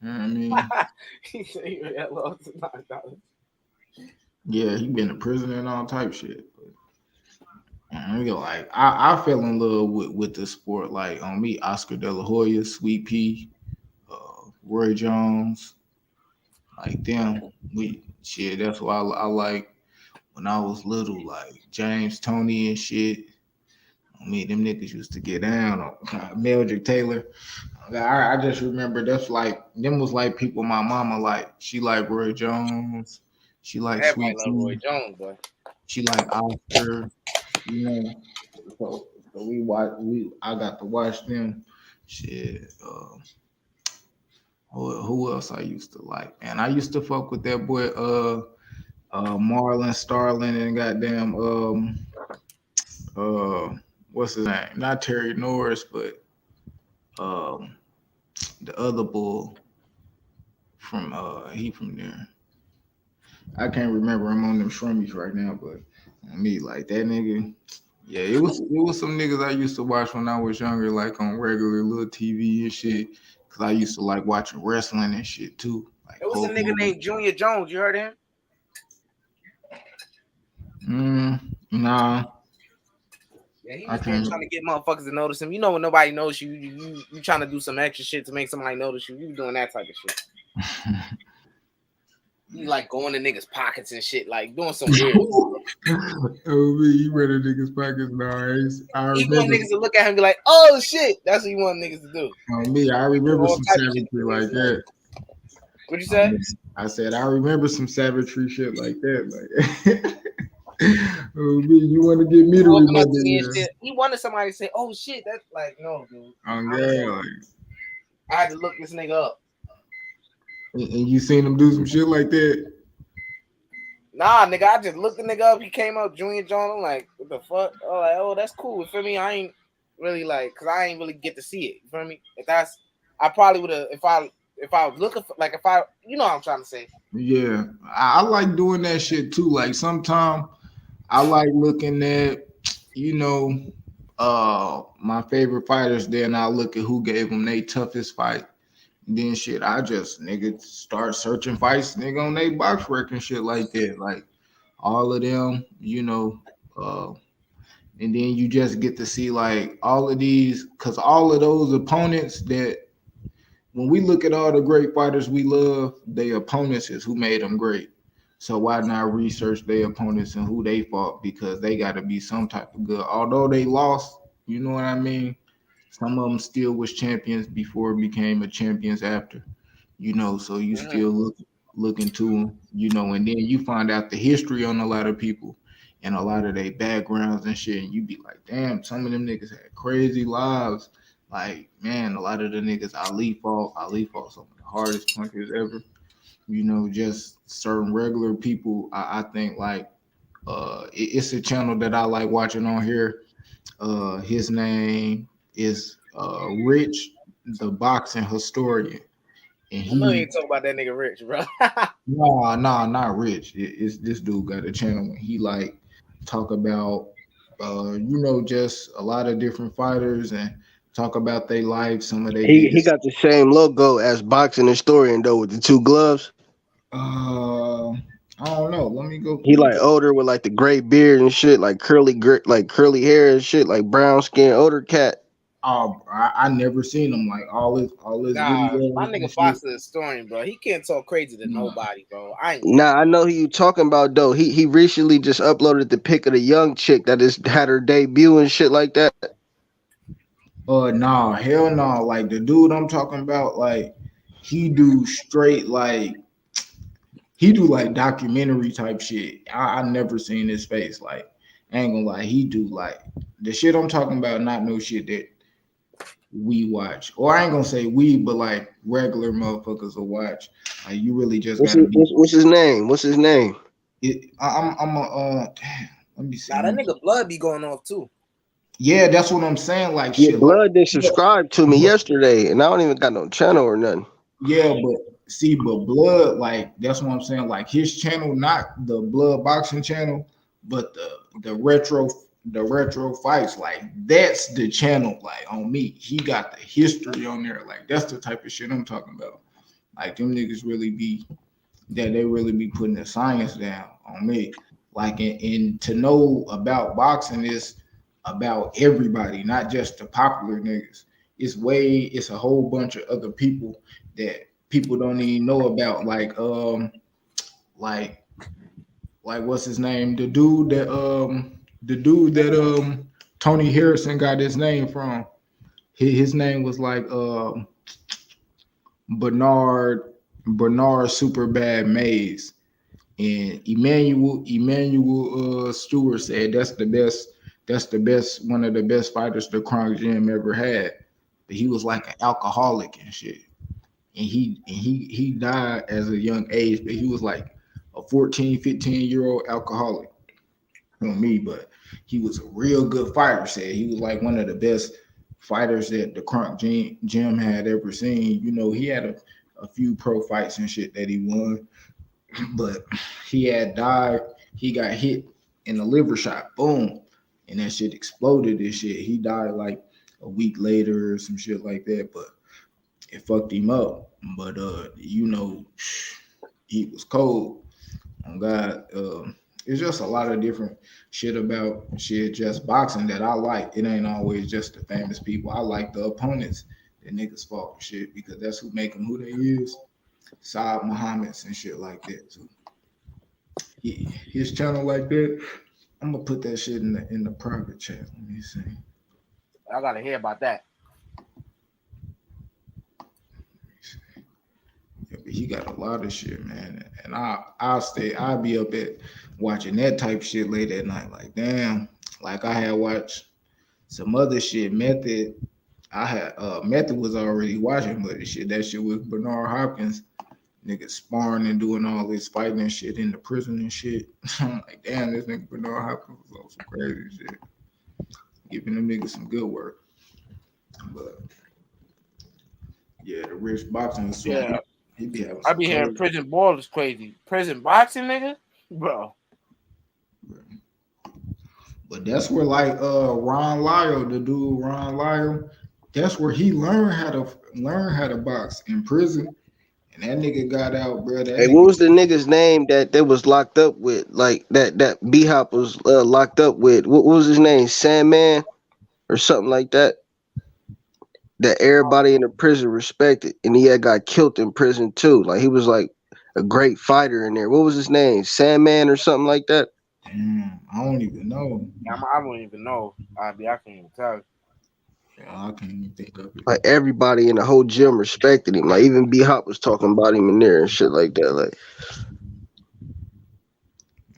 You know what I mean? He said he had lost and knocked out. Yeah, he been in prison and all type shit. Like I fell in love with the sport. Like on me, Oscar De La Hoya, Sweet Pea, Roy Jones, like them. That's why I like when I was little, like James Toney and shit. I mean, them niggas used to get down on Mildred Taylor. I just remember them was like people my mama like. She like Roy Jones. She like Sweet Pea. Roy Jones, boy. She like Oscar. So I got to watch them. Shit. Who else I used to like? Man, I used to fuck with that boy Marlon Starling and goddamn what's his name? Not Terry Norris, but the other bull from he from there. I can't remember him on them shrummies right now, but me like that nigga, Yeah, it was some niggas I used to watch when I was younger, like on regular little TV and shit. Cause I used to like watching wrestling and shit too. Like It was a Hulk nigga Hogan. named Junior Jones. You heard of him? Nah, Yeah, he I was there can't. trying to get motherfuckers to notice him. You know when nobody knows you, you trying to do some extra shit to make somebody notice you. You doing that type of shit. You like going to niggas' pockets and shit, like doing some weird. Oh, me, you read a niggas pockets now. I He want remember. niggas to look at him and be like, "Oh shit," that's what you want niggas to do. On me, I remember All some type of shit savagery to like niggas know. that. What'd you say? I said I remember some savagery shit like that. Like, oh, me, you want to get me to Walking up remember to me and this? shit. He wanted somebody to say, "Oh shit," that's like, no, dude. On I don't God, know. like, I had to look this nigga up. and you seen him do some shit like that? Nah, nigga, I just looked the nigga up. He came up, Junior Jones. I'm like, what the fuck? Oh, like, oh, that's cool. You feel me? I ain't really like, cause I ain't really get to see it. You feel me? If that's, I probably would have, if I was looking for, like, if I, you know what I'm trying to say. Yeah, I like doing that shit too. Like sometimes I like looking at, my favorite fighters. Then I look at who gave them their toughest fight. Then shit, I just nigga start searching fights, nigga, on they box record and shit like that. Like all of them, and then you just get to see like all of these, cause all of those opponents that when we look at all the great fighters we love, their opponents is who made them great. So why not research their opponents and who they fought? Because they got to be some type of good. Although they lost, you know what I mean? Some of them still was champions before it became a champions after. So you still look into them, and then you find out the history on a lot of people and a lot of their backgrounds and shit, and you be like, damn, some of them niggas had crazy lives. Like, man, a lot of the niggas Ali fought some of the hardest punches ever. Just certain regular people. I think like it's a channel that I like watching on here. His name is Rich, the boxing historian, and I know you he ain't talking about that nigga Rich, bro. nah, not Rich. It's this dude got a channel and he like talk about just a lot of different fighters and talk about their life, some of their He biggest. got the same logo as boxing historian though with the two gloves. I don't know. Let me go. He like older with like the gray beard and shit, like curly hair and shit, like brown skin, older cat. Oh, I never seen him like all his Nah, my videos and nigga shit. Fox the historian, bro. He can't talk crazy to Nah. nobody, bro. I ain't. Nah, I know who you talking about though. He recently just uploaded the pic of the young chick that just had her debut and shit like that. Nah, hell no. Like the dude I'm talking about, like he do straight like he do like documentary type shit. I never seen his face. Like I ain't gonna lie, he do like the shit I'm talking about. Not no shit that we watch, or I ain't gonna say we, but like regular motherfuckers will watch. Like you really just gotta be. What's his name? What's his name? I'm a damn. Let me see. Nah, that nigga blood be going off too. Yeah, that's what I'm saying. Like Yeah, shit. Like Blood did subscribe to me yesterday, and I don't even got no channel or nothing. yeah, but see, but blood, like that's what I'm saying. Like his channel, not the blood boxing channel, but the retro fights. Like that's the channel. Like on me, he got the history on there. Like that's the type of shit I'm talking about. Like them niggas really be that they really be putting the science down on me. Like and to know about boxing is about everybody, not just the popular niggas. It's a whole bunch of other people that people don't even know about. Like what's his name? The dude that Tony Harrison got his name from. His name was like Bernard Superbad Mays. And Emmanuel Stewart said that's one of the best fighters the Kronk Gym ever had. But he was like an alcoholic and shit. And he died as a young age, but he was like a 14, 15-year-old alcoholic. On me, but he was a real good fighter. Said he was like one of the best fighters that the Kronk Gym had ever seen. He had a few pro fights and shit that he won, but he had died. He got hit in the liver shot, boom, and that shit exploded and shit. He died like a week later or some shit like that, but it fucked him up. But you know, he was cold. On God, it's just a lot of different shit about shit just boxing that I like. It ain't always just the famous people. I like the opponents that niggas fought and shit because that's who make them who they is. Saad Muhammad's and shit like that. So his channel like that, I'm gonna put that shit in the private chat. Let me see. I gotta hear about that. Yeah, but he got a lot of shit, man. And I'll be up at watching that type shit late at night. Like, damn. Like I had watched some other shit. Method. I had Method was already watching, but that shit was Bernard Hopkins. Niggas sparring and doing all this fighting and shit in the prison and shit. I'm like, damn, this nigga Bernard Hopkins was on some crazy shit. Giving them niggas some good work. But yeah, the rich boxing is Yeah. He be having I be hearing prison ball is crazy. Prison boxing, nigga? Bro. But that's where like Ron Lyle, the dude Ron Lyle, that's where he learned how to box in prison. And that nigga got out, bro. Hey, what was the nigga's name that was locked up with? Like that B-Hop was locked up with. What was his name? Sandman or something like that? That everybody in the prison respected, and he had got killed in prison too. Like he was like a great fighter in there. What was his name? Sandman or something like that? Damn, I don't even know. I don't even know. I can't even tell. Yeah, I can't even think of it. Like everybody in the whole gym respected him. Like even B-Hop was talking about him in there and shit like that. Like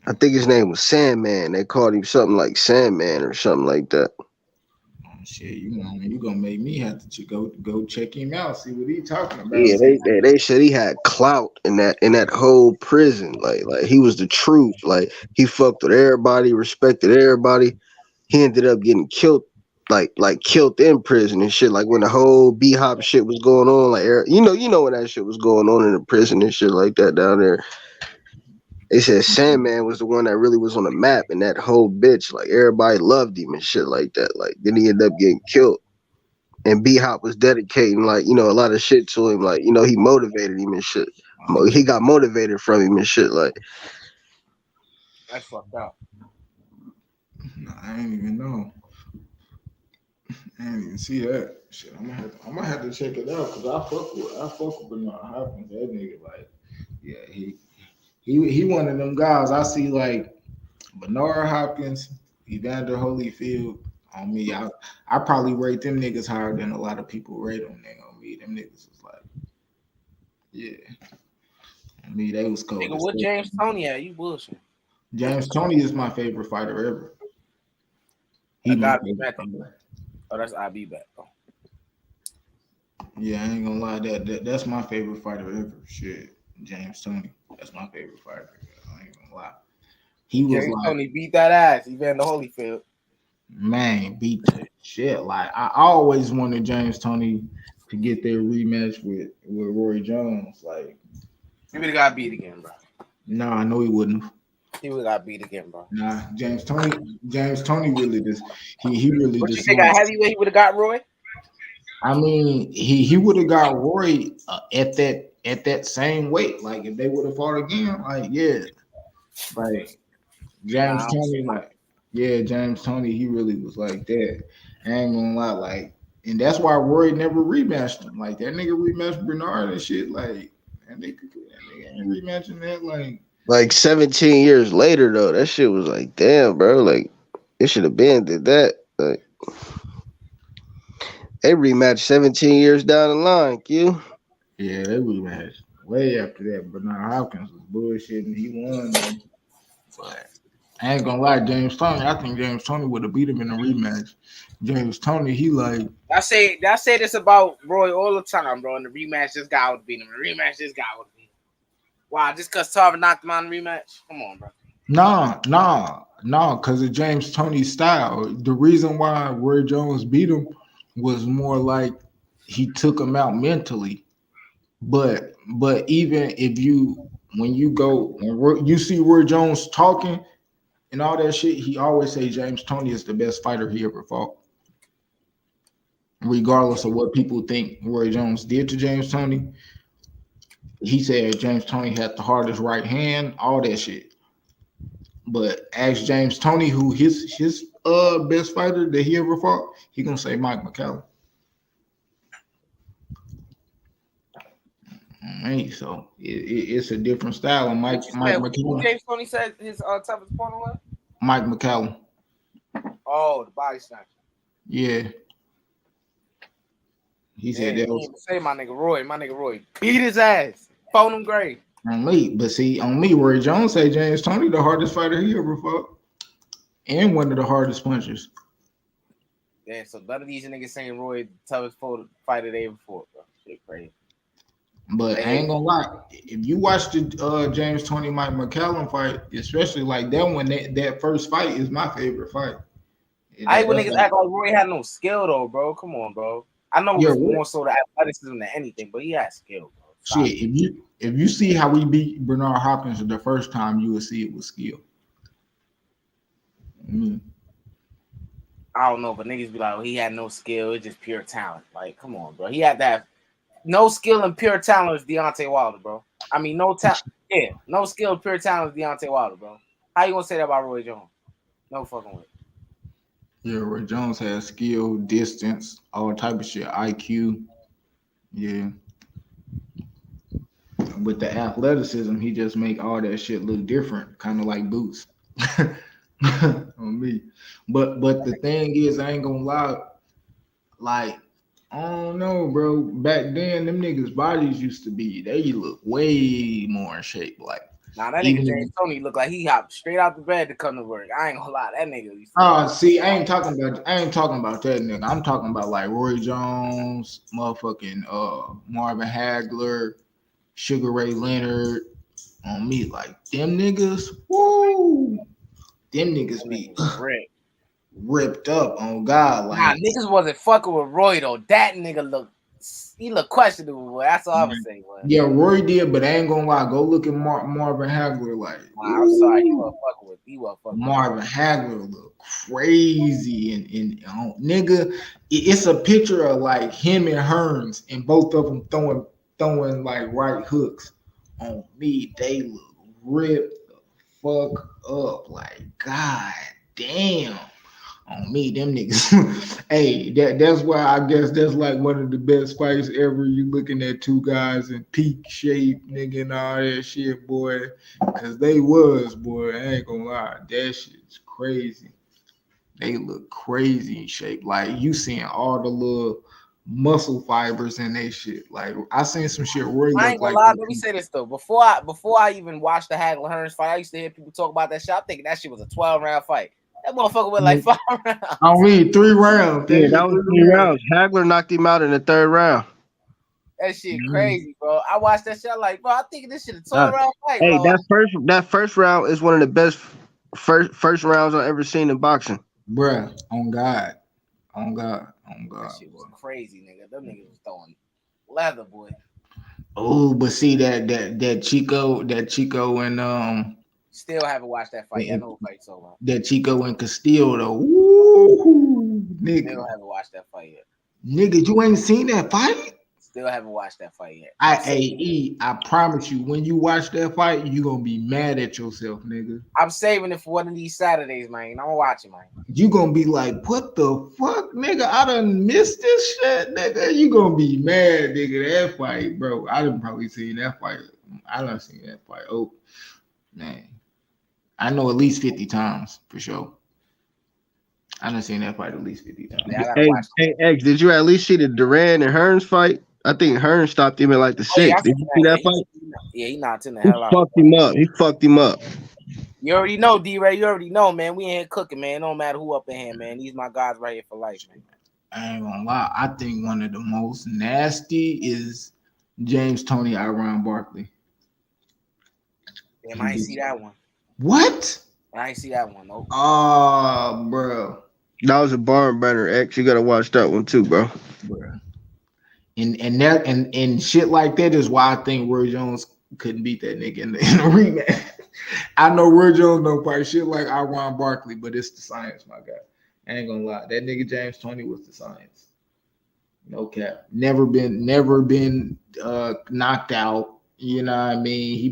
I think his name was Sandman. They called him something like Sandman or something like that. Oh, shit, you gonna make me have to go check him out, see what he talking about. Yeah, they said he had clout in that whole prison. Like he was the truth. Like he fucked with everybody, respected everybody. He ended up getting killed, like killed in prison and shit. Like when the whole B-Hop shit was going on, like you know when that shit was going on in the prison and shit like that down there. They said Sandman was the one that really was on the map, and that whole bitch, like everybody loved him and shit like that. Like then he ended up getting killed. And B-Hop was dedicating, like, a lot of shit to him. Like, he motivated him and shit. He got motivated from him and shit. Like, that's fucked up. I ain't even know. I didn't even see that shit. I'm gonna have to check it out because I fuck with Bernard Hopkins. That nigga, like, yeah, he one of them guys. I see like Bernard Hopkins, Evander Holyfield. On me, I probably rate them niggas higher than a lot of people rate them. On me, them niggas is like, yeah. On me, they was cold. Nigga, what James Toney at? You bullshit. James Toney is my favorite fighter ever. He my favorite fighter. Oh, that's IB back. Oh. Yeah, I ain't gonna lie. That's my favorite fighter ever. Shit, James Toney. That's my favorite fighter. I ain't gonna lie. He was James like, Toney beat that ass. Evander Holyfield. Man, beat the shit. Like I always wanted James Toney to get their rematch with Roy Jones. Like he would have got beat again, bro. No, I know he wouldn't. He would have got beat again, bro. Nah, James Toney really just he really what just. You think at heavyweight he would have got Roy? I mean, he would have got Roy at that same weight. Like if they would have fought again, like yeah, like James Toney, like. Yeah, James Toney, he really was like that. I ain't gonna lie, like, and that's why Roy never rematched him. Like that nigga rematched Bernard and shit. Like that nigga ain't rematching that. Like 17 years later though, that shit was like, damn, bro. Like it should have been did that. Like they rematched 17 years down the line, Q. Yeah, they rematched way after that. Bernard Hopkins was bullshitting. He won, man. But I ain't gonna lie, James Toney. I think James Toney would have beat him in a rematch. James Toney, he like. I say this about Roy all the time, bro. In the rematch, this guy would beat him. In the rematch, this guy would beat him. Wow, just because Tarver knocked him out in the rematch? Come on, bro. Nah, because of James Toney's style. The reason why Roy Jones beat him was more like he took him out mentally. But even if you see Roy Jones talking. and all that shit, he always say James Toney is the best fighter he ever fought. Regardless of what people think Roy Jones did to James Toney, he said James Toney had the hardest right hand, all that shit. But ask James Toney who his best fighter that he ever fought, he gonna say Mike McCallum. Hey, so it's a different style. And Mike McCallum. James Toney said his toughest opponent was Mike McCallum. Oh, the body snatcher. Yeah. He said that was say my nigga Roy beat his ass. Phone him great. On me, but see, on me, Roy Jones say James Toney the hardest fighter he ever fought. And one of the hardest punchers. Yeah, so none of these niggas saying Roy the toughest fighter they ever fought, bro. Shit crazy. But I ain't gonna lie, if you watch the James Toney Mike McCallum fight, especially like that one, that first fight is my favorite fight. I hate when niggas act like Roy had no skill though, bro. Come on, bro. I know it was more so the athleticism than anything, but he had skill, bro. Stop. Shit, if you see how we beat Bernard Hopkins the first time, you will see it with skill. I don't know, but niggas be like, he had no skill, it's just pure talent. Like, come on, bro. He had that no skill and pure talent is Deontay Wilder, bro. I mean, no talent. Yeah, no skill and pure talent is Deontay Wilder, bro. How you gonna say that about Roy Jones? No fucking way. Yeah, Roy Jones has skill, distance, all type of shit, IQ. Yeah. With the athleticism, he just make all that shit look different, kind of like Boots. On me. But the thing is, I ain't gonna lie, like, I don't know, bro. Back then, them niggas' bodies used to be, they look way more in shape. Like, nah, that nigga James Toney look like he hopped straight out the bed to come to work. I ain't gonna lie, that nigga. See, I ain't talking about that nigga. I'm talking about like Roy Jones, motherfucking Marvin Hagler, Sugar Ray Leonard. On me, like them niggas. Woo, them niggas be ripped up on God. Like, nah, niggas wasn't fucking with Roy though. That nigga look questionable, boy. That's all I'm gonna say, boy. Yeah, Roy did, but I ain't gonna lie. Go look at Marvin Hagler. Like, nah, I'm sorry, he wasn't fucking with. Marvin Hagler look crazy and nigga. It's a picture of like him and Hearns, and both of them throwing like right hooks. On me, they look ripped the fuck up. Like, god damn. On me, them niggas. Hey, that's why I guess that's like one of the best fights ever. You looking at two guys in peak shape, nigga, and all that shit, boy. Cause they was, boy. I ain't gonna lie, that shit's crazy. They look crazy in shape. Like, you seeing all the little muscle fibers in they shit. Like, I seen some shit where I ain't gonna lie. Let me say this though. Before I even watched the Hagler Hearns fight, I used to hear people talk about that shit. I'm thinking that shit was a 12-round fight. That motherfucker went like 5 rounds. I mean, 3 rounds. Yeah, that was 3 rounds. Hagler knocked him out in the 3rd round. That shit crazy, bro. I watched that shit. I'm like, bro, I think this shit a 12-round fight. Hey, bro. that first round is one of the best first rounds I've ever seen in boxing. Bruh, on God. That shit was crazy, nigga. Them niggas was throwing leather, boy. Oh, but see that Chico and still haven't watched that fight. I know the fight's over. That Chico and Castillo though. Woo, nigga. Still haven't watched that fight yet. Nigga, you ain't seen that fight? Still haven't watched that fight yet. I promise you, when you watch that fight, you gonna be mad at yourself, nigga. I'm saving it for one of these Saturdays, man. I'm gonna watch it, man. You gonna be like, what the fuck, nigga? I done missed this shit, nigga. You gonna be mad, nigga. That fight, bro. I done probably seen that fight. I done seen that fight. Oh, man. I know at least 50 times for sure. I done seen that fight at least 50 times. Hey, X, did you at least see the Duran and Hearns fight? I think Hearns stopped him at like the 6th. Yeah, did you see that fight? Yeah, he knocked him the hell out. He fucked him up. You already know, D-Ray. You already know, man. We ain't here cooking, man. It don't matter who up in here, man. These my guys right here for life, man. I ain't gonna lie. I think one of the most nasty is James Toney Iran Barkley. Damn, I ain't see that one. What? I ain't see that one. Nope. Oh, bro. That was a barn burner, X. You gotta watch that one too, bro. And shit like that is why I think Roy Jones couldn't beat that nigga in the rematch. I know Roy Jones don't quite shit like Ron Barkley, but it's the science, my guy. I ain't gonna lie. That nigga James Toney was the science. No cap. Never been knocked out. You know what I mean? He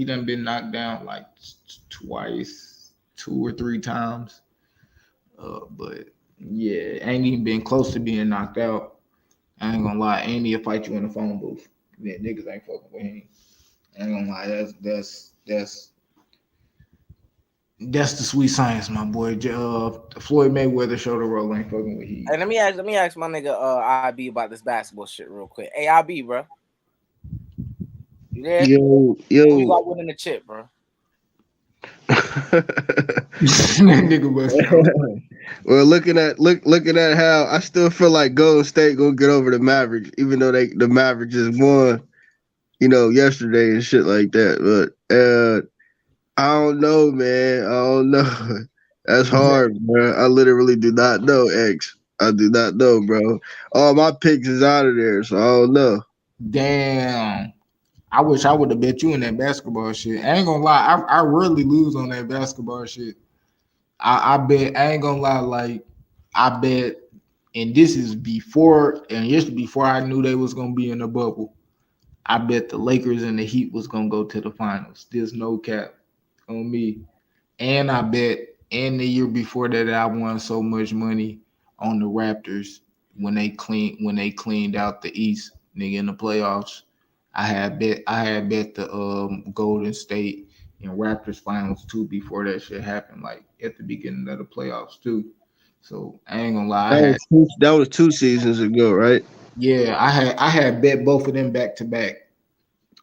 done been knocked down like twice, 2 or 3 times. But yeah, ain't even been close to being knocked out. I ain't gonna lie. And he'll fight you in the phone booth. Yeah, niggas ain't fucking with him. I ain't gonna lie. That's the sweet science, my boy. Floyd Mayweather showed the role ain't fucking with he. Hey, let me ask my nigga IB about this basketball shit real quick. Hey, IB, bro. You there? Yo. Who you got winning the chip, bro? Well, looking at how I still feel like Golden State gonna get over the Mavericks, even though the Mavericks just won, yesterday and shit like that. But I don't know, man. I don't know. That's hard, bro. I literally do not know, X. I do not know, bro. All my picks is out of there, so I don't know. Damn. I wish I would have bet you in that basketball shit. I ain't gonna lie, I rarely lose on that basketball shit. I bet I ain't gonna lie, like I bet, and this is before I knew they was gonna be in the bubble. I bet the Lakers and the Heat was gonna go to the finals. There's no cap on me. And I bet and the year before that I won so much money on the Raptors when they cleaned out the East, nigga, in the playoffs. I had bet the Golden State and Raptors finals too before that shit happened, like at the beginning of the playoffs too. So I ain't gonna lie, that was 2 seasons ago, right? Yeah, I had bet both of them back to back.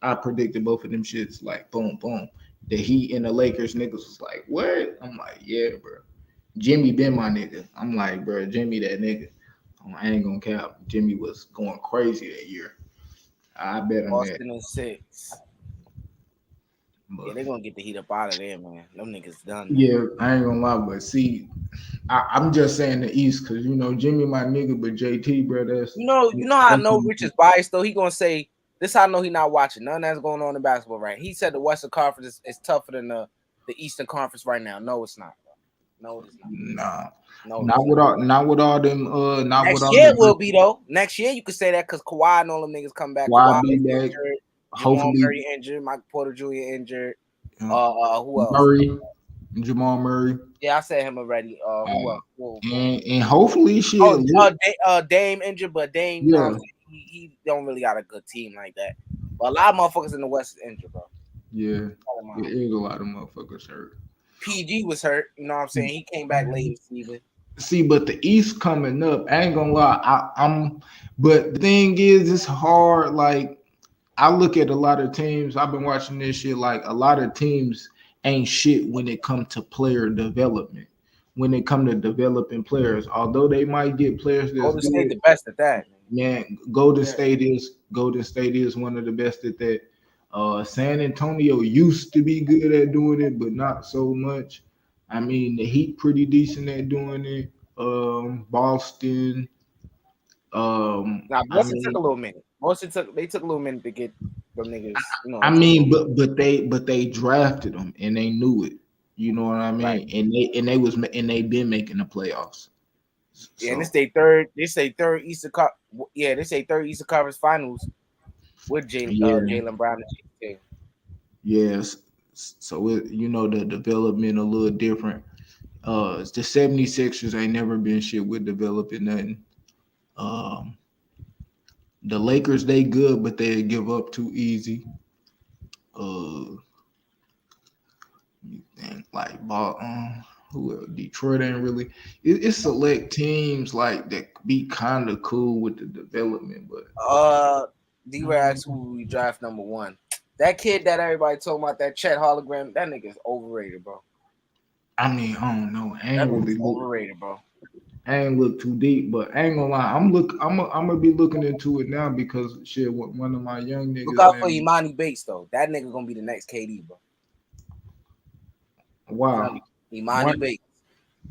I predicted both of them shits like boom, boom. The Heat and the Lakers niggas was like, what? I'm like, yeah, bro. Jimmy been my nigga. I'm like, bro, Jimmy that nigga. I ain't gonna cap. Jimmy was going crazy that year. I bet on Boston that. in 6. But, yeah, they're gonna get the Heat up out of there, man. Them niggas done. Yeah, I ain't gonna lie, but see, I'm just saying the East because Jimmy my nigga, but JT, bro, that's you know how I know Rich is biased though. He gonna say this. How I know he not watching none that's going on in basketball, right? He said the Western Conference is tougher than the Eastern Conference right now. No, it's not. No, it's not. Not with all them. Not next with all year them. It will be though. Next year you could say that because Kawhi and all them niggas come back. Kawhi be back. back. Injured, Hopefully, Jamal Murray injured. Michael Porter Jr. injured. Who else? Jamal Murray. Yeah, I said him already. Who else? And hopefully shit. Dame injured, but Dame, you know what I'm saying? He don't really got a good team like that. But a lot of motherfuckers in the West is injured, bro. Yeah, there is a lot of motherfuckers hurt. PG was hurt, you know what I'm saying? He came back late in the season. See, but the East coming up, I ain't gonna lie. But the thing is, it's hard. Like, I look at a lot of teams. I've been watching this shit. Like, a lot of teams ain't shit when it comes to player development. When it come to developing players, although they might get players that's Golden State the best at that. Man, Golden State is one of the best at that. San Antonio used to be good at doing it, but not so much. I mean, the Heat pretty decent at doing it. Boston. Now Boston took a little minute. They took a little minute to get them niggas. But they drafted them and they knew it. You know what I mean? Right. And they been making the playoffs. Yeah, and they say third Eastern Cup. Yeah, they say third Eastern Conference Finals with Jaylen Brown and JT. Yes. So the development a little different. The 76ers ain't never been shit with developing nothing. The Lakers, they good, but they give up too easy. And like Detroit ain't really. It's select teams like that be kind of cool with the development, but D-Rax who we draft number 1. That kid that everybody talking about, that Chet hologram, that nigga's overrated, bro. I mean, I don't know. I ain't really overrated, bro. I ain't look too deep, but I ain't gonna lie. I'm gonna be looking into it now because shit. One of my young niggas. Look out for Imani Bates though. That nigga gonna be the next KD, bro. Wow. Imani Bates.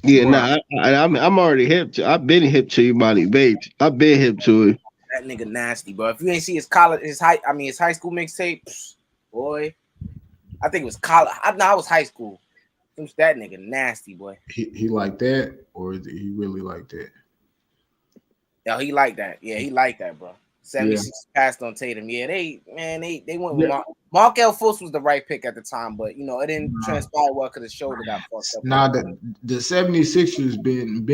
Yeah, I'm already hip to. I've been hip to Imani Bates. I've been hip to it. That nigga nasty, bro. If you ain't see his high school mixtape, boy. I think it was college. I was high school. It was that nigga nasty, boy. He like that, or is he really like that? Yo, he like that. Yeah, he like that, bro. 76 passed on Tatum. Yeah, they went with Markel Fultz was the right pick at the time, but you know, it didn't transpire well because his shoulder got fucked up. Nah, the 76ers been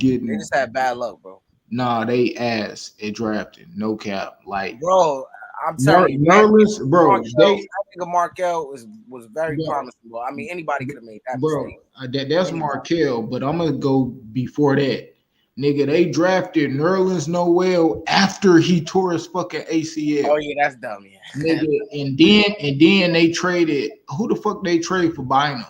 getting. They just had bad luck, bro. Nah, they ass at drafting. No cap. Like, bro, I'm telling you, Nerlens, bro. I think Markel was very promising, bro. I mean, anybody could have made that bro. Mistake. That's Markel, but I'm gonna go before that. Nigga, they drafted Nerlens Noel after he tore his fucking ACL. Oh yeah, that's dumb, yeah. Nigga, and then they traded. Who the fuck they trade for Bynum?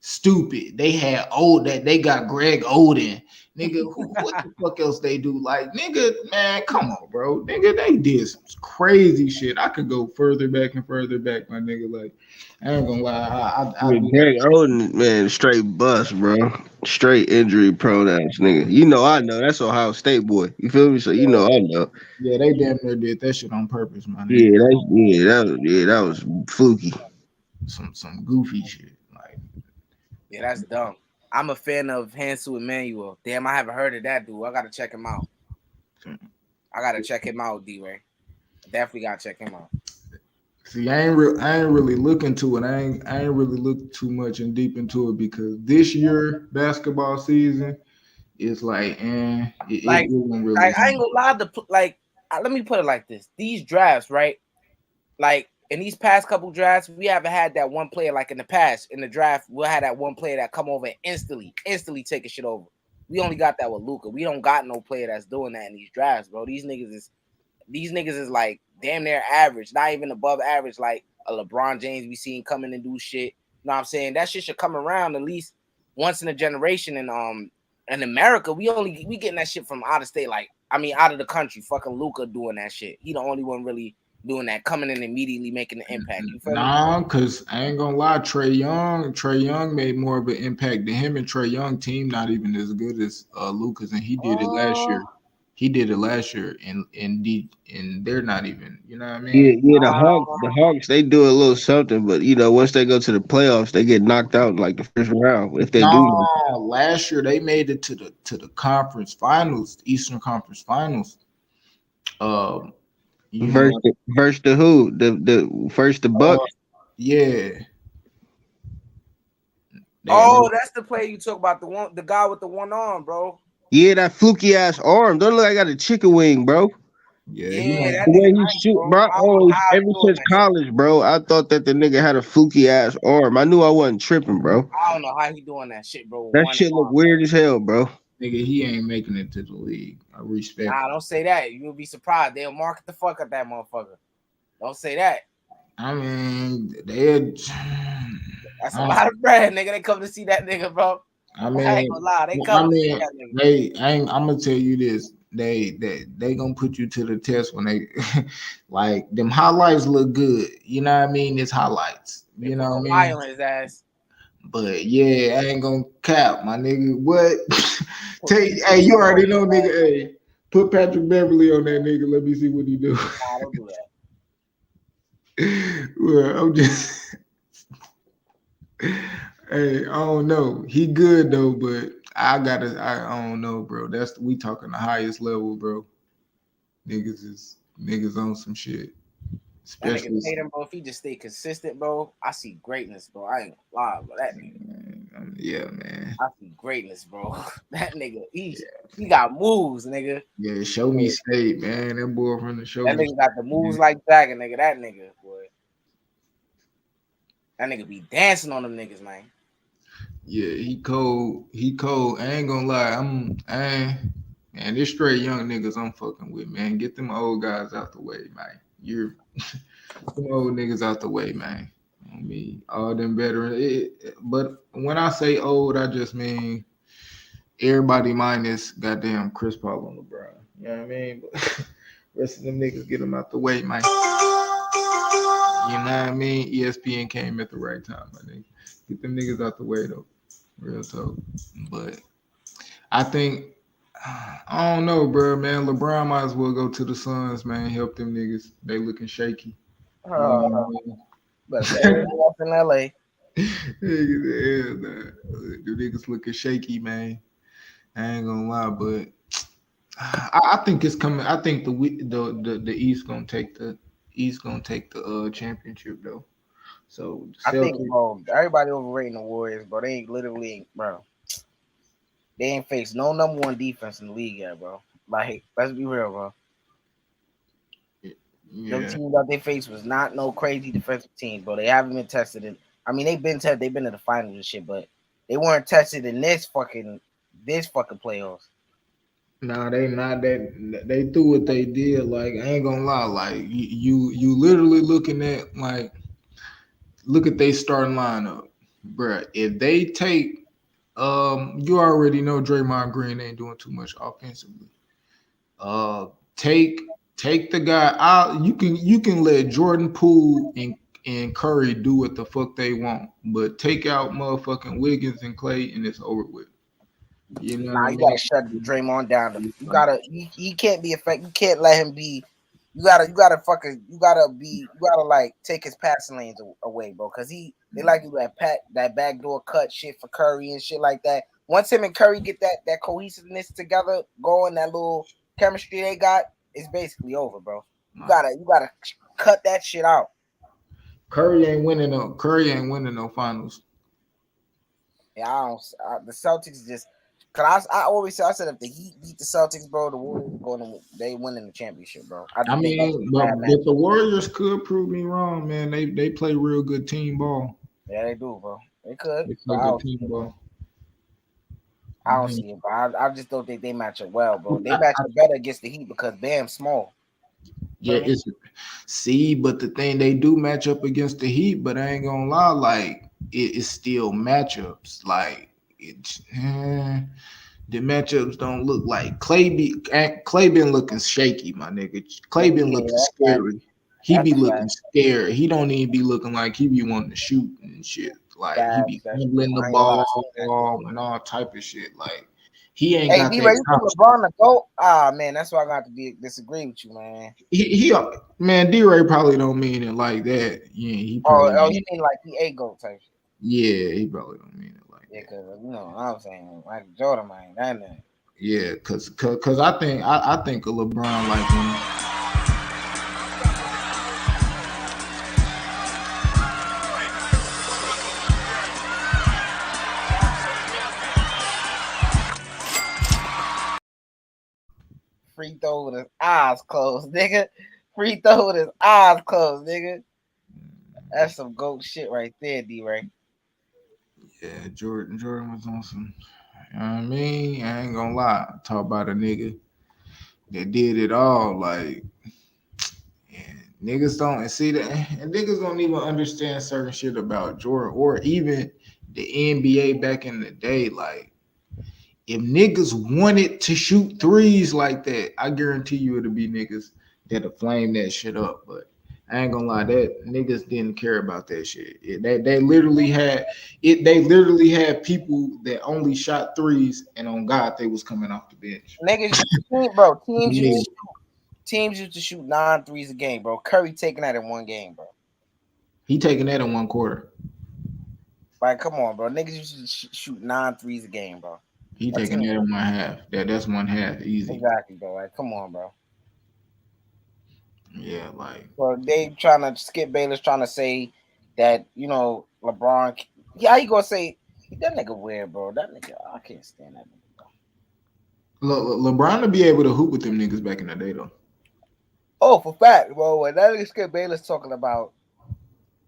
Stupid. They had they got Greg Oden. Nigga, what the fuck else they do? Like, nigga, man, come on, bro. Nigga, they did some crazy shit. I could go further back, my nigga. Like, I ain't gonna lie. Greg Oden, man, straight bust, bro. Straight injury prone ass nigga. You know, I know. That's Ohio State boy. You feel me? So you know, I know. Yeah, they damn near did that shit on purpose, my nigga. That was fluky. Some goofy shit. Like, yeah, that's dumb. I'm a fan of Hansu Emmanuel. Damn, I haven't heard of that dude. I gotta check him out. D-Ray. Definitely gotta check him out. See, I ain't really looking to it. I ain't really looked too much and deep into it because this year basketball season is like, it won't really. Like, I ain't gonna lie. Let me put it like this: these drafts, right? Like in these past couple drafts, we haven't had that one player like in the past. In the draft, we'll have that one player that come over and instantly taking shit over. We only got that with Luka. We don't got no player that's doing that in these drafts, bro. These niggas is like damn near average, not even above average, like a LeBron James we seen come in and do shit. You know what I'm saying? That shit should come around at least once in a generation. And in America, we getting that shit from out of state, like out of the country. Fucking Luka doing that shit. He the only one really doing that, coming in immediately making an impact. You feel me? Because I ain't gonna lie, Trey Young made more of an impact than him, and Trey Young team not even as good as Luka's, and he did it last year. He did it last year, and they're not even. You know what I mean? Yeah. The Hawks, they do a little something, but you know, once they go to the playoffs, they get knocked out in like the first round. If they do, last year they made it to the conference finals, Eastern Conference Finals. Versus the who? The first the Bucks. Yeah. That's the player you talk about, the guy with the one arm, bro. Yeah, that fluky ass arm. Don't look like I got a chicken wing, bro. Yeah, the way he shoot, bro. Ever since college, bro, I thought that the nigga had a fluky ass arm. I knew I wasn't tripping, bro. I don't know how he doing that shit, bro. That shit look weird as hell, bro. Nigga, he ain't making it to the league. I respect. Nah, don't say that. You'll be surprised. They'll market the fuck out that motherfucker. Don't say that. I mean, that's a lot of bread, nigga. They come to see that nigga, bro. I mean, I ain't gonna lie. They come to see that nigga. I'm gonna tell you this. They gonna put you to the test when they like them highlights look good. You know what I mean? It's highlights. You know what I mean? On his ass. But yeah, I ain't gonna cap, my nigga. What? Hey, you already know, nigga. Hey, put Patrick Beverly on that nigga. Let me see what he do. Nah, don't do that. Well, I'm just. Hey, I don't know. He good though, but I don't know, bro. We talking the highest level, bro. Niggas on some shit. Especially that nigga Tatum, bro. If he just stay consistent, bro, I see greatness, bro. I ain't gonna lie, bro. That nigga. Yeah, man. I see greatness, bro. That nigga, he got moves, nigga. Yeah, show me state, man. That boy from the show. That nigga got the moves like Jagger, nigga. That nigga, boy. That nigga be dancing on them niggas, man. Yeah, he cold. I ain't gonna lie. Man, this straight young niggas I'm fucking with, man. Get them old guys out the way, man. Them old niggas out the way, man. I mean, all them veterans. But when I say old, I just mean everybody minus goddamn Chris Paul and LeBron. You know what I mean? But rest of them niggas, get them out the way, man. You know what I mean? ESPN came at the right time, I think. Get them niggas out the way, though. Real talk. But I think, I don't know, bro, man. LeBron might as well go to the Suns, man. Help them niggas. They looking shaky. Bro, But everything else in LA. The niggas looking shaky, man. I ain't gonna lie, but I think it's coming. I think the East gonna take the championship though. So the I think, Celtics. bro, everybody overrating the Warriors, bro. They ain't literally, bro. They ain't faced no number one defense in the league yet, bro. Like, let's be real, bro. Yeah. The team that they faced was not no crazy defensive team, bro. They haven't been tested in. I mean, they've been tested. They've been in the finals and shit, but they weren't tested in this fucking playoffs. Nah, they not that. They do what they did. Like I ain't gonna lie. Like you literally looking at like look at they starting lineup, bruh. If they take you already know Draymond Green ain't doing too much offensively. Uh, take the guy out. You can let Jordan Poole and Curry do what the fuck they want, but take out motherfucking Wiggins and Clay, and it's over with. You know what Nah, I you mean? gotta shut Draymond down. You gotta he can't be effective. You can't let him be. You gotta like take his passing lanes away, bro. Cause they like do that backdoor cut shit for Curry and shit like that. Once him and Curry get that cohesiveness together going, that little chemistry they got, it's basically over, bro. You gotta cut that shit out. Curry ain't winning no finals. Yeah, the Celtics just. Cause I always say I said if the Heat beat the Celtics, bro, the Warriors they winning the championship, bro. I just think that's But the Warriors could prove me wrong, man. They play real good team ball. Yeah, they do, bro. They could. They play good team ball. I don't see it, bro. I just don't think they match up well, bro. They match up better against the Heat because Bam's small. Yeah, but the thing they do match up against the Heat, but I ain't gonna lie, like it's still matchups. Like the matchups don't look like Clay been looking shaky, my nigga. Clay been looking scary. He be looking scared. He don't even be looking like he be wanting to shoot and shit. Like he be fumbling the ball and all type of shit. Like he ain't got D-Ray, that. you think LeBron to go? Ah, man, that's why I got to disagree with you, man. He man, D-Ray probably don't mean it like that. Yeah, he probably. Oh, you mean like he a GOAT type shit? Yeah, he probably don't mean it like that. Yeah, because you know what I'm saying, like Jordan, man, that man. Yeah, cause I think a LeBron like when. Free throw with his eyes closed, nigga. Free throw with his eyes closed, nigga. That's some GOAT shit right there, D-Ray. Yeah, Jordan was on some. You know what I mean? I ain't gonna lie. Talk about a nigga that did it all. Like, yeah, niggas don't see that, and niggas don't even understand certain shit about Jordan or even the NBA back in the day. Like, if niggas wanted to shoot threes like that, I guarantee you it'll be niggas that'll flame that shit up. But I ain't gonna lie, that niggas didn't care about that shit. They literally had it. They literally had people that only shot threes, and on God, they was coming off the bench. Niggas, teams used to shoot 9 threes a game, bro. Curry taking that in one game, bro. He taking that in one quarter. Like, come on, bro. Niggas used to shoot 9 threes a game, bro. He taking that in one half. That's one half easy. Exactly, bro. Like, come on, bro. Yeah, like. Well, they trying to Skip Bayless trying to say that LeBron. Yeah, how you gonna say that nigga weird, bro? That nigga, I can't stand that nigga, bro. LeBron to be able to hoop with them niggas back in the day though. Oh, for fact, bro. When that nigga Skip Bayless talking about,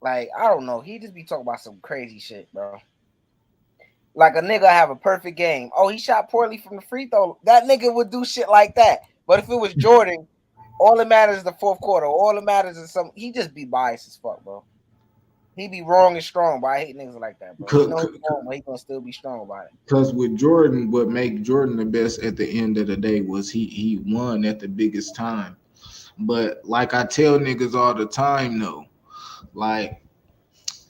like, I don't know, he just be talking about some crazy shit, bro. Like a nigga have a perfect game. Oh, he shot poorly from the free throw. That nigga would do shit like that. But if it was Jordan, all that matters is the fourth quarter. All that matters is he just be biased as fuck, bro. He be wrong and strong, but I hate niggas like that, bro. He know he's wrong, but he gonna still be strong about it. Because with Jordan, what make Jordan the best at the end of the day was he won at the biggest time. But like I tell niggas all the time though, like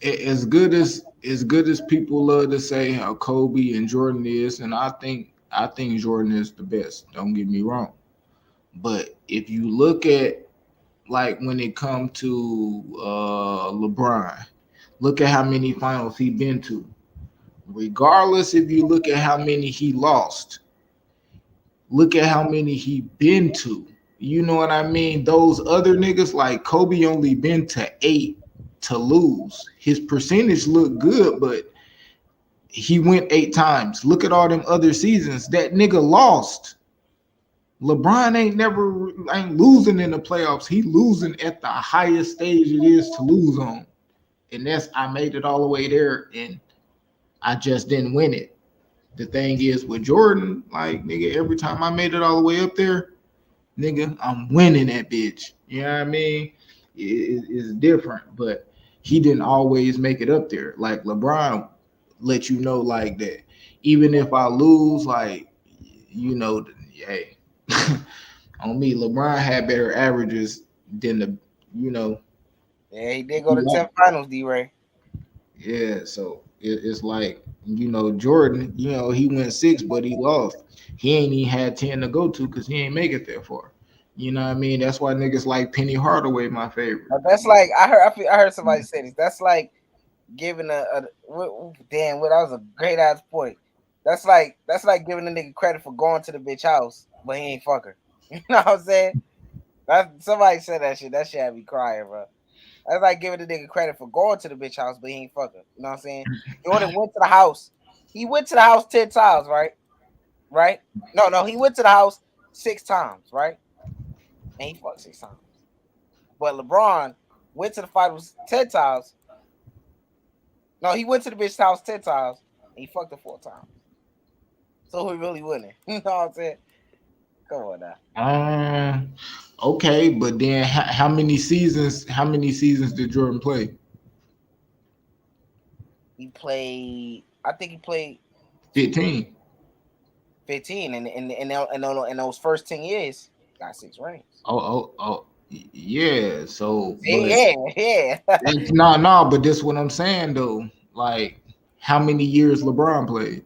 as good as people love to say how Kobe and Jordan is, and I think Jordan is the best. Don't get me wrong. But if you look at like when it comes to LeBron. Look at how many finals he been to. Regardless if you look at how many he lost, look at how many he been to. You know what I mean? Those other niggas like Kobe only been to 8 to lose. His percentage looked good, but he went 8 times. Look at all them other seasons. That nigga lost. LeBron ain't losing in the playoffs. He losing at the highest stage it is to lose on. And that's I made it all the way there and I just didn't win it. The thing is with Jordan, like nigga, every time I made it all the way up there, nigga, I'm winning that bitch. You know what I mean? It's different, but he didn't always make it up there. Like LeBron let you know like that. Even if I lose, like, you know, hey, on me, LeBron had better averages than the, you know. Yeah, he did go to 10 finals, D-Ray. Yeah, so it's like, you know, Jordan, you know, he went 6, but he lost. He ain't even had 10 to go to because he ain't make it that far. You know what I mean? That's why niggas like Penny Hardaway my favorite. That's like I heard somebody say this. That's like giving that was a great ass point. That's like giving a nigga credit for going to the bitch house, but he ain't fuck her. You know what I'm saying? Somebody said that shit. That shit had me crying, bro. That's like giving the nigga credit for going to the bitch house, but he ain't fuck her. You know what I'm saying? Jordan went to the house. He went to the house 10 times, right? Right? No, he went to the house 6 times, right? And he fucked 6 times. But LeBron went to the finals 10 times. No, he went to the bitch's house 10 times and he fucked her 4 times. So he really winning. You know what I'm saying? Come on now. Okay, but then how many seasons did Jordan play? He played, I think he played 15. 15, and in those first 10 years, got 6 rings. Oh, yeah. So yeah. No, but this what I'm saying though. Like, how many years LeBron played?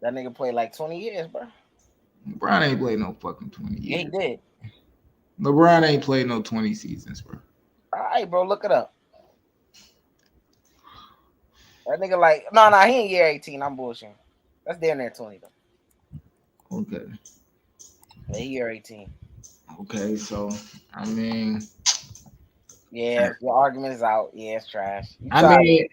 That nigga played like 20 years, bro. LeBron ain't played no fucking 20 years. Yeah, he did. LeBron ain't played no 20 seasons, bro. All right, bro, look it up. That nigga like, no, he ain't year 18. I'm bullshitting. That's damn near 20 though. Okay. Yeah, he year 18. Okay, so I mean, yeah, your argument is out. Yeah, it's trash. I ain't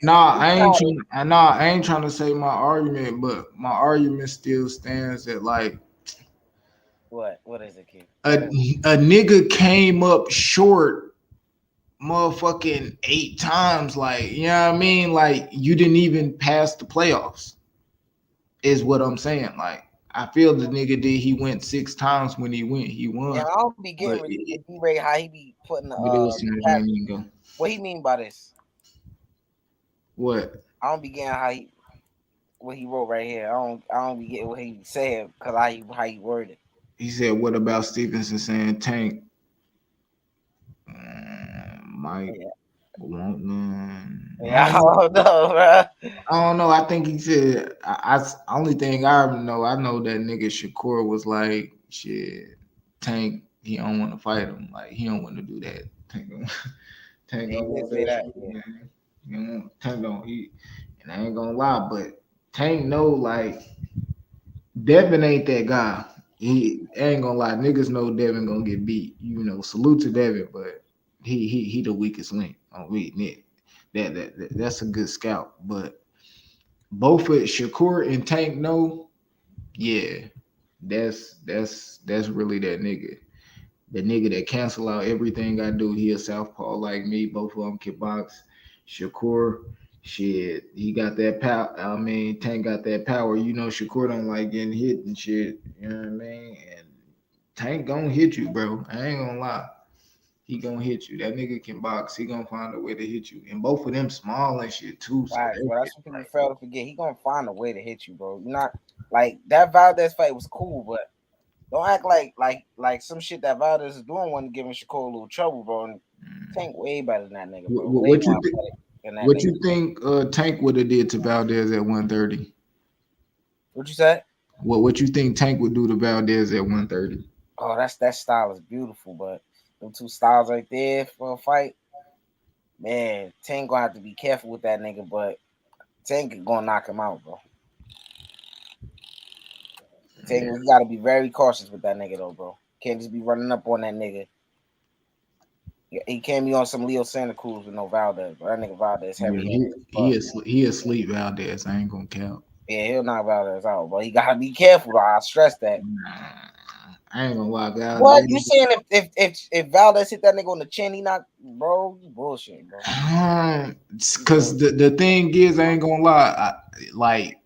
trying to say my argument, but my argument still stands that like what is it, kid? A nigga came up short motherfucking 8 times, like, you know what I mean? Like, you didn't even pass the playoffs, is what I'm saying. Like, I feel the nigga did. He went 6 times when he won. Yeah, I don't be getting with D-Ray how he be putting the what he mean by this? What? I don't be getting what he wrote right here. I don't be getting what he said because how he worded it. He said, "What about Stevenson saying Tank? Mike won't none." Yeah, I don't know, bro. I don't know. I think he said. Only thing I know that nigga Shakur was like, "Shit, Tank. He don't want to fight him. Like, he don't want to do that. Tank don't want say that. Tank don't. And I ain't gonna lie, but Tank know like Devin ain't that guy. He ain't gonna lie. Niggas know Devin gonna get beat. You know, salute to Devin, but he the weakest link on weak Nick. That's a good scout. But both of Shakur and Tank know, yeah, that's really that nigga. The nigga that cancel out everything I do. He a southpaw like me. Both of them can box. Shakur, shit, he got that power. I mean, Tank got that power. You know, Shakur don't like getting hit and shit. You know what I mean? And Tank gonna hit you, bro. I ain't gonna lie. He gonna hit you. That nigga can box. He gonna find a way to hit you. And both of them small and shit too. So right, bro, that's what people fail to forget. He gonna find a way to hit you, bro. You're not like that Valdez fight was cool, but don't act like some shit that Valdez is doing wasn't giving Shakur a little trouble, bro. And Tank way better than that nigga, bro. What you think Tank would have did to Valdez at 130? What you said? What you think Tank would do to Valdez at 130? Oh, that style is beautiful, but them two styles right there for a fight, man. Tank gonna have to be careful with that nigga, but Tank is gonna knock him out, bro. Tank, you gotta be very cautious with that nigga though, bro. Can't just be running up on that nigga. He can't be on some Leo Santa Cruz with no Valdez, bro. That nigga Valdez heavy. Yeah, he asleep Valdez. I ain't gonna count. Yeah, he'll knock Valdez out, but he gotta be careful. Though. I stress that. I ain't gonna lie, Valdez. What you saying? If Valdez hit that nigga on the chin, he knock, bro. You bullshit, bro. Cause the thing is, I ain't gonna lie, like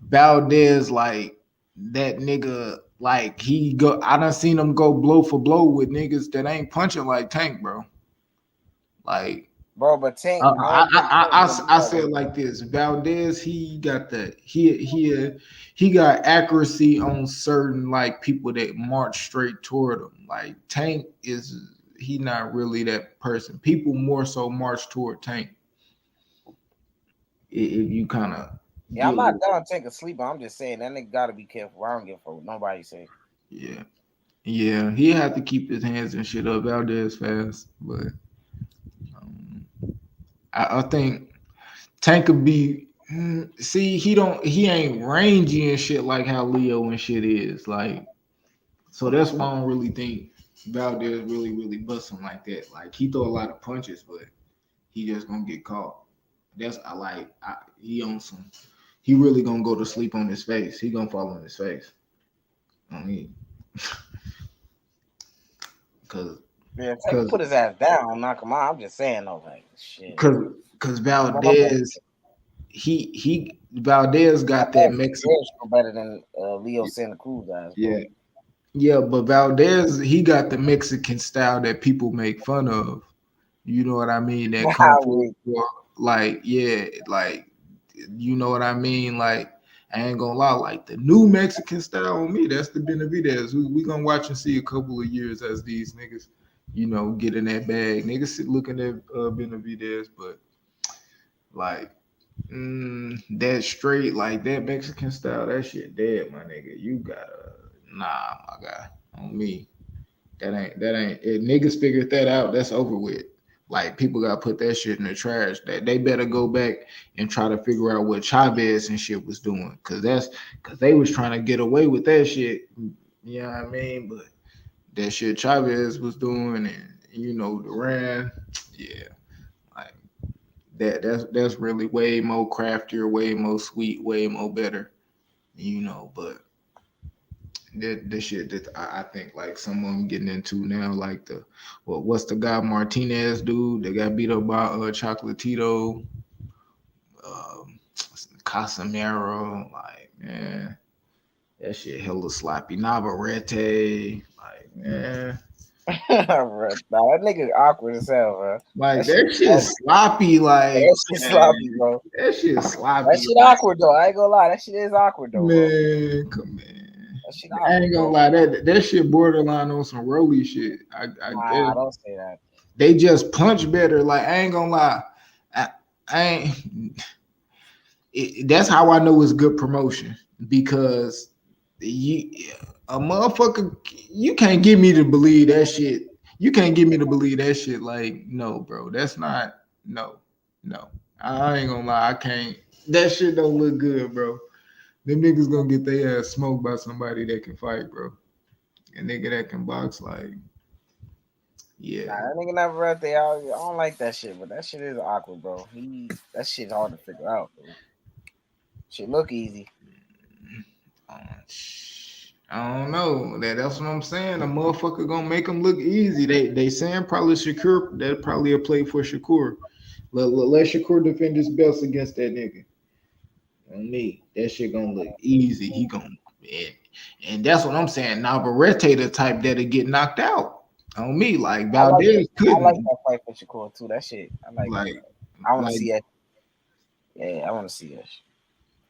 Valdez, like that nigga, like I done seen him go blow for blow with niggas that ain't punching like Tank, bro. Like, bro, but Tank, I said it like this: Valdez, he got accuracy on certain like people that march straight toward him. Like Tank he not really that person. People more so march toward Tank. If you kind of I'm not done taking sleep. I'm just saying that nigga gotta be careful. I don't give a fuck what nobody say. Yeah, he had to keep his hands and shit up. Valdez fast, but I think Tank could be. See, he ain't rangy and shit like how Leo and shit is. Like, so that's why I don't really think Valdez really busting like that. Like, he throw a lot of punches, but he just gonna get caught. He on some. He really gonna go to sleep on his face. He gonna fall on his face. I mean, because put his ass down, knock him out. I'm just saying though, like shit. Because Valdez, Valdez got that Mexican better than Leo Santa Cruz guys. Yeah, but Valdez, he got the Mexican style that people make fun of. You know what I mean? That kung fu, like you know what I mean? Like, I ain't gonna lie, like the new Mexican style on me, that's the Benavidez. We gonna watch and see a couple of years as these niggas, get in that bag. Niggas looking at Benavidez, but like that straight, like that Mexican style, that shit dead, my nigga. You gotta my guy, on me. That ain't if niggas figured that out, that's over with. Like people gotta put that shit in the trash. That they better go back and try to figure out what Chavez and shit was doing. Cause they was trying to get away with that shit. You know what I mean? But that shit Chavez was doing and Duran, yeah. Like that's really way more craftier, way more sweet, way more better. But the shit that I think like someone getting into now, like what's the guy Martinez dude that got beat up by Chocolatito, Casemiro, like man, that shit hella sloppy. Navarrete, like man. That nigga awkward as hell, bro. Like that shit sloppy, like that shit sloppy, bro. That shit sloppy. That shit awkward though. I ain't gonna lie, that shit is awkward though, man. Bro. Come on. I ain't gonna lie, that shit borderline on some Rolly shit. I guess. Don't say that. They just punch better. Like I ain't gonna lie, I ain't. That's how I know it's good promotion because a motherfucker, you can't get me to believe that shit. You can't get me to believe that shit. Like no, bro, that's not no. I ain't gonna lie, I can't. That shit don't look good, bro. Them niggas gonna get their ass smoked by somebody that can fight, bro. A nigga that can box, like, yeah. That nigga never read there. I don't like that shit, but that shit is awkward, bro. That shit's hard to figure out, bro. Shit look easy. I don't know. That's what I'm saying. A motherfucker gonna make them look easy. They saying probably Shakur. That probably a play for Shakur. Let Shakur defend his belts against that nigga. On me, that shit gonna look easy. He gonna, and that's what I'm saying. Navarrete the type that'll get knocked out. On me, like Valdez couldn't. I like that fight for Shakur too. That shit, I like that. I want to see that. Yeah, I want to see that.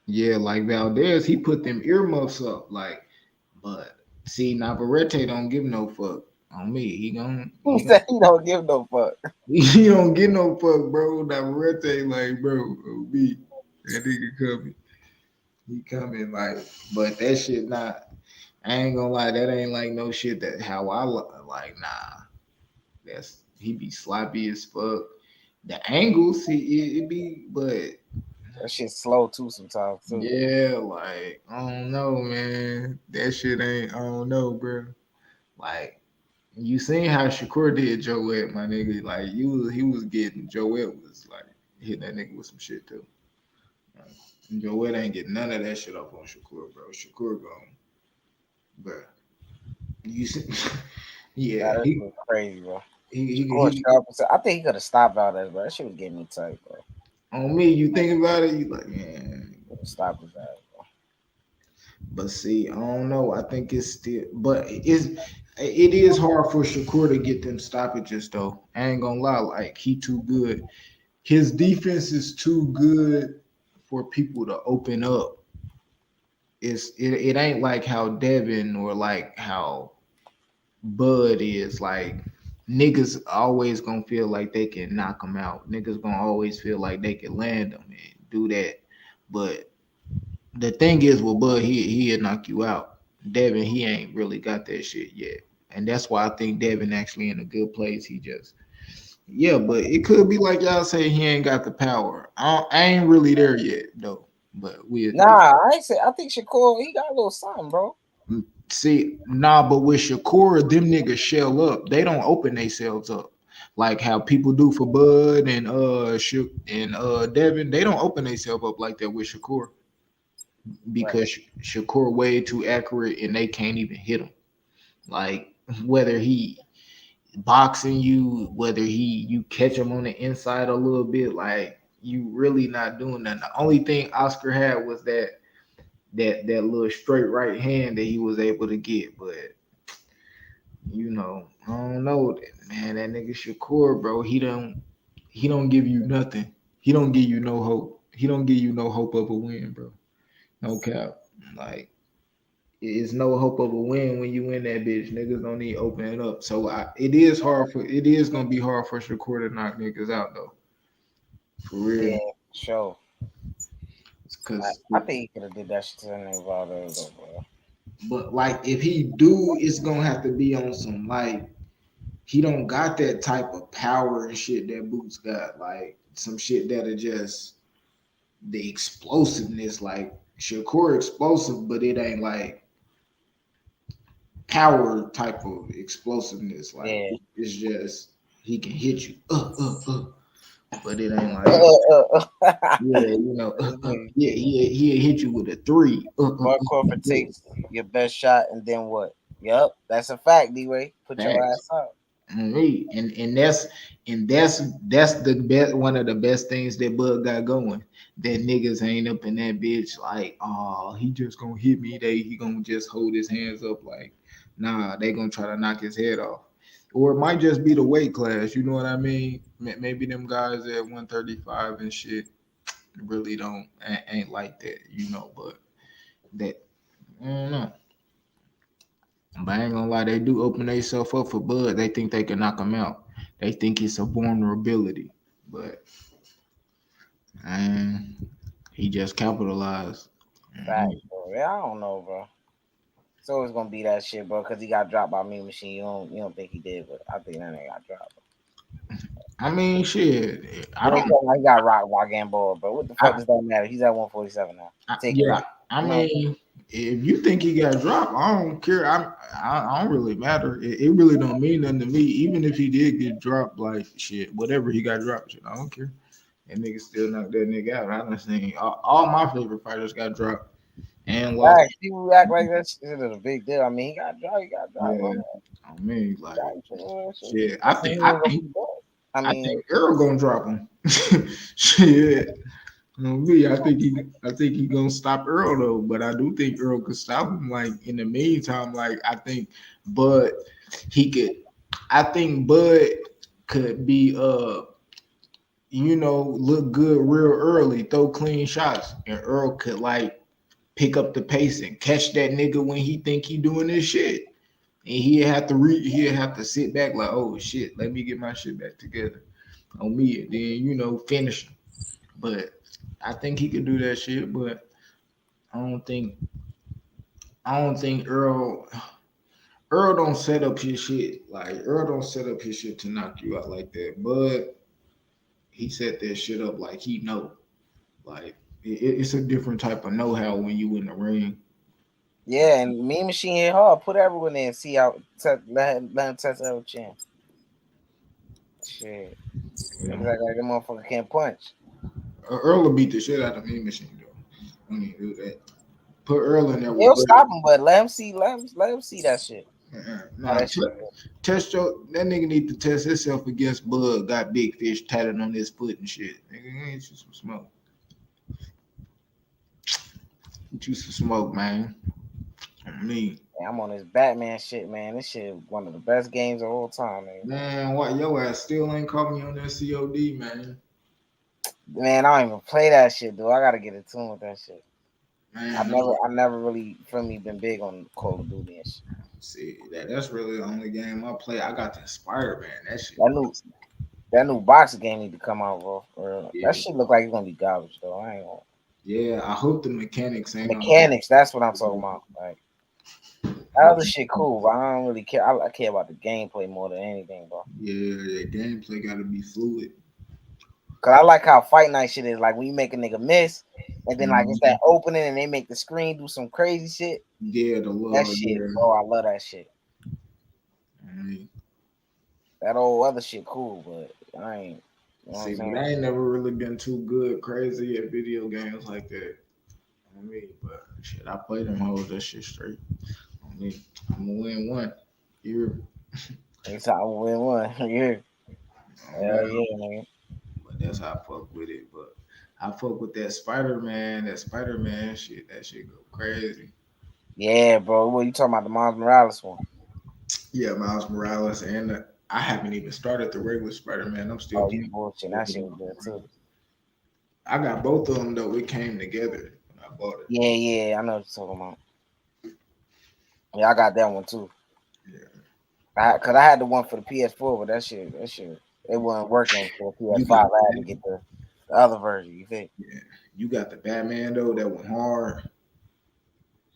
Yeah, like Valdez, he put them earmuffs up, like, but see, Navarrete don't give no fuck. On me, he don't give no fuck. He don't give no fuck, bro. Navarrete, like, bro, me. That nigga coming. He coming like, but that shit not. I ain't gonna lie, that ain't like no shit that how I like. Nah, that's he be sloppy as fuck. The angles, it be, but That shit's slow too sometimes too. yeah, like I don't know, man. That shit ain't. I don't know, bro. Like you seen how Shakur did Joette, my nigga. Like he was getting Joette was like hitting that nigga with some shit too. Joette ain't getting none of that shit up on Shakur, bro. Shakur gone, bro. You see, yeah, That was crazy, bro. he I think he could have stopped all that, but that shit was getting me tight, bro. on me. You think about it, you like, man, stop his ass, bro. But see, I don't know. I think it's still, but it is hard for Shakur to get them stoppages though. I ain't gonna lie, like he too good. His defense is too good for people to open up. It ain't like how Devin or like how Bud is. Like niggas always gonna feel like they can knock him out. Niggas gonna always feel like they can land him and do that. But the thing is with Bud, he'll knock you out. Devin, he ain't really got that shit yet. And that's why I think Devin actually in a good place. He just but it could be like y'all say he ain't got the power. I ain't really there yet though. But I ain't say I think Shakur, he got a little something, bro. See, but with Shakur, them niggas shell up. They don't open themselves up. Like how people do for Bud and Devin, they don't open themselves up like that with Shakur. Because Shakur way too accurate and they can't even hit him. Like whether he boxing you, whether you catch him on the inside a little bit, like you really not doing that. The only thing Oscar had was that little straight right hand that he was able to get, but I don't know, man. That nigga Shakur, bro, he don't give you nothing. He don't give you no hope. He don't give you no hope of a win, bro. No cap. Like it's no hope of a win when you win that bitch. Niggas don't need to open it up. So it is gonna be hard for Shakur to knock niggas out though. For real. Yeah, sure. Cause I think he could have did that shit to Nevada though, bro. But like if he do, it's gonna have to be on some like he don't got that type of power and shit that Boots got. Like some shit that are just the explosiveness. Like Shakur explosive, but it ain't like power type of explosiveness. Like it's just he can hit you, but it ain't like he'll hit you with a 3. Mark Crawford takes your best shot, and then what? Yep, that's a fact, D-Way. Put your ass up. And that's the best, one of the best things that Bud got going. That niggas ain't up in that bitch like, oh, he just gonna hit me. He gonna just hold his hands up like, nah, they gonna try to knock his head off. Or it might just be the weight class, you know what I mean? Maybe them guys at 135 and shit really ain't like that, but that I don't know. But I ain't gonna lie, they do open themselves up for Bud. They think they can knock him out. They think it's a vulnerability, but he just capitalized. Fact, bro. Yeah, I don't know, bro. It's always gonna be that shit, bro, because he got dropped by Mean Machine. You don't think he did, but I think that nigga got dropped. I mean, shit. I don't know. He got rocked by Gamboa, but what the fuck does that matter? He's at 147 now. I mean, if you think he got dropped, I don't care. I don't really matter. It really don't mean nothing to me. Even if he did get dropped, like shit, whatever he got dropped, shit, I don't care. That nigga still knocked that nigga out. I done seen all my favorite fighters got dropped and lost. People act like that shit is a big deal. I mean, he got dropped. Yeah. I mean, like shit. I think Earl gonna drop him. Shit. Me, I think he gonna stop Earl though, but I do think Earl could stop him. Like in the meantime, like I think Bud could be look good real early, throw clean shots, and Earl could like pick up the pace and catch that nigga when he think he doing this shit. And he'd have to sit back like, oh shit, let me get my shit back together on me, and then finish him. But I think he could do that shit, but I don't think Earl don't set up his shit. Like Earl don't set up his shit to knock you out like that. But he set that shit up like he know. Like it's a different type of know-how when you in the ring. Yeah, and Mean Machine hit hard. Put everyone in and see how let him test every chin. Shit. You Looks know? like that motherfucker can't punch. Earl will beat the shit out of Mean Machine though. When he do that. Put Earl in there with He'll Buddy. stop him, but let him see that shit. Nah, test that nigga need to test himself against Bud. Got Big Fish tatted on his foot and shit. Nigga, ain't you some smoke? Get you some smoke, man. Me. Yeah, I'm on this Batman shit, man. This shit one of the best games of all time, man. Man, what your ass still ain't caught me on that COD, man. Man, I don't even play that shit, dude. I gotta get in tune with that shit. Man, I never really, for me, been big on Call of Duty and shit. See, that's really the only game I play. I got the Spider-Man. That shit. That new boxing game need to come out, bro. Yeah. That shit look like it's gonna be garbage, though. I ain't gonna. Yeah, I hope the mechanics ain't That's what I'm talking about. Like, that other shit cool, but I don't really care. I care about the gameplay more than anything, bro. Yeah, the gameplay gotta be fluid. Cause I like how Fight Night shit is like when you make a nigga miss, and then like it's that opening and they make the screen do some crazy shit. Yeah, the love. That shit, bro. I love that shit. That old other shit cool, but I ain't. You know See, but I ain't never really been too good, crazy at video games like that. On me, but shit, I play them hoes. That shit straight. On me, I'm gonna win one. Here. It's I'm gonna win one. Here. Hell yeah, man. But that's how I fuck with it. But I fuck with that Spider-Man. That Spider-Man shit. That shit go crazy. Yeah, bro. What you talking about? The Miles Morales one? Yeah, Miles Morales, and I haven't even started the regular Spider-Man. I'm still. Oh, you bullshit. That shit was good too. I got both of them though. It came together when I bought it. Yeah. I know what you're talking about. Yeah, I got that one too. Yeah. Cause I had the one for the PS4, but that shit, it wasn't working for the PS5. I had to get the other version. You think? Yeah. You got the Batman though. That went hard.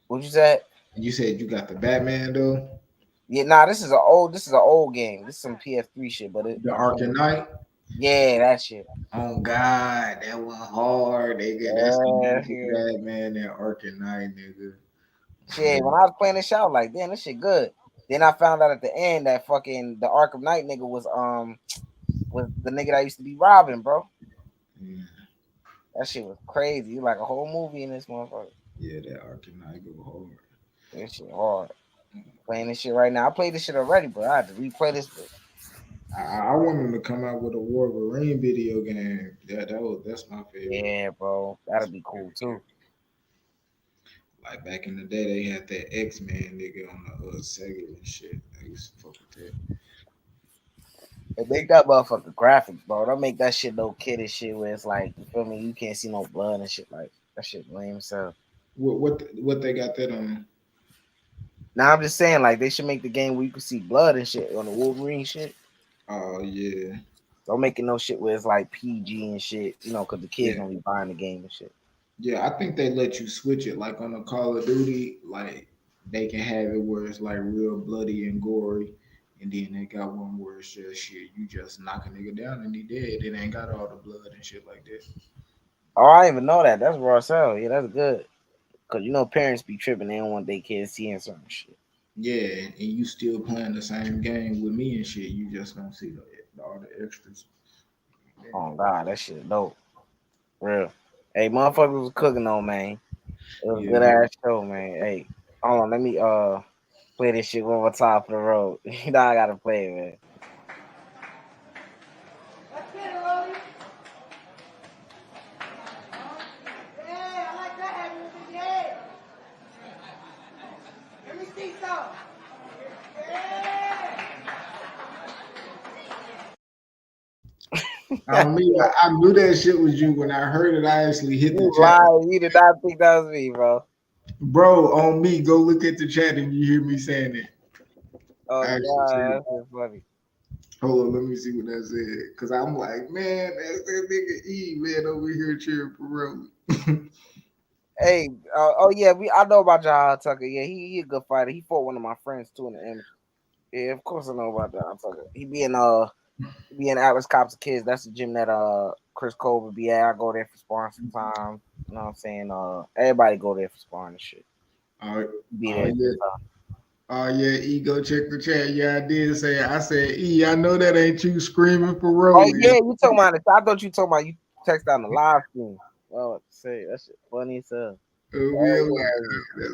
What you said? You said you got the Batman though. Yeah, nah. This is an old game. This is some PS3 shit, but The Arkham Knight. Yeah, that shit. Oh God, that went hard, nigga. That's Batman and Arkham Knight, nigga. Shit, when I was playing this shit, I was like, damn, this shit good. Then I found out at the end that fucking the Arkham Knight nigga was the nigga that used to be Robin, bro. Yeah. That shit was crazy. Like a whole movie in this motherfucker. Yeah, that Arkham Knight go hard. That shit hard. Playing this shit right now. I played this shit already, but I had to replay this. I want him to come out with a Wolverine video game. That's my favorite. Yeah, bro, that'd be cool too. Like back in the day, they had that X-Men nigga on the Sega and shit. I used to fuck with that. And they got motherfucking graphics, bro. Don't make that shit no kid and shit where it's like, you feel me? You can't see no blood and shit. Like that shit lame. So what they got that on? Now I'm just saying, like they should make the game where you can see blood and shit on the Wolverine shit. Oh yeah. Don't make it no shit where it's like PG and shit, you know, because the kids gonna be buying the game and shit. Yeah, I think they let you switch it, like on a Call of Duty, like they can have it where it's like real bloody and gory, and then they got one where it's just shit, you just knock a nigga down and he dead. It ain't got all the blood and shit like that. Oh, I didn't even know that. That's raw sell. Yeah, that's good. Cause you know parents be tripping, they don't want their kids seeing certain shit. Yeah, and you still playing the same game with me and shit. You just don't see all the extras. Oh God, that shit dope. Real. Hey, motherfuckers was cooking on, man. It was a good ass show, man. Hey, hold on, let me play this shit one more time for the road. You know I gotta play it, man. Let's get it, Rolly. Yeah, I like that heavy with the head. Let me see some. Yeah. I knew that shit was you when I heard it. I actually hit the chat. You did not think that was me, bro. Bro, on me, go look at the chat and you hear me saying it. Oh God, that's funny. Hold on, let me see what that said. Cause I'm like, man, that's that nigga E, man, over here cheering for Rolly. Hey, I know about John Tucker. Yeah, he a good fighter. He fought one of my friends too in the amateur. Yeah, of course I know about John Tucker. He be in Atlas Cops and Kids. That's the gym that Chris Cole would be at. I go there for sparring sometimes. You know what I'm saying? Everybody go there for sparring and shit. Be there. Oh yeah, E, go check the chat. Yeah, I did say it. I said, E, I know that ain't you screaming for Oh Rolly. yeah, you talking about it. I thought you talking about you text on the live stream. Oh, say that shit funny as hell. That's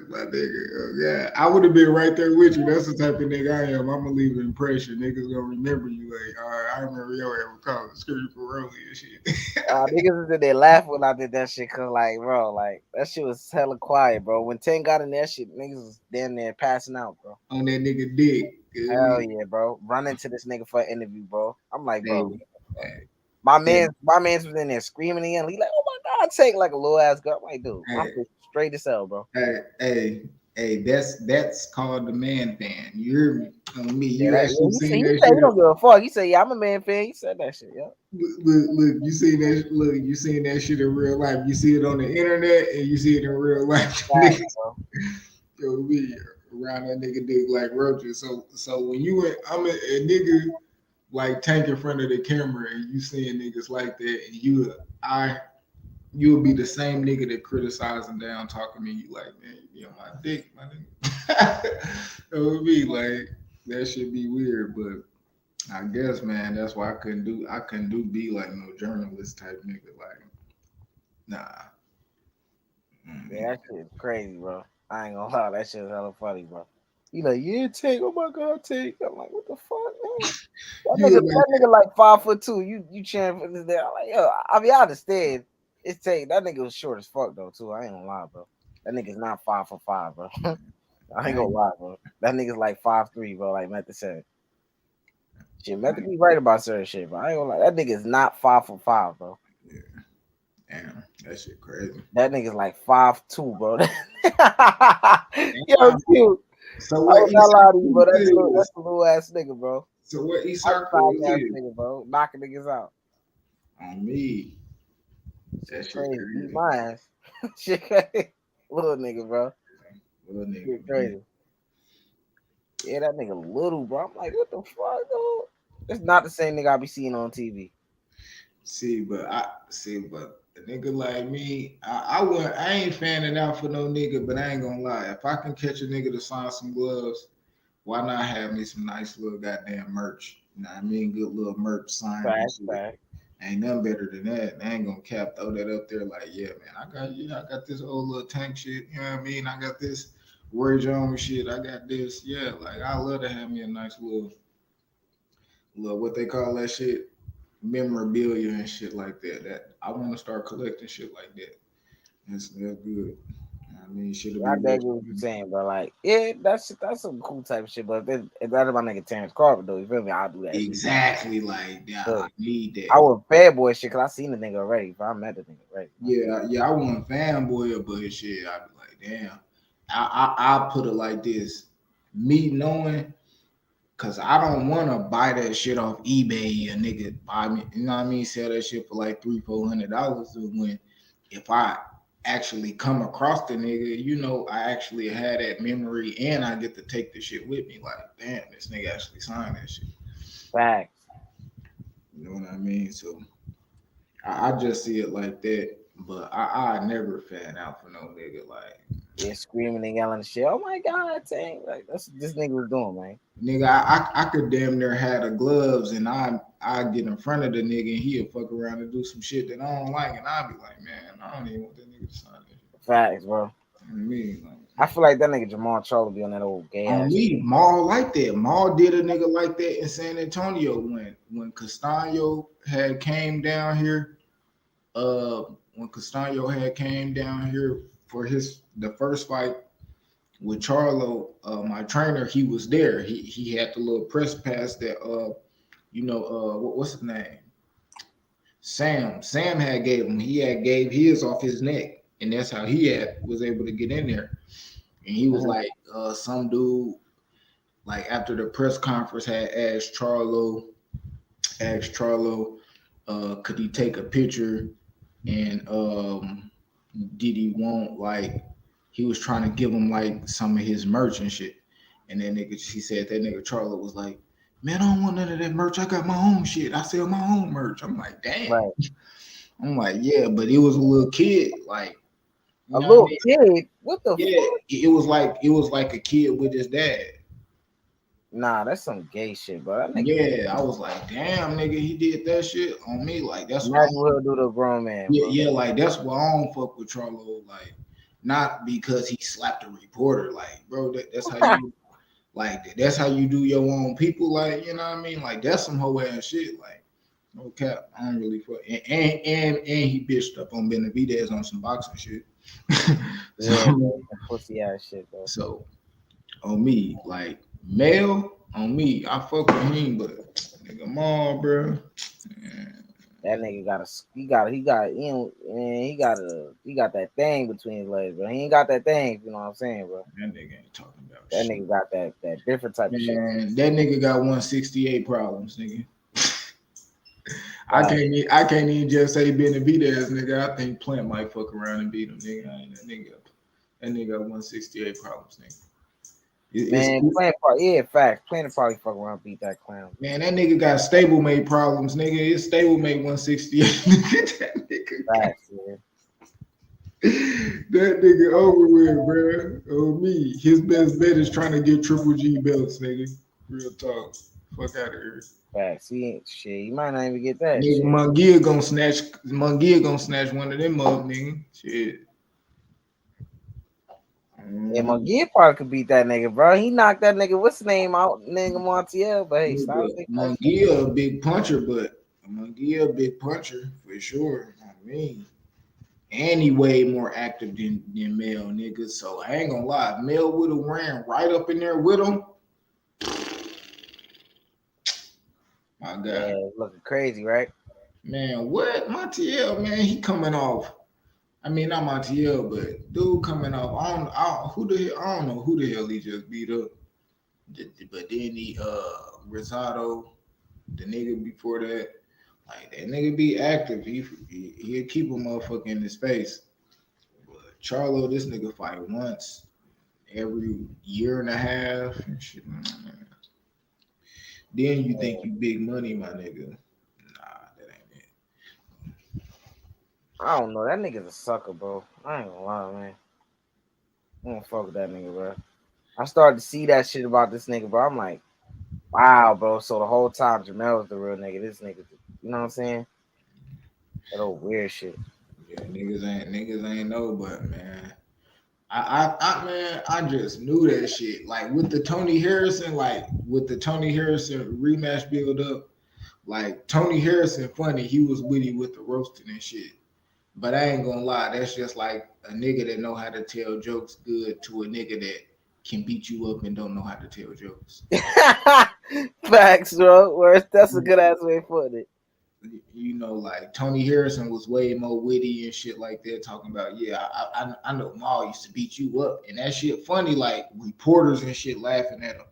my nigga. Oh, yeah, I would have been right there with you. That's the type of nigga I am. I'm gonna leave an impression. Niggas gonna remember you. Like, all right, I remember your ever calling screaming for Rolly and shit. Niggas was in there laughing when I did that shit, cause like, bro, like that shit was hella quiet, bro. When Tank got in that shit, niggas was damn near passing out, bro. On that nigga dick. Hell yeah, bro. Run into this nigga for an interview, bro. I'm like, bro. Hey. My man's was in there screaming again. He like, oh my god, Tank like a little ass girl. I'm like, dude, I'm straight as hell, bro. Hey, that's called the man fan. You hear me? On me, Yeah, you actually seen that he shit. He don't give a fuck. He said, yeah, I'm a man fan. He said that shit, yeah. Look, you seen that? Look, you seen that shit in real life. You see it on the internet, and you see it in real life. Right, Yo, we around that nigga dick like roaches. So when you went, I'm a nigga like Tank in front of the camera, and you seeing niggas like that, and you would be the same nigga that criticizing down talking to you like, man, you be on my dick, my nigga. It would be like that should be weird, but I guess, man, that's why I couldn't do be like no journalist type nigga. Like, nah. Yeah, that shit is crazy, bro. I ain't gonna lie, that shit is hella funny, bro. You like, yeah, Tank, oh my god, Tank. I'm like, what the fuck, man? That nigga like 5'2". You cheering for this there. I'm like, yo, I mean, I understand. It's Tank. That nigga was short as fuck though, too. I ain't gonna lie, bro. That nigga's not 5'5", bro. I ain't gonna lie, bro. That nigga's like 5'3", bro, like Method said. Shit, Method be right about certain shit, bro. I ain't gonna lie. That nigga's not 5'5", bro. Yeah. Damn, that shit crazy. That nigga's like 5'2", bro. Yo, cute. So what? I was not lying to you, bro. That's a little ass nigga, bro. So what? Ass nigga, bro. Knocking niggas out. On me. That shit crazy. crazy. Beat my ass. Shit crazy. Little nigga, bro. Little nigga. Shit crazy. Yeah, that nigga little, bro. I'm like, what the fuck, though? It's not the same nigga I be seeing on TV. But a nigga like me, I ain't fanning out for no nigga, but I ain't gonna lie. If I can catch a nigga to sign some gloves, why not have me some nice little goddamn merch? You know what I mean? Good little merch sign. Fact. Ain't nothing better than that. I ain't gonna throw that up there like, yeah, man, I got this old little Tank shit, you know what I mean? I got this Roy Jones shit, I got this. Yeah, like I love to have me a nice little what they call that shit, memorabilia and shit like that. That I want to start collecting shit like that. That's good. I mean, I dig what you're saying, bro. Like, yeah, that's some cool type of shit. But if that's my nigga Terrence Carver, though, you feel me? I'll do that. Exactly, like, yeah, I need that. I want fanboy shit because I seen the nigga already. But I met the nigga already. Yeah, I want fanboy, but shit, I'd be like, damn. I'll put it like this: me knowing. Cause I don't want to buy that shit off eBay. A nigga buy me, you know what I mean? Sell that shit for like $300-$400. When if I actually come across the nigga, you know, I actually had that memory and I get to take the shit with me. Like, damn, this nigga actually signed that shit. Facts. You know what I mean? So I just see it like that. But I never fan out for no nigga like. Yeah, screaming and yelling and shit. Oh my god, dang. Like that's what this nigga was doing, man. Nigga, I could damn near have the gloves and I get in front of the nigga and he'll fuck around and do some shit that I don't like and I'll be like, man, I don't even want that nigga to sign it. Facts, bro. You know what I mean? Like, I feel like that nigga Jamal Charles be on that old gay ass. Maul like that. Maul did a nigga like that in San Antonio when Castaño had came down here. When Castaño had came down here for the first fight with Charlo, my trainer, he was there. He had the little press pass that what's his name? Sam had gave him. He had gave his off his neck, and that's how he was able to get in there. And he was like, some dude, like after the press conference had asked Charlo, could he take a picture? And did he want like he was trying to give him like some of his merch and shit. And then nigga, she said that nigga Charlotte was like, man, I don't want none of that merch. I got my own shit. I sell my own merch. I'm like, damn. Right. I'm like, yeah, but it was a little kid, like a little kid. What the yeah, fuck? it was like a kid with his dad. Nah, that's some gay shit, bro. That nigga, Yeah, I was like, damn, nigga, he did that shit on me. Like that's what imagine what he'll do to a grown man. yeah, Bro. yeah, like that's why I don't fuck with Charlo. Like, not because he slapped a reporter. Like, bro, that's how you like that's how you do your own people. Like, you know what I mean? Like, that's some hoe ass shit. Like, no cap. I don't really fuck. And he bitched up on Benavidez on some boxing shit. Yeah, pussy ass shit, bro. So on me, like male on me, I fuck with him, but nigga, mom, bro. That nigga he got that thing between his legs, bro. He ain't got that thing, you know what I'm saying, bro. That nigga ain't talking about that shit. Nigga got that different type of shit. Man, that nigga got 168 problems, nigga. I can't even just say Benavidez, nigga. I think Plant might fuck around and beat him, nigga. That nigga got 168 problems, nigga. Facts. Plant probably fuck around and beat that clown. Man, that nigga got stablemate problems, nigga. His stablemate 168. That nigga. Facts, man. That nigga over with, bro. Oh me. His best bet is trying to get Triple G belts, nigga. Real talk. Fuck out of here. Facts. He ain't shit. He might not even get that. Nigga, Mungia gonna snatch one of them up, nigga. Shit. Yeah, Mungia probably could beat that nigga, bro. He knocked that nigga, what's his name, out, nigga Montiel, but hey, stop. Mungia a big puncher, but Mungia a big puncher for sure. I mean, and he way more active than Mel, nigga. So I ain't gonna lie, Mel would have ran right up in there with him. My God, yeah, looking crazy, right? Man, what Montiel, man? He coming off. I mean, not Montiel, but dude coming off. I don't know who the hell he just beat up. But then he Rosado, the nigga before that, like that nigga be active. He'll keep a motherfucker in his face. But Charlo, this nigga fight once every year and a half and shit. Then you think you big money, my nigga. I don't know. That nigga's a sucker, bro. I ain't gonna lie, man. I don't fuck with that nigga, bro. I started to see that shit about this nigga, bro. I'm like, wow, bro. So the whole time Jamel was the real nigga. This nigga, you know what I'm saying? That old weird shit. Yeah, niggas ain't know, but man. I just knew that shit. Like with the Tony Harrison rematch build up, like Tony Harrison funny, he was witty with the roasting and shit. But I ain't gonna lie, that's just like a nigga that know how to tell jokes good to a nigga that can beat you up and don't know how to tell jokes. Facts, bro. That's a good ass way of putting it. You know, like Tony Harrison was way more witty and shit like that, talking about, I know Maul used to beat you up, and that shit funny, like reporters and shit laughing at him.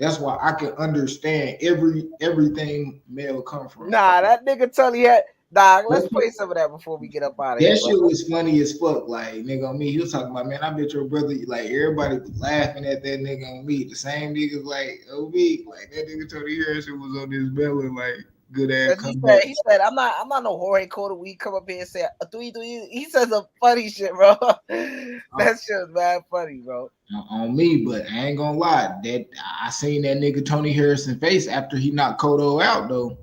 That's why I can understand everything Mel come from. Nah, that nigga Tony had. Dog, let's play some of that before we get up out of here. That shit was funny as fuck. Like, nigga on me, he was talking about, man, I bet your brother, like, everybody was laughing at that nigga on me. The same niggas, like, OB, like, that nigga Tony Harrison was on this belly, like, good ass. He said, I'm not no Jorge Cota. We come up here and say a 3-3. He says some funny shit, bro. That shit was mad funny, bro. On me, but I ain't gonna lie, that I seen that nigga Tony Harrison face after he knocked Cotto out, though.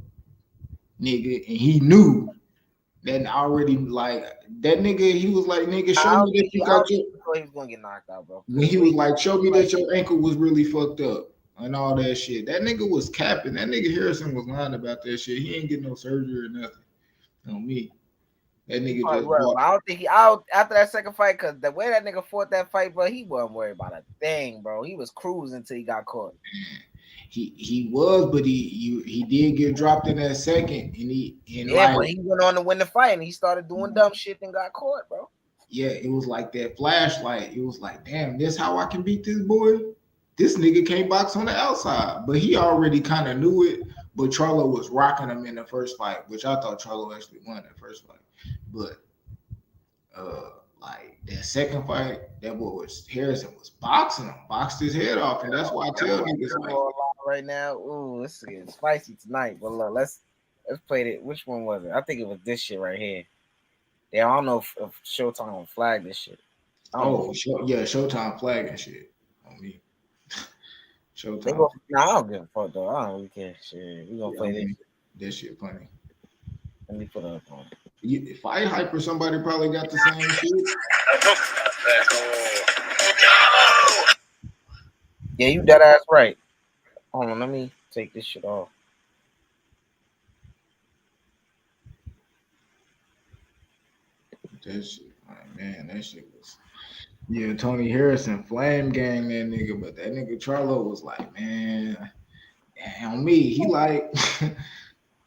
Nigga, and he knew that already, like that nigga. He was like, "Nigga, show me that you got your." He was gonna get knocked out, bro. When he was like, "Show me that your ankle was really fucked up and all that shit." That nigga was capping. That nigga Harrison was lying about that shit. He ain't getting no surgery or nothing. On me, that nigga just. I don't think he out after that second fight, because the way that nigga fought that fight, bro, he wasn't worried about a thing, bro. He was cruising until he got caught. He was, but he did get dropped in that second, but he went on to win the fight, and he started doing dumb shit and got caught, bro. Yeah, it was like that flashlight. It was like, damn, this how I can beat this boy. This nigga can't box on the outside, but he already kind of knew it. But Charlo was rocking him in the first fight, which I thought Charlo actually won that first fight. But Like that second fight, that boy was Harrison was boxing him, boxed his head off, and that's why I tell niggas like right now. Ooh, this is getting spicy tonight. But look, let's play it. Which one was it? I think it was this shit right here. Yeah, I don't know if Showtime will flag this shit. Showtime flagging shit on me. Showtime. I don't give a fuck though. I don't really care. Shit, we gonna play this. This shit funny. Let me put it up on. Fight Hyper, somebody probably got the same shit. Yeah, you dead ass right. Hold on, let me take this shit off. That shit, man, that shit was. Yeah, Tony Harrison flame gang that nigga, but that nigga Charlo was like, man, on me, he like,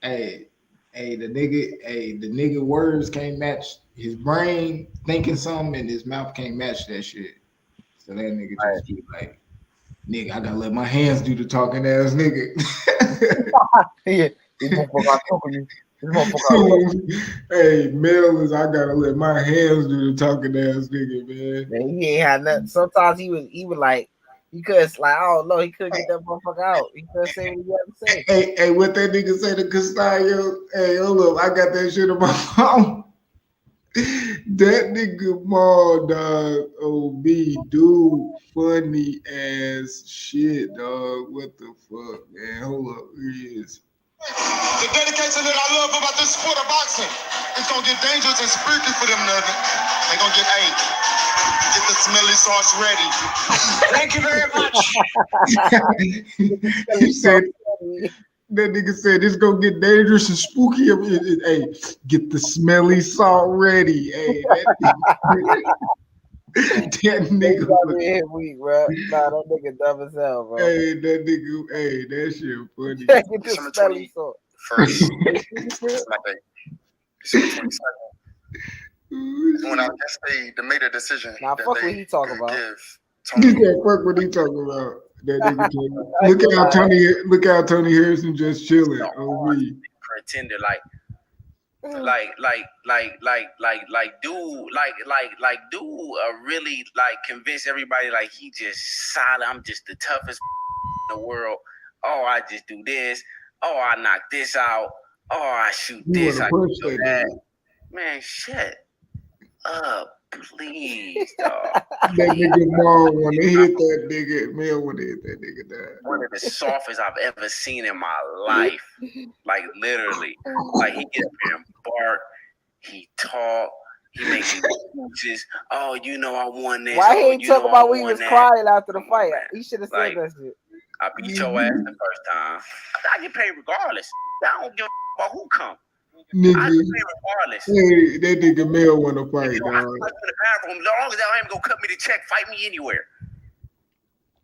hey, the nigga words can't match his brain thinking something and his mouth can't match that shit. So that nigga just be like, nigga, I gotta let my hands do the talking ass nigga. Yeah, hey, Mel is I gotta let my hands do the talking ass nigga, man. He ain't had nothing. Sometimes he was like, he could like, I don't know, he couldn't get that motherfucker out. He couldn't say what he had to say. Hey, what that nigga say to Castaño? Hey, hold up, I got that shit on my phone. That nigga Maul, dog, OB, dude, funny ass shit, dog. What the fuck, man? Hold up, here he is. The dedication that I love about this sport of boxing, it's gonna get dangerous and spooky for them niggas. They gonna get the smelly sauce ready. Thank you very much. He said, that nigga said it's gonna get dangerous and spooky. Hey, get the smelly salt ready. Hey, that nigga was weak, bro. Nah, that nigga dumb as hell, bro. Hey, that nigga, hey, that shit funny. Get the smelly salt. First, December 22nd. When I guess they made a decision. Now, fuck what he talking about. Fuck what he talking about. That nigga, look how Tony Harrison just chilling on me. Pretender dude really like convince everybody like he just solid. I'm just the toughest in the world. Oh, I just do this. Oh, I knock this out. Oh, I shoot this. I do that. Man, shut up, please, dog. That nigga Maul want to hit that nigga. Mel want to hit that nigga down. One of the softest I've ever seen in my life. Like literally. Like he get up here and bark. He talk. He makes excuses. Oh, you know I won this. Why he ain't talking about when he was crying after the fight? He should have said that shit. I beat your ass the first time. I get paid regardless. I don't give a fuck who come. Nigga, I get paid regardless. Hey, that nigga Mel want to fight, dog. I'm in the bathroom. As long as I am gonna cut me the check, fight me anywhere.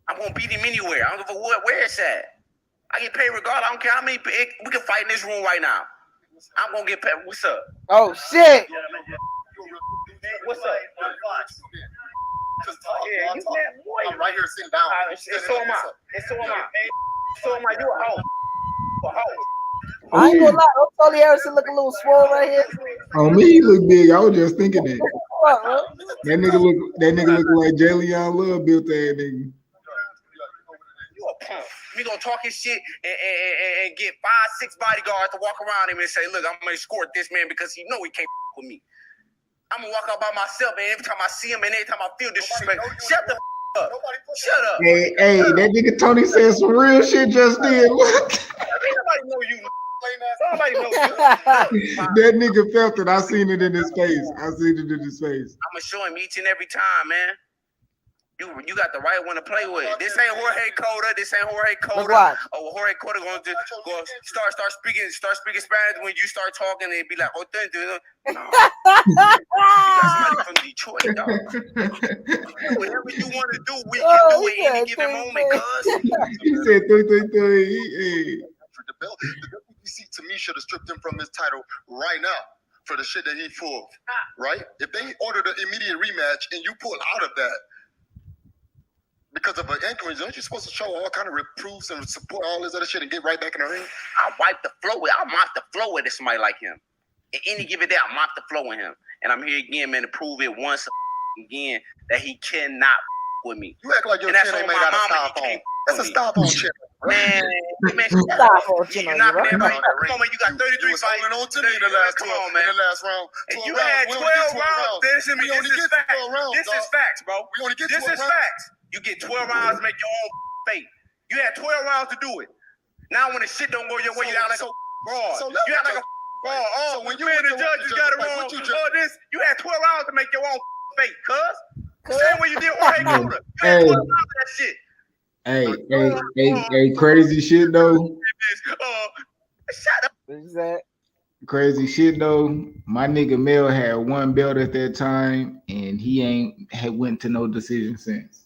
I'm gonna beat him anywhere. I don't give a what where it's at. I get paid regardless. I don't care how many. We can fight in this room right now. I'm gonna get paid. What's up? Oh shit. What's up? Yeah, I'm right here sitting down. So am I. So am I. You a hoe. I ain't gonna lie. Tony Harrison look a little swole right here. On me, he look big. I was just thinking that. That nigga look like Jalen Love built that nigga. You a punk. We gonna talk his shit and get 5-6 bodyguards to walk around him and say, look, I'm gonna escort this man because he know he can't with me. I'm gonna walk out by myself, and every time I see him and every time I feel disrespect, shut the up. Shut up. Hey, that nigga Tony said some real shit just then. Nobody know you. Somebody know you. That nigga felt it. I seen it in his face. I'm gonna show him each and every time, man. You got the right one to play with. This ain't Jorge Cota. Oh, Jorge Cota gonna just start speaking Spanish when you start talking and be like, oh, no. You got somebody from Detroit, dog. Whatever you want to do, we can do it any given moment, cuz. He said, hey. The WBC to me should have stripped him from his title right now for the shit that he pulled. Right? If they ordered an immediate rematch and you pull out of that because of an ankle injury, aren't you supposed to show all kind of proofs and support all this other shit and get right back in the ring? I'll mop the floor with somebody like him. In any given day, I mop the floor in him. And I'm here again, man, to prove it once again that he cannot with me. You act like your chin ain't made out of styrofoam. That's a styrofoam chin. Man, Styrofoam chin on you, right? Come on, man, you got 33 fights. Holding on to me in the last 12, come on, man. in the last round. And you had 12 rounds. This is facts, bro. We only get 12 This is rounds. facts. You get 12 rounds to make your own fate. You had 12 rounds to do it. Now when the shit don't go your way, you act like a fraud. You act like a fraud. Oh, when you and the judges got it wrong. You had 12 rounds to make your own fate, cuz. Same way you did Jorge Cota. You had 12 rounds of that shit. Hey, crazy shit though. Shut up. Exactly. Crazy shit though. My nigga Mel had one belt at that time, and he had went to no decision since.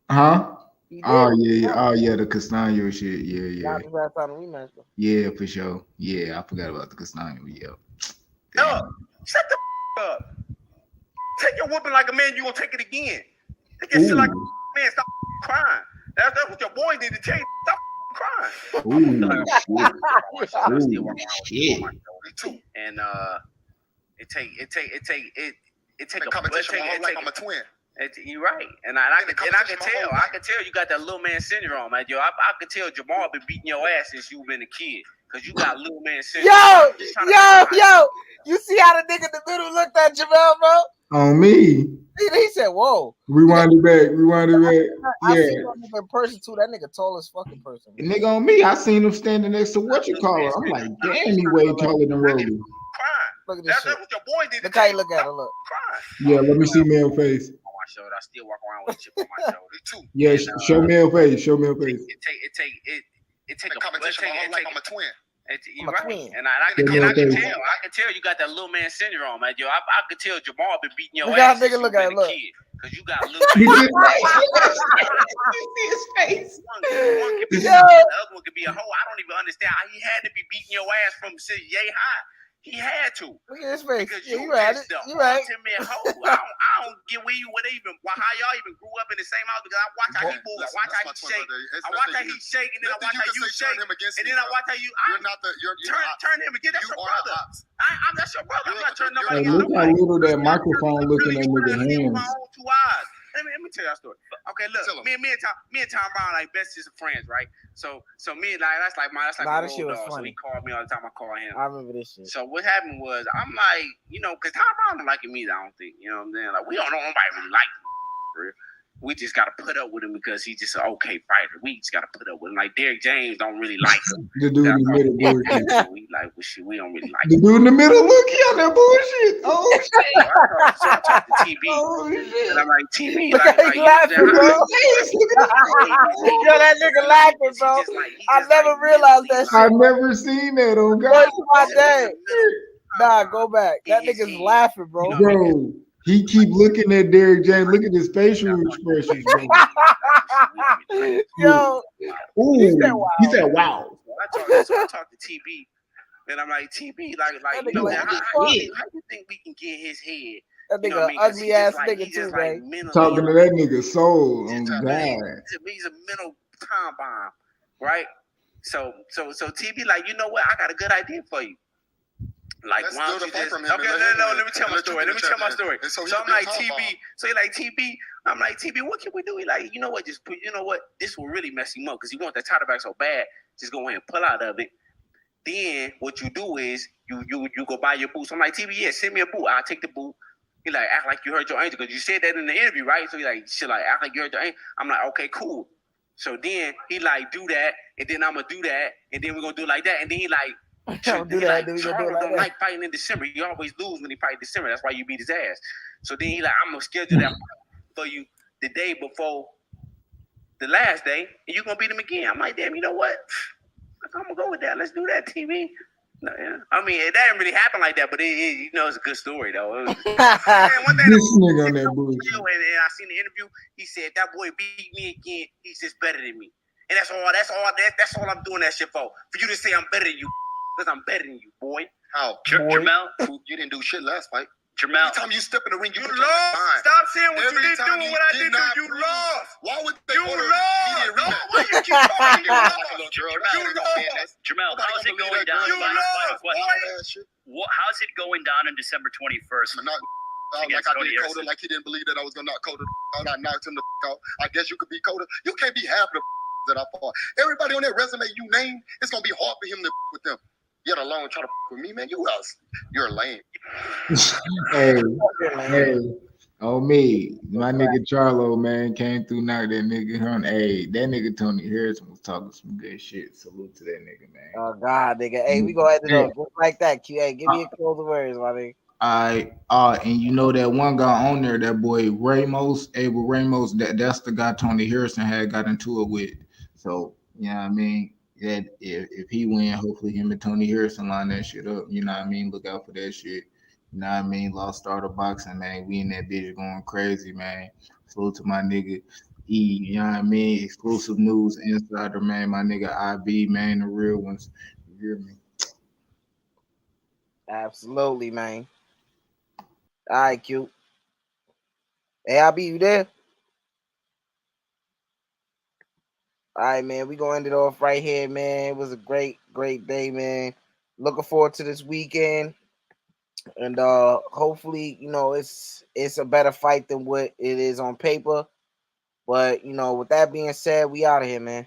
Huh? Oh yeah, the Castaño shit. Yeah, for sure. Yeah, I forgot about the Castaño. Yeah. No, shut the up. Take your whooping like a man. You gonna take it again. Take your shit like a man. Stop crying. That's what your boy did to tell you. Stop crying. Shit. And it take a competition. Like I'm a twin. You're right, and I can tell you got that little man syndrome, man. Yo, I can tell Jamal been beating your ass since you been a kid, cause you got little man syndrome. Yo! You see how the nigga in the middle looked at Jamal, bro? On me. He said, "Whoa." Rewind it back. I Yeah. seen that nigga in person too. That nigga tall as fucking person. The nigga on me. I seen him standing next to what you call her. I'm like, damn, he way taller than Rolly. Look at this shit. That's what your boy did. Look how you look at her. Look. Yeah, let me see Mel face. Shoulder. I still walk around with a chip on my shoulder too. Yeah, show Mel face. Show Mel face. It take a competition. Like I'm a twin. You're right, and I can tell you got that little man syndrome, man. Yo, I can tell Jamal been beating your ass. Nigga, look at him. Look. Cause you got little. You see his face. One could be the other one could be a hoe. I don't even understand how he had to be beating your ass from yay high. He had to. Look at his face. Because you right. You right. I don't get where how y'all even grew up in the same house, because I watch how he move, I watch how he shake. I watch how he shake, and then I watch how you shake, and then I watch how you turn him again. That's your brother. That's your brother. I'm not turning nobody against nobody. Look how little that microphone looking at niggas' hands. Let me tell y'all a story. Okay, look, me and Tom Brown like bestest of friends, right? So me that's like my road dog. So he called me all the time. I call him. I remember this shit. So what happened was, I'm like, because Tom Brown don't like me, I don't think. You know what I'm saying? Like, we don't know nobody really like him, for real. We just gotta put up with him because he's just an okay fighter. We just gotta put up with him. Like Derrick James don't really like him. The dude in the middle bullshit. We don't really like him. The dude in the middle, look, he on that bullshit. Oh shit. So I talked to TB. Oh shit. And I'm like, TB, like laughing, bro. Yo, that nigga laughing, bro. I never realized that shit. I've never seen that on God. My day. Nah, go back. That nigga's laughing, bro. Bro. He keep looking at Derrick James. Look at his facial expressions, bro. Yo, ooh, he said, "Wow." So I talked to TB, and I'm like, TB, how you think we can get his head? That nigga, ugly ass nigga too, man. Talking to that nigga soul on God. He's a mental time bomb, right? So TB, you know what? I got a good idea for you. Like, why don't you just... Okay, no, let me tell my story. So I'm like, TB. So he like, TB. I'm like, TB, what can we do? He like, you know what? This will really mess him up because he want that title back so bad. Just go ahead and pull out of it. Then what you do is you go buy your boots. I'm like, TB, yeah, send me a boot. I'll take the boot. He like, act like you heard your angel because you said that in the interview, right? So he like, shit, like, act like you heard your angel. I'm like, okay, cool. So then he like, do that, and then I'm gonna do that, and then we're gonna do like that, and then he like, Charles don't like fighting in December. He always lose when he fight in December. That's why you beat his ass. So then he like, I'm gonna schedule that for you the day before the last day, and you're gonna beat him again. I'm like, damn, you know what? I'm gonna go with that. Let's do that, TV. No, yeah. I mean, it didn't really happen like that, but it's a good story though. One thing this nigga on that bullshit. And I seen the interview. He said that boy beat me again. He's just better than me, and that's all I'm doing that shit for you to say I'm better than you. Because I'm better than you, boy. How? Jamel, you didn't do shit last fight. Jamal, every time you step in the ring, you lost. Stop saying what you did do and what I did do. You lost. Why would they you order lost? No, why you keep talking? You lost. Jamal, how's it going down? You lost. How's it going down on December 21st? Like I did Coda, like he didn't believe that I was gonna knock Coda out. I knocked him the out. I guess you could be Coda. You can't be half the that I fought. Everybody on that resume you name, it's gonna be hard for him to with them. Yet alone try to with me, man. You're lame. hey, oh me, my nigga Charlo, man, came through, knocked that nigga on. Hey, that nigga Tony Harrison was talking some good shit. Salute to that nigga, man. Oh God, nigga. Hey, we gonna end it off just like that. Q. Hey, give me a closing words, my nigga. And you know that one guy on there, that boy Ramos, Abel Ramos, that's the guy Tony Harrison had got into it with. So, you know what I mean? That if he win, hopefully him and Tony Harrison line that shit up. You know what I mean? Look out for that shit. You know what I mean? Lost Starter Boxing, man. We in that bitch going crazy, man. Salute to my nigga E, you know what I mean? Exclusive news insider, man. My nigga IB, man, the real ones. You hear me? Absolutely, man. All right, Q. Hey, IB, you there? All right, man. We gonna end it off right here, man. It was a great day, man. Looking forward to this weekend. And hopefully, you know, it's a better fight than what it is on paper. But you know, with that being said, we out of here, man.